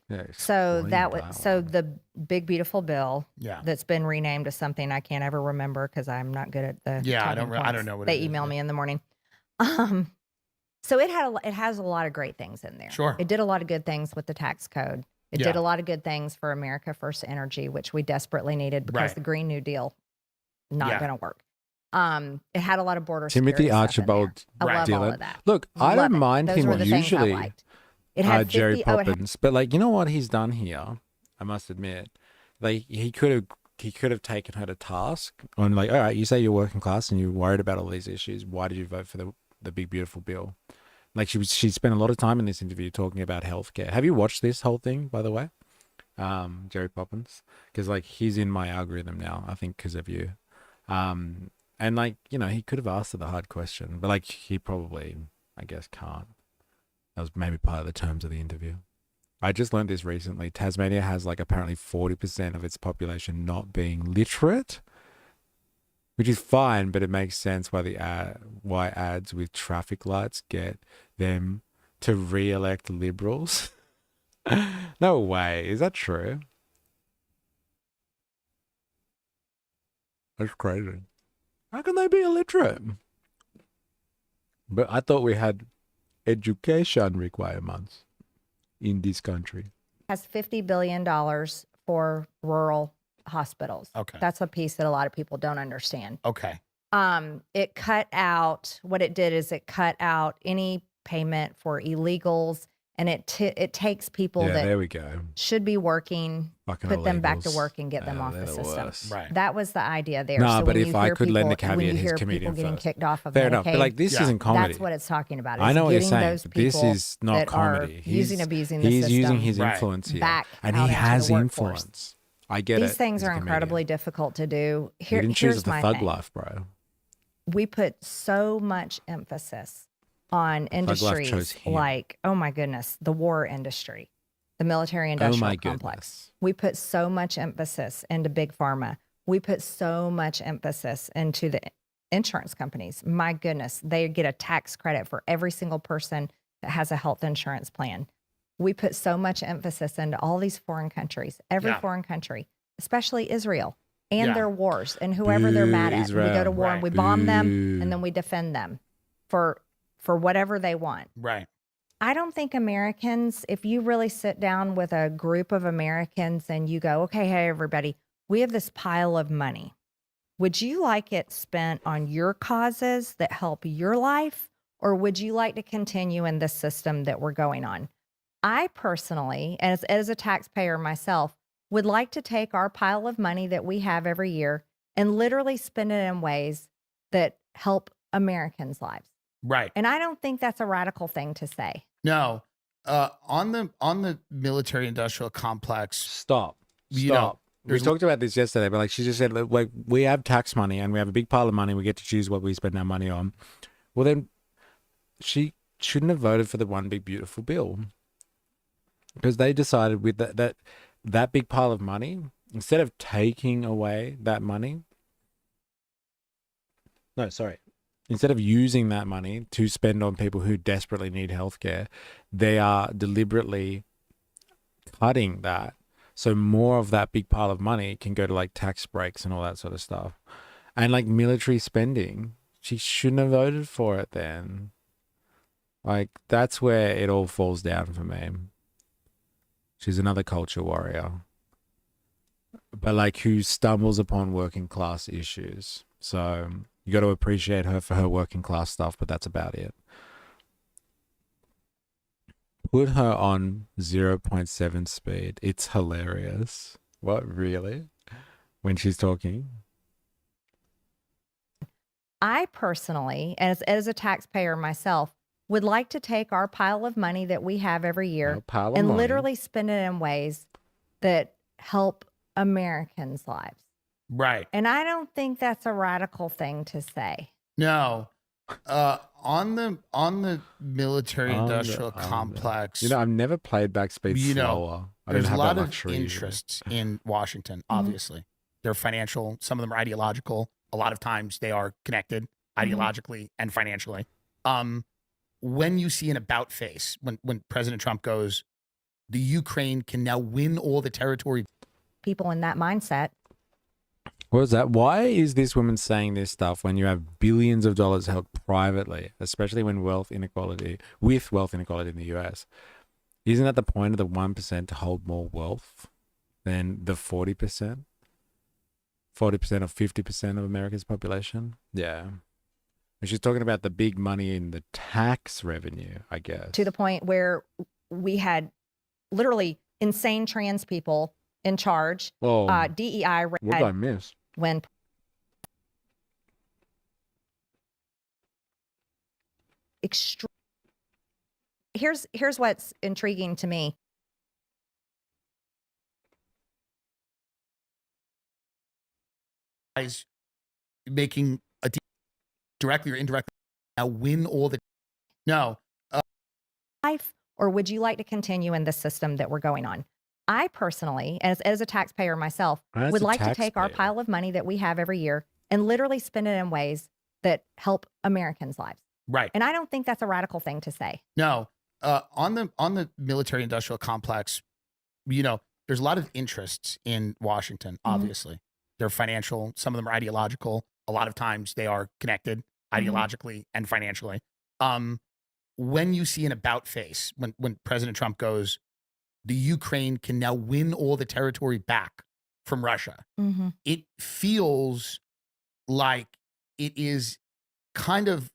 Yeah, So the big beautiful bill Yeah. that's been renamed to something I can't ever remember because I'm not good at the Yeah, I talking don't points. know what They it is, email yeah. me in the morning. So it has a lot of great things in there. Sure. It did a lot of good things with the tax code. It Yeah. did a lot of good things for America First Energy, which we desperately needed because Right. the Green New Deal not Yeah. going to work. It had a lot of border Timothy security stuff in there. Archibald I love all Dillon. of that. Look, I Love don't it. mind Those him were the things I usually. liked. It had Jerry 50 Poppins, but like, you know what he's done here? I must admit, like he could have taken her to task on like, all right, you say you're working class and you're worried about all these issues. Why did you vote for the big beautiful bill? Like she spent a lot of time in this interview talking about healthcare. Have you watched this whole thing, by the way? Jerry Poppins, because like he's in my algorithm now, I think, because of you. And like, you know, he could have asked her the hard question, but like he probably, I guess, can't. That was maybe part of the terms of the interview. I just learned this recently. Tasmania has like apparently 40% of its population not being literate, which is fine, but it makes sense why ads with traffic lights get them to re-elect liberals. No way. Is that true? That's crazy. How can they be illiterate? But I thought we had education requirements in this country. Has $50 billion for rural hospitals. Okay. That's a piece that a lot of people don't understand. Okay. It cut out, what it did is it cut out any payment for illegals, and it takes people Yeah, that there we go. should be working, Fucking put them back to illegals. work and get them Yeah, off the they're the system. worst. Right. That was the idea there. No, so but when if you I hear could lend the people- when caveat, you he's hear comedian people getting first. kicked off of Fair enough, Medicaid, but like this isn't comedy. That's what it's talking about. I is know what you're getting saying, those but this people is not that are comedy. abusing the he's system using his influence here, back and out he into has the workforce. influence. I get it. These things He's a are comedian. incredibly difficult to do. He didn't choose Here's the my thug thing. life, bro. We put so much emphasis on Thug Life chose industries him. like, oh my goodness, the war industry, the military industrial complex. We put so much emphasis into big pharma. We put so much emphasis into the insurance companies. My goodness, they get a tax credit for every single person that has a health insurance plan. We put so much emphasis into all these foreign countries, every foreign country, especially Israel and their wars and whoever they're mad at. We go to war and we bomb them, and then we defend them for whatever they want. Right. I don't think Americans, if you really sit down with a group of Americans and you go, okay, hey, everybody, we have this pile of money. Would you like it spent on your causes that help your life? Or would you like to continue in this system that we're going on? I personally, as a taxpayer myself, would like to take our pile of money that we have every year and literally spend it in ways that help Americans' lives. Right. And I don't think that's a radical thing to say. No. On the military industrial complex. Stop. You know, We talked about this yesterday, but like she just said, like we have tax money and we have a big pile of money. We get to choose what we spend our money on. Well, then she shouldn't have voted for the one big beautiful bill, because they decided with that big pile of money, instead of taking away that money. No, sorry. Instead of using that money to spend on people who desperately need healthcare, they are deliberately cutting that. So more of that big pile of money can go to like tax breaks and all that sort of stuff. And like military spending, she shouldn't have voted for it then. Like that's where it all falls down for me. She's another culture warrior. But like who stumbles upon working class issues. So you got to appreciate her for her working class stuff, but that's about it. Put her on 0.7 speed. It's hilarious. What, really? When she's talking? I personally, as a taxpayer myself, would like to take our pile of money that we have every year and literally spend it in ways that help Americans' lives. Right. And I don't think that's a radical thing to say. No. On the military industrial complex. You know, I've never played back speed slower. I There's don't a have lot that of luxury. interests in Washington, obviously. They're financial. Some of them are ideological. A lot of times they are connected ideologically and financially. When you see an about face, when President Trump goes, the Ukraine can now win all the territory. People in that mindset. What is that? Why is this woman saying this stuff when you have billions of dollars held privately, especially when wealth inequality in the US? Isn't that the point of the 1% to hold more wealth than the 40%? 40% or 50% of America's population? Yeah. And she's talking about the big money in the tax revenue, I guess. To the point where we had literally insane trans people in charge. Whoa. DEI. What did I miss? When here's what's intriguing to me. Making a deal directly or indirectly now win all the life, or would you like to continue in the system that we're going on? I personally, as a taxpayer myself, would like to take our pile of money that we have every year and literally spend it in ways that help Americans' lives. Right. And I don't think that's a radical thing to say. No. On the military industrial complex, you know, there's a lot of interests in Washington, obviously. They're financial. Some of them are ideological. A lot of times they are connected ideologically and financially. When you see an about face, when President Trump goes, the Ukraine can now win all the territory back from Russia, it feels like it is kind of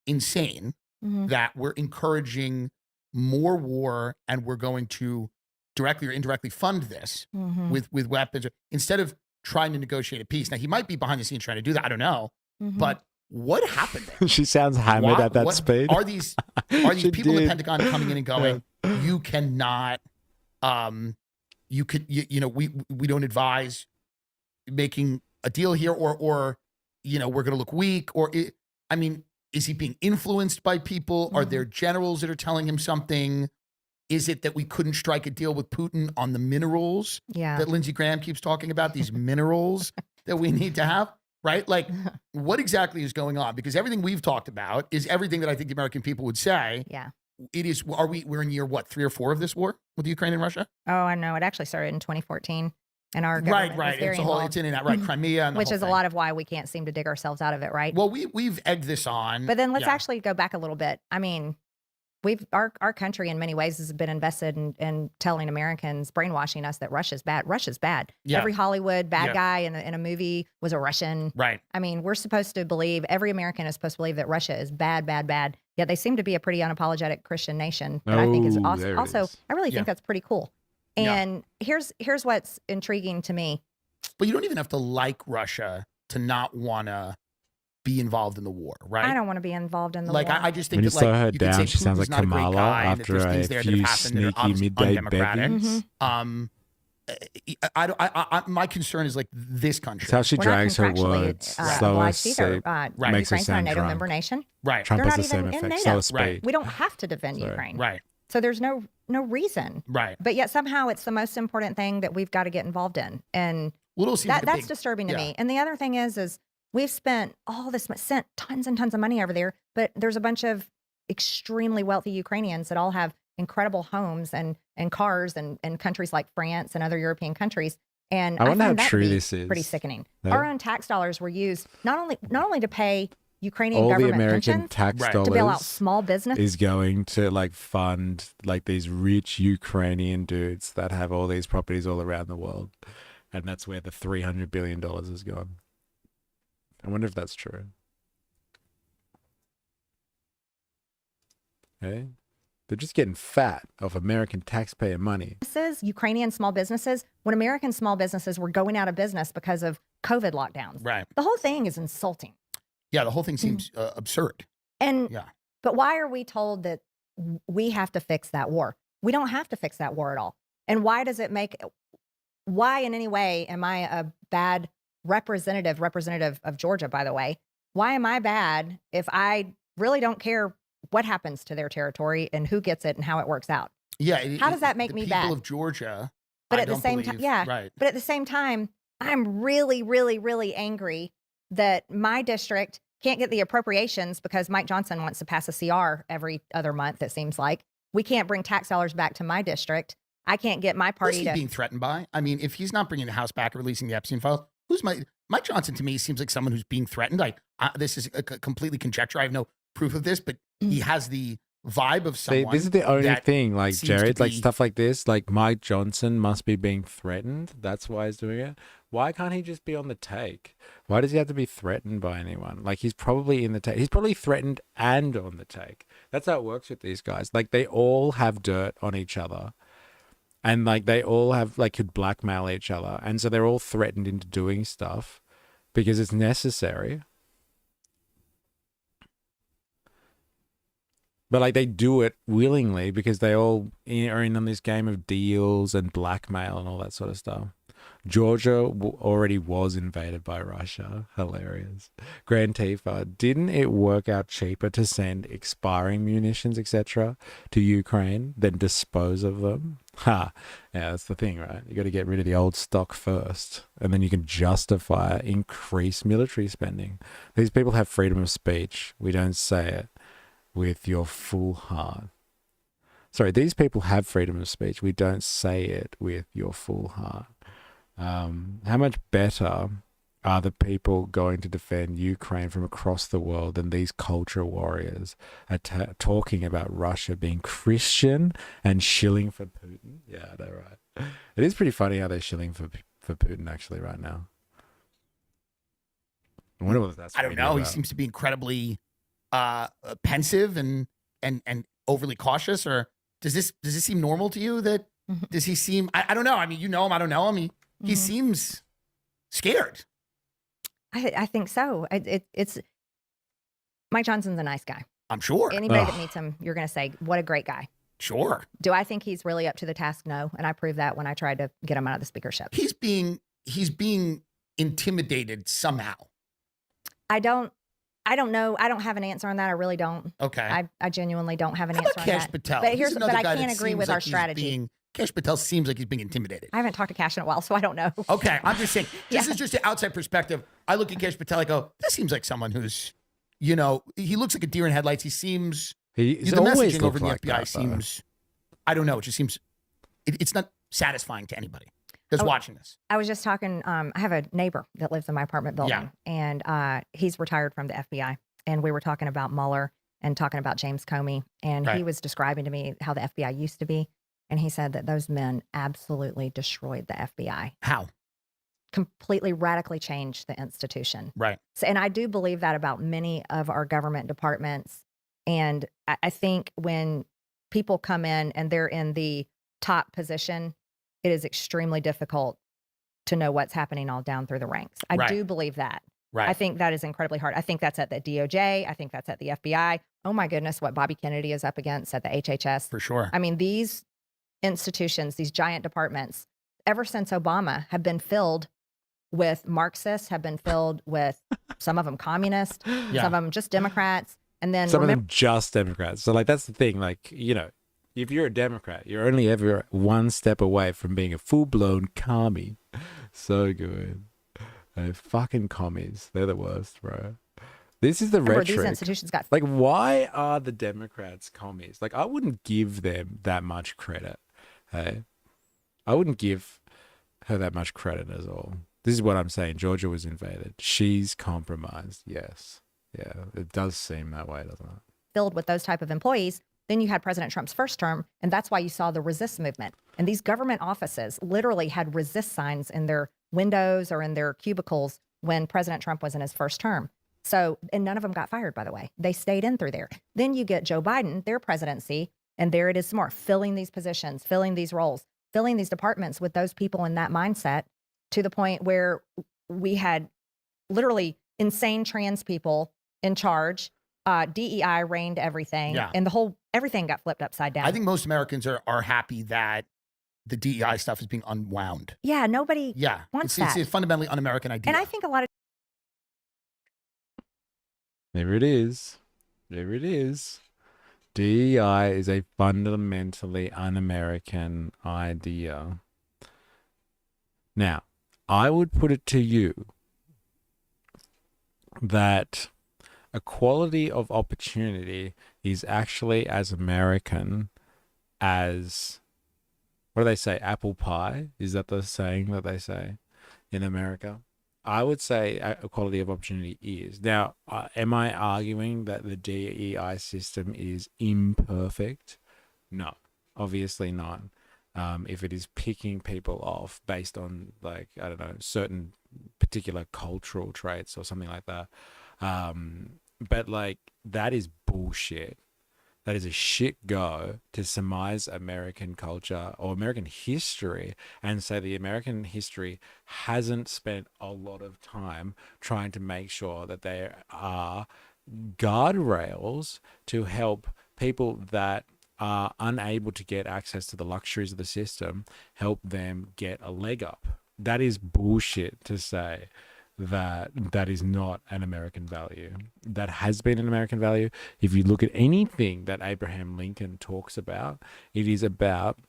insane that we're encouraging more war and we're going to directly or indirectly fund this with weapons instead of trying to negotiate a peace. Now, he might be behind the scenes trying to do that. I don't know. But what happened there? She sounds hammered at that speed. Are these people in the Pentagon coming in and going, you cannot, we don't advise making a deal here or we're going to look weak is he being influenced by people? Are there generals that are telling him something? Is it that we couldn't strike a deal with Putin on the minerals that Lindsey Graham keeps talking about, these minerals that we need to have, right? Like, what exactly is going on? Because everything we've talked about is everything that I think the American people would say. Yeah. It is, we're in year, what, 3 or 4 of this war with Ukraine and Russia? Oh, I know. It actually started in 2014. And our government was very involved. It's in and out, right? Crimea. And which is a lot of why we can't seem to dig ourselves out of it, right? Well, we've egged this on. But then let's actually go back a little bit. I mean, our country in many ways has been invested in telling Americans, brainwashing us that Russia's bad. Russia's bad. Yeah. Every Hollywood bad guy in a movie was a Russian. Right. I mean, we're supposed to believe, every American is supposed to believe that Russia is bad, bad, bad. Yet they seem to be a pretty unapologetic Christian nation. That I think is also I really think that's pretty cool. And here's what's intriguing to me. But you don't even have to like Russia to not want to be involved in the war, right? I don't want to be involved in the war. I just think when you that, saw her you could down, say she sounds like Putin's not a great Kamala guy, and that after there's a things there that few have happened that are sneaky obviously midday undemocratic. beggings. My concern is like this country. It's how she drags her words. Slow as speed. Makes her Ukraine's not a sound NATO drunk. member nation. Right. Trump They're has not the same even in effect. NATO. Slow as speed. We don't have to defend Ukraine. Right. So there's no reason. Right. But yet somehow it's the most important thing that we've got to get involved in. And that's disturbing to me. And the other thing is we've spent sent tons and tons of money over there, but there's a bunch of extremely wealthy Ukrainians that all have incredible homes and cars and countries like France and other European countries. And I wonder how find that true to be this is. pretty sickening. No. Our own tax dollars were used not only to pay Ukrainian all the government American pensions, tax dollars to bail out small business is going to fund these rich Ukrainian dudes that have all these properties all around the world, and that's where the $300 billion has gone. I wonder if that's true. Hey, they're just getting fat off American taxpayer money. Ukrainian small businesses, when American small businesses were going out of business because of COVID lockdowns. Right. The whole thing is insulting. Yeah, the whole thing seems absurd. But why are we told that we have to fix that war? We don't have to fix that war at all. And why does it make why in any way am I a bad representative of Georgia, by the way? Why am I bad if I really don't care what happens to their territory and who gets it and how it works out? Yeah. How does that make me bad? People of Georgia. But I at the don't same time, believe- yeah. Right. But at the same time, I'm really, really, really angry that my district can't get the appropriations because Mike Johnson wants to pass a CR every other month, it seems like. We can't bring tax dollars back to my district. I can't get my party Who's he being threatened by? I mean, if he's not bringing the House back or releasing the Epstein files, who's Mike Johnson to me seems like someone who's being threatened. This is a completely conjecture. I have no proof of this, but he has the vibe of someone. This is the only thing, like, seems Jared, to like be- stuff like this, like Mike Johnson must be being threatened. That's why he's doing it. Why can't he just be on the take? Why does he have to be threatened by anyone? Like, he's probably in the take. He's probably threatened and on the take. That's how it works with these guys. Like, they all have dirt on each other. And, like, they all have, like, could blackmail each other. And so they're all threatened into doing stuff because it's necessary. But, like, they do it willingly because they all are in on this game of deals and blackmail and all that sort of stuff. Georgia already was invaded by Russia. Hilarious. Grand Tifa, didn't it work out cheaper to send expiring munitions, etc., to Ukraine than dispose of them? Ha! Yeah, that's the thing, right? You got to get rid of the old stock first, and then you can justify increased military spending. These people have freedom of speech. We don't say it with your full heart. Sorry, these people have freedom of speech. We don't say it with your full heart. How much better are the people going to defend Ukraine from across the world than these culture warriors are talking about Russia being Christian and shilling for Putin? Yeah, they're right. It is pretty funny how they're shilling for Putin actually right now. I wonder what that's. I don't know. He seems to be incredibly pensive and overly cautious. Or does this seem normal to you? That does he seem? I don't know. I mean, you know him. I don't know him. He seems scared. I think so. It's Mike Johnson's a nice guy. I'm sure. Anybody that meets him, you're going to say, what a great guy. Sure. Do I think he's really up to the task? No. And I proved that when I tried to get him out of the speakership. He's being intimidated somehow. I don't know. I don't have an answer on that. I really don't. Okay. I genuinely don't have an How answer about on Cash that. Patel? But He's another I guy can't that agree seems with like our he's strategy. Cash Patel seems like he's being intimidated. I haven't talked to Cash in a while, so I don't know. Okay, I'm just saying, this is just an outside perspective. I look at Cash Patel, I go, this seems like someone who's, he looks like a deer in headlights. He seems, he's the always messaging over looked the like FBI that, though. seems, I don't know, it just seems, it's not satisfying to anybody that's watching this. I was just talking, I have a neighbor that lives in my apartment building, and he's retired from the FBI. And we were talking about Mueller and talking about James Comey. And he was describing to me how the FBI used to be. And he said that those men absolutely destroyed the FBI. How? Completely radically changed the institution. Right. So, and I do believe that about many of our government departments. And I think when people come in and they're in the top position, it is extremely difficult to know what's happening all down through the ranks. I do believe that. Right. I think that is incredibly hard. I think that's at the DOJ. I think that's at the FBI. Oh my goodness, what Bobby Kennedy is up against at the HHS. For sure. I mean, these institutions, these giant departments, ever since Obama, have been filled with Marxists, have been filled with some of them communists, some of them just Democrats. And then some of them just Democrats. So, like, that's the thing. Like, if you're a Democrat, you're only ever one step away from being a full-blown commie. So good. Fucking commies. They're the worst, bro. This is the remember, rhetoric. these institutions got like, why are the Democrats commies? Like, I wouldn't give them that much credit. Hey, I wouldn't give her that much credit at all. This is what I'm saying. Georgia was invaded. She's compromised. Yes. Yeah, it does seem that way, doesn't it? filled with those type of employees. Then you had President Trump's first term, and that's why you saw the resist movement. And these government offices literally had resist signs in their windows or in their cubicles when President Trump was in his first term. So, and none of them got fired, by the way. They stayed in through there. Then you get Joe Biden, their presidency, and there it is some more, filling these positions, filling these roles, filling these departments with those people in that mindset, to the point where we had literally insane trans people in charge. DEI reigned everything, and everything got flipped upside down. I think most Americans are happy that the DEI stuff is being unwound. Yeah, nobody Yeah, wants it's that. a fundamentally un-American idea. And I think a lot of There it is. There it is. DEI is a fundamentally un-American idea. Now, I would put it to you that equality of opportunity is actually as American as, what do they say, apple pie? Is that the saying that they say in America? I would say equality of opportunity is. Now, am I arguing that the DEI system is imperfect? No, obviously not. If it is picking people off based on, like, I don't know, certain particular cultural traits or something like that. But like, that is bullshit. That is a shit go to surmise American culture or American history and say the American history hasn't spent a lot of time trying to make sure that there are guardrails to help people that are unable to get access to the luxuries of the system, help them get a leg up. That is bullshit to say that that is not an American value. That has been an American value. If you look at anything that Abraham Lincoln talks about, it is about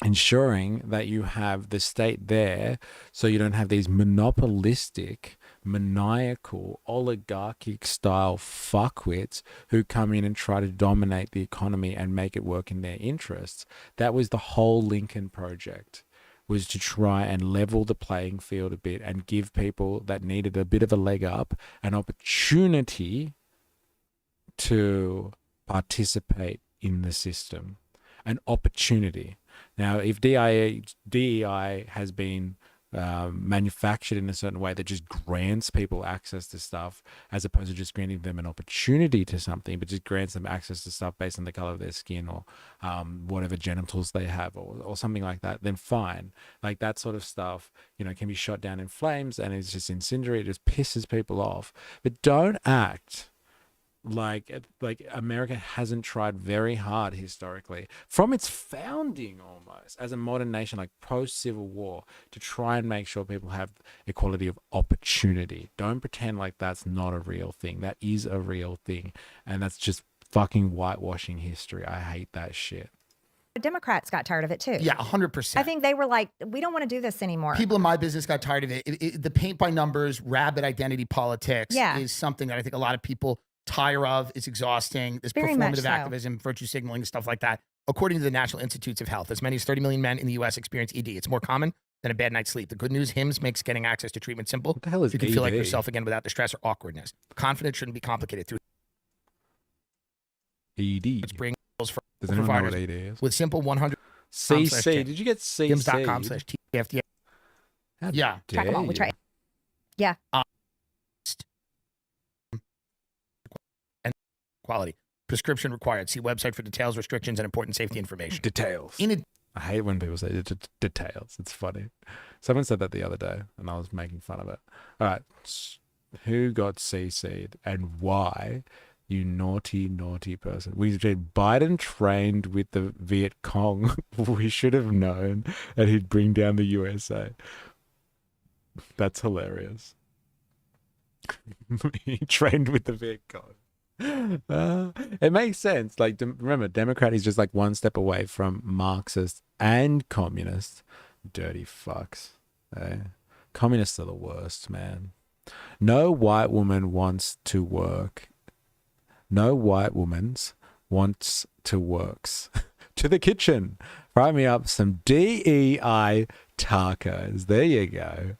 ensuring that you have the state there so you don't have these monopolistic, maniacal, oligarchic style fuckwits who come in and try to dominate the economy and make it work in their interests. That was the whole Lincoln Project, was to try and level the playing field a bit and give people that needed a bit of a leg up an opportunity to participate in the system. An opportunity. Now, if DEI has been manufactured in a certain way that just grants people access to stuff as opposed to just granting them an opportunity to something, but just grants them access to stuff based on the color of their skin or whatever genitals they have or something like that, then fine. Like, that sort of stuff, you know, can be shot down in flames and it's just incendiary. It just pisses people off. But don't act like America hasn't tried very hard historically from its founding almost as a modern nation, like post-Civil War, to try and make sure people have equality of opportunity. Don't pretend like that's not a real thing. That is a real thing, and that's just fucking whitewashing history. I hate that shit. Democrats got tired of it too. Yeah, 100%. I think they were like, we don't want to do this anymore. People in my business got tired of it. The paint by numbers, rabid identity politics is something that I think a lot of people tire of. It's exhausting. This Very much performative so. activism, virtue signaling, stuff like that. According to the National Institutes of Health, as many as 30 million men in the U.S. experience ED. It's more common than a bad night's sleep. The good news, HIMSS makes getting access to treatment simple. What the hell is You can feel like ED? yourself again without the stress or awkwardness. Confidence shouldn't be complicated through ED. Let's bring for Does anyone know what providers ED is? with simple 100 CC. Did you get CC? HIMSS.com/TFDA. Yeah. Track them all. We try. Yeah. And quality. Prescription required. See website for details, restrictions, and important safety information. Details. I hate when people say details. It's funny. Someone said that the other day, and I was making fun of it. All right. Who got CC'd and why? You naughty, naughty person. Biden trained with the Viet Cong. We should have known that he'd bring down the USA. That's hilarious. He trained with the Viet Cong. It makes sense. Like, remember, Democrat is just like one step away from Marxist and communist. Dirty fucks. Communists are the worst, man. No white woman wants to work. No white woman's wants to works. To the kitchen. Fry me up some DEI tacos. There you go.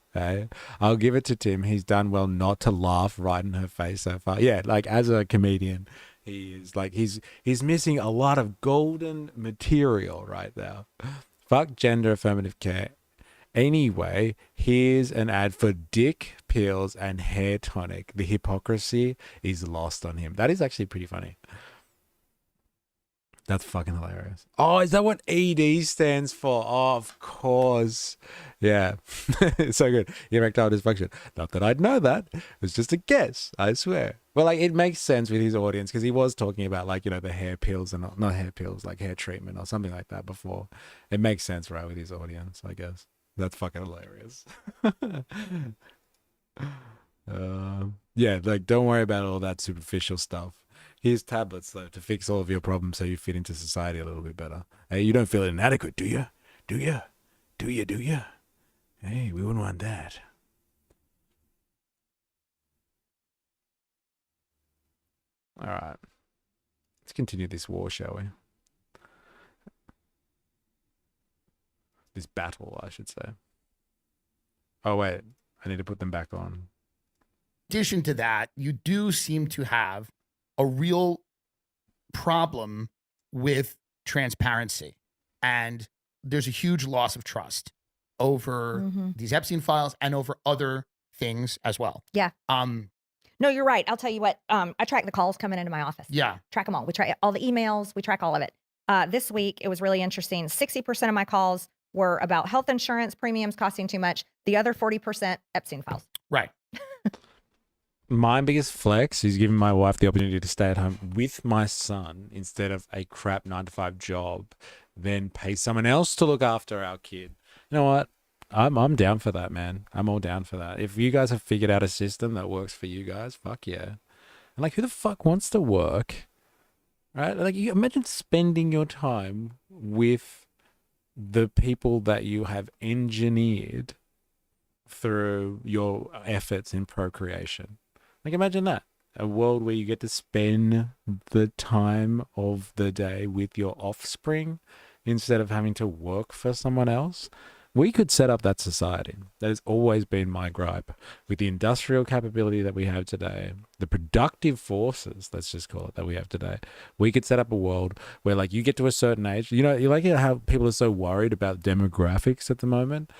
I'll give it to Tim. He's done well not to laugh right in her face so far. Yeah, like, as a comedian, he is like, he's missing a lot of golden material right now. Fuck gender affirmative care. Anyway, here's an ad for dick pills and hair tonic. The hypocrisy is lost on him. That is actually pretty funny. That's fucking hilarious. Oh, is that what ED stands for? Oh, of course. Yeah. So good. Erectile dysfunction. Not that I'd know that. It was just a guess, I swear. Well, like, it makes sense with his audience because he was talking about, like, you know, the hair pills and not hair pills, like hair treatment or something like that before. It makes sense, right, with his audience, I guess. That's fucking hilarious. Yeah, like, don't worry about all that superficial stuff. Here's tablets, though, to fix all of your problems so you fit into society a little bit better. Hey, you don't feel inadequate, do you? Do you? Do you? Do you? Hey, we wouldn't want that. All right. Let's continue this war, shall we? This battle, I should say. Oh, wait. I need to put them back on. In addition to that, you do seem to have a real problem with transparency. And there's a huge loss of trust over these Epstein files and over other things as well. Yeah. No, you're right. I'll tell you what. I track the calls coming into my office. Yeah. Track them all. We track all the emails. We track all of it. This week, it was really interesting. 60% of my calls were about health insurance premiums costing too much. The other 40% Epstein files. Right. My biggest flex is giving my wife the opportunity to stay at home with my son instead of a crap 9-to-5 job, then pay someone else to look after our kid. You know what? I'm down for that, man. I'm all down for that. If you guys have figured out a system that works for you guys, fuck yeah. And like, who the fuck wants to work? Right? Like, you imagine spending your time with the people that you have engineered through your efforts in procreation. Like, imagine that. A world where you get to spend the time of the day with your offspring instead of having to work for someone else. We could set up that society. That has always been my gripe. With the industrial capability that we have today, the productive forces, let's just call it, that we have today, we could set up a world where, like, you get to a certain age. You know, you like how people are so worried about demographics at the moment?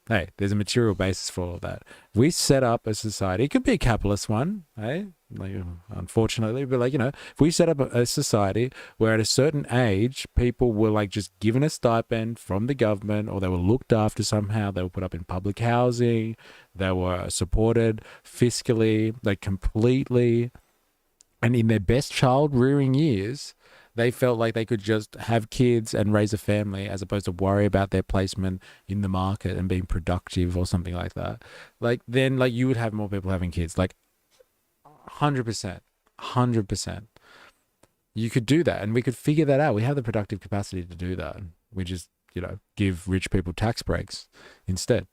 Hey, there's a material basis for all of that. We set up a society, it could be a capitalist one, hey? Like, unfortunately, but like, you know, if we set up a society where at a certain age, people were like just given a stipend from the government, or they were looked after somehow, they were put up in public housing, they were supported fiscally, like completely, and in their best child rearing years, they felt like they could just have kids and raise a family as opposed to worry about their placement in the market and being productive or something like that. Like, then, like, you would have more people having kids, like 100%. You could do that, and we could figure that out. We have the productive capacity to do that. We just, you know, give rich people tax breaks instead.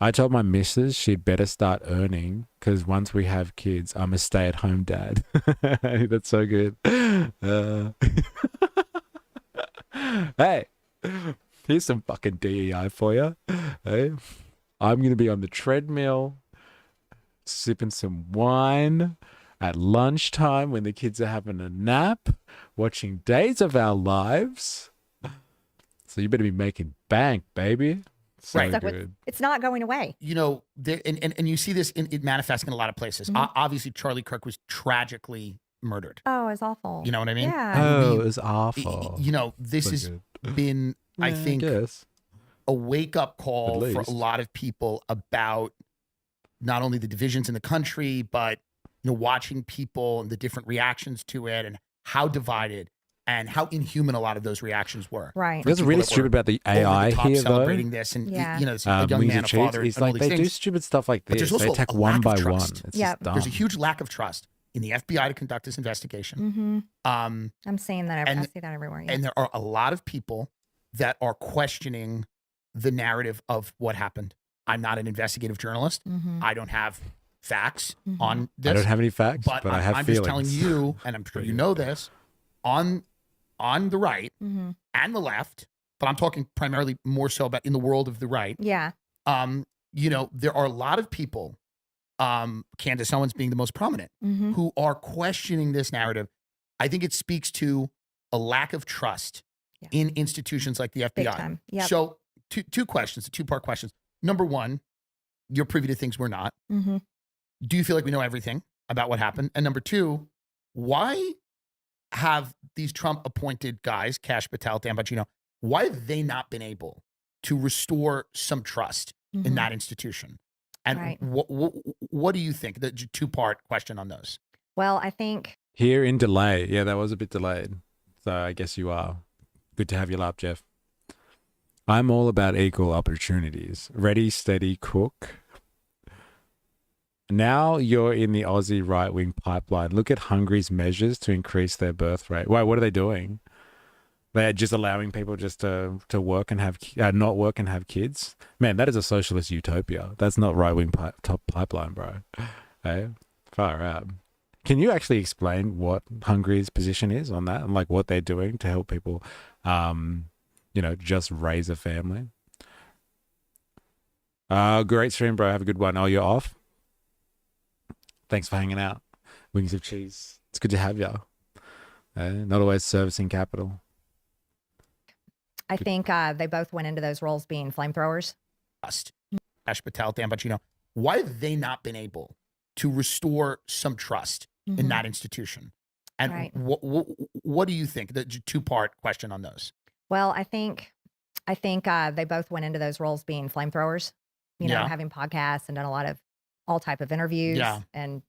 I told my missus she'd better start earning because once we have kids, I'm a stay-at-home dad. That's so good. Hey, here's some fucking DEI for you. Hey, I'm going to be on the treadmill, sipping some wine at lunchtime when the kids are having a nap, watching Days of Our Lives. So you better be making bank, baby. So Right. good. It's not going away. You know, and you see this it manifesting in a lot of places. Obviously, Charlie Kirk was tragically murdered. Oh, it's awful. You know what I mean? Yeah. Oh, it was awful. You know, this So has good. been, I Yeah, think, guess. a wake-up call At for least. a lot of people about not only the divisions in the country, but, you know, watching people and the different reactions to it and how divided and how inhuman a lot of those reactions were. Right. For What's people really that were stupid about the over AI the top here, though, celebrating this, and Yeah. you know, it's a young Wings man, of a Cheese, father, it's and all like these they do things. stupid stuff like But this. there's They also attack a one lack by of one. trust. It's Yep. just dumb. There's a huge lack of trust in the FBI to conduct this investigation. I'm seeing that. I and- see that everywhere. Yeah. And there are a lot of people that are questioning the narrative of what happened. I'm not an investigative journalist. I don't have facts on this. I don't have any facts, but I have I'm feelings. just telling you, and I'm sure you know this, on the right and the left, but I'm talking primarily more so about in the world of the right. Yeah. You know, there are a lot of people, Candace Owens being the most prominent, who are questioning this narrative. I think it speaks to a lack of trust in institutions like the FBI. time. Yep. So two questions, two-part questions. Number one, you're privy to things we're not. Do you feel like we know everything about what happened? And number two, why have these Trump appointed guys, Kash Patel, Dan Bongino, why have they not been able to restore some trust in that institution? And Right. what do you think? The two-part question on those. Well, I think Here in delay. Yeah, that was a bit delayed. So I guess you are. Good to have you laugh, Jeff. I'm all about equal opportunities. Ready, steady, cook. Now you're in the Aussie right-wing pipeline. Look at Hungary's measures to increase their birth rate. Wait, what are they doing? They're just allowing people just to work and have not work and have kids. Man, that is a socialist utopia. That's not right-wing top pipeline, bro. Hey, far out. Can you actually explain what Hungary's position is on that and like what they're doing to help people, just raise a family? Great stream, bro. Have a good one. Oh, you're off? Thanks for hanging out. Wings of cheese. It's good to have you. Not always servicing capital. I think they both went into those roles being flamethrowers. Kash Patel, Dan Bongino, why have they not been able to restore some trust in that institution? And Right. what do you think? The two-part question on those. Well, I think they both went into those roles being flamethrowers. Yeah. Having podcasts and done a lot of all type of interviews Yeah. and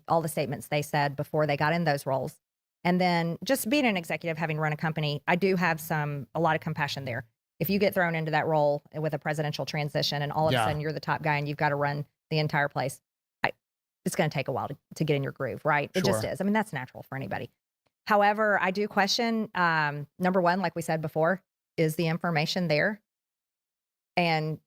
all the statements they said before they got in those roles. And then just being an executive, having run a company, I do have a lot of compassion there. If you get thrown into that role with a presidential transition and all of a Yeah. sudden you're the top guy and you've got to run the entire place, it's going to take a while to get in your groove, right? It just Sure. is. I mean, that's natural for anybody. However, I do question, number one, like we said before, is the information there? And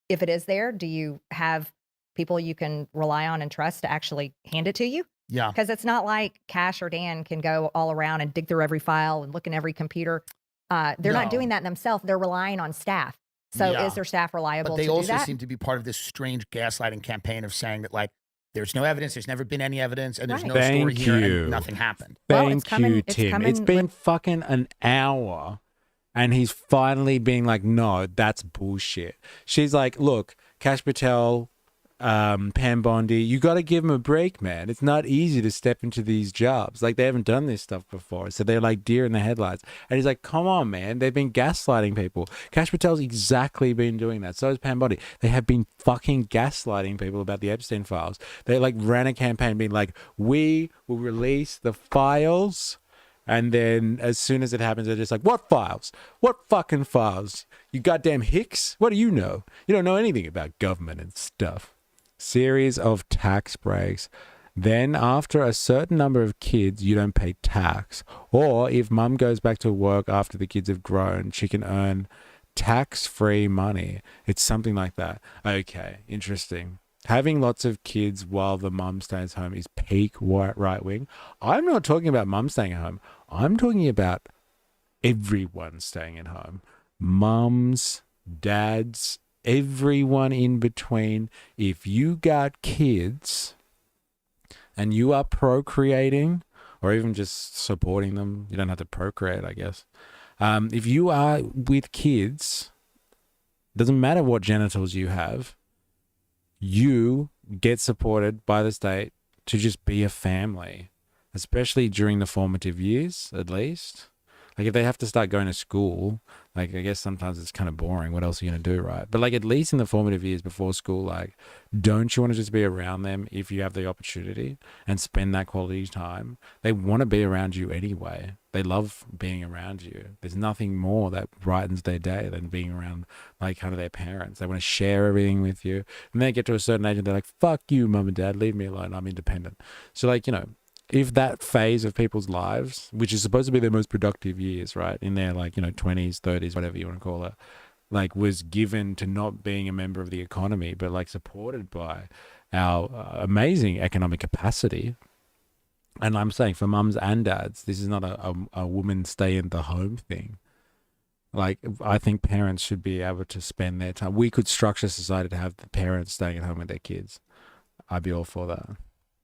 if it is there, do you have people you can rely on and trust to actually hand it to you? Yeah. Because it's not like Kash or Dan can go all around and dig through every file and look in every computer. They're No. not doing that themselves. They're relying on staff. So Yeah. is their staff reliable But they to do also that? seem to be part of this strange gaslighting campaign of saying that, like, there's no evidence, there's never been any evidence, and there's Right. no story Thank here, you. and nothing happened. Well, it's Thank you, it's Tim. coming It's been fucking an hour and he's finally being like, no, that's bullshit. She's like, look, Kash Patel, Pam Bondi, you got to give them a break, man. It's not easy to step into these jobs. Like, they haven't done this stuff before. So they're like deer in the headlights. And he's like, come on, man. They've been gaslighting people. Kash Patel's exactly been doing that. So has Pam Bondi. They have been fucking gaslighting people about the Epstein files. They like ran a campaign being like, we will release the files. And then as soon as it happens, they're just like, what files? What fucking files? You goddamn hicks? What do you know? You don't know anything about government and stuff. Series of tax breaks. Then after a certain number of kids, you don't pay tax. Or if mum goes back to work after the kids have grown, she can earn tax-free money. It's something like that. Okay, interesting. Having lots of kids while the mum stays home is peak right wing. I'm not talking about mum staying at home. I'm talking about everyone staying at home. Mums, dads, everyone in between. If you got kids and you are procreating or even just supporting them, you don't have to procreate, I guess. If you are with kids, doesn't matter what genitals you have, you get supported by the state to just be a family, especially during the formative years, at least. Like if they have to start going to school, like I guess sometimes it's kind of boring. What else are you going to do, right? But like at least in the formative years before school, like don't you want to just be around them if you have the opportunity and spend that quality time? They want to be around you anyway. They love being around you. There's nothing more that brightens their day than being around like kind of their parents. They want to share everything with you. And then they get to a certain age and they're like, fuck you, mum and dad, leave me alone. I'm independent. So like, if that phase of people's lives, which is supposed to be their most productive years, right, in their like, 20s, 30s, whatever you want to call it, like was given to not being a member of the economy, but like supported by our amazing economic capacity. And I'm saying for mums and dads, this is not a woman stay in the home thing. Like, I think parents should be able to spend their time. We could structure society to have the parents staying at home with their kids. I'd be all for that.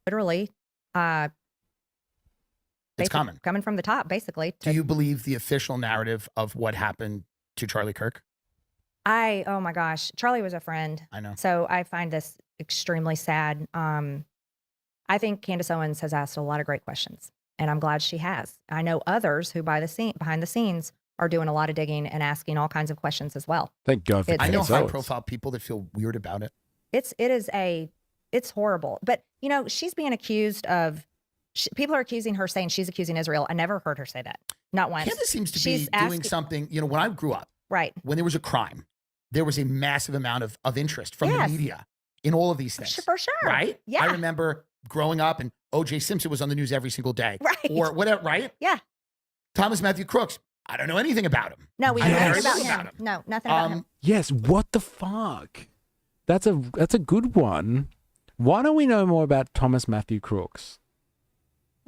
Literally, It's coming. Coming from the top, basically. Do you believe the official narrative of what happened to Charlie Kirk? Oh my gosh, Charlie was a friend. I know. So I find this extremely sad. I think Candace Owens has asked a lot of great questions. And I'm glad she has. I know others who behind the scenes are doing a lot of digging and asking all kinds of questions as well. Thank God for I know KSOs. high-profile people that feel weird about it. It's horrible. But, you know, she's being accused of, people are accusing her, saying she's accusing Israel. I never heard her say that. Not once. Candace seems to be doing something, you know, when I grew up, right, when there was a crime, there was a massive amount of interest from the media in all of these things. For sure. Right? Yeah. I remember growing up and O.J. Simpson was on the news every single day. Right. Or whatever, right? Yeah. Thomas Matthew Crooks. I don't know anything about him. No, we I know know nothing very about little him. No, nothing about him. Yes, what the fuck? That's a good one. Why don't we know more about Thomas Matthew Crooks?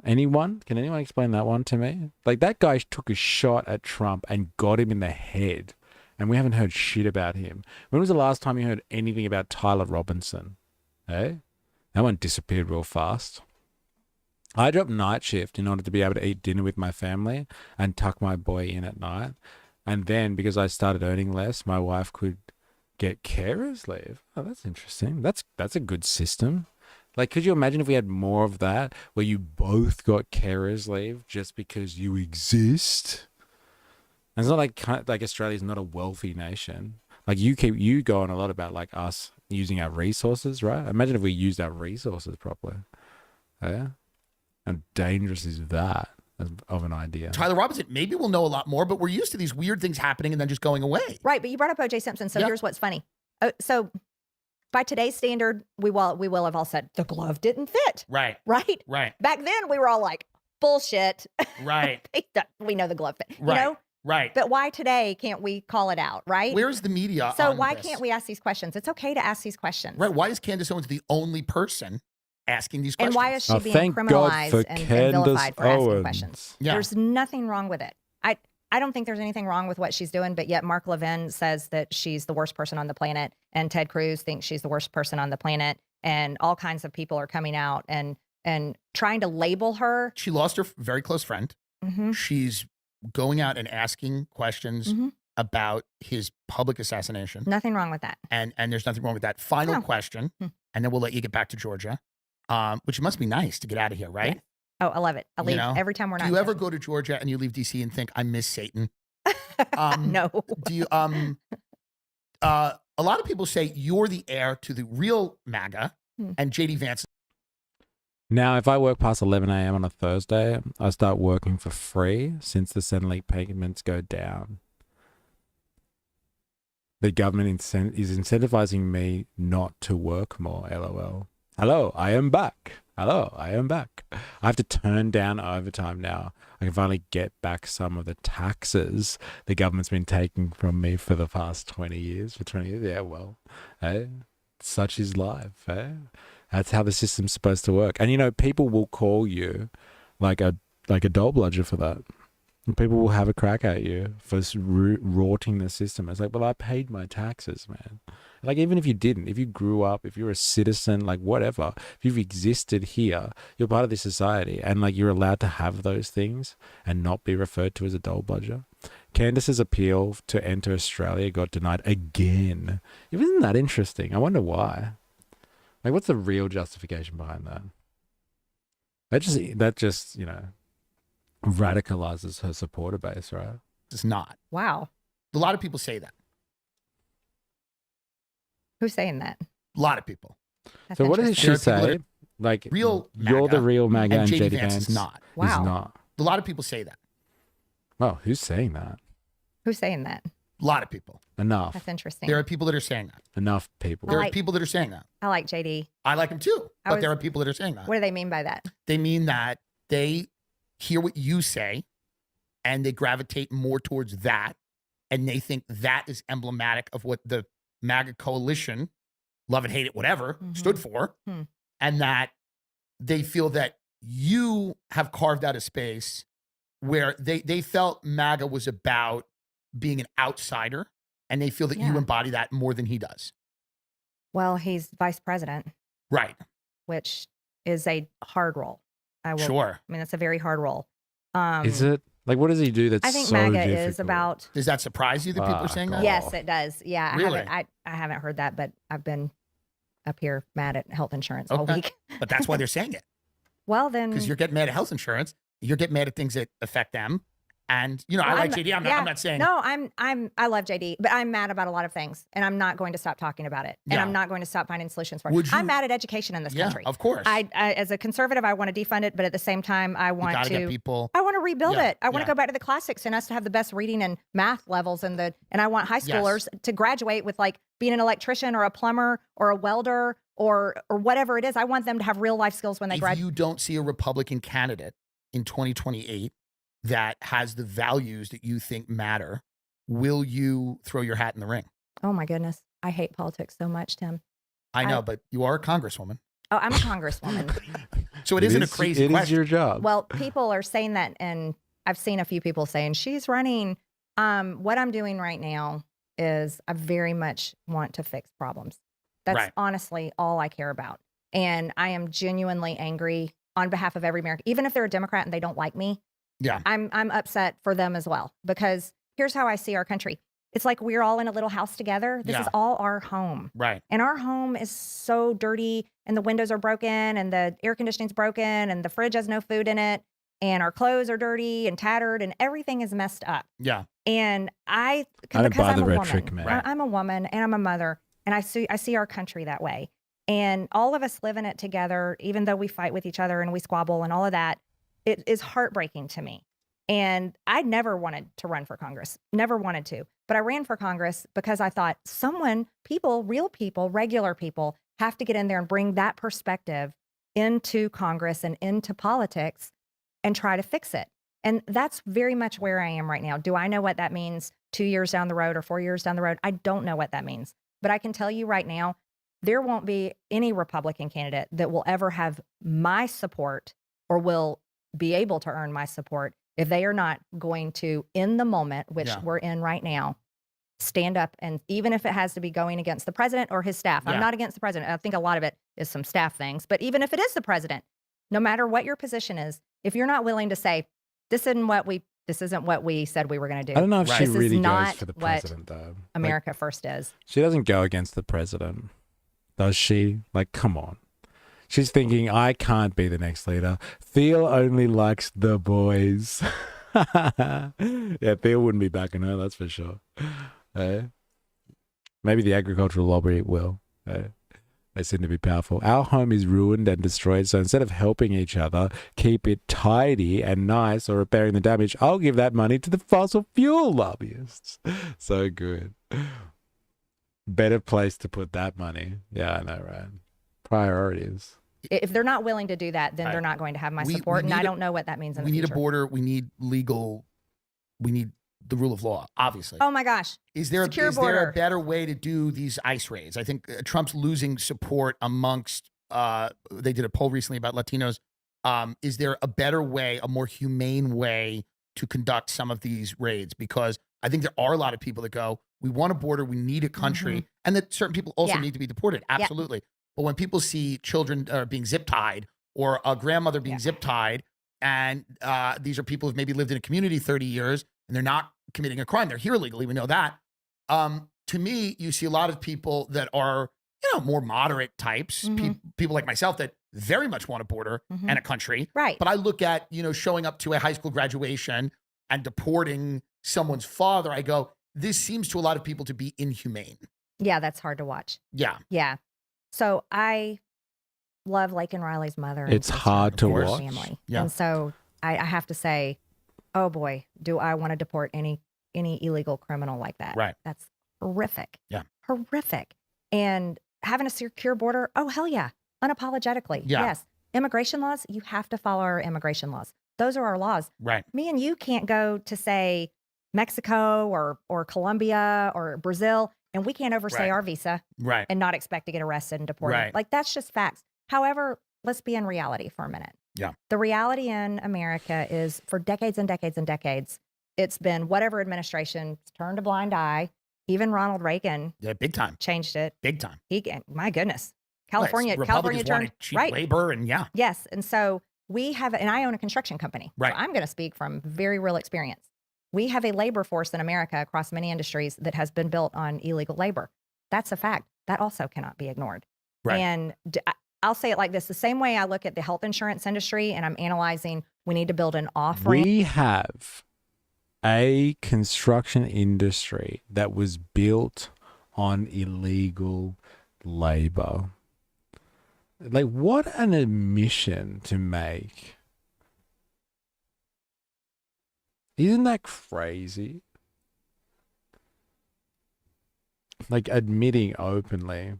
Anyone? Can anyone explain that one to me? Like, that guy took a shot at Trump and got him in the head, and we haven't heard shit about him. When was the last time you heard anything about Tyler Robinson? Hey? That one disappeared real fast. I dropped night shift in order to be able to eat dinner with my family and tuck my boy in at night. And then, because I started earning less, my wife could get carers leave. Oh, that's interesting. That's a good system. Like, could you imagine if we had more of that, where you both got carers leave just because you exist? And it's not like Australia's not a wealthy nation. Like, you go on a lot about like us using our resources, right? Imagine if we used our resources properly. Yeah. How dangerous is that of an idea? Tyler Robinson, maybe we'll know a lot more, but we're used to these weird things happening and then just going away. Right, but you brought up O.J. Simpson, so here's what's funny. So by today's standard, we will have all said the glove didn't fit. Right. Right? Right. Back then, we were all like, bullshit. Right. We know the glove fit. Right. You know? Right. But why today can't we call it out, right? Where's the media So on why this? can't we ask these questions? It's okay to ask these questions. Right. Why is Candace Owens the only person asking these questions? And why is she being criminalized and vilified for asking questions? Yeah. There's nothing wrong with it. I don't think there's anything wrong with what she's doing, but yet Mark Levin says that she's the worst person on the planet, and Ted Cruz thinks she's the worst person on the planet, and all kinds of people are coming out and trying to label her. She lost her very close friend. Mm-hmm. She's going out and asking questions about his public assassination. Nothing wrong with that. And there's nothing wrong with that. Final question, and then we'll let you get back to Georgia, which must be nice to get out of here, right? Yeah. Oh, I love it. I leave every time we're not. Do you ever go to Georgia and you leave DC and think, I miss Satan? No. Do you? A lot of people say you're the heir to the real MAGA, and JD Vance. Now, if I work past 11 a.m. on a Thursday, I start working for free since the Centrelink payments go down. The government is incentivizing me not to work more, LOL. Hello, I am back. Hello, I am back. I have to turn down overtime now. I can finally get back some of the taxes the government's been taking from me for the past 20 years. For 20 years, yeah, well, hey, such is life, eh? That's how the system's supposed to work. And, you know, people will call you like a dole bludger for that. And people will have a crack at you for rorting the system. It's like, well, I paid my taxes, man. Like, even if you didn't, if you grew up, if you're a citizen, like whatever, if you've existed here, you're part of this society, and like you're allowed to have those things and not be referred to as a dole bludger. Candace's appeal to enter Australia got denied again. Isn't that interesting? I wonder why. Like, what's the real justification behind that? That just, you know, radicalizes her supporter base, right? It's not. Wow. A lot of people say that. Who's saying that? A lot of people. That's So what does interesting. she say? Like, real you're MAGA, the real MAGA and JD JD Vance is not. Wow. Is not. A lot of people say that. Well, who's saying that? Who's saying that? A lot of people. Enough. That's interesting. There are people that are saying that. Enough people. There are people that are saying that. I like JD. I like him too. But there are people that are saying that. What do they mean by that? They mean that they hear what you say and they gravitate more towards that. And they think that is emblematic of what the MAGA coalition, love it, hate it, whatever, stood for. And that they feel that you have carved out a space where they felt MAGA was about being an outsider. And they feel that you embody that more than he does. Well, he's vice president. Right. Which is a hard role. Sure. I mean, that's a very hard role. Is it? Like, what does he do that's I think so MAGA difficult? is about... Does that surprise you that people are saying that? Yes, it does. Yeah. Really? I haven't heard that, but I've been up here mad at health insurance all week. But that's why they're saying it. Well, then... Because you're getting mad at health insurance. You get mad at things that affect them. And, you know, I like JD. I'm not saying. No, I love JD, but I'm mad about a lot of things, and I'm not going to stop talking about it. And I'm not going to stop finding solutions for it. I'm mad at education in this country. Of course. I, as a conservative, I want to defund it, but at the same time, I want to get people. I want to rebuild it. I want to go back to the classics and us to have the best reading and math levels, and I want high schoolers to graduate with like being an electrician or a plumber or a welder or whatever it is. I want them to have real life skills when they graduate. If you don't see a Republican candidate in 2028 that has the values that you think matter, will you throw your hat in the ring? Oh my goodness. I hate politics so much, Tim. I know, but you are a congresswoman. Oh, I'm a congresswoman. So it isn't a crazy question. It is your job. Well, people are saying that, and I've seen a few people saying she's running. What I'm doing right now is I very much want to fix problems. That's honestly all I care about. And I am genuinely angry on behalf of every American, even if they're a Democrat and they don't like me. Yeah. I'm upset for them as well, because here's how I see our country. It's like we're all in a little house together. This is all our home. Right. And our home is so dirty, and the windows are broken, and the air conditioning's broken, and the fridge has no food in it, and our clothes are dirty and tattered, and everything is messed up. Yeah. And I don't buy the rhetoric, woman, man. I'm a woman and I'm a mother, and I see our country that way. And all of us live in it together, even though we fight with each other and we squabble and all of that. It is heartbreaking to me. And I never wanted to run for Congress, never wanted to. But I ran for Congress because I thought real people, regular people have to get in there and bring that perspective into Congress and into politics and try to fix it. And that's very much where I am right now. Do I know what that means 2 years down the road or 4 years down the road? I don't know what that means. But I can tell you right now, there won't be any Republican candidate that will ever have my support or will be able to earn my support if they are not going to, in the moment, which we're in right now, stand up. And even if it has to be going against the president or his staff, I'm not against the president. I think a lot of it is some staff things. But even if it is the president, no matter what your position is, if you're not willing to say, this isn't what we said we were going to do. I don't know if she this really is not goes for the president, though. America first is. She doesn't go against the president, does she? Like, come on. She's thinking, I can't be the next leader. Theo only likes the boys. Yeah, Theo wouldn't be backing her, that's for sure. Maybe the agricultural lobby will. They seem to be powerful. Our home is ruined and destroyed, so instead of helping each other keep it tidy and nice or repairing the damage, I'll give that money to the fossil fuel lobbyists. So good. Better place to put that money. Yeah, I know, right? Priorities. If they're not willing to do that, then they're not going to have my support, and I don't know what that means in the future. We need a border. We need we need the rule of law, obviously. Oh my gosh. Is there a better way to do these ICE raids? I think Trump's losing support amongst, they did a poll recently about Latinos. Is there a better way, a more humane way to conduct some of these raids? Because I think there are a lot of people that go, we want a border, we need a country, and that certain people also need to be deported. Absolutely. But when people see children being zip tied or a grandmother being zip tied, and these are people who've maybe lived in a community 30 years and they're not committing a crime, they're here illegally, we know that. To me, you see a lot of people that are, more moderate types, people like myself that very much want a border and a country. Right. But I look at, showing up to a high school graduation and deporting someone's father, I go, this seems to a lot of people to be inhumane. Yeah, that's hard to watch. Yeah. Yeah. So I love Laken Riley's mother. It's hard to watch. Family. Yeah. And so I have to say, oh boy, do I want to deport any illegal criminal like that. Right. That's horrific. Yeah. Horrific. And having a secure border, oh hell yeah. Unapologetically. Yeah. Yes. Immigration laws, you have to follow our immigration laws. Those are our laws. Right. Me and you can't go to, say, Mexico or Colombia or Brazil, and we can't overstay our visa and not expect to get arrested and deported. Right. Like, that's just facts. However, let's be in reality for a minute. Yeah. The reality in America is, for decades and decades and decades, it's been whatever administration turned a blind eye. Even Ronald Reagan, big time, changed it. Big time. My goodness, California turned wanted cheap labor, and yes, and so we have, and I own a construction company, right? So I'm going to speak from very real experience. We have a labor force in America across many industries that has been built on illegal labor. That's a fact. That also cannot be ignored. Right. And I'll say it like this: the same way I look at the health insurance industry, and I'm analyzing, we need to build an off-ramp. We have a construction industry that was built on illegal labor. Like, what an admission to make. Isn't that crazy? Like, admitting openly.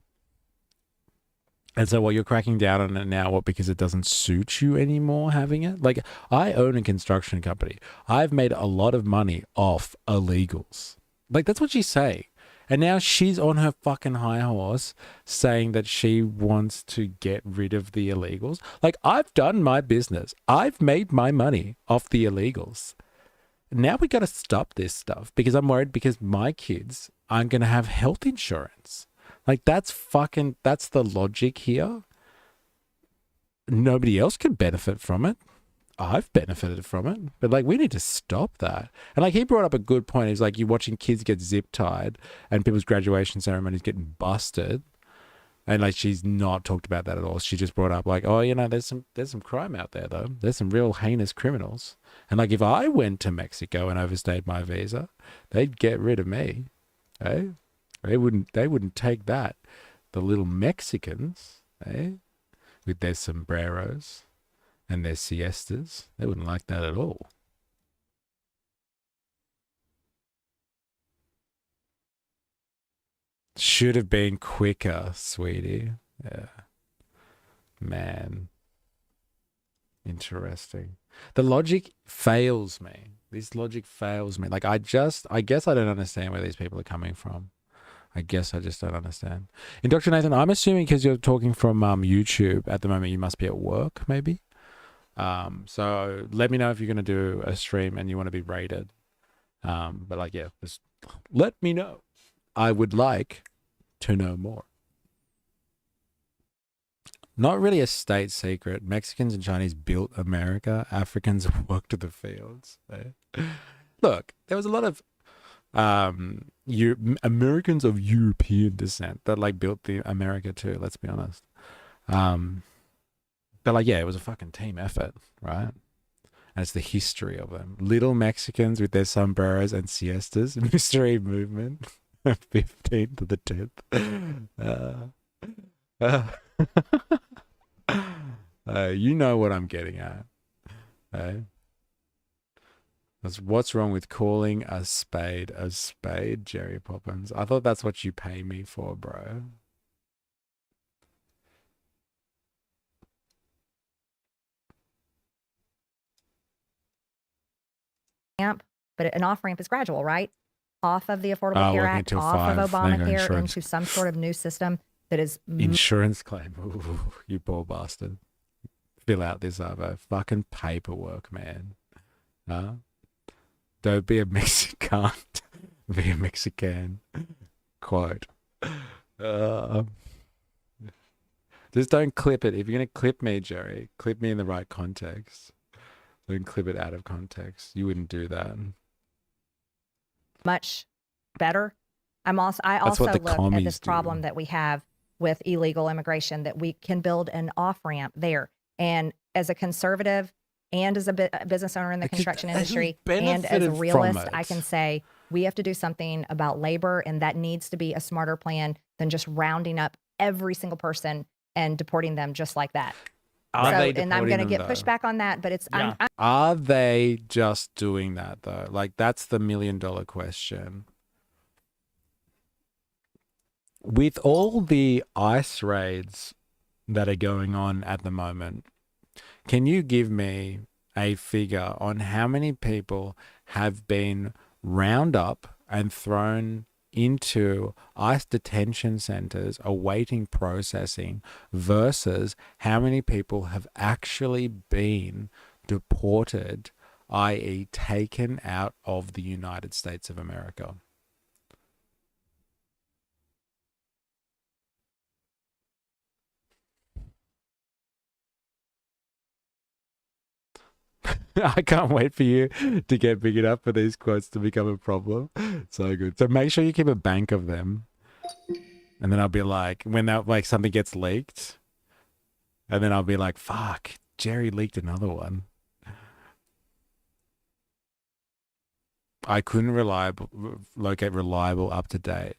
And so, you're cracking down on it now, because it doesn't suit you anymore having it? Like, I own a construction company. I've made a lot of money off illegals. Like, that's what she's saying. And now she's on her fucking high horse saying that she wants to get rid of the illegals. Like, I've done my business. I've made my money off the illegals. Now we got to stop this stuff, because I'm worried because my kids aren't going to have health insurance. Like, that's the logic here. Nobody else can benefit from it. I've benefited from it, but like, we need to stop that. And like, he brought up a good point. He's like, you're watching kids get zip tied and people's graduation ceremonies getting busted. And like, she's not talked about that at all. She just brought up like, oh, you know, there's some crime out there though. There's some real heinous criminals. And like, if I went to Mexico and overstayed my visa, they'd get rid of me. Eh? They wouldn't take that. The little Mexicans, with their sombreros and their siestas, they wouldn't like that at all. Should have been quicker, sweetie. Yeah. Man. Interesting. The logic fails me. This logic fails me. Like, I guess I don't understand where these people are coming from. I guess I just don't understand. And Dr. Nathan, I'm assuming because you're talking from YouTube at the moment, you must be at work, maybe? So let me know if you're going to do a stream and you want to be rated. But like, yeah, just let me know. I would like to know more. Not really a state secret. Mexicans and Chinese built America. Africans worked the fields. Look, there was a lot of Americans of European descent that like built the America too. Let's be honest. But like, yeah, it was a fucking team effort, right? And it's the history of them. Little Mexicans with their sombreros and siestas. Mystery movement. 15th to the 10th. You know what I'm getting at. That's what's wrong with calling a spade, Jerry Poppins. I thought that's what you pay me for, bro. But an off-ramp is gradual, right? Off of the Affordable Care Act, off of Obamacare, into some sort of new system that is... Insurance claim. Ooh, you poor bastard. Fill out this other fucking paperwork, man. Huh? Don't be a Mexican. Be a Mexican. Quote. Just don't clip it. If you're going to clip me, Jerry, clip me in the right context. Don't clip it out of context. You wouldn't do that. Much better. I also look at this problem that we have with illegal immigration, that we can build an off-ramp there. And as a conservative and as a business owner in the construction industry and as a realist, I can say we have to do something about labor, and that needs to be a smarter plan than just rounding up every single person and deporting them just like that. And I'm going to get pushback on that, but it's... Yeah. Are they just doing that, though? Like, that's the $1 million question. With all the ICE raids that are going on at the moment, can you give me a figure on how many people have been round up and thrown into ICE detention centers awaiting processing versus how many people have actually been deported, i.e. taken out of the United States of America? I can't wait for you to get big enough for these quotes to become a problem. So good. So make sure you keep a bank of them. And then I'll be like, when that, like, something gets leaked, And then I'll be like, fuck, Jerry leaked another one. I couldn't locate reliable up to date.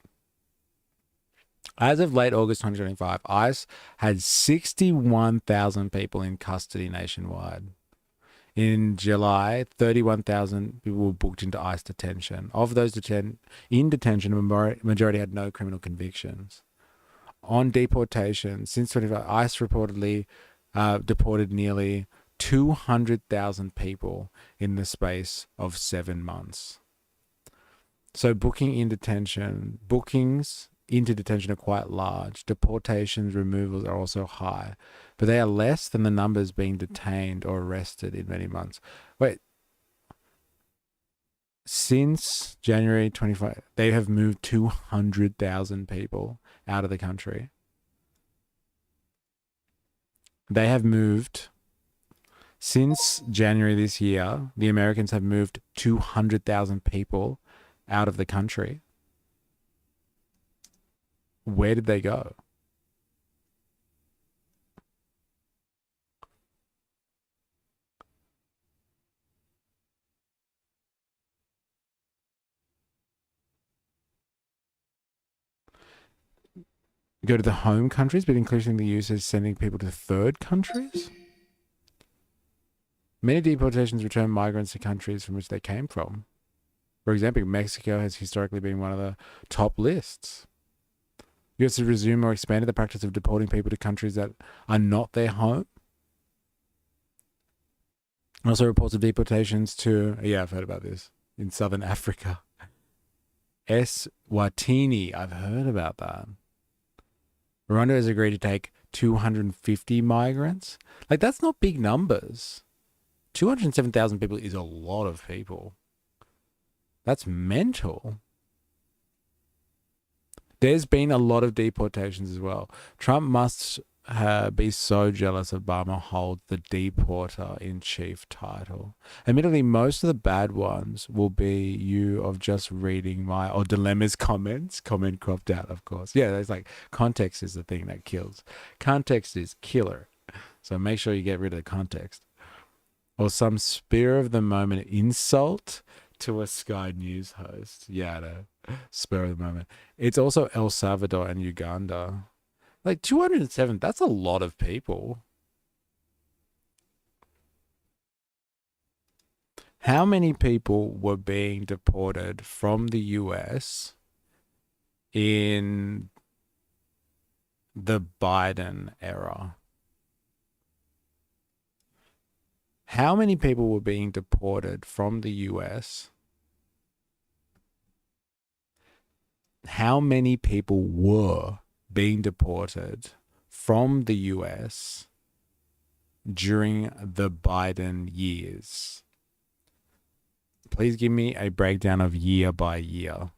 As of late August 2025, ICE had 61,000 people in custody nationwide. In July, 31,000 people were booked into ICE detention. Of those in detention, a majority had no criminal convictions. On deportation, since 25, ICE reportedly deported nearly 200,000 people in the space of 7 months. So bookings into detention are quite large. Deportations, removals are also high, but they are less than the numbers being detained or arrested in many months. Wait, since January 25, they have moved 200,000 people out of the country. They have moved, since January this year, the Americans have moved 200,000 people out of the country. Where did they go? Go to the home countries, but increasing the use is sending people to third countries? Many deportations return migrants to countries from which they came from. For example, Mexico has historically been one of the top lists. US has resumed or expanded the practice of deporting people to countries that are not their home. Also reports of deportations to, yeah, I've heard about this, in southern Africa. Eswatini, I've heard about that. Rwanda has agreed to take 250 migrants. Like, that's not big numbers. 207,000 people is a lot of people. That's mental. There's been a lot of deportations as well. Trump must be so jealous Obama holds the deporter-in-chief title. Admittedly, most of the bad ones will be you of just reading or Dilemma's comments. Comment cropped out, of course. Yeah, it's like context is the thing that kills. Context is killer. So make sure you get rid of the context. Or some spur of the moment insult to a Sky News host. Yeah, no, spur of the moment. It's also El Salvador and Uganda. Like 207, that's a lot of people. How many people were being deported from the US in the Biden era? How many people were being deported from the US? How many people were being deported from the US during the Biden years? Please give me a breakdown of year by year.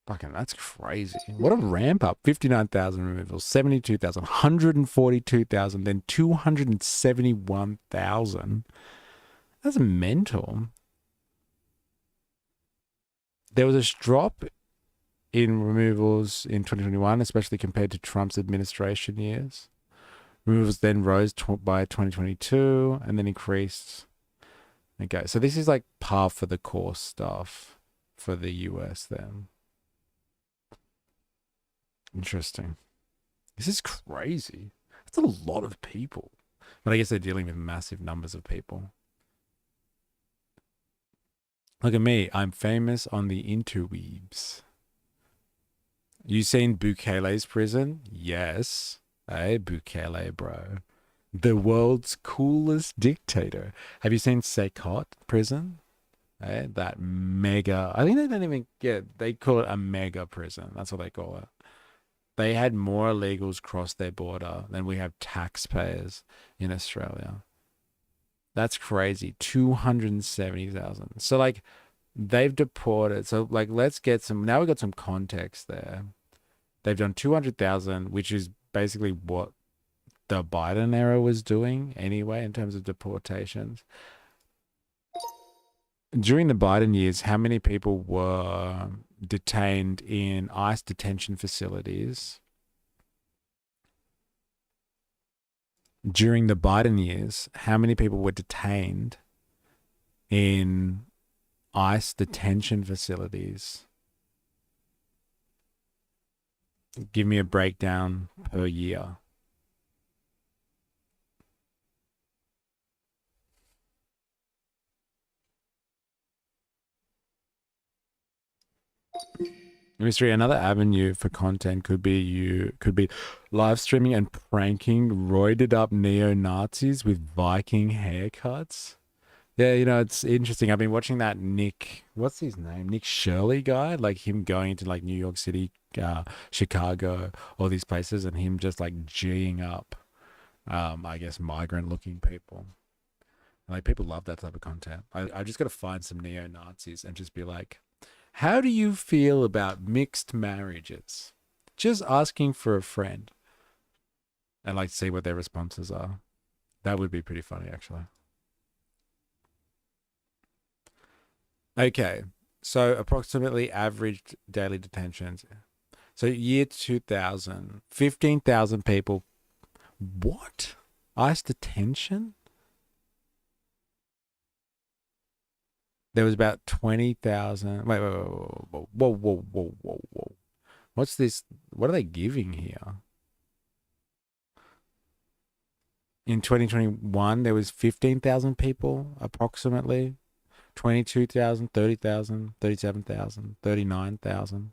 Fucking, that's crazy. What a ramp up. 59,000 removals, 72,000, 142,000, then 271,000. That's mental. There was a drop in removals in 2021, especially compared to Trump's administration years. Removals then rose by 2022 and then increased. Okay, so this is like par for the course stuff for the US then. Interesting. This is crazy. That's a lot of people. But I guess they're dealing with massive numbers of people. Look at me. I'm famous on the interwebs. You seen Bukele's prison? Yes. Hey, Bukele, bro. The world's coolest dictator. Have you seen Sekot prison? Hey, that mega... I think they don't even get... They call it a mega prison. That's what they call it. They had more illegals cross their border than we have taxpayers in Australia. That's crazy. 270,000. So like they've deported. So like let's get some, now we've got some context there. They've done 200,000, which is basically what the Biden era was doing anyway in terms of deportations. During the Biden years, how many people were detained in ICE detention facilities? During the Biden years, how many people were detained in ICE detention facilities? Give me a breakdown per year. Mystery, another avenue for content could be live streaming and pranking roided up neo-Nazis with Viking haircuts. Yeah, it's interesting. I've been watching that what's his name? Nick Shirley guy, like him going into like New York City, Chicago, all these places, and him just like G'ing up, I guess, migrant looking people. Like people love that type of content. I just got to find some neo-Nazis and just be like, how do you feel about mixed marriages? Just asking for a friend. And like see what their responses are. That would be pretty funny, actually. Okay, so approximately average daily detentions. So year 2000, 15,000 people. What? ICE detention? There was about 20,000. Wait. Whoa. What's this? What are they giving here? In 2021, there was 15,000 people, approximately. 22,000, 30,000, 37,000, 39,000.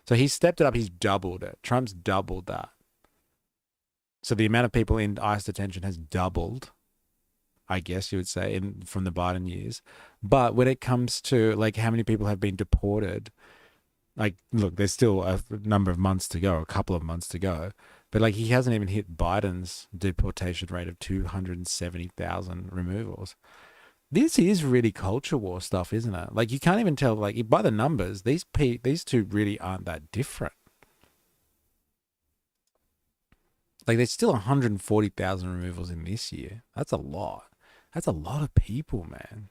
So he stepped it up. He's doubled it. Trump's doubled that. So the amount of people in ICE detention has doubled, I guess you would say, from the Biden years. But when it comes to like how many people have been deported, like, look, there's still a number of months to go, a couple of months to go. But like he hasn't even hit Biden's deportation rate of 270,000 removals. This is really culture war stuff, isn't it? Like you can't even tell, like by the numbers, these two really aren't that different. Like there's still 140,000 removals in this year. That's a lot. That's a lot of people, man.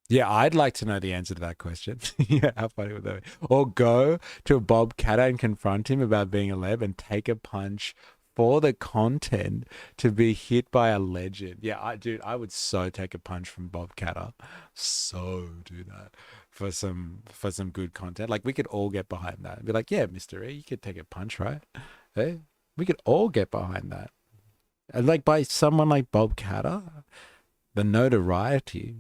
Yeah, I'd like to know the answer to that question. Yeah, how funny would that be? Or go to Bob Catter and confront him about being a leb and take a punch for the content to be hit by a legend. Yeah, I would so take a punch from Bob Catter. So do that for some good content. Like we could all get behind that and be like, yeah, Mr. E, you could take a punch, right? Hey, we could all get behind that. And like by someone like Bob Catter, the notoriety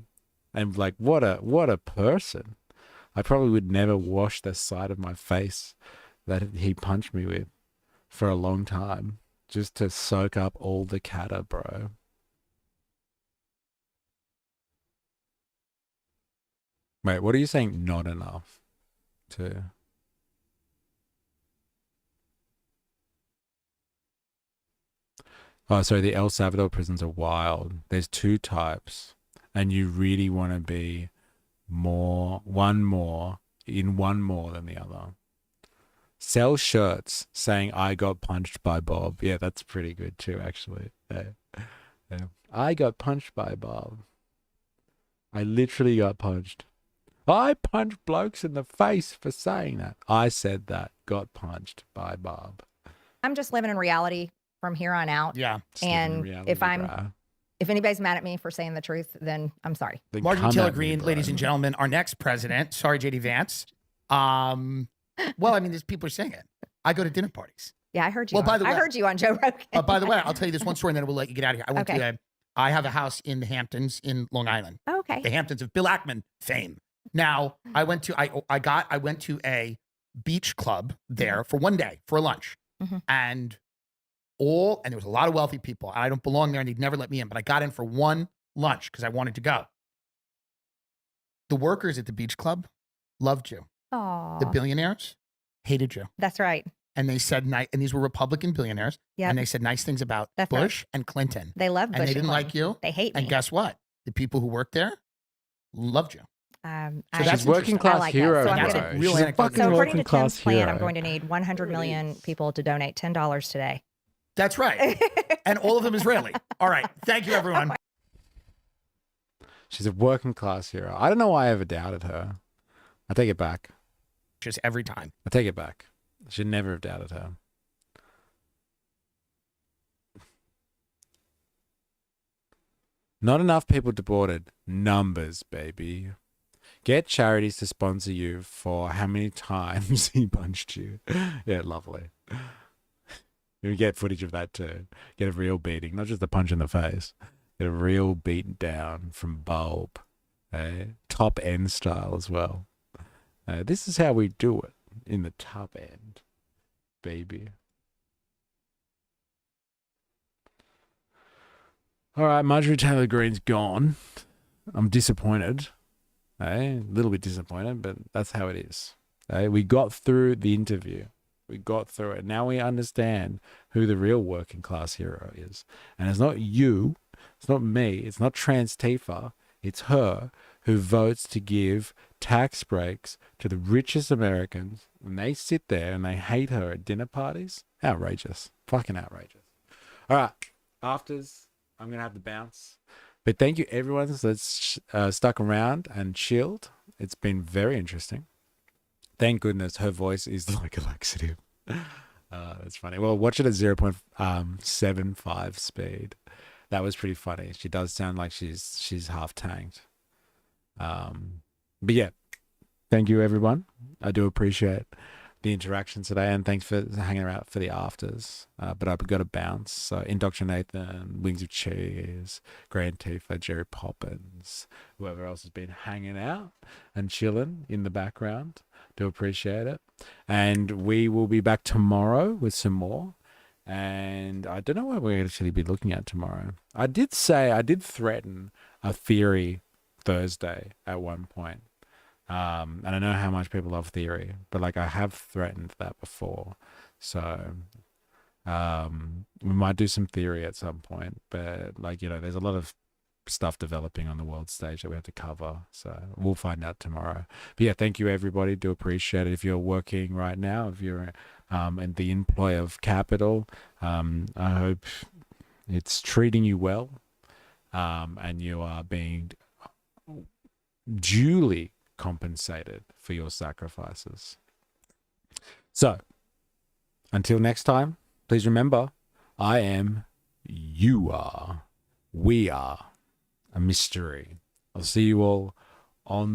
and like what a person. I probably would never wash the side of my face that he punched me with for a long time. Just to soak up all the Catter, bro. Wait, what are you saying? Not enough to... Oh, sorry, the El Salvador prisons are wild. There's two types. And you really want to be one more than the other. Sell shirts saying I got punched by Bob. Yeah, that's pretty good too, actually. Yeah. I got punched by Bob. I literally got punched. I punched blokes in the face for saying that. I said that. Got punched by Bob. I'm just living in reality from here on out. Yeah. And if anybody's mad at me for saying the truth, then I'm sorry. Marjorie Taylor Greene, ladies and gentlemen, our next president. Sorry, JD Vance. Well, I mean, there's people are saying it. I go to dinner parties. Yeah, I heard you. Well, by the way, I heard you on Joe Rogan. By the way, I'll tell you this one story, and then we'll let you get out of here. I have a house in the Hamptons in Long Island. Oh, okay. The Hamptons of Bill Ackman fame. Now, I went to a beach club there for one day for a lunch, and there was a lot of wealthy people. I don't belong there, and they'd never let me in. But I got in for one lunch because I wanted to go. The workers at the beach club loved you. Aww. The billionaires hated you. That's right. And they said, and these were Republican billionaires. Yep. And they said nice things about Bush and Clinton. They love Bush and they didn't like you. They hate me. And guess what? The people who worked there loved you. She's working class like hero. So She's a fucking according working to class Tim's plan, hero. I'm going to need 100 million people to donate $10 today. That's right. And all of them Israeli. All right. Thank you, everyone. She's a working class hero. I don't know why I ever doubted her. I take it back. Just every time. I take it back. I should never have doubted her. Not enough people deported. Numbers, baby. Get charities to sponsor you for how many times he punched you. Yeah, lovely. You get footage of that too. Get a real beating, not just a punch in the face. Get a real beat down from Bulb. Top end style as well. This is how we do it in the top end, baby. All right, Marjorie Taylor Greene's gone. I'm disappointed. A little bit disappointed, but that's how it is. We got through the interview. We got through it. Now we understand who the real working class hero is. And it's not you. It's not me. It's not Trans Tifa. It's her who votes to give tax breaks to the richest Americans. And they sit there and they hate her at dinner parties. Outrageous. Fucking outrageous. All right. Afters. I'm going to have to bounce. But thank you, everyone that's stuck around and chilled. It's been very interesting. Thank goodness her voice is like a laxative. That's funny. Well, watch it at 0.75 speed. That was pretty funny. She does sound like she's half tanked. But yeah, thank you, everyone. I do appreciate the interaction today, and thanks for hanging around for the afters. But I've got to bounce. So Indoctrinathan, Wings of Cheese, Grand Tifa, Jerry Poppins, whoever else has been hanging out and chilling in the background. Do appreciate it. And we will be back tomorrow with some more. And I don't know what we're actually be looking at tomorrow. I did threaten a theory Thursday at one point. And I know how much people love theory, but like I have threatened that before. So we might do some theory at some point, but like, you know, there's a lot of stuff developing on the world stage that we have to cover. So we'll find out tomorrow. But yeah, thank you, everybody. Do appreciate it. If you're working right now, if you're in the employ of capital, I hope it's treating you well, and you are being duly compensated for your sacrifices. So until next time, please remember, I am, you are, we are a mystery. I'll see you all on